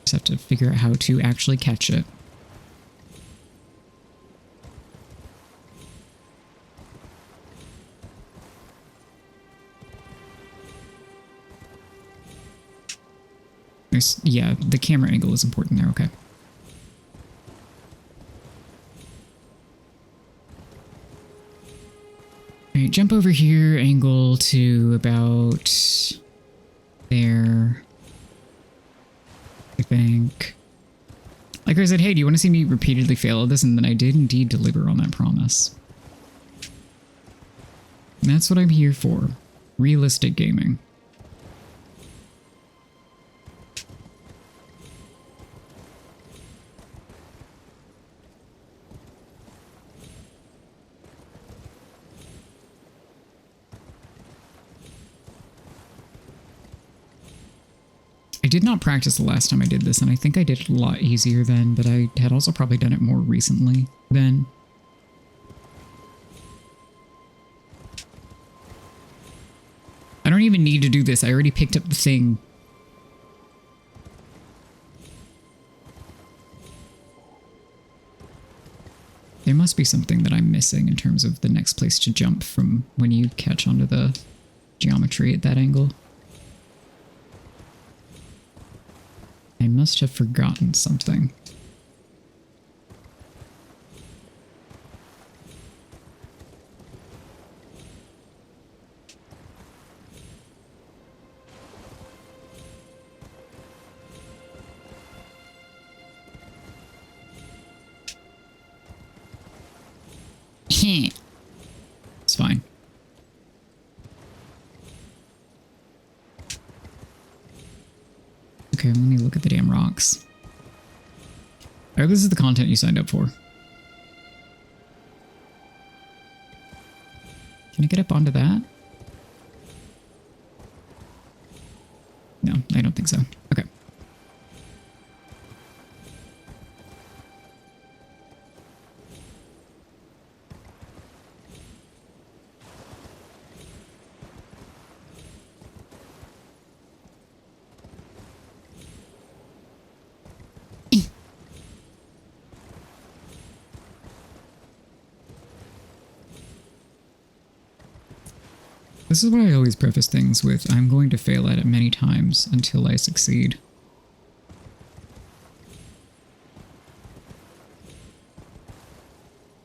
Just have to figure out how to actually catch it. Yeah, the camera angle is important there, okay. Alright, jump over here, angle to about there. I think. Like I said, hey, do you want to see me repeatedly fail at this? And then I did indeed deliver on that promise. And that's what I'm here for. Realistic gaming. I did not practice the last time I did this, and I think I did it a lot easier then, but I had also probably done it more recently then. I don't even need to do this. I already picked up the thing. There must be something that I'm missing in terms of the next place to jump from when you catch onto the geometry at that angle. I must have forgotten something. It's fine. Okay, let me look at the damn rocks. I hope this is the content you signed up for. Can I get up onto that? No, I don't think so. Okay. This is why I always preface things with, I'm going to fail at it many times until I succeed.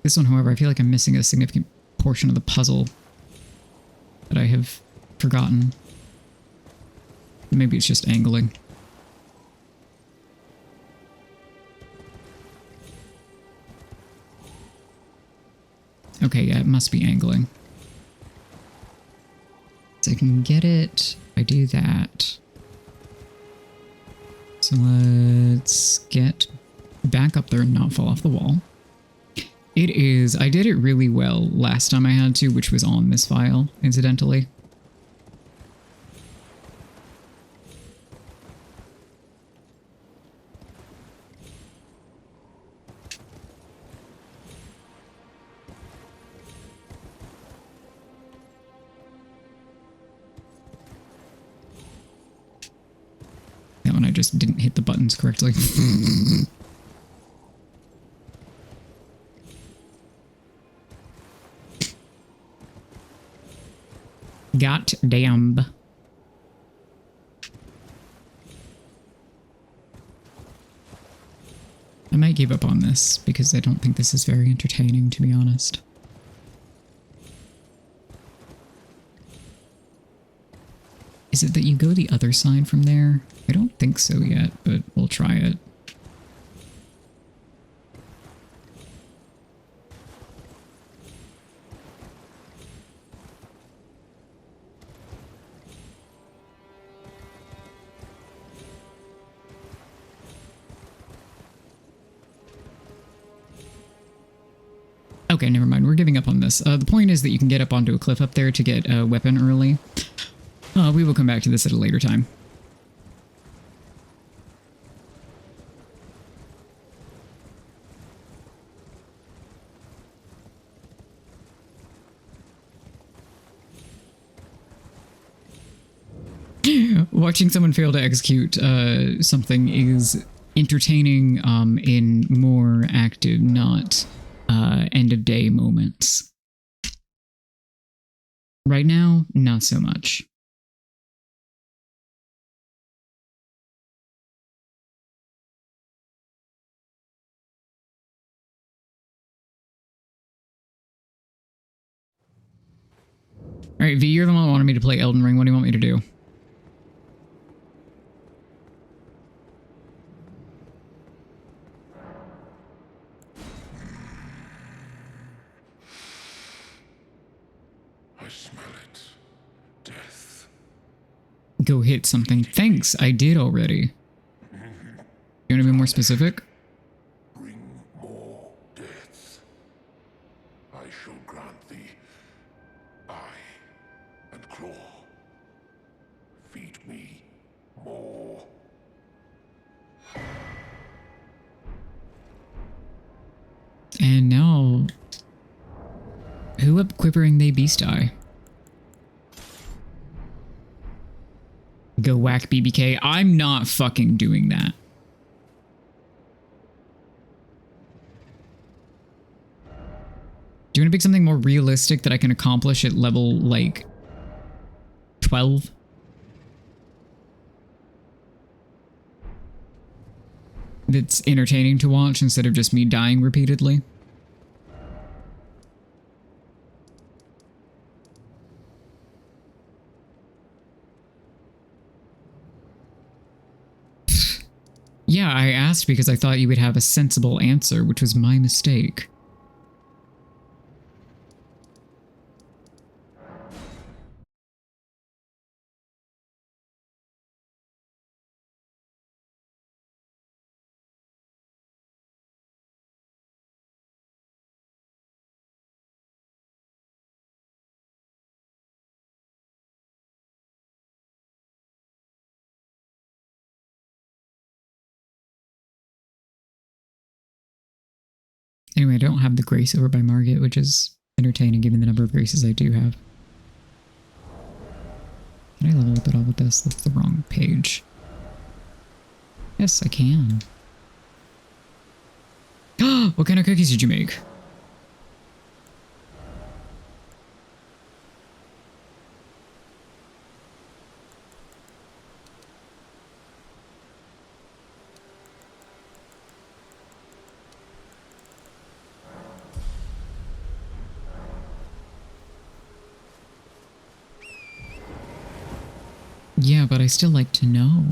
This one, however, I feel like I'm missing a significant portion of the puzzle that I have forgotten. Maybe it's just angling. Okay, yeah, it must be angling. So I can get it. I do that. So let's get back up there and not fall off the wall. It is. I did it really well last time I had to, which was on this file, incidentally. That one I just didn't hit the buttons correctly. Got damn. I might give up on this because I don't think this is very entertaining, to be honest. Is it that you go the other side from there? I don't think so yet, but we'll try it. Okay, never mind. We're giving up on this. The point is that you can get up onto a cliff up there to get a weapon early. We will come back to this at a later time. Watching someone fail to execute something is entertaining in more active, not end of day moments. Right now, not so much. All right, V, you're the one who wanted me to play Elden Ring. What do you want me to do? I smell it. Death. Go hit something. Thanks, I did already. You want to be more specific? Bring more death. I shall grant thee eye and claw. Feed me more. And now, who up quivering they beast eye? Go whack BBK. I'm not fucking doing that. Do you want to pick something more realistic that I can accomplish at level, like, 12? That's entertaining to watch instead of just me dying repeatedly? Yeah, I asked because I thought you would have a sensible answer, which was my mistake. Anyway, I don't have the Grace over by Margit, which is entertaining given the number of graces I do have. Can I level up at all with this? That's the wrong page. Yes, I can. What kind of cookies did you make? Yeah, but I still like to know.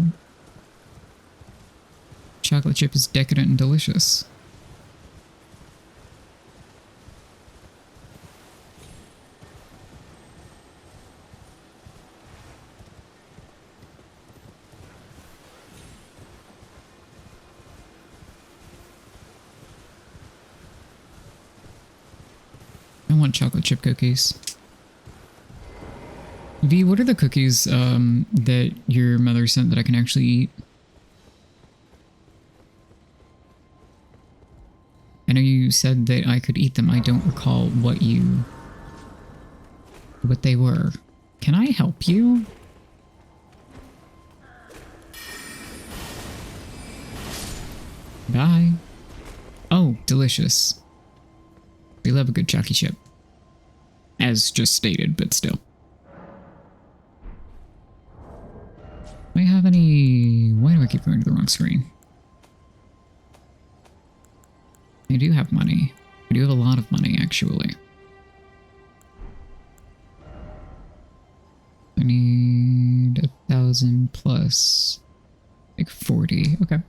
Chocolate chip is decadent and delicious. I want chocolate chip cookies. V, what are the cookies that your mother sent that I can actually eat? I know you said that I could eat them. I don't recall what they were. Can I help you? Bye. Oh, delicious. We love a good chalky chip. As just stated, but still. Do I have any... Why do I keep going to the wrong screen? I do have money. I do have a lot of money, actually. I need 1,000 plus... like 40. Okay.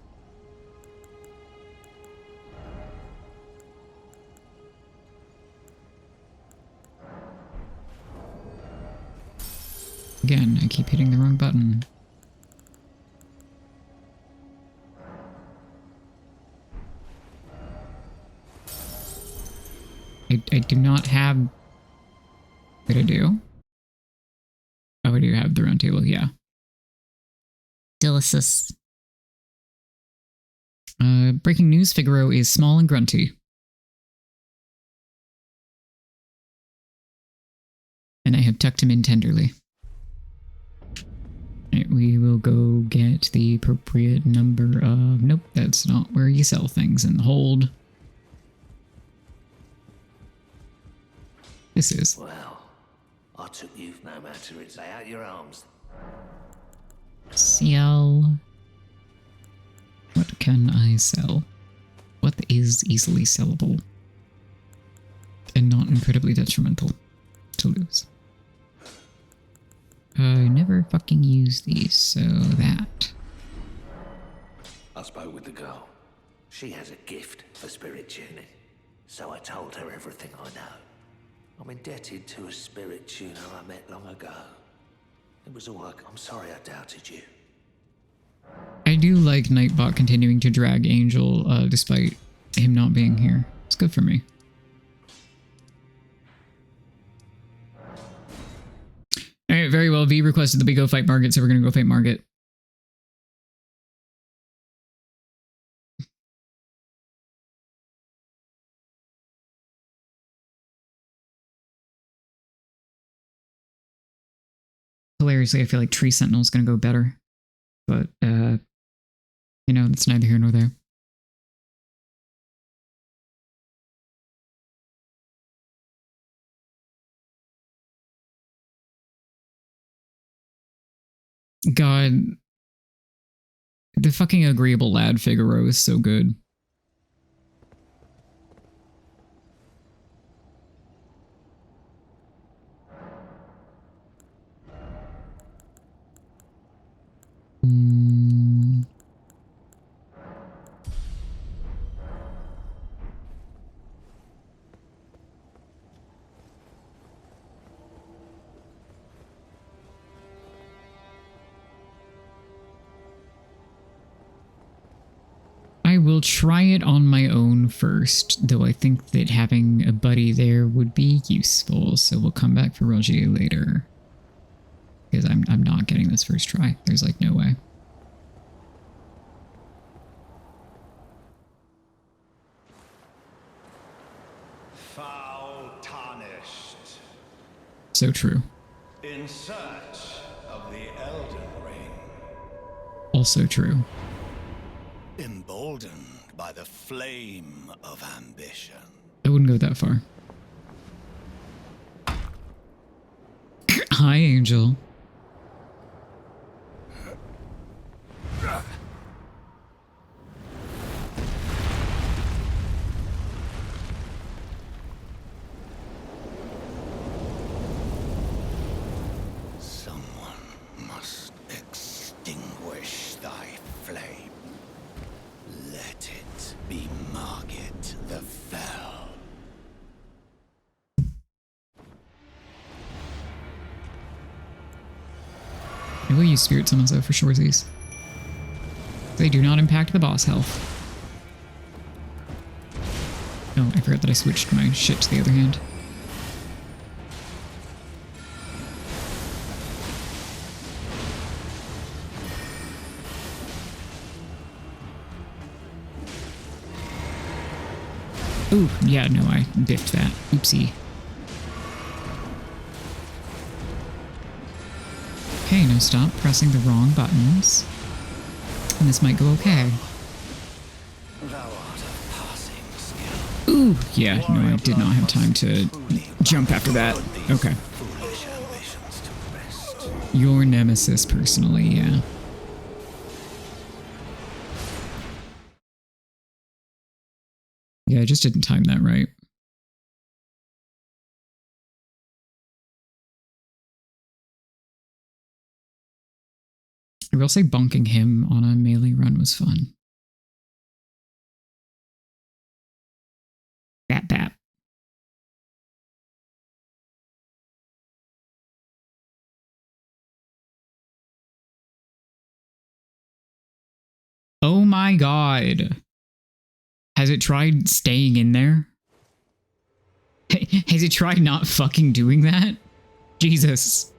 Again, I keep hitting the wrong button. I do not have... What I do? Oh, I do have the round table, yeah. Delicious. Breaking news, Figaro is small and grunty. And I have tucked him in tenderly. Right, we will go get the appropriate number of... Nope, that's not where you sell things in the hold. This is. Well, I took you no matter it's out your arms. Sell. What can I sell? What is easily sellable? And not incredibly detrimental to lose. I never fucking use these, so that. I spoke with the girl. She has a gift for spirit tuning, so I told her everything I know. I'm indebted to a spirit tuner I met long ago. It was all I'm sorry I doubted you. I do like Nightbot continuing to drag Angel, despite him not being here. It's good for me. Alright, very well. V requested that we go fight Margit, so we're gonna go fight Margit. Hilariously, I feel like Tree Sentinel is gonna go better. But, you know, it's neither here nor there. God, the fucking agreeable lad Figaro is so good. I will try it on my own first, though I think that having a buddy there would be useful, so we'll come back for Rogier later. Because I'm not getting this first try. There's like no way. Foul tarnished. So true. In search of the Elden Ring. Also true. Emboldened by the flame of ambition. I wouldn't go that far. Hi, Angel. Someone must extinguish thy flame. Let it be Margit the Fell. I will use Spirit Summons though for shortsies. They do not impact the boss health. Oh, I forgot that I switched my shit to the other hand. Ooh, yeah, no, I biffed that. Oopsie. Okay, now stop pressing the wrong buttons. And this might go okay. Thou art of passing skill. Ooh, yeah, no, I did not have time to jump after that. Okay. Foolish ambitions to rest. Your nemesis, personally, yeah. Yeah, I just didn't time that right. I will say bonking him on a melee run was fun. Bap bap. Oh my god. Has it tried staying in there? Has it tried not fucking doing that? Jesus.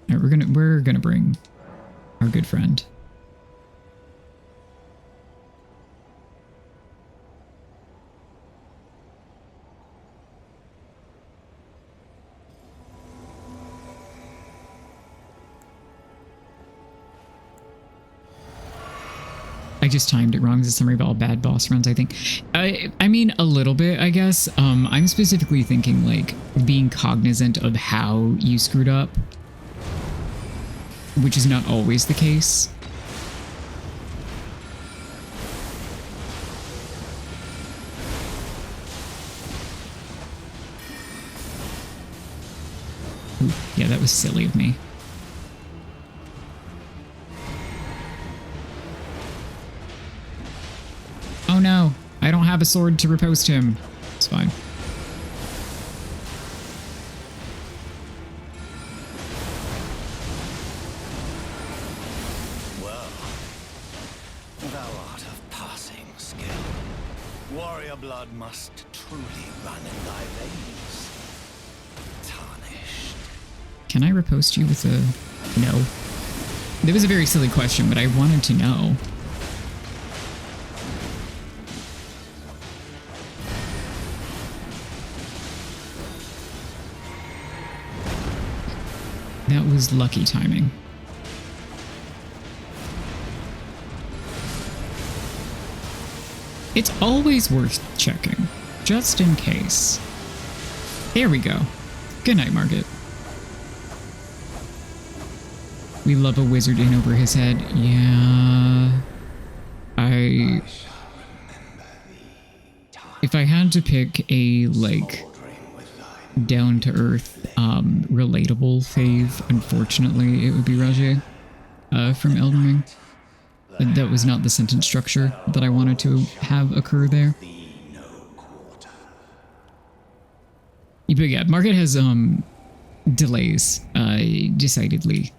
All right, we're gonna bring our good friend. I just timed it wrong. It's a summary of all bad boss runs, I think. I mean, a little bit, I guess. I'm specifically thinking, like, being cognizant of how you screwed up, which is not always the case. Ooh, yeah, that was silly of me. Oh no, I don't have a sword to riposte him. It's fine. Well, thou art of passing skill. Warrior blood must truly run in thy veins. Tarnished. Can I riposte you with a... No. That was a very silly question, but I wanted to know. That was lucky timing. It's always worth checking, just in case. There we go. Good night, Margaret. We love a wizard in over his head. Yeah. If I had to pick a, like, down-to-earth, relatable fave, unfortunately, it would be Rajay from Elden Ring. But that was not the sentence structure that I wanted to have occur there. But yeah, Margaret has delays, decidedly,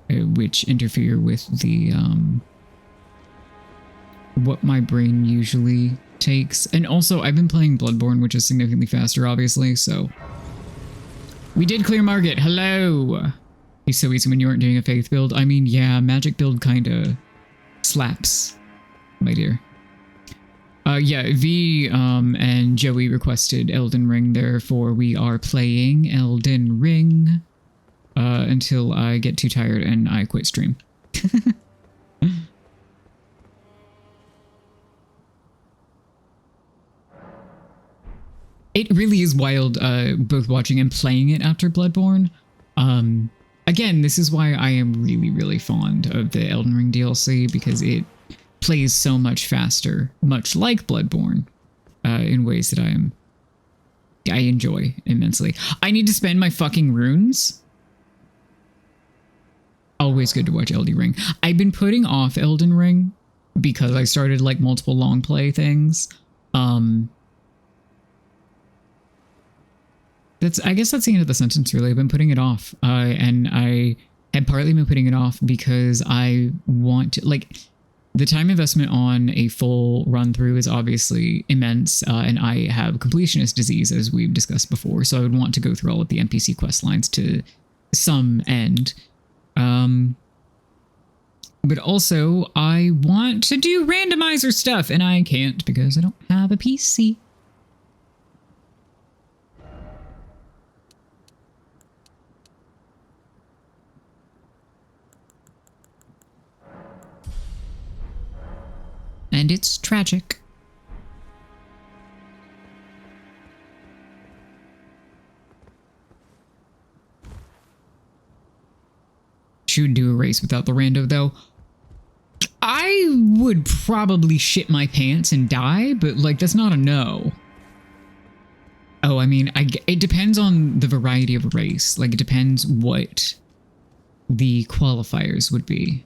which interfere with the what my brain usually takes. And also, I've been playing Bloodborne, which is significantly faster, obviously, so... We did clear Margaret. Hello! He's so easy when you aren't doing a faith build. I mean, yeah, magic build kinda slaps, my dear. Yeah, V and Joey requested Elden Ring, therefore we are playing Elden Ring until I get too tired and I quit stream. It really is wild, both watching and playing it after Bloodborne. Again, this is why I am really, really fond of the Elden Ring DLC, because it plays so much faster, much like Bloodborne, in ways that I enjoy immensely. I need to spend my fucking runes. Always good to watch Elden Ring. I've been putting off Elden Ring because I started like multiple long play things. I guess that's the end of the sentence, really. I've been putting it off. And I had partly been putting it off because I want to, like, the time investment on a full run through is obviously immense. And I have completionist disease, as we've discussed before. So I would want to go through all of the NPC quest lines to some end. But also, I want to do randomizer stuff, and I can't because I don't have a PC. And it's tragic. Should do a race without the rando, though. I would probably shit my pants and die, but, like, that's not a no. Oh, I mean, it depends on the variety of a race. Like, it depends what the qualifiers would be.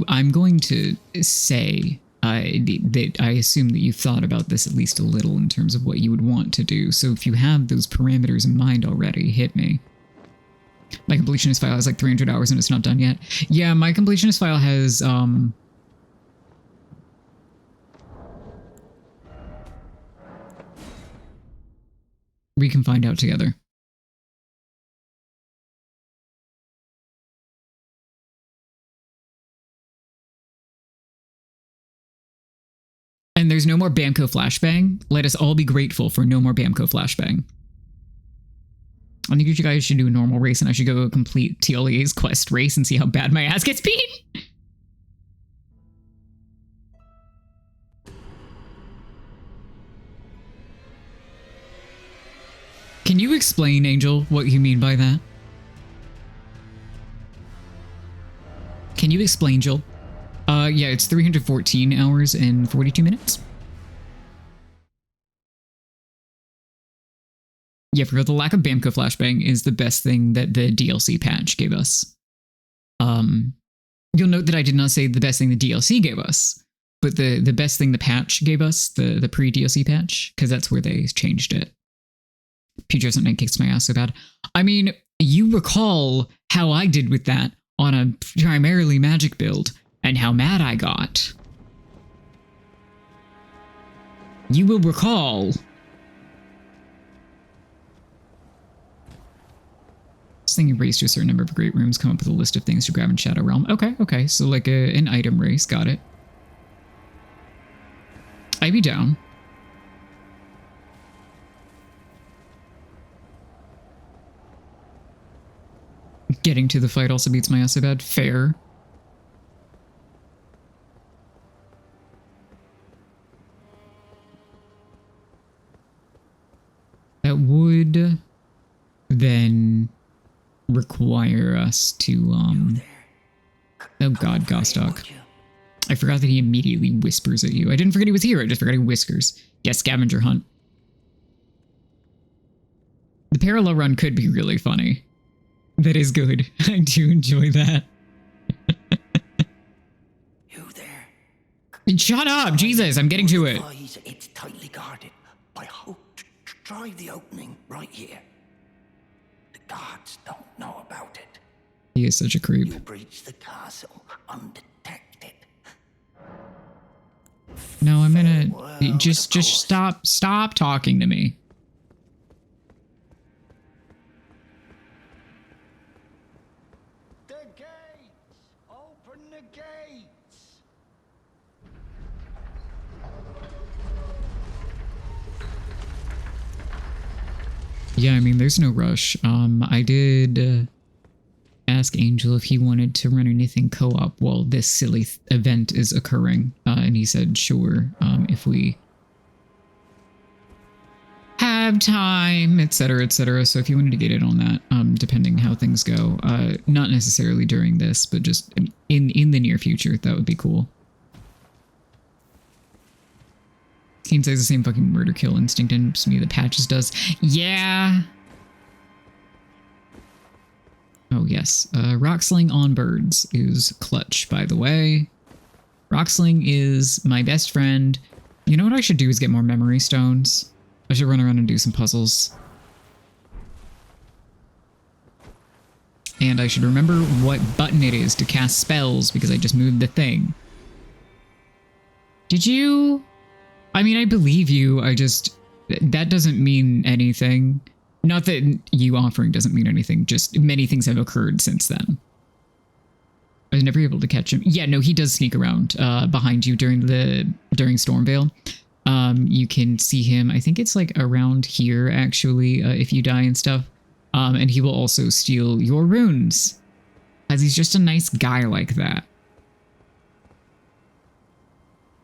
I'm going to say that I assume that you've thought about this at least a little in terms of what you would want to do. So if you have those parameters in mind already, hit me. My completionist file has like 300 hours and it's not done yet. Yeah, my completionist file has, we can find out together. And there's no more Bamco flashbang. Let us all be grateful for no more Bamco flashbang. I think you guys should do a normal race, and I should go complete TLEA's quest race and see how bad my ass gets beat. Can you explain, Angel, what you mean by that? Can you explain, Joel? Yeah, it's 314 hours and 42 minutes. Yeah, for the lack of Bamco flashbang is the best thing that the DLC patch gave us. You'll note that I did not say the best thing the DLC gave us, but the best thing the patch gave us, the pre-DLC patch, because that's where they changed it. Peter something kicks my ass so bad. I mean, you recall how I did with that on a primarily magic build and how mad I got. You will recall. This thing you race to a certain number of great rooms, come up with a list of things to grab in Shadow Realm. Okay, so like an item race, got it. I'd be down. Getting to the fight also beats my ass so bad. Fair. That would then require us to, oh god, Gostock. I forgot that he immediately whispers at you. I didn't forget he was here, I just forgot he whiskers. Yeah, scavenger hunt. The parallel run could be really funny. That is good. I do enjoy that. You there? Shut up, Jesus, I'm getting to it. It's tightly guarded. I hope to try the opening right here. The guards don't know about it. He is such a creep. You breach the castle undetected. No, I'm gonna Farewell, just of course. stop talking to me. The gates! Open the gates! Yeah, I mean, there's no rush. I did ask Angel if he wanted to run anything co-op while this silly event is occurring, and he said sure, if we have time, etc., etc. So if you wanted to get in on that, depending how things go, not necessarily during this, but just in the near future, that would be cool. Seems like the same fucking murder kill instinct in me the patches does. Yeah. Oh yes, rock sling on birds is clutch, by the way. Rock sling is my best friend. You know what I should do is get more memory stones. I should run around and do some puzzles. And I should remember what button it is to cast spells because I just moved the thing. Did you? I mean, I believe you. That doesn't mean anything. Not that you offering doesn't mean anything, just many things have occurred since then. I was never able to catch him. Yeah, no, he does sneak around behind you during Stormvale. You can see him, I think it's like around here, actually, if you die and stuff. And he will also steal your runes, as he's just a nice guy like that.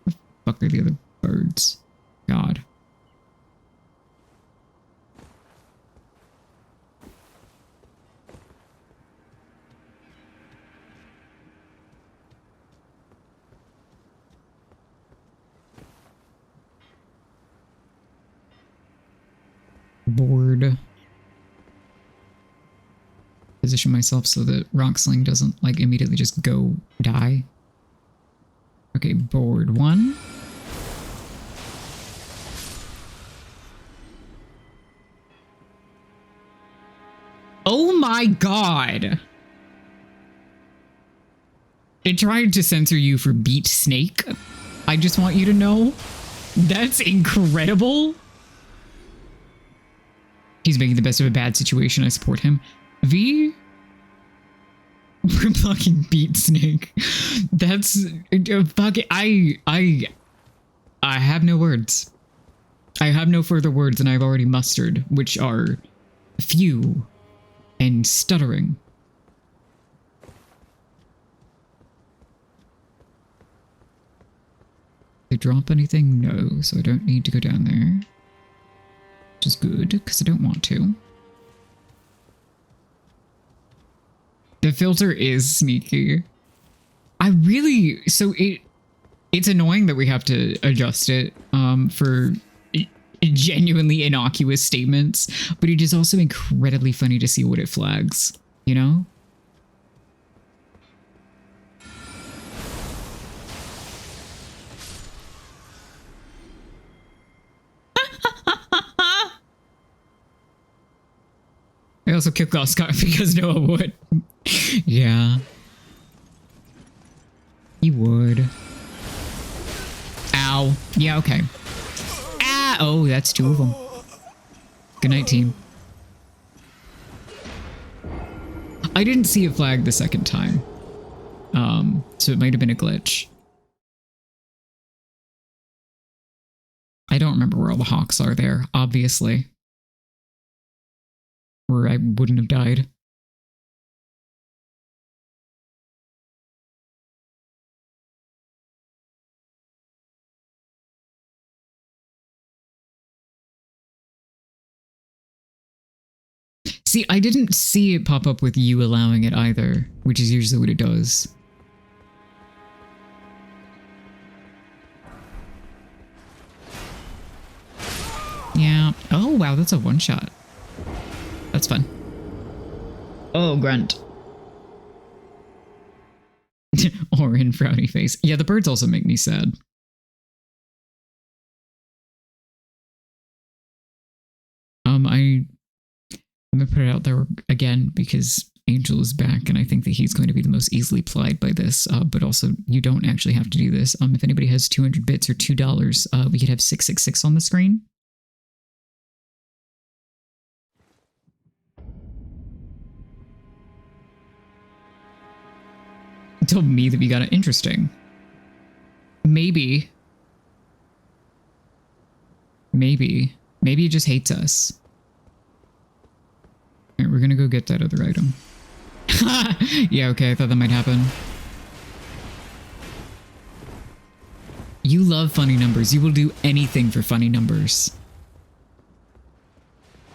Where the fuck are the other birds? God. Board. Position myself so that rock sling doesn't like immediately just go die. Okay, board 1. Oh my god! It tried to censor you for beat snake. I just want you to know. That's incredible. He's making the best of a bad situation. I support him. V? Fucking beat snake. That's fucking. I have no words. I have no further words, and I've already mustered, which are few and stuttering. They drop anything? No, so I don't need to go down there. Which is good, because I don't want to. The filter is sneaky. It's annoying that we have to adjust it for genuinely innocuous statements, but it is also incredibly funny to see what it flags, you know? I also killed Scott because Noah would. Yeah. He would. Ow. Yeah, okay. Ah! Oh, that's two of them. Good night, team. I didn't see it flag the second time. So it might have been a glitch. I don't remember where all the hawks are there, obviously. Or I wouldn't have died. See, I didn't see it pop up with you allowing it either, which is usually what it does. Yeah. Oh, wow, that's a one-shot. That's fun. Oh, grunt. Or in frowny face. Yeah, the birds also make me sad. I'm gonna put it out there again because Angel is back, and I think that he's going to be the most easily plied by this. But also, you don't actually have to do this. If anybody has 200 bits or $2, we could have 666 on the screen. It told me that we got it interesting. Maybe he just hates us. All right, we're gonna go get that other item. Yeah, okay, I thought that might happen. You love funny numbers. You will do anything for funny numbers.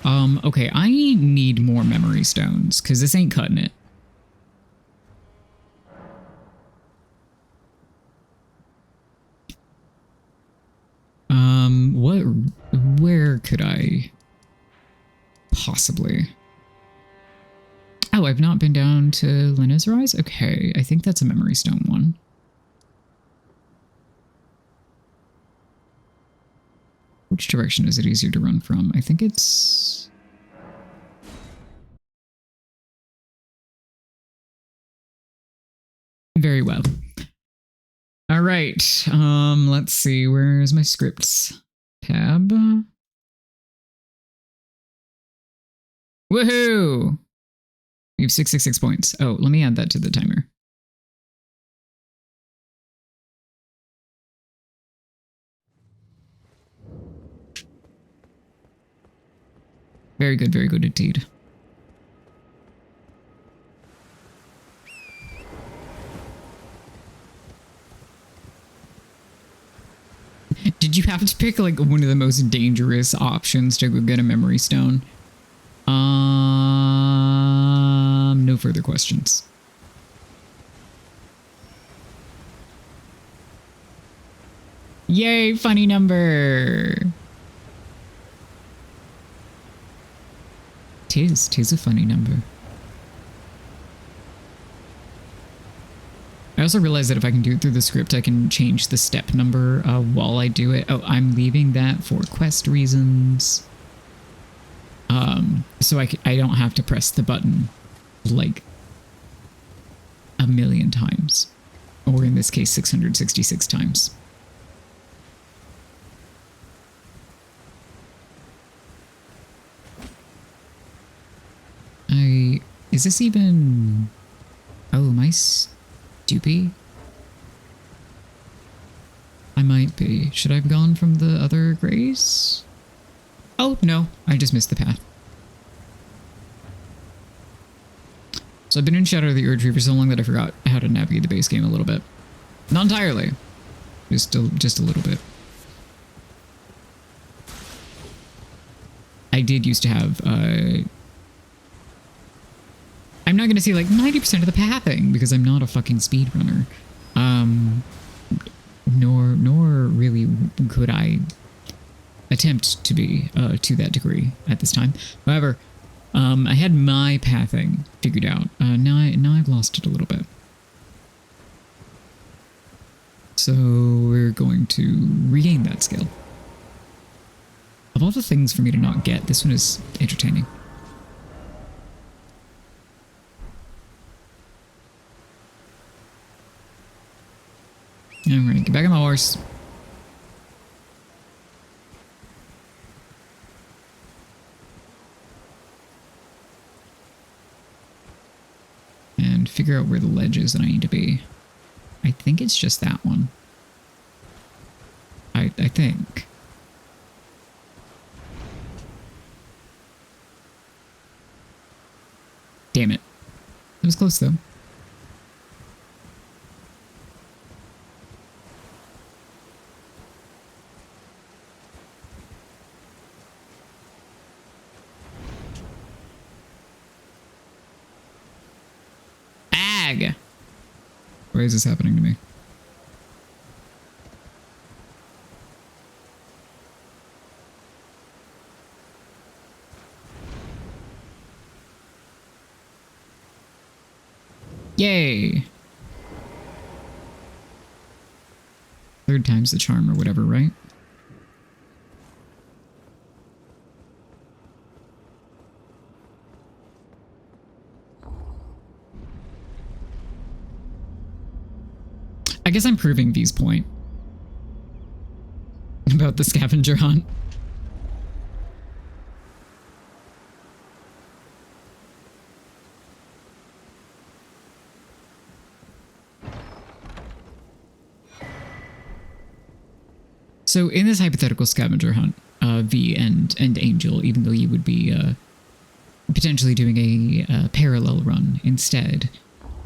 Okay, I need more memory stones, because this ain't cutting it. Where could I possibly? Oh, I've not been down to Lena's Rise? Okay, I think that's a memory stone one. Which direction is it easier to run from? I think it's... Very well. All right, let's see, where's my scripts tab? Woohoo! We have 666 points. Oh, let me add that to the timer. Very good indeed. Did you have to pick like one of the most dangerous options to go get a memory stone? No further questions. Yay, funny number. Tis a funny number. I also realized that if I can do it through the script, I can change the step number while I do it. Oh, I'm leaving that for quest reasons. So I don't have to press the button like a million times, or in this case, 666 times. Is this even... Oh, am I stupid? I might be. Should I have gone from the other grace? Oh, no. I just missed the path. So I've been in Shadow of the Erdtree for so long that I forgot how to navigate the base game a little bit. Not entirely. Just a little bit. I did used to have, I'm not going to say like 90% of the pathing because I'm not a fucking speedrunner. Nor really could I attempt to be to that degree at this time. However, I had my pathing figured out. Now I've lost it a little bit. So we're going to regain that skill. Of all the things for me to not get, this one is entertaining. Alright, get back on the horse. And figure out where the ledge is that I need to be. I think it's just that one. I think. Damn it. It was close though. Ag! Why is this happening to me? Yay! Third time's the charm or whatever, right? I guess I'm proving V's point about the scavenger hunt. So in this hypothetical scavenger hunt, V and Angel, even though you would be potentially doing a parallel run instead,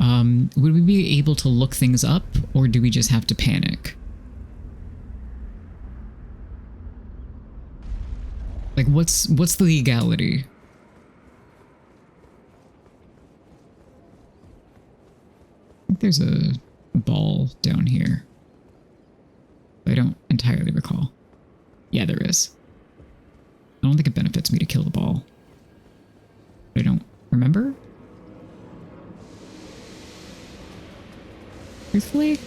would we be able to look things up, or do we just have to panic? Like, what's the legality? I think there's a ball down here. I don't entirely recall. Yeah, there is. I don't think it benefits me to kill the ball. I don't remember. Truthfully? If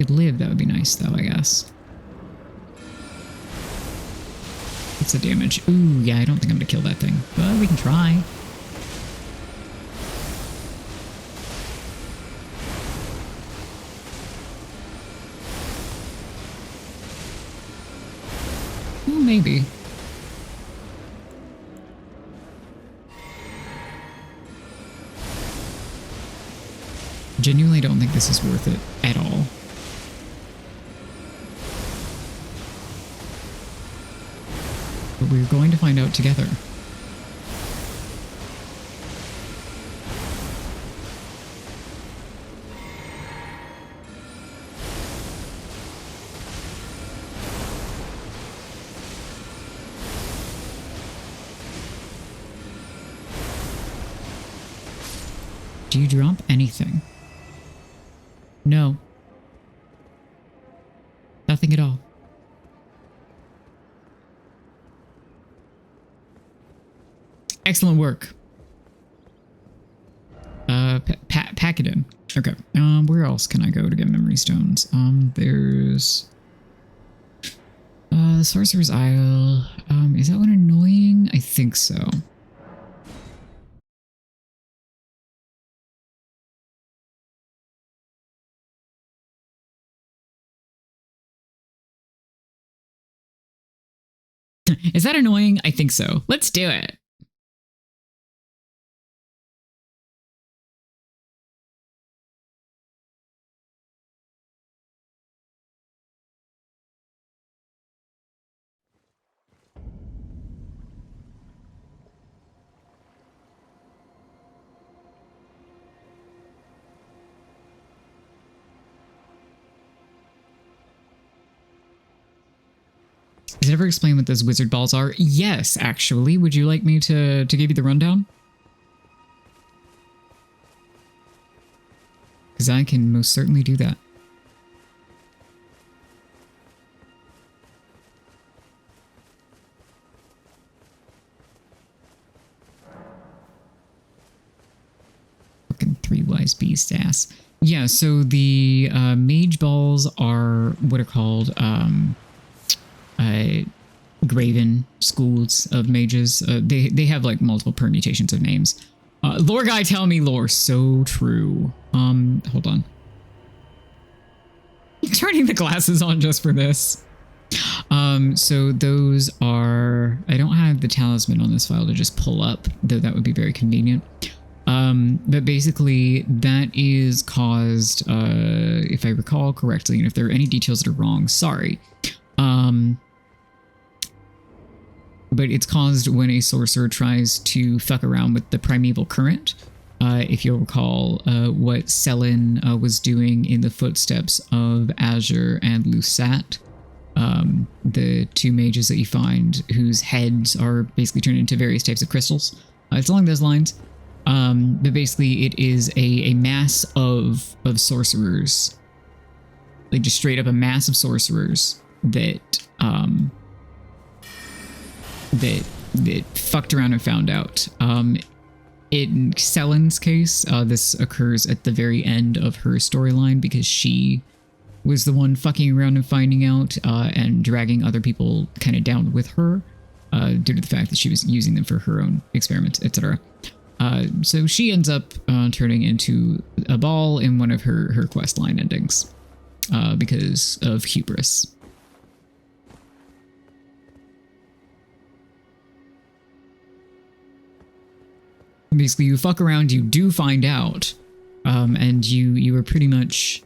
it lived, that would be nice though, I guess. What's the damage? Ooh, yeah, I don't think I'm gonna kill that thing. But we can try. Well, maybe. Genuinely don't think this is worth it at all. But we're going to find out together. Do you drop anything? No. Nothing at all. Excellent work. Pack it in. Okay. Where else can I go to get memory stones? There's the Sorcerer's Isle. Is that one annoying? I think so. Is that annoying? I think so. Let's do it. Did it ever explain what those wizard balls are? Yes, actually. Would you like me to give you the rundown? Because I can most certainly do that. Fucking three wise beast ass. Yeah, so the mage balls are what are called graven schools of mages. They have like multiple permutations of names. Lore guy, tell me lore. So true. Hold on. Turning the glasses on just for this. So those are, I don't have the talisman on this file to just pull up, though that would be very convenient. But basically that is caused, if I recall correctly, and if there are any details that are wrong, sorry. But it's caused when a sorcerer tries to fuck around with the primeval current. If you'll recall what Selin was doing in the footsteps of Azure and Lusat, the two mages that you find whose heads are basically turned into various types of crystals. It's along those lines. But basically it is a mass of sorcerers. Like just straight up a mass of sorcerers that that fucked around and found out. In Selin's case, this occurs at the very end of her storyline because she was the one fucking around and finding out and dragging other people kind of down with her due to the fact that she was using them for her own experiments, etc. So she ends up turning into a ball in one of her quest line endings because of hubris. Basically, you fuck around, you do find out, and you are pretty much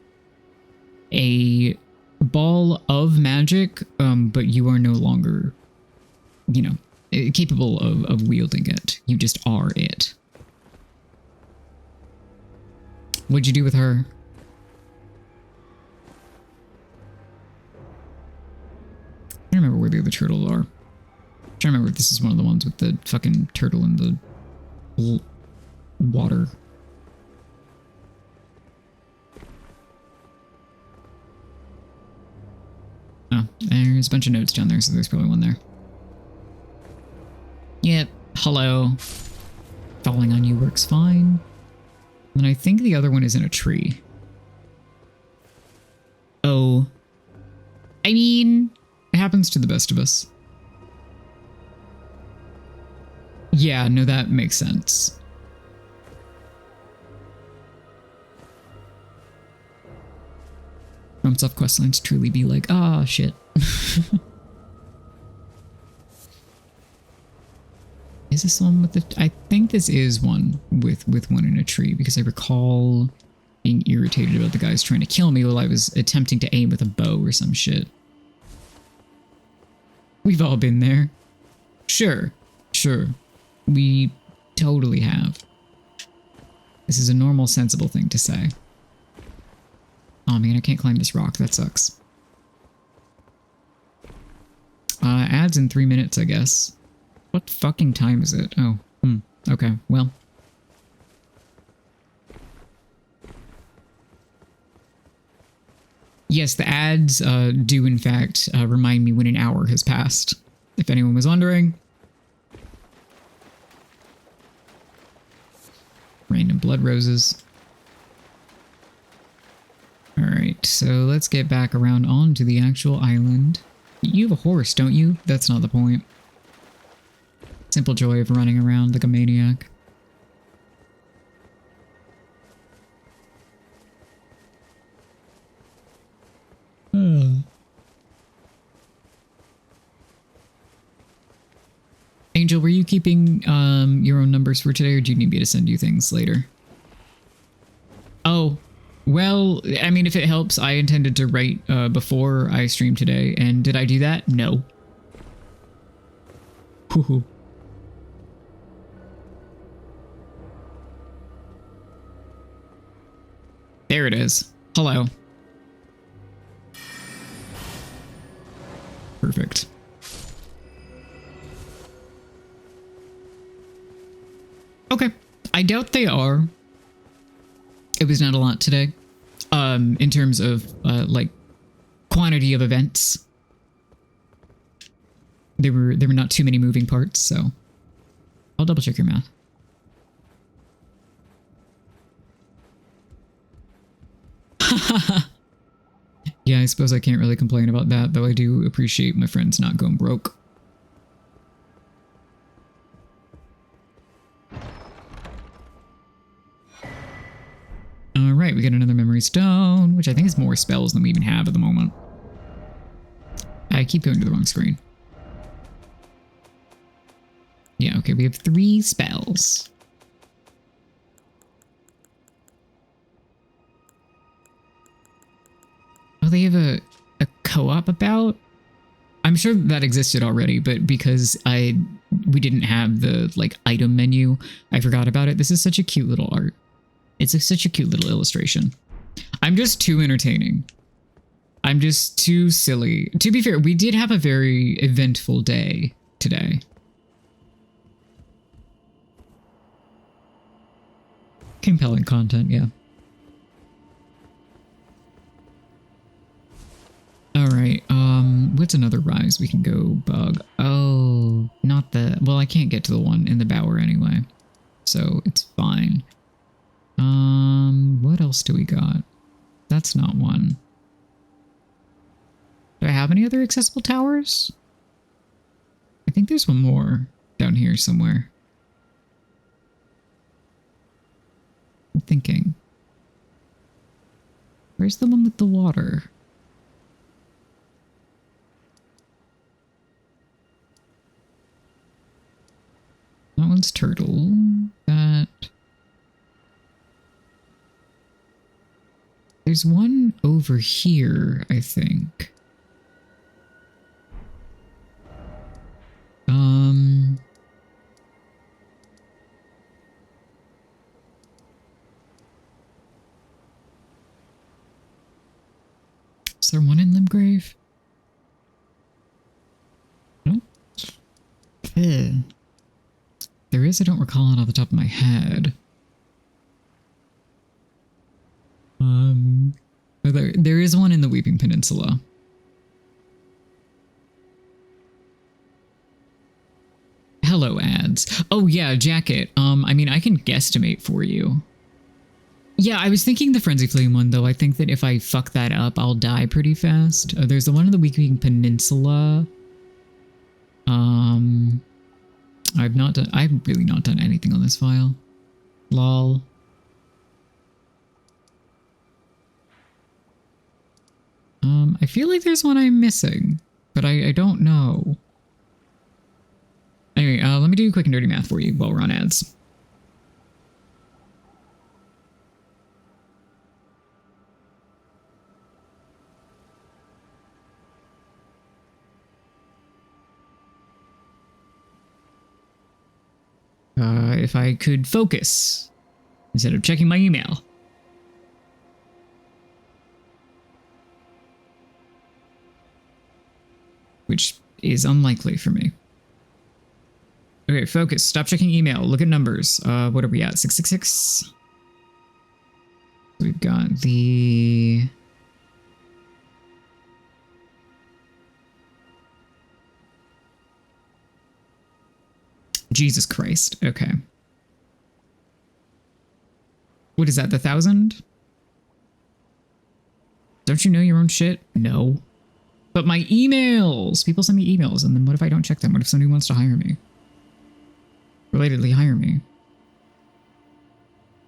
a ball of magic, but you are no longer, you know, capable of wielding it. You just are it. What'd you do with her? I don't remember where the other turtles are. I'm trying to remember if this is one of the ones with the fucking turtle in the water. Oh, there's a bunch of notes down there, so there's probably one there. Yep, hello. Falling on you works fine. And I think the other one is in a tree. Oh. I mean, it happens to the best of us. Yeah, no, that makes sense. FromSoft questlines truly be like, ah, shit. Is this one with the... I think this is one with one in a tree, because I recall being irritated about the guys trying to kill me while I was attempting to aim with a bow or some shit. We've all been there. Sure, sure. We totally have. This is a normal, sensible thing to say. Oh man, I can't climb this rock. That sucks. Ads in 3 minutes, I guess. What fucking time is it? Oh, okay, well. Yes, the ads do in fact remind me when an hour has passed, if anyone was wondering. Random blood roses. Alright, so let's get back around onto the actual island. You have a horse, don't you? That's not the point. Simple joy of running around like a maniac. Angel, were you keeping your own numbers for today, or do you need me to send you things later? Oh, well, I mean, if it helps, I intended to write before I streamed today, and did I do that? No. Hoo-hoo. There it is. Hello. Perfect. I doubt they are. It was not a lot today. In terms of like quantity of events. There were not too many moving parts, so I'll double check your math. Yeah, I suppose I can't really complain about that, though I do appreciate my friends not going broke. Alright, we got another memory stone, which I think is more spells than we even have at the moment. I keep going to the wrong screen. Yeah, okay, we have 3 spells. Oh, they have a co-op about? I'm sure that existed already, but because we didn't have the like item menu, I forgot about it. This is such a cute little art. It's such a cute little illustration. I'm just too entertaining. I'm just too silly. To be fair, we did have a very eventful day today. Compelling content, yeah. Alright, what's another rise we can go bug? Oh, not the... Well, I can't get to the one in the Bower anyway, so it's fine. What else do we got? That's not one. Do I have any other accessible towers? I think there's one more down here somewhere. I'm thinking. Where's the one with the water? That one's turtle. That... There's one over here, I think. Is there one in Limgrave? Nope. There is, I don't recall it off the top of my head. There is one in the Weeping Peninsula. Hello, ads. Oh yeah, jacket. I mean, I can guesstimate for you. Yeah, I was thinking the Frenzy Flame one, though. I think that if I fuck that up, I'll die pretty fast. There's the one in the Weeping Peninsula. I've really not done anything on this file. Lol. I feel like there's one I'm missing, but I don't know. Anyway, let me do quick and dirty math for you while we're on ads. If I could focus instead of checking my email. Which is unlikely for me. Okay, focus. Stop checking email. Look at numbers. What are we at? 666? We've got the... Jesus Christ. Okay. What is that? The 1,000? Don't you know your own shit? No. But my emails! People send me emails, and then what if I don't check them? What if somebody wants to hire me? Relatedly hire me.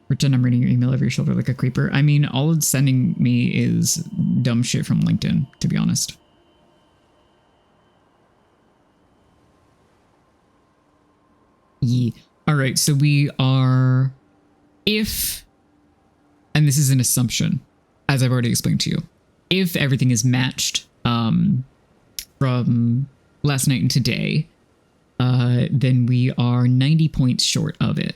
Pretend I'm reading your email over your shoulder like a creeper. I mean, all it's sending me is dumb shit from LinkedIn, to be honest. Yeah. Alright, so we are... If... And this is an assumption, as I've already explained to you. If everything is matched from last night and today, then we are 90 points short of it.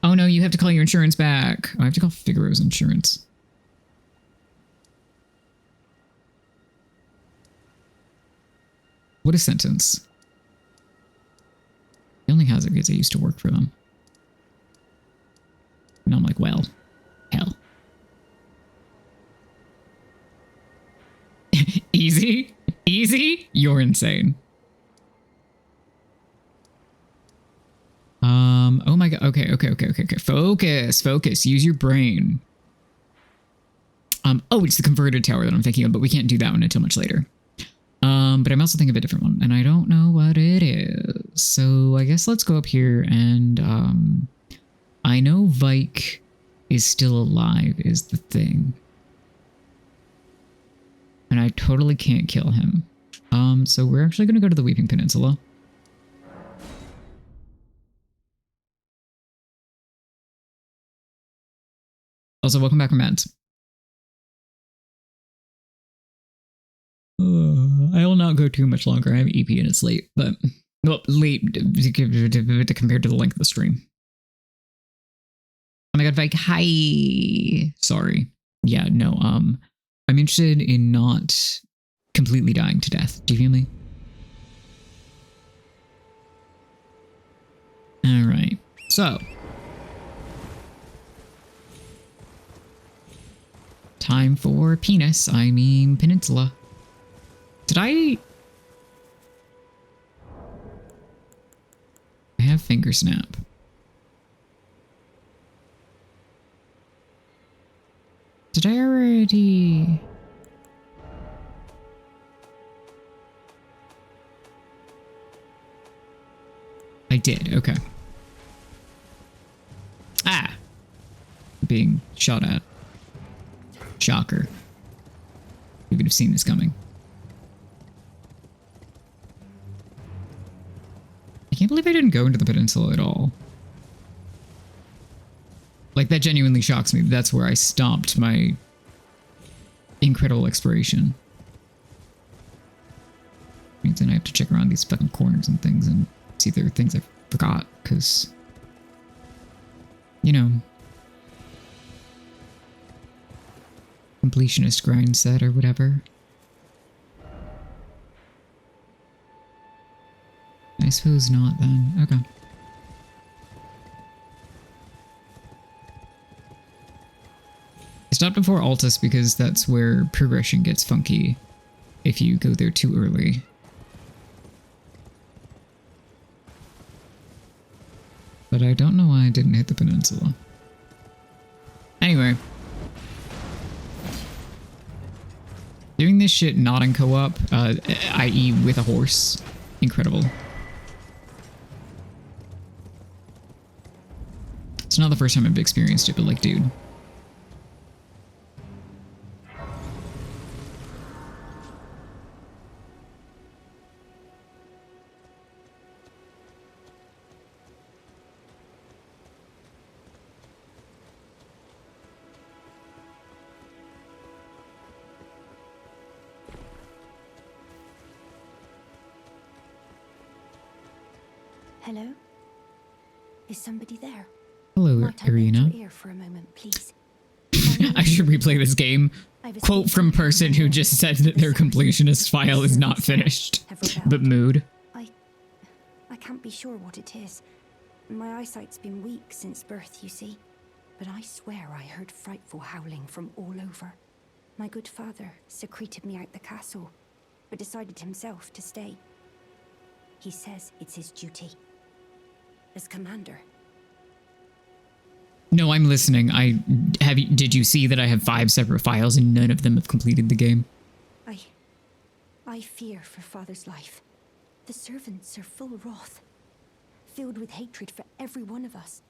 Oh no, you have to call your insurance back. I have to call Figaro's insurance. What a sentence. He only has it because I used to work for them. And I'm like, well, hell. Easy? Easy? You're insane. Oh my god. Okay. Focus. Use your brain. Oh, it's the converted tower that I'm thinking of, but we can't do that one until much later. But I'm also thinking of a different one, and I don't know what it is. So I guess let's go up here and, I know Vike is still alive is the thing. And I totally can't kill him. So we're actually going to go to the Weeping Peninsula. Also, welcome back, Mads. I will not go too much longer. I have EP and it's late, but well, late compared to the length of the stream. Oh my god, Vike, hi. Sorry. Yeah, no, I'm interested in not completely dying to death. Do you feel me? All right. So, time for peninsula. Did I have finger snap? Did I already? I did, okay. Ah! Being shot at. Shocker. You could have seen this coming. I can't believe I didn't go into the peninsula at all. Like, that genuinely shocks me. That's where I stopped my incredible exploration. Means then I have to check around these fucking corners and things and see if there are things I forgot, because, you know, completionist grind set or whatever. I suppose not then. Okay. I stopped before Altus because that's where progression gets funky if you go there too early. But I don't know why I didn't hit the peninsula. Anyway. Doing this shit not in co-op, i.e. with a horse, incredible. It's not the first time I've experienced it, but like, dude. Hello? Is somebody there? Hello, Might I bend Irina. your ear for a moment, please? I should replay this game. Quote from person who just said that their completionist file is not finished. But mood. I can't be sure what it is. My eyesight's been weak since birth, you see. But I swear I heard frightful howling from all over. My good father secreted me out the castle, but decided himself to stay. He says it's his duty. As commander. No, I'm listening. Did you see that I have 5 separate files and none of them have completed the game? I fear for father's life. The servants are full wrath, filled with hatred for every one of us.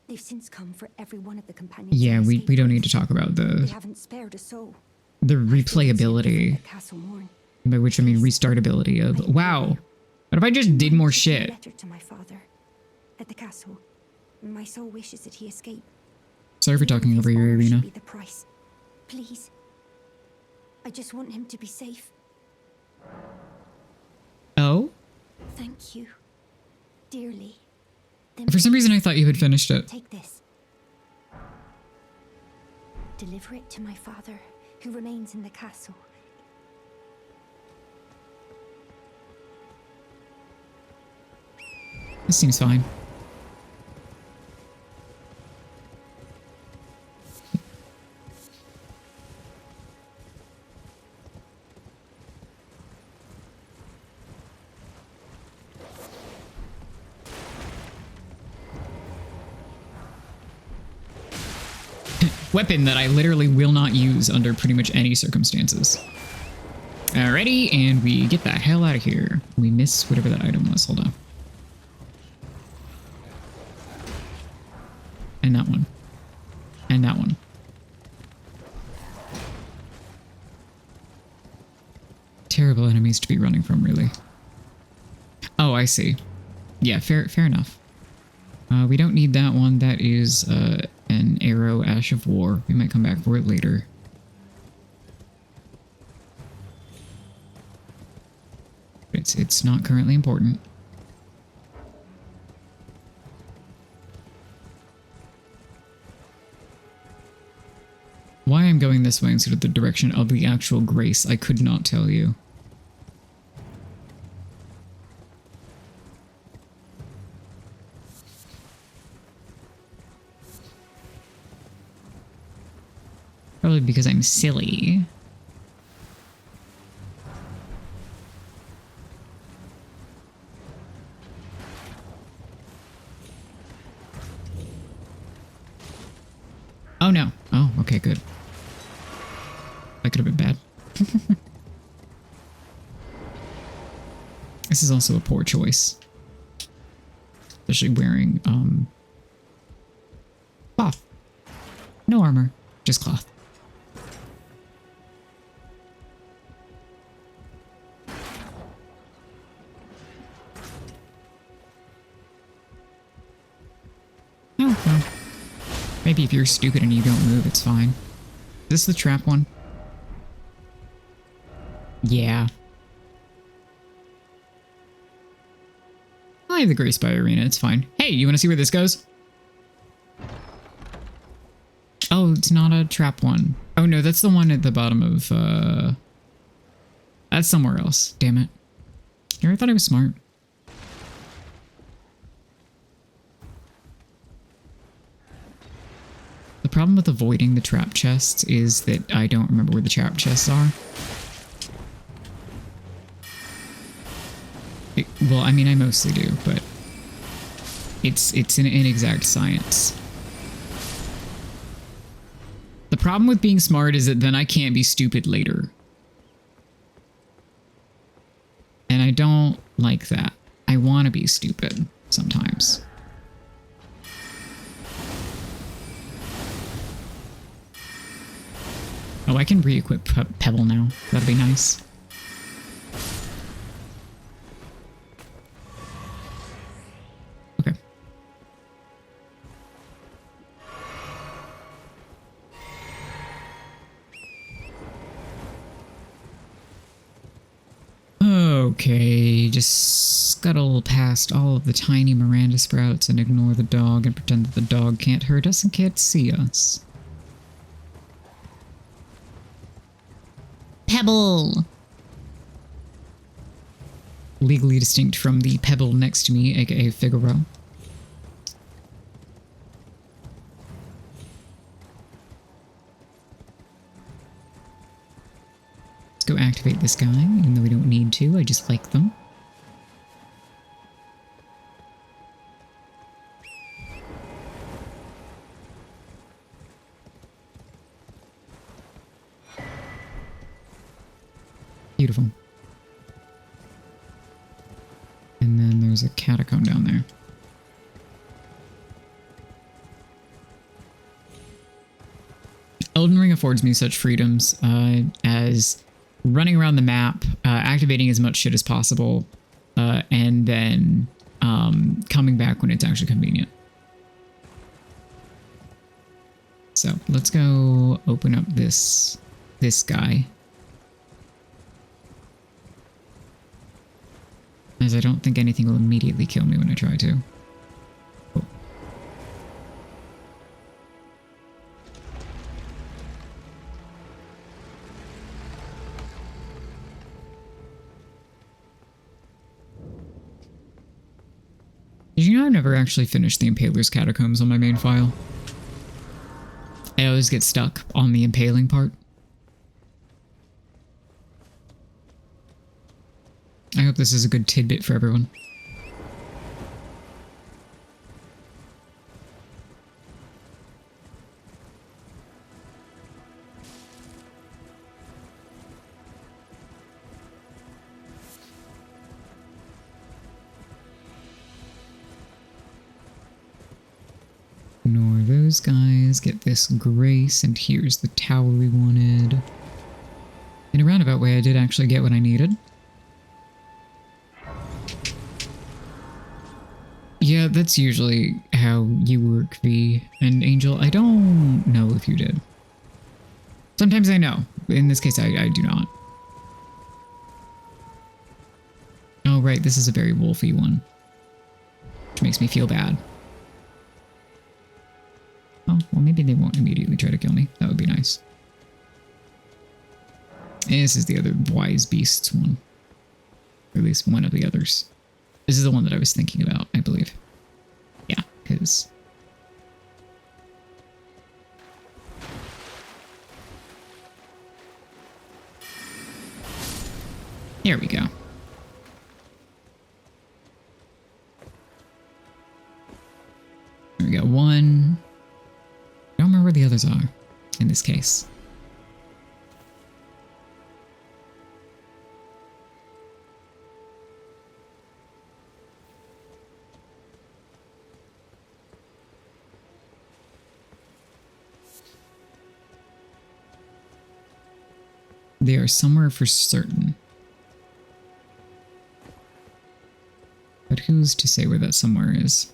They've since come for every one of the companions. Yeah, we don't need to talk about They haven't spared a soul. the replayability, by which I mean restartability of, wow, what if I just did more shit? Letter to my father at the castle. My soul wishes that he escape. Sorry for talking over your Irina. Be the price. Please. I just want him to be safe. Oh? Thank you. Dearly. For some reason I thought you had finished it. Take this. Deliver it to my father, who remains in the castle. This seems fine. weapon that I literally will not use under pretty much any circumstances. Alrighty, and we get the hell out of here. We miss whatever that item was. Hold on. And that one. And that one. Terrible enemies to be running from, really. Oh, I see. Yeah, fair enough. We don't need that one. That is an arrow, Ash of War. We might come back for it later. It's not currently important. Why I'm going this way instead of the direction of the actual grace, I could not tell you. Probably because I'm silly. Oh no. Oh, okay, good. That could have been bad. This is also a poor choice. Especially wearing, cloth. No armor, just cloth. Oh, well. Maybe if you're stupid and you don't move, it's fine. Is this the trap one? Yeah. I have the Grace by Arena, it's fine. Hey, you want to see where this goes? Oh, it's not a trap one. Oh no, that's the one at the bottom of, that's somewhere else. Damn it. Here, I thought I was smart. The problem with avoiding the trap chests is that I don't remember where the trap chests are. Well, I mean, I mostly do, but it's an inexact science. The problem with being smart is that then I can't be stupid later. And I don't like that. I want to be stupid sometimes. Oh, I can re-equip Pebble now. That'd be nice. Okay. Okay, just scuttle past all of the tiny Miranda sprouts and ignore the dog and pretend that the dog can't hurt us and can't see us. Pebble! Legally distinct from the pebble next to me, aka Figaro. Let's go activate this guy, even though we don't need to, I just like them. Beautiful. And then there's a catacomb down there. Elden Ring affords me such freedoms as running around the map, activating as much shit as possible, and then coming back when it's actually convenient. So let's go open up this guy. As I don't think anything will immediately kill me when I try to. Cool. Did you know I've never actually finished the Impaler's Catacombs on my main file? I always get stuck on the impaling part. I hope this is a good tidbit for everyone. those guys, get this grace, and here's the tower we wanted. In a roundabout way, I did actually get what I needed. Yeah, that's usually how you work, V. And Angel, I don't know if you did. Sometimes I know. In this case, I do not. Oh, right, this is a very wolfy one. Which makes me feel bad. Oh, well, maybe they won't immediately try to kill me. That would be nice. And this is the other wise beasts one. Or at least one of the others. This is the one that I was thinking about, I believe. Yeah, because... There we go. There we go. One. I don't remember where the others are in this case. They are somewhere for certain. But who's to say where that somewhere is?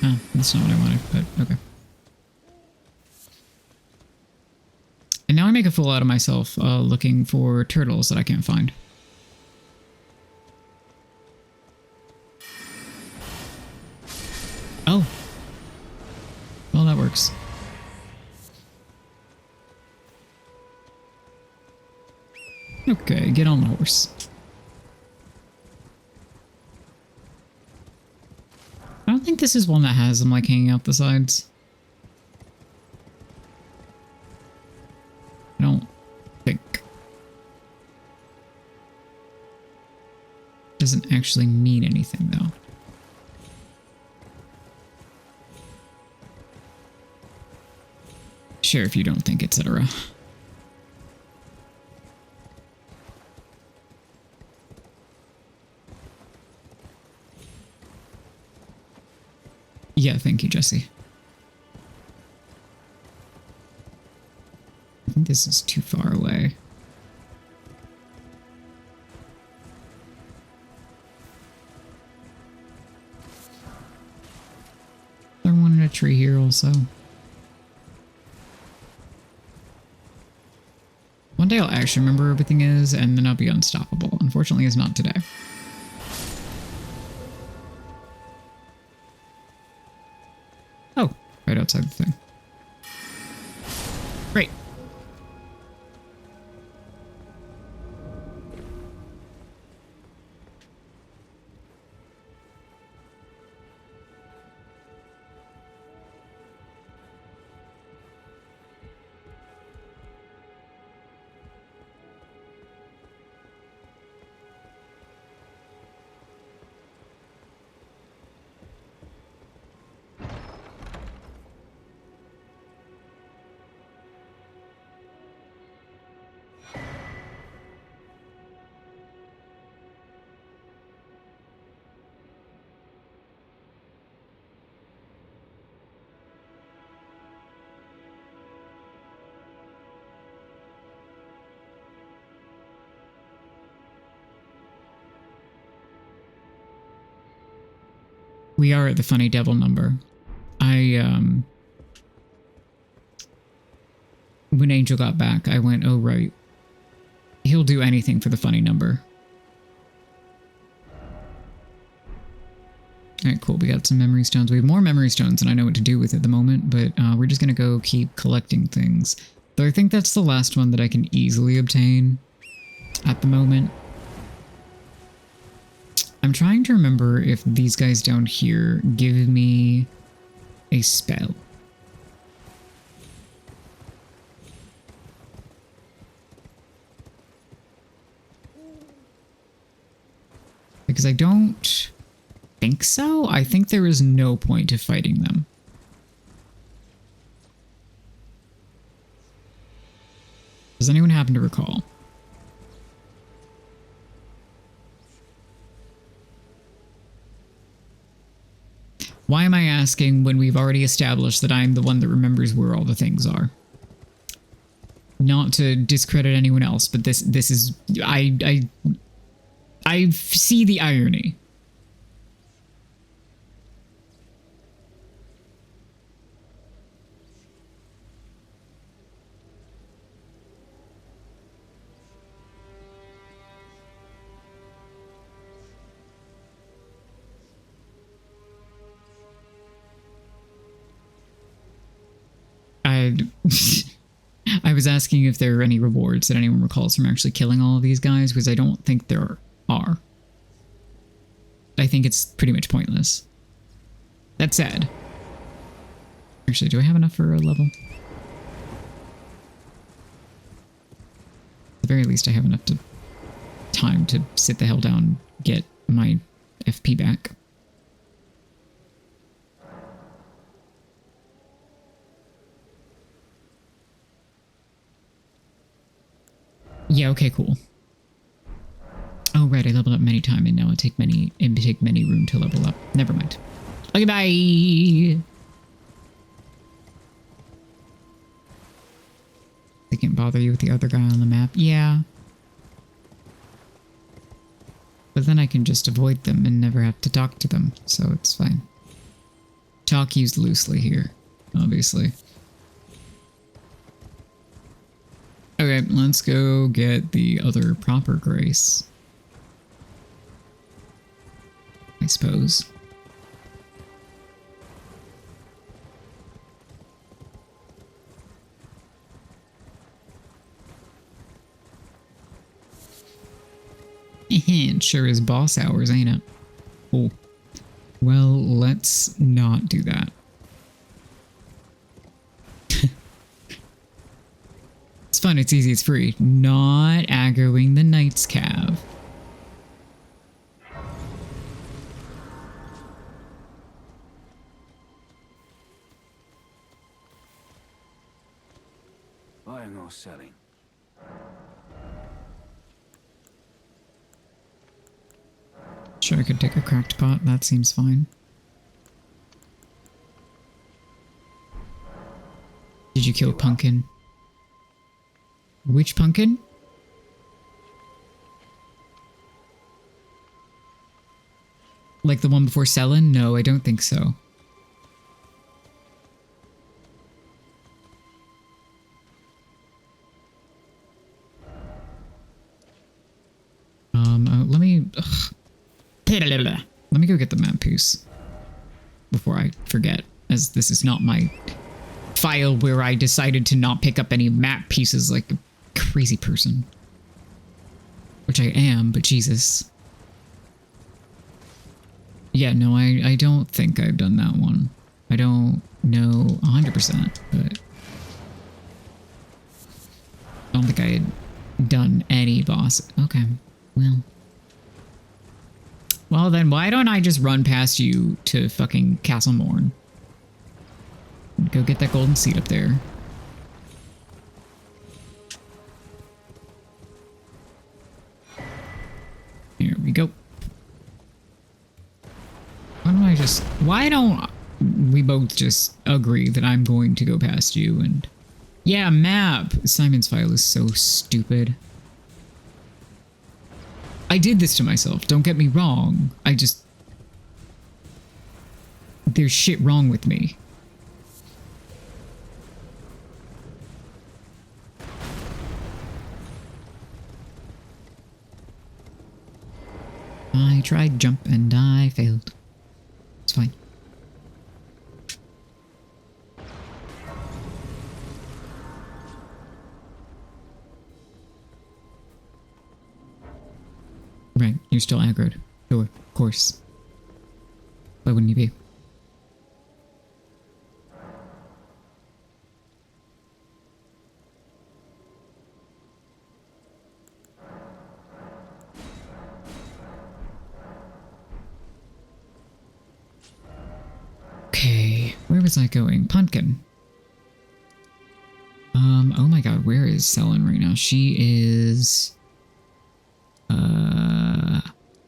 Oh, that's not what I wanted, but okay. And now I make a fool out of myself looking for turtles that I can't find. Oh. Well, that works. Okay, get on the horse. I don't think this is one that has them like hanging out the sides. I don't think. Doesn't actually mean anything though. Sure, if you don't think, etc. Yeah, thank you, Jesse. I think this is too far away. There one in a tree here also. One day I'll actually remember where everything is, and then I'll be unstoppable. Unfortunately, it's not today. Oh, right outside the thing. Great. We are at the funny devil number. When Angel got back, I went, oh, right. He'll do anything for the funny number. Alright, cool. We got some memory stones. We have more memory stones than I know what to do with at the moment, but we're just going to go keep collecting things. Though I think that's the last one that I can easily obtain at the moment. I'm trying to remember if these guys down here give me a spell. because I don't think so. I think there is no point to fighting them. Does anyone happen to recall? Why am I asking when we've already established that I'm the one that remembers where all the things are? Not to discredit anyone else, but this is I see the irony. I was asking if there are any rewards that anyone recalls from actually killing all of these guys, because I don't think there are. I think it's pretty much pointless. That said. Actually, do I have enough for a level? At the very least, I have enough time to sit the hell down, get my FP back. Yeah, okay, cool. Oh, right, I leveled up many times, and now it take many room to level up. Never mind. Okay, bye! They can't bother you with the other guy on the map? Yeah. But then I can just avoid them and never have to talk to them, so it's fine. Talk used loosely here, obviously. Okay, let's go get the other proper grace. I suppose. It sure is boss hours, ain't it? Cool. Well, let's not do that. It's fun, it's easy, it's free. Not aggroing the Knight's Cav. Buying or selling? Sure, I could take a cracked pot, that seems fine. Did you kill Pumpkin? Which Pumpkin? Like the one before Selin? No, I don't think so. Let me... Ugh. Let me go get the map piece before I forget, as this is not my file where I decided to not pick up any map pieces like a crazy person. Which I am, but Jesus. Yeah, no, I don't think I've done that one. I don't know 100%, but I don't think I had done any boss. Okay, well. Well then, why don't I just run past you to fucking Castle Morn? Go get that golden seed up there. Here we go. Why don't we both just agree that I'm going to go past you and... Yeah, map! Simon's file is so stupid. I did this to myself, don't get me wrong. There's shit wrong with me. I tried jump and I failed. It's fine. Right, you're still aggroed. Sure, of course. Why wouldn't you be? was I going? Pumpkin. Oh my god, where is Selen right now? She is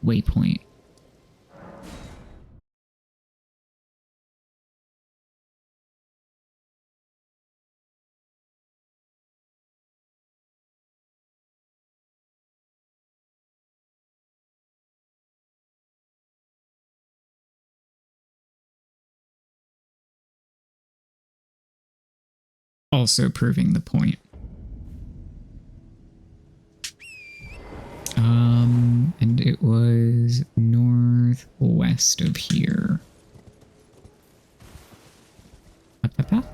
Waypoint. Also proving the point. And it was northwest of here. Up that path?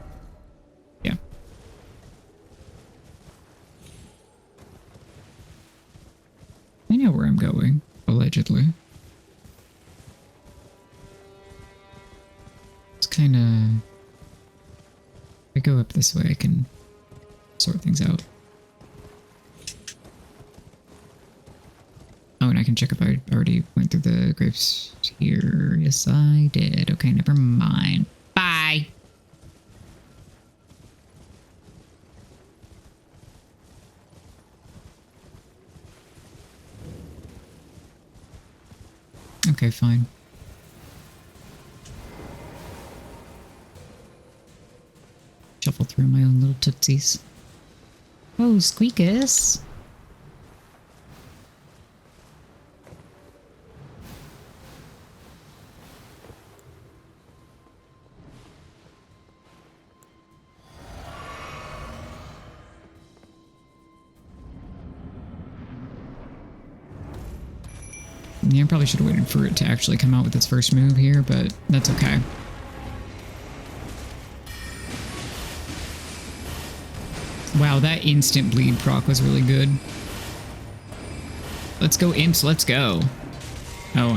Yeah. I know where I'm going, allegedly. It's kind of... If I go up this way, I can sort things out. Oh, and I can check if I already went through the graves here. Yes, I did. Okay, never mind. Bye! Okay, fine. Shuffle through my own little tootsies. Oh, Squeakus! Yeah, I probably should have waited for it to actually come out with its first move here, but that's okay. Wow, that instant bleed proc was really good. Let's go, imps, let's go. Oh,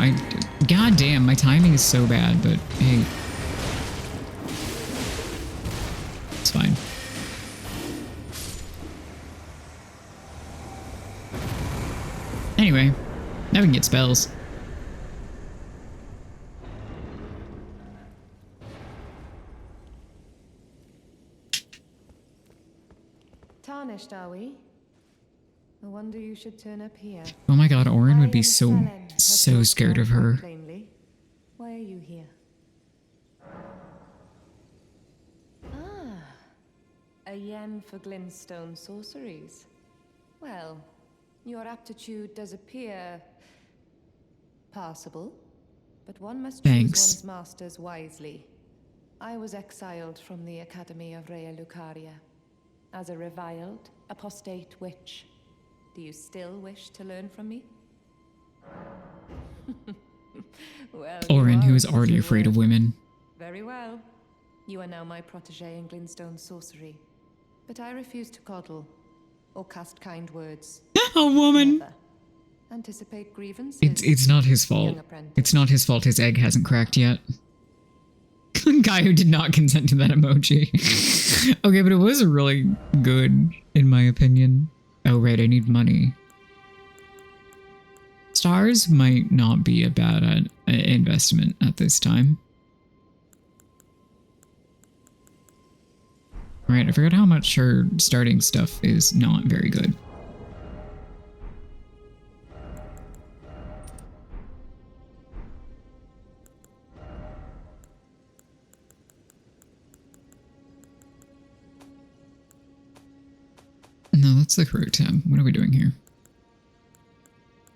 god damn, my timing is so bad, but hey. It's fine. Anyway, now we can get spells. Tarnished, are we? No wonder you should turn up here. Oh my god, Orin would be I am so Selen, scared of her. plainly. Why are you here? Ah, a yen for glintstone sorceries. Well, your aptitude does appear passable, but one must choose one's masters wisely. I was exiled from the Academy of Rea Lucaria as a reviled, apostate witch. Do you still wish to learn from me? Well, Orin, who is already afraid of women. Very well. You are now my protege in glintstone sorcery. But I refuse to coddle or cast kind words. A woman! Never. Anticipate grievances. It's not his fault. It's not his fault his egg hasn't cracked yet. Guy who did not consent to that emoji. Okay, but it was really good, in my opinion. Oh, right, I need money. Stars might not be a bad investment at this time. Right, I forgot how much her starting stuff is not very good. No, that's the correct tab. What are we doing here?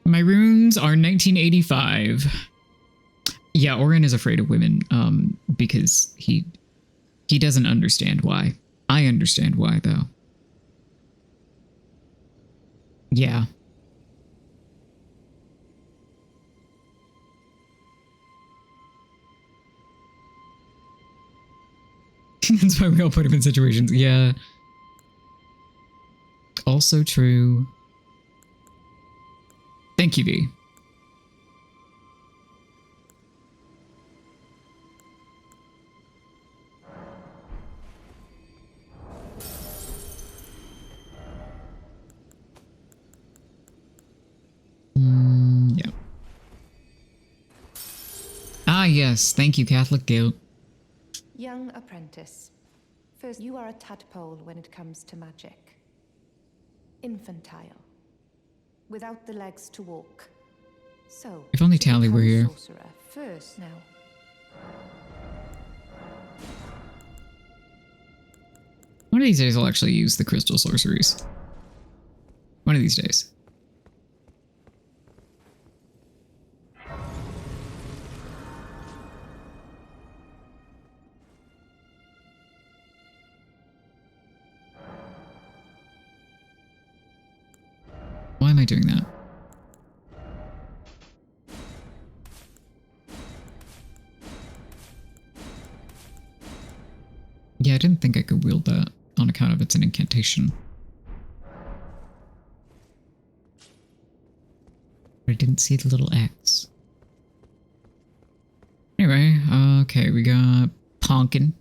My runes are 1985. Yeah, Orin is afraid of women, because he doesn't understand why. I understand why, though. Yeah. That's why we all put him in situations. Yeah. Also true. Thank you, V. Yeah. Ah, yes. Thank you, Catholic Guild. Young apprentice. First, you are a tadpole when it comes to magic. Infantile. Without the legs to walk. So, If only to Tally were become a here. sorcerer first now. One of these days I'll actually use the crystal sorceries. One of these days. Why am I doing that? Yeah, I didn't think I could wield that on account of it's an incantation. But I didn't see the little X. Anyway, okay, we got Ponkin.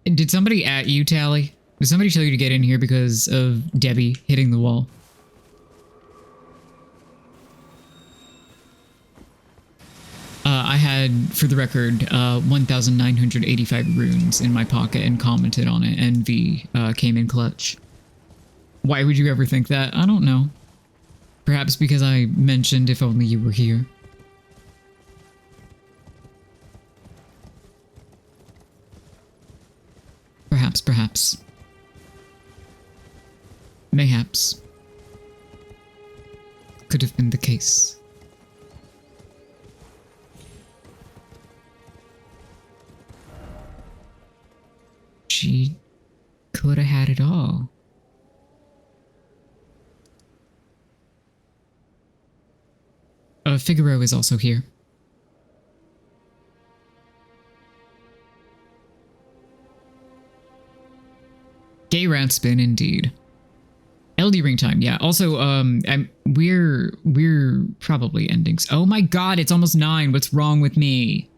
Did somebody at you, Tally? Did somebody tell you to get in here because of Debbie hitting the wall? I had, for the record, 1,985 runes in my pocket and commented on it, and V came in clutch. Why would you ever think that? I don't know. Perhaps because I mentioned if only you were here. Perhaps. Mayhaps. Could have been the case. She could have had it all. Figaro is also here. Gay rat spin indeed. LD ring time, yeah. Also, we're probably ending. Oh my god, it's almost 9. What's wrong with me?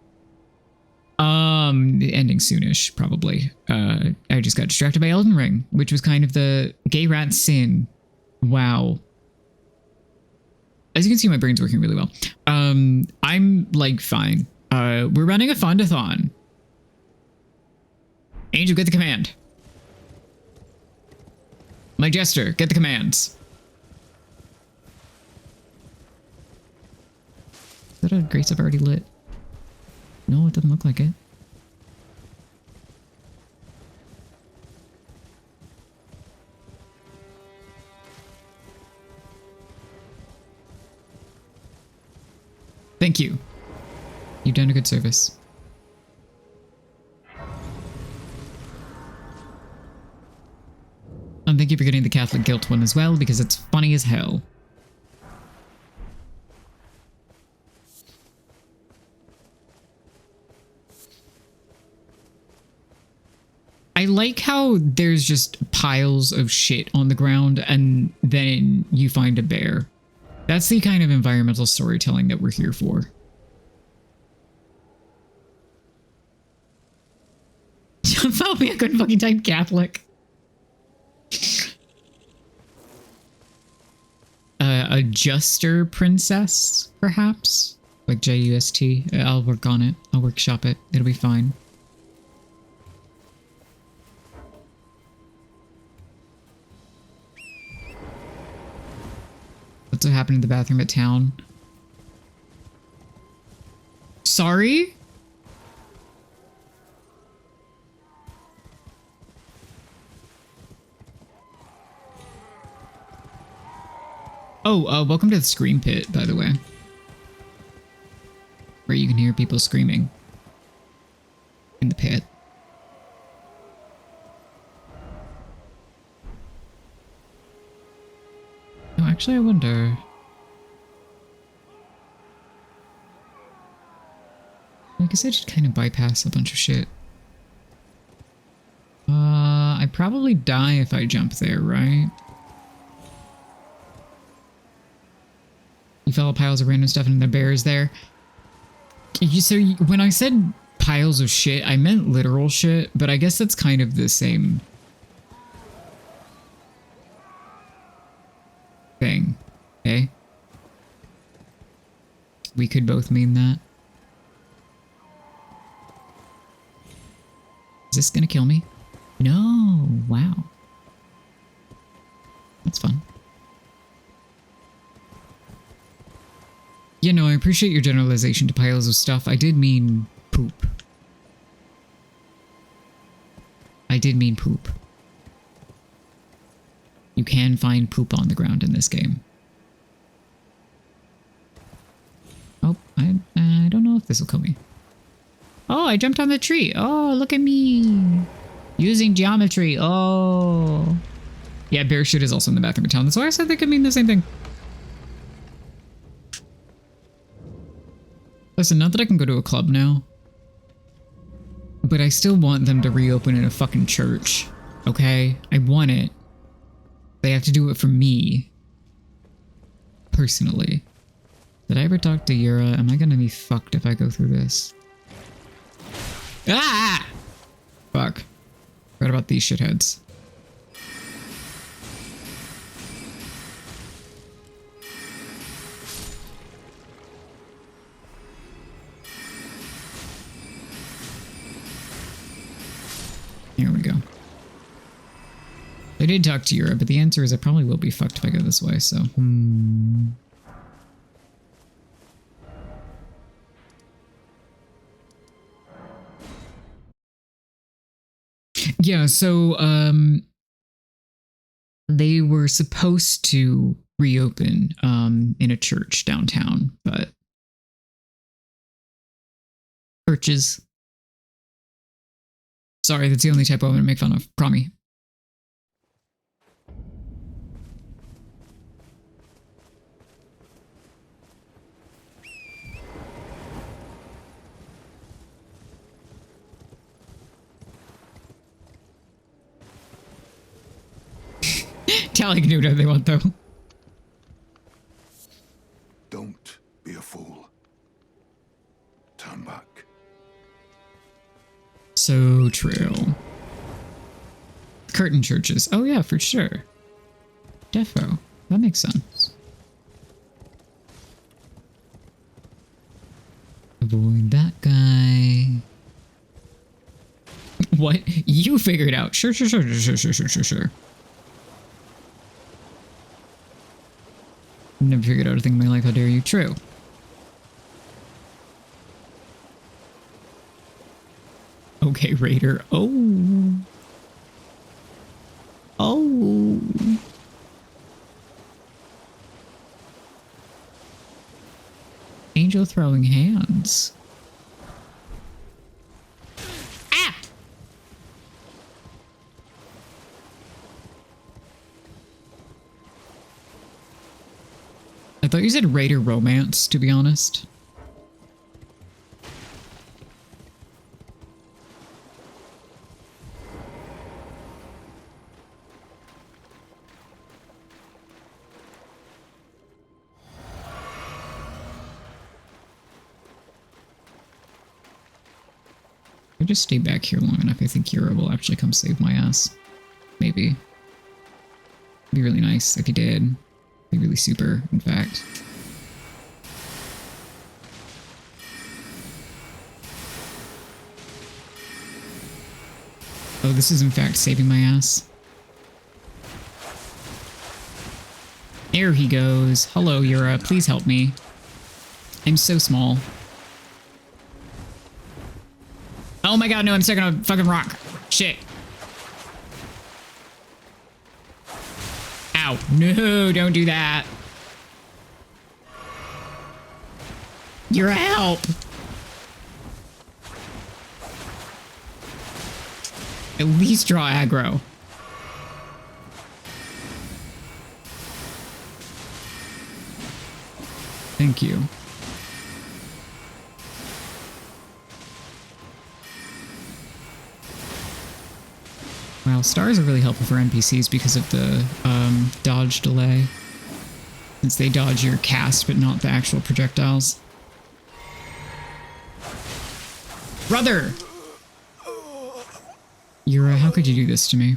Ending soonish, probably. I just got distracted by Elden Ring, which was kind of the gay rat sin. Wow. As you can see, my brain's working really well. I'm like fine. We're running a Fund-A-Thon. Angel, get the command. My jester, get the commands. Is that a grace I've already lit? No, it doesn't look like it. Thank you. You've done a good service. And thank you for getting the Catholic guilt one as well, because it's funny as hell. I like how there's just piles of shit on the ground and then you find a bear. That's the kind of environmental storytelling that we're here for. Felt me, I couldn't fucking type Catholic. A Juster princess, perhaps? Like J-U-S-T. I'll work on it. I'll workshop it. It'll be fine. What's what happened in the bathroom at town? Sorry? Oh, welcome to the Scream Pit, by the way. Where you can hear people screaming. In the pit. No, actually, I wonder... I guess I just kind of bypass a bunch of shit. I'd probably die if I jump there, right? You fell piles of random stuff and the bear is there. When I said piles of shit, I meant literal shit, but I guess that's kind of the same thing. Okay? We could both mean that. Is this gonna kill me? No. Wow. That's fun. You know, I appreciate your generalization to piles of stuff. I did mean poop. I did mean poop. You can find poop on the ground in this game. Oh, I don't know if this will kill me. Oh, I jumped on the tree. Oh, look at me. Using geometry. Oh. Yeah, bear shit is also in the bathroom of town. That's why I said they could mean the same thing. Listen, not that I can go to a club now, but I still want them to reopen in a fucking church. Okay? I want it. They have to do it for me. Personally. Did I ever talk to Yura? Am I gonna be fucked if I go through this? Ah! Fuck. Forgot about these shitheads. Here we go. I did talk to Yura, but the answer is I probably will be fucked if I go this way, so... Yeah, so, they were supposed to reopen, in a church downtown, but... Churches. Sorry, that's the only typo I'm gonna make fun of. Promi. Tally can do whatever they want, though. Don't be a fool. Turn back. So true. Curtain churches. Oh yeah, for sure. Defo. That makes sense. Avoid that guy. What? You figured out. Sure. Never figured out a thing in my life. How dare you? True. Okay, Raider. Oh. Oh. Angel throwing hands. Ah! I thought you said Raider romance, to be honest. If I just stay back here long enough, I think Yura will actually come save my ass. Maybe. It'd be really nice if he did. It'd be really super, in fact. Oh, this is in fact saving my ass. There he goes. Hello, Yura. Please help me. I'm so small. Oh my god, no, I'm stuck on a fucking rock. Shit. Ow. No, don't do that. You're a help. At least draw aggro. Thank you. Wow, stars are really helpful for NPCs because of the dodge delay. Since they dodge your cast, but not the actual projectiles. Brother! Yura, how could you do this to me?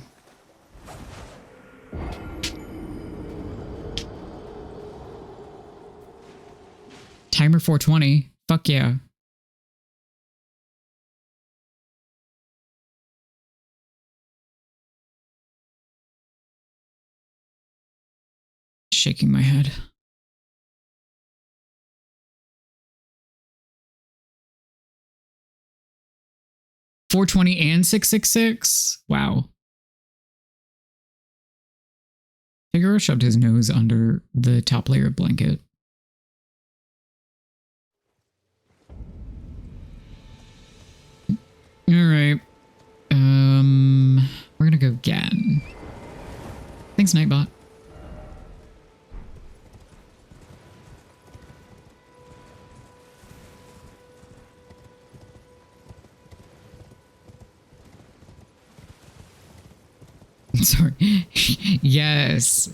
Timer 420. Fuck yeah. Shaking my head. $420 and $666? Wow. Figaro shoved his nose under the top layer of blanket. Alright. We're gonna go again. Thanks, Nightbot. Sorry. Yes.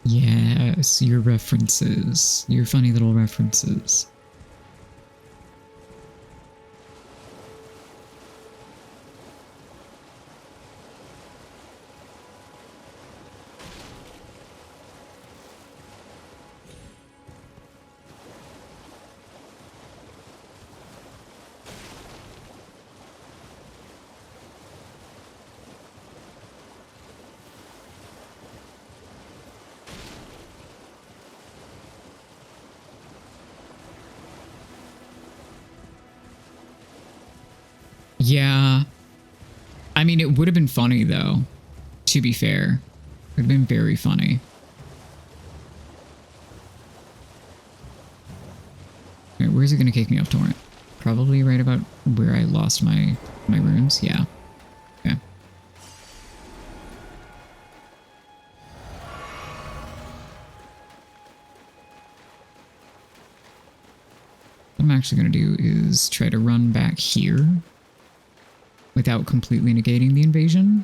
Yes, your references. Your funny little references. Yeah. I mean, it would have been funny, though, to be fair. It would have been very funny. Right, where's it going to kick me off torrent? Probably right about where I lost my runes. Yeah. Okay. What I'm actually going to do is try to run back here without completely negating the invasion.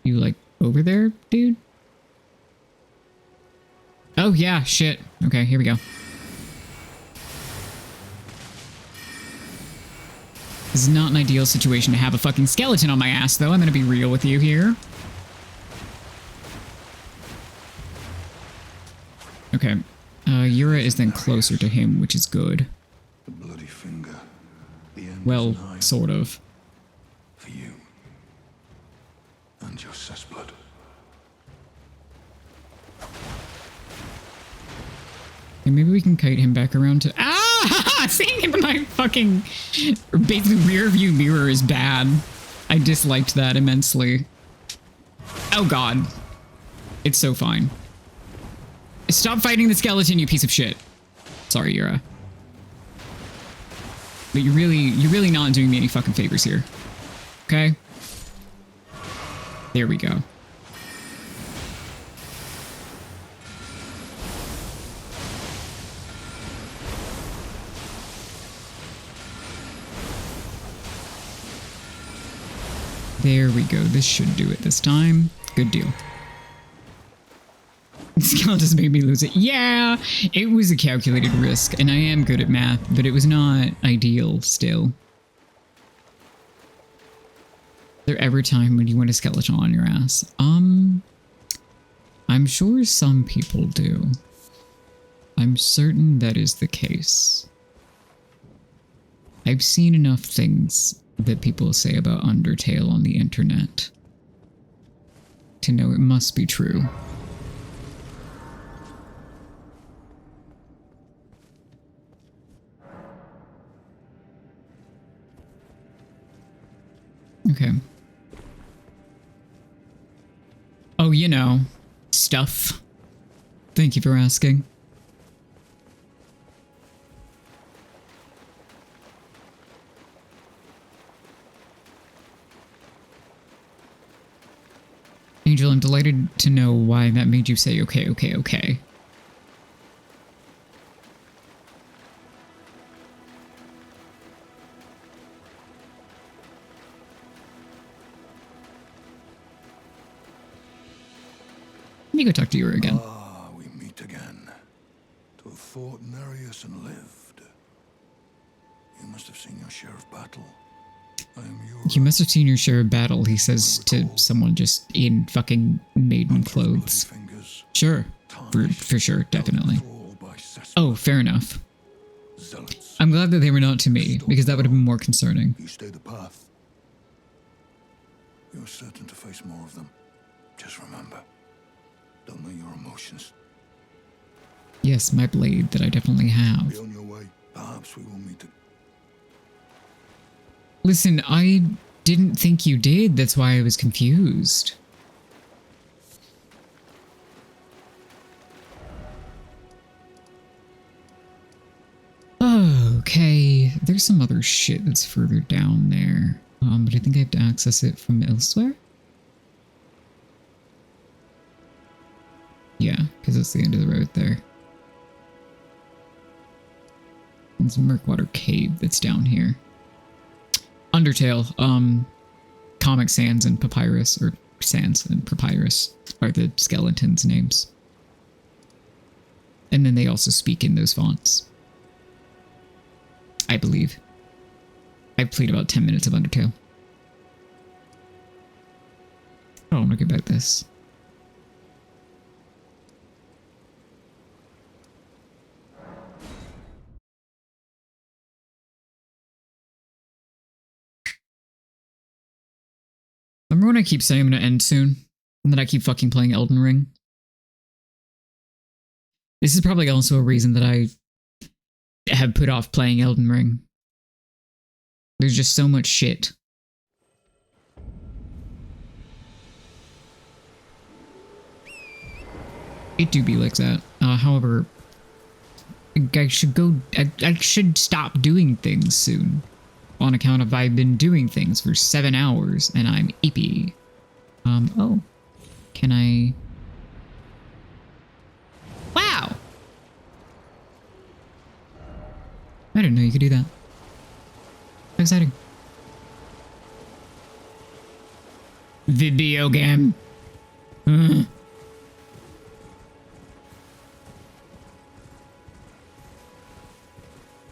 You like over there, dude? Oh yeah, shit. Okay, here we go. This is not an ideal situation to have a fucking skeleton on my ass, though. I'm gonna be real with you here. Okay. Yura is then closer to him, which is good. The bloody finger. The end Well, is nigh sort of. for you. And your cessblood. And maybe we can kite him back around to... Ah! Seeing him in my fucking... basically rear view mirror is bad. I disliked that immensely. Oh god. It's so fine. Stop fighting the skeleton, you piece of shit. Sorry, Yura. But you're really not doing me any fucking favors here. Okay? There we go. There we go. This should do it this time. Good deal. Skeletons made me lose it. Yeah, it was a calculated risk, and I am good at math, but it was not ideal still. Is there ever a time when you want a skeleton on your ass? I'm sure some people do. I'm certain that is the case. I've seen enough things that people say about Undertale on the internet to know it must be true. Okay. Oh, you know, stuff. Thank you for asking. Angel, I'm delighted to know why that made you say okay, okay, okay. Let me go talk to you again. Ah, we meet again. To who fought Nereus and lived. You must have seen your share of battle. I am yours. You must have seen your share of battle, he says to someone just in fucking maiden clothes. Sure. For sure, definitely. Oh, fair enough. I'm glad that they were not to me, because that would have been more concerning. You stay the path. You're certain to face more of them. Just remember, don't let your emotions. Yes, my blade that I definitely have. Be on your way. Perhaps we will meet. Listen, I didn't think you did. That's why I was confused. Okay, there's some other shit that's further down there. But I think I have to access it from elsewhere. Yeah, because it's the end of the road there. There's a Murkwater Cave that's down here. Undertale, Comic Sans and Papyrus, or Sans and Papyrus are the skeletons' names. And then they also speak in those fonts. I believe. I've played about 10 minutes of Undertale. Oh, I'm looking about this. Remember when I keep saying I'm gonna end soon? And then I keep fucking playing Elden Ring? This is probably also a reason that I have put off playing Elden Ring. There's just so much shit. It do be like that. However, I should go. I should stop doing things soon. On account of I've been doing things for 7 hours and I'm eepy. Oh. Can I? Wow! I didn't know you could do that. How exciting. Video game.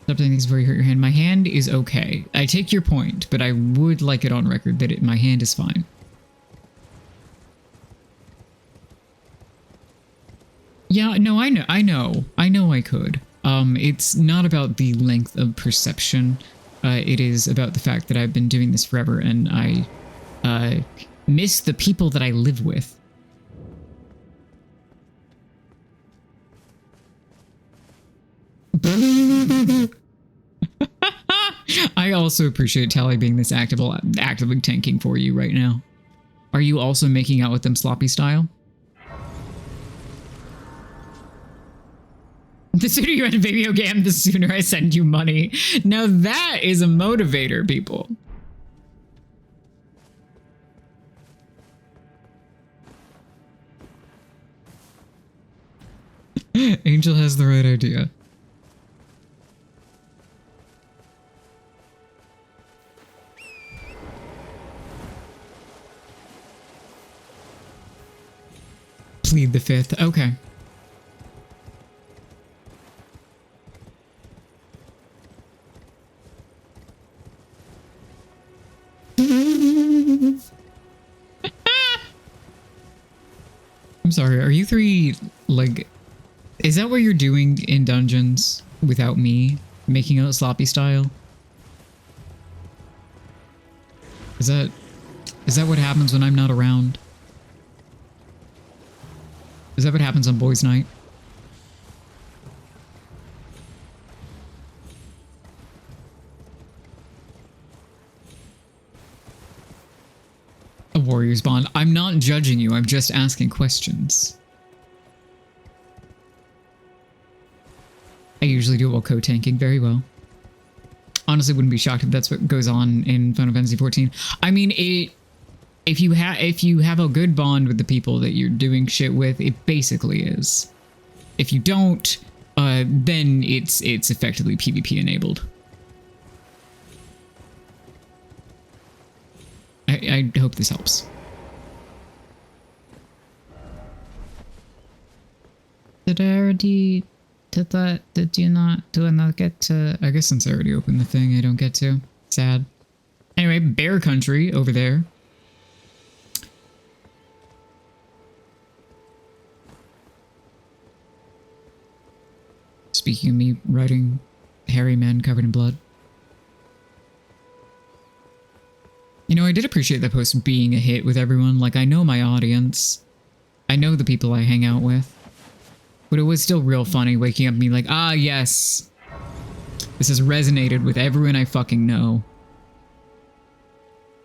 Stop doing things before you hurt your hand. My hand is okay. I take your point, but I would like it on record that my hand is fine. Yeah, no, I know I could. It's not about the length of perception. It is about the fact that I've been doing this forever and I miss the people that I live with. I also appreciate Tally being this actively tanking for you right now. Are you also making out with them sloppy style? The sooner you end a video game, the sooner I send you money. Now that is a motivator, people. Angel has the right idea. Plead the fifth. Okay. I'm sorry, are you three, like, is that what you're doing in dungeons without me making out sloppy style? Is that what happens when I'm not around? Is that what happens on boys' night? A warrior's bond. I'm not judging you, I'm just asking questions. I usually do it while co-tanking very well. Honestly, wouldn't be shocked if that's what goes on in Final Fantasy XIV. I mean, if you have a good bond with the people that you're doing shit with, it basically is. If you don't, then it's effectively PvP enabled. I hope this helps. Did I already do I not get to? I guess since I already opened the thing, I don't get to. Sad. Anyway, bear country over there. Speaking of me riding hairy men covered in blood. You know, I did appreciate that post being a hit with everyone. Like, I know my audience. I know the people I hang out with. But it was still real funny waking up and being like, ah, yes. This has resonated with everyone I fucking know.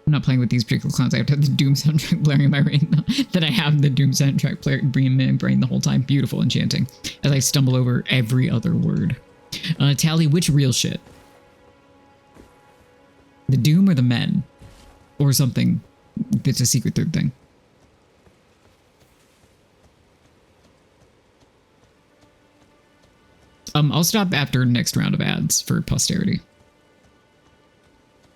I'm not playing with these particular clowns. I have to have the Doom soundtrack blaring in my brain. That I have the Doom soundtrack blaring in my brain the whole time. Beautiful, enchanting. As I stumble over every other word. Tally, which real shit? The Doom or the men? Or something that's a secret third thing. I'll stop after next round of ads for posterity.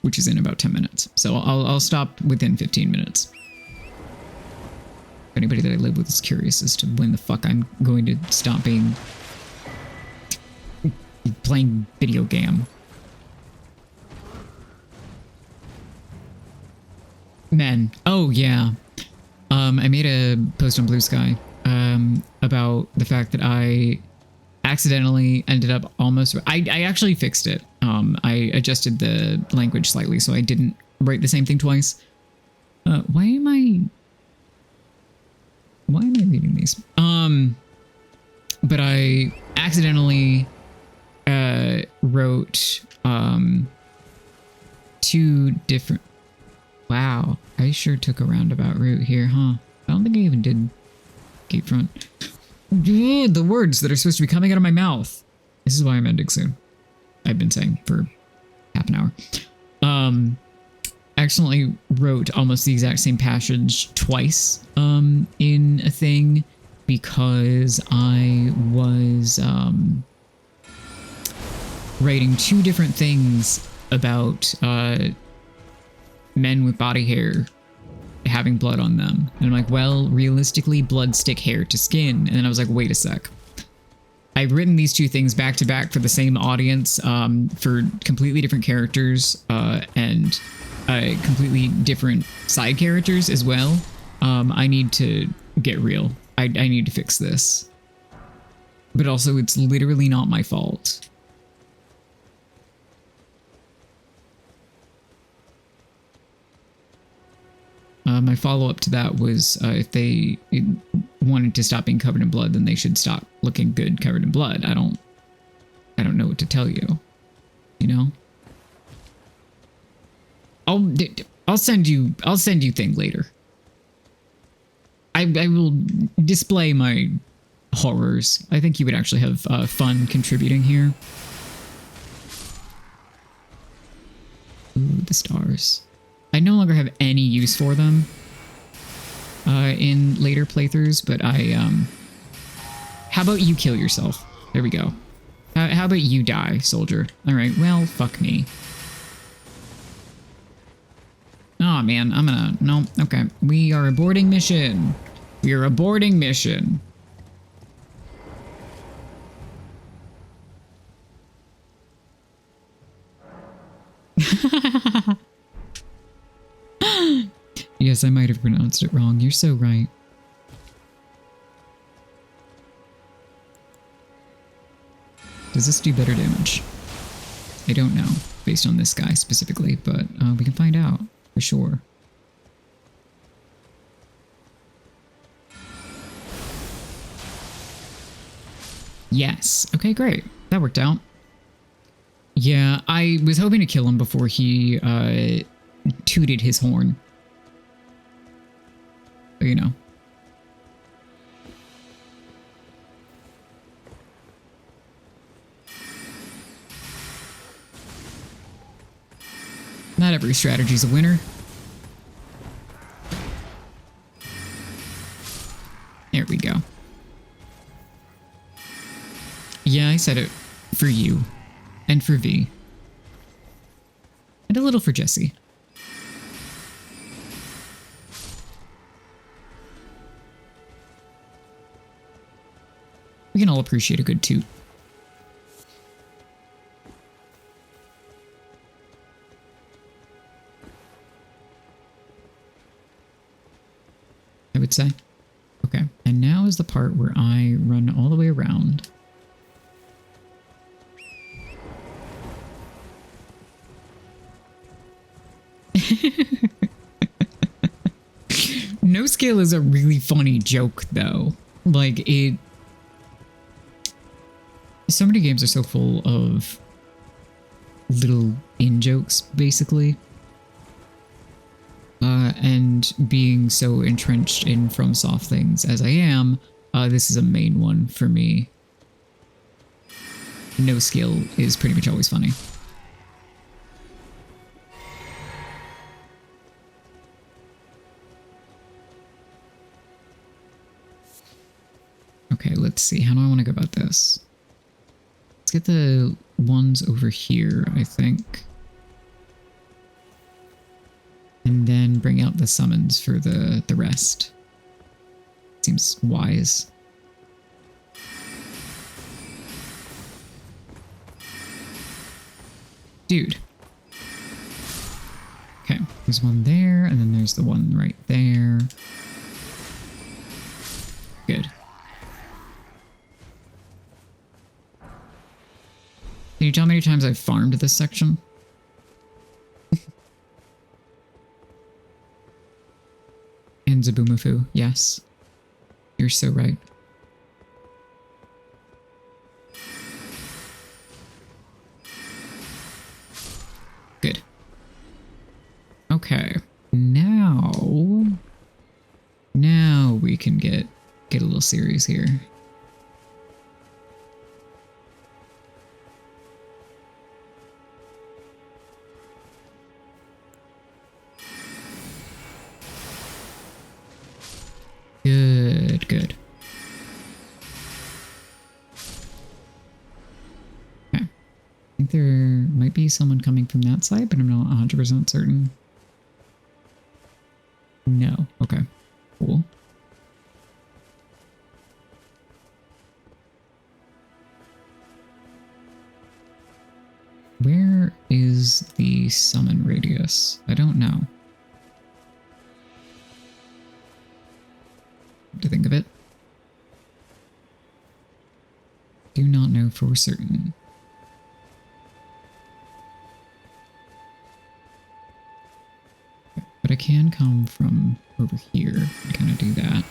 Which is in about 10 minutes. So I'll stop within 15 minutes. If anybody that I live with is curious as to when the fuck I'm going to stop playing video game. Men. Oh, yeah. I made a post on Blue Sky about the fact that I accidentally ended up almost... I actually fixed it. I adjusted the language slightly so I didn't write the same thing twice. Why am I reading these? But I accidentally wrote two different... Wow, I sure took a roundabout route here, huh? I don't think I even did Gatefront. The words that are supposed to be coming out of my mouth. This is why I'm ending soon. I've been saying for half an hour. I accidentally wrote almost the exact same passage twice in a thing because I was writing two different things about men with body hair having blood on them. And I'm like, well, realistically, blood stick hair to skin. And then I was like, wait a sec. I've written these two things back to back for the same audience, for completely different characters, and completely different side characters as well. I need to get real. I need to fix this. But also, it's literally not my fault. My follow-up to that was if they wanted to stop being covered in blood, then they should stop looking good covered in blood. I don't know what to tell you. You know? I'll send you thing later. I will display my horrors. I think you would actually have fun contributing here. Ooh, the stars. I no longer have any use for them in later playthroughs, but how about you kill yourself? There we go. How about you die, soldier? All right, well, fuck me. Oh man, no, okay. We are aborting mission. We are aborting mission. Yes, I might have pronounced it wrong. You're so right. Does this do better damage? I don't know, based on this guy specifically, but we can find out for sure. Yes. Okay, great. That worked out. Yeah, I was hoping to kill him before he tooted his horn. But, you know. Not every strategy's a winner. There we go. Yeah, I said it for you. And for V. And a little for Jesse. We can all appreciate a good toot. part where I run all the way around. No scale is a really funny joke, though. Like, so many games are so full of little in-jokes, basically. And being so entrenched in FromSoft things as I am, this is a main one for me. No scale is pretty much always funny. Okay, let's see. How do I want to go about this? Let's get the ones over here, I think. And then bring out the summons for the rest. Seems wise. Dude. Okay, there's one there, and then there's the one right there. Good. Can you tell how many times I've farmed this section? And Zabumafu, yes. You're so right. Good. Okay. Now we can get a little serious here. Good, good. Okay. I think there might be someone coming from that side, but I'm not 100% certain. No. Okay. Cool. Where is the summon radius? I don't know. To think of it. Do not know for certain. But I can come from over here and kind of do that.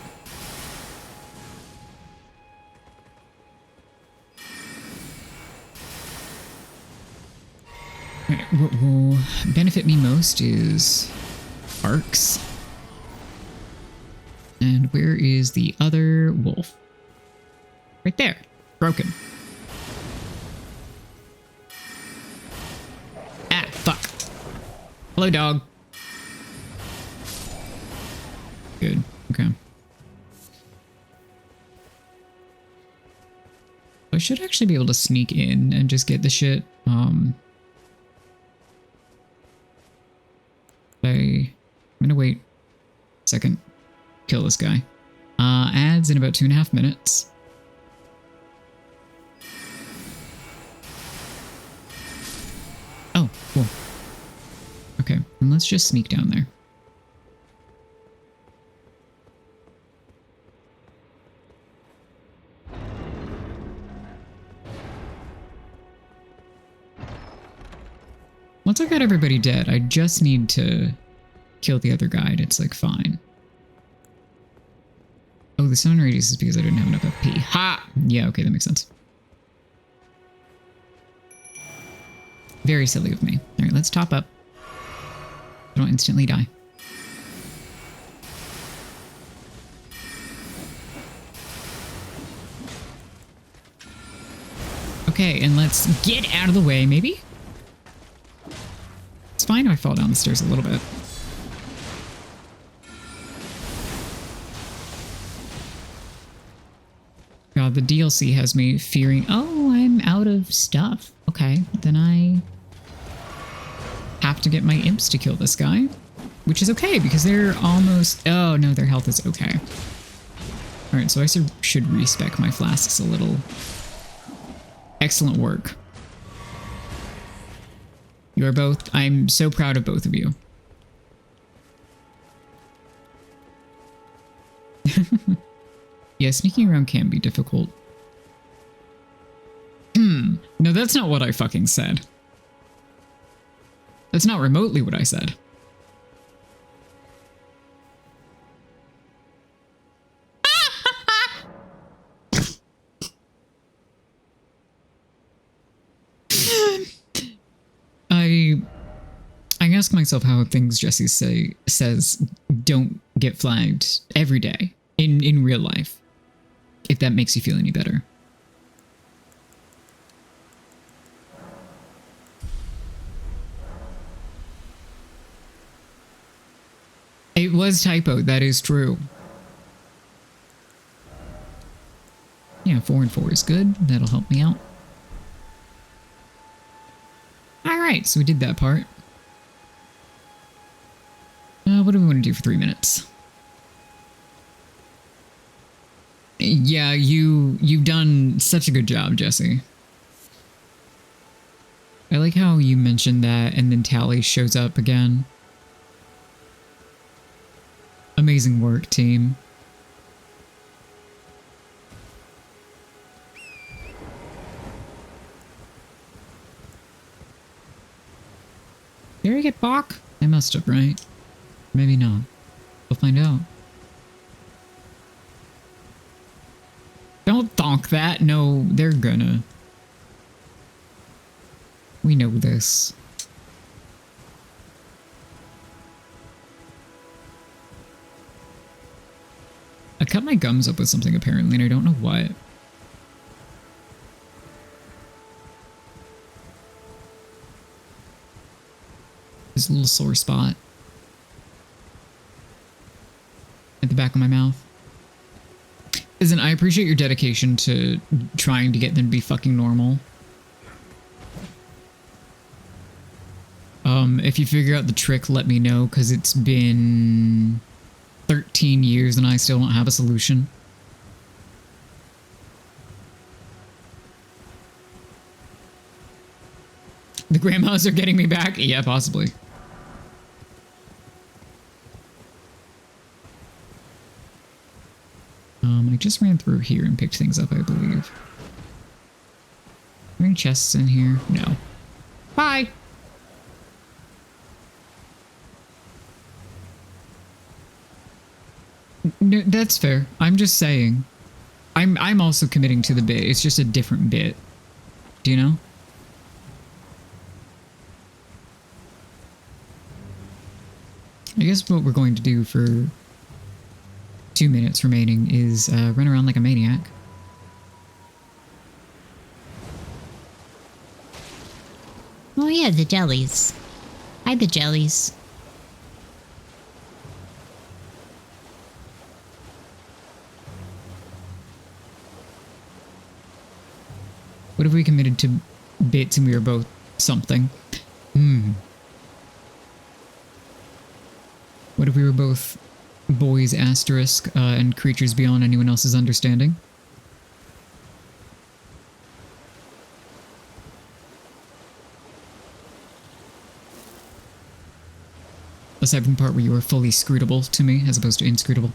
Right, what will benefit me most is arcs. And where is the other wolf? Right there. Broken. Ah, fuck. Hello, dog. Good. Okay. I should actually be able to sneak in and just get the shit. I'm gonna wait a second. Kill this guy. Ads in about 2.5 minutes. Oh, cool. Okay, and let's just sneak down there. Once I got everybody dead, I just need to kill the other guy and it's like fine. Oh, the summon radius is because I didn't have enough FP. Ha! Yeah, okay, that makes sense. Very silly of me. Alright, let's top up. I don't instantly die. Okay, and let's get out of the way, maybe? It's fine if I fall down the stairs a little bit. God, the DLC has me fearing, oh, I'm out of stuff. Okay, then I have to get my imps to kill this guy, which is okay because they're almost, oh no, their health is okay. All right, so I should respec my flasks a little. Excellent work. You are both, I'm so proud of both of you. Yeah, sneaking around can be difficult. No, that's not what I fucking said. That's not remotely what I said. I ask myself how things Jesse says don't get flagged every day in real life, if that makes you feel any better. It was typo, that is true. Yeah, 4 and 4 is good. That'll help me out. Alright, so we did that part. What do we want to do for 3 minutes? Yeah, you've done such a good job, Jesse. I like how you mentioned that and then Tally shows up again. Amazing work, team. Did I get Bach? I must have, right? Maybe not. We'll find out. Don't thonk that. No, they're gonna. We know this. I cut my gums up with something apparently, and I don't know what. There's a little sore spot at the back of my mouth. Listen, I appreciate your dedication to trying to get them to be fucking normal. If you figure out the trick, let me know, because it's been 13 years and I still don't have a solution. The grandmas are getting me back? Yeah, possibly. I just ran through here and picked things up, I believe. Are there any chests in here? No. Bye! No, that's fair. I'm just saying. I'm also committing to the bit. It's just a different bit. Do you know? I guess what we're going to do for 2 minutes remaining is run around like a maniac. Oh yeah, the jellies. Hi, the jellies. What if we committed to bits and we were both something? What if we were both boys asterisk and creatures beyond anyone else's understanding? Aside from the part where you were fully scrutable to me as opposed to inscrutable.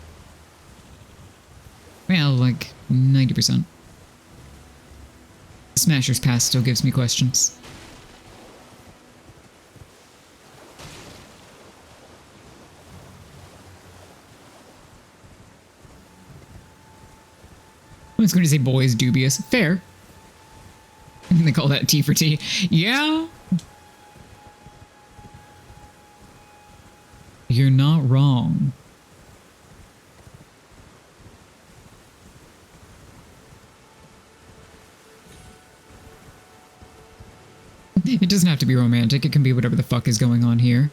Well, like 90%. Smasher's Pass still gives me questions. I was going to say boys dubious. Fair. I think they call that T for T. Yeah. You're not wrong. It doesn't have to be romantic. It can be whatever the fuck is going on here.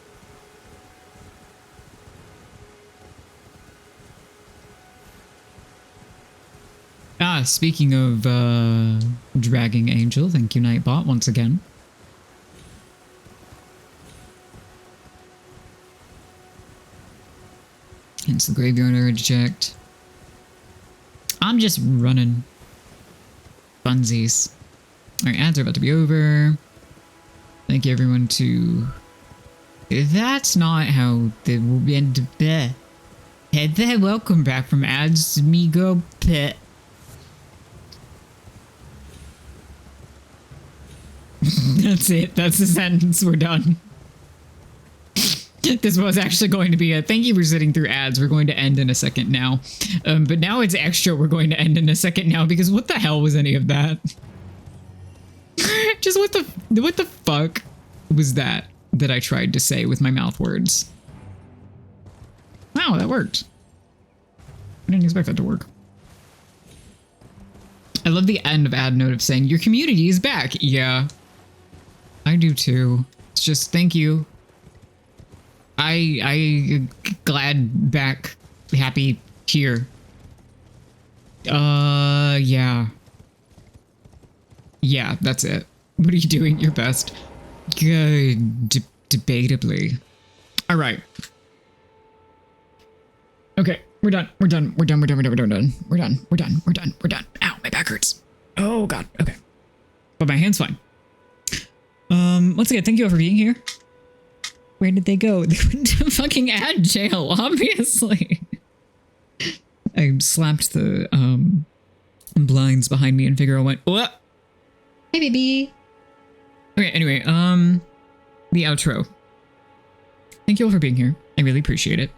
Ah, speaking of dragging Angel, thank you Nightbot once again. Hence the graveyard urge checked. I'm just running funsies. Alright, ads are about to be over. Thank you everyone to... That's not how the end... Head there, welcome back from ads, me girl pet. That's it. That's the sentence. We're done. This was actually going to be a thank you for sitting through ads. We're going to end in a second now. But now it's extra. We're going to end in a second now because what the hell was any of that? Just what the fuck was that I tried to say with my mouth words? Wow, that worked. I didn't expect that to work. I love the end of ad note of saying your community is back. Yeah, I do too. It's just thank you. I glad back, happy here. Yeah. Yeah, that's it. What are you doing? Your best. Good. Debatably. All right. Okay, we're done. We're done. We're done. We're done. We're done. We're done. We're done. We're done. We're done. We're done. Ow, my back hurts. Oh God. Okay. But my hand's fine. Once again, thank you all for being here. Where did they go? They went to fucking ad jail, obviously. I slapped the blinds behind me and Figaro went, what? Hey baby. Okay, anyway, the outro. Thank you all for being here. I really appreciate it.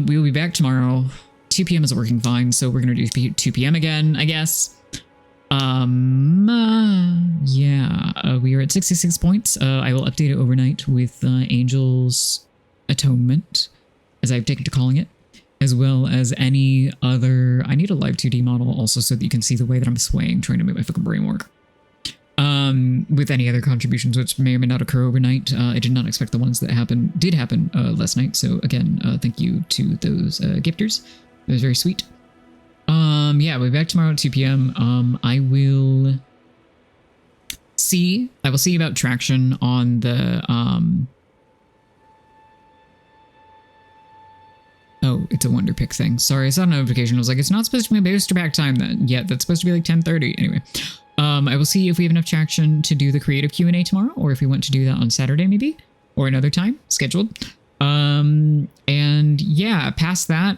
We will be back tomorrow. 2 p.m. is working fine, so we're gonna do 2 p.m. again, I guess. Yeah, we are at 66 points. I will update it overnight with Angel's Atonement, as I've taken to calling it, as well as any other. I need a live 2D model also so that you can see the way that I'm swaying, trying to make my fucking brain work. With any other contributions which may or may not occur overnight. I did not expect the ones that did happen last night. So again, thank you to those gifters. It was very sweet. Yeah, we'll be back tomorrow at 2 p.m. I will see about traction on the oh, it's a Wonder Pick thing. Sorry, I saw a notification. I was like, it's not supposed to be a booster pack time then. Yeah, that's supposed to be like 10:30. Anyway, I will see if we have enough traction to do the creative Q&A tomorrow, or if we want to do that on Saturday maybe, or another time scheduled. And yeah, past that,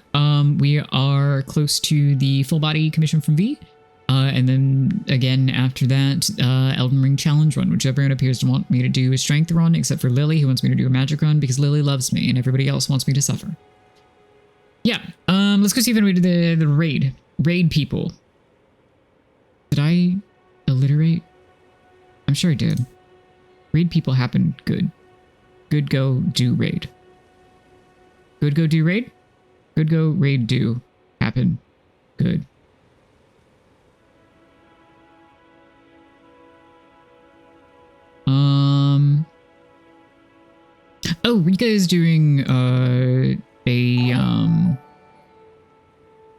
we are close to the full body commission from V. And then again, after that, Elden Ring challenge run, which everyone appears to want me to do a strength run, except for Lily, who wants me to do a magic run because Lily loves me and everybody else wants me to suffer. Yeah. Let's go see if we do the raid people. Did I alliterate? I'm sure I did. Raid people happened good. Good go do raid. Good go do raid? Good go raid do happen good. Oh, Rika is doing a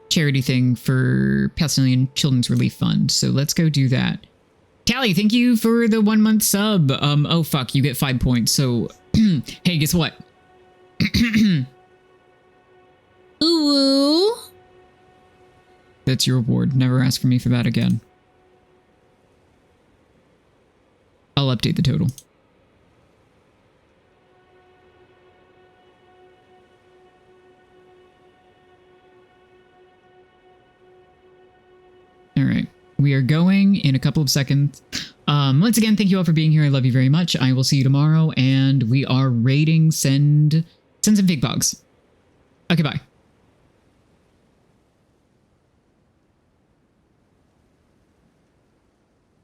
charity thing for Palestinian Children's Relief Fund. So let's go do that. Callie, thank you for the 1 month sub. Oh fuck, you get 5 points. So hey, guess what? Ooh. That's your reward. Never ask for me for that again. I'll update the total. All right. We are going in a couple of seconds. Once again, thank you all for being here. I love you very much. I will see you tomorrow, and we are raiding send some fig bugs. Okay, bye.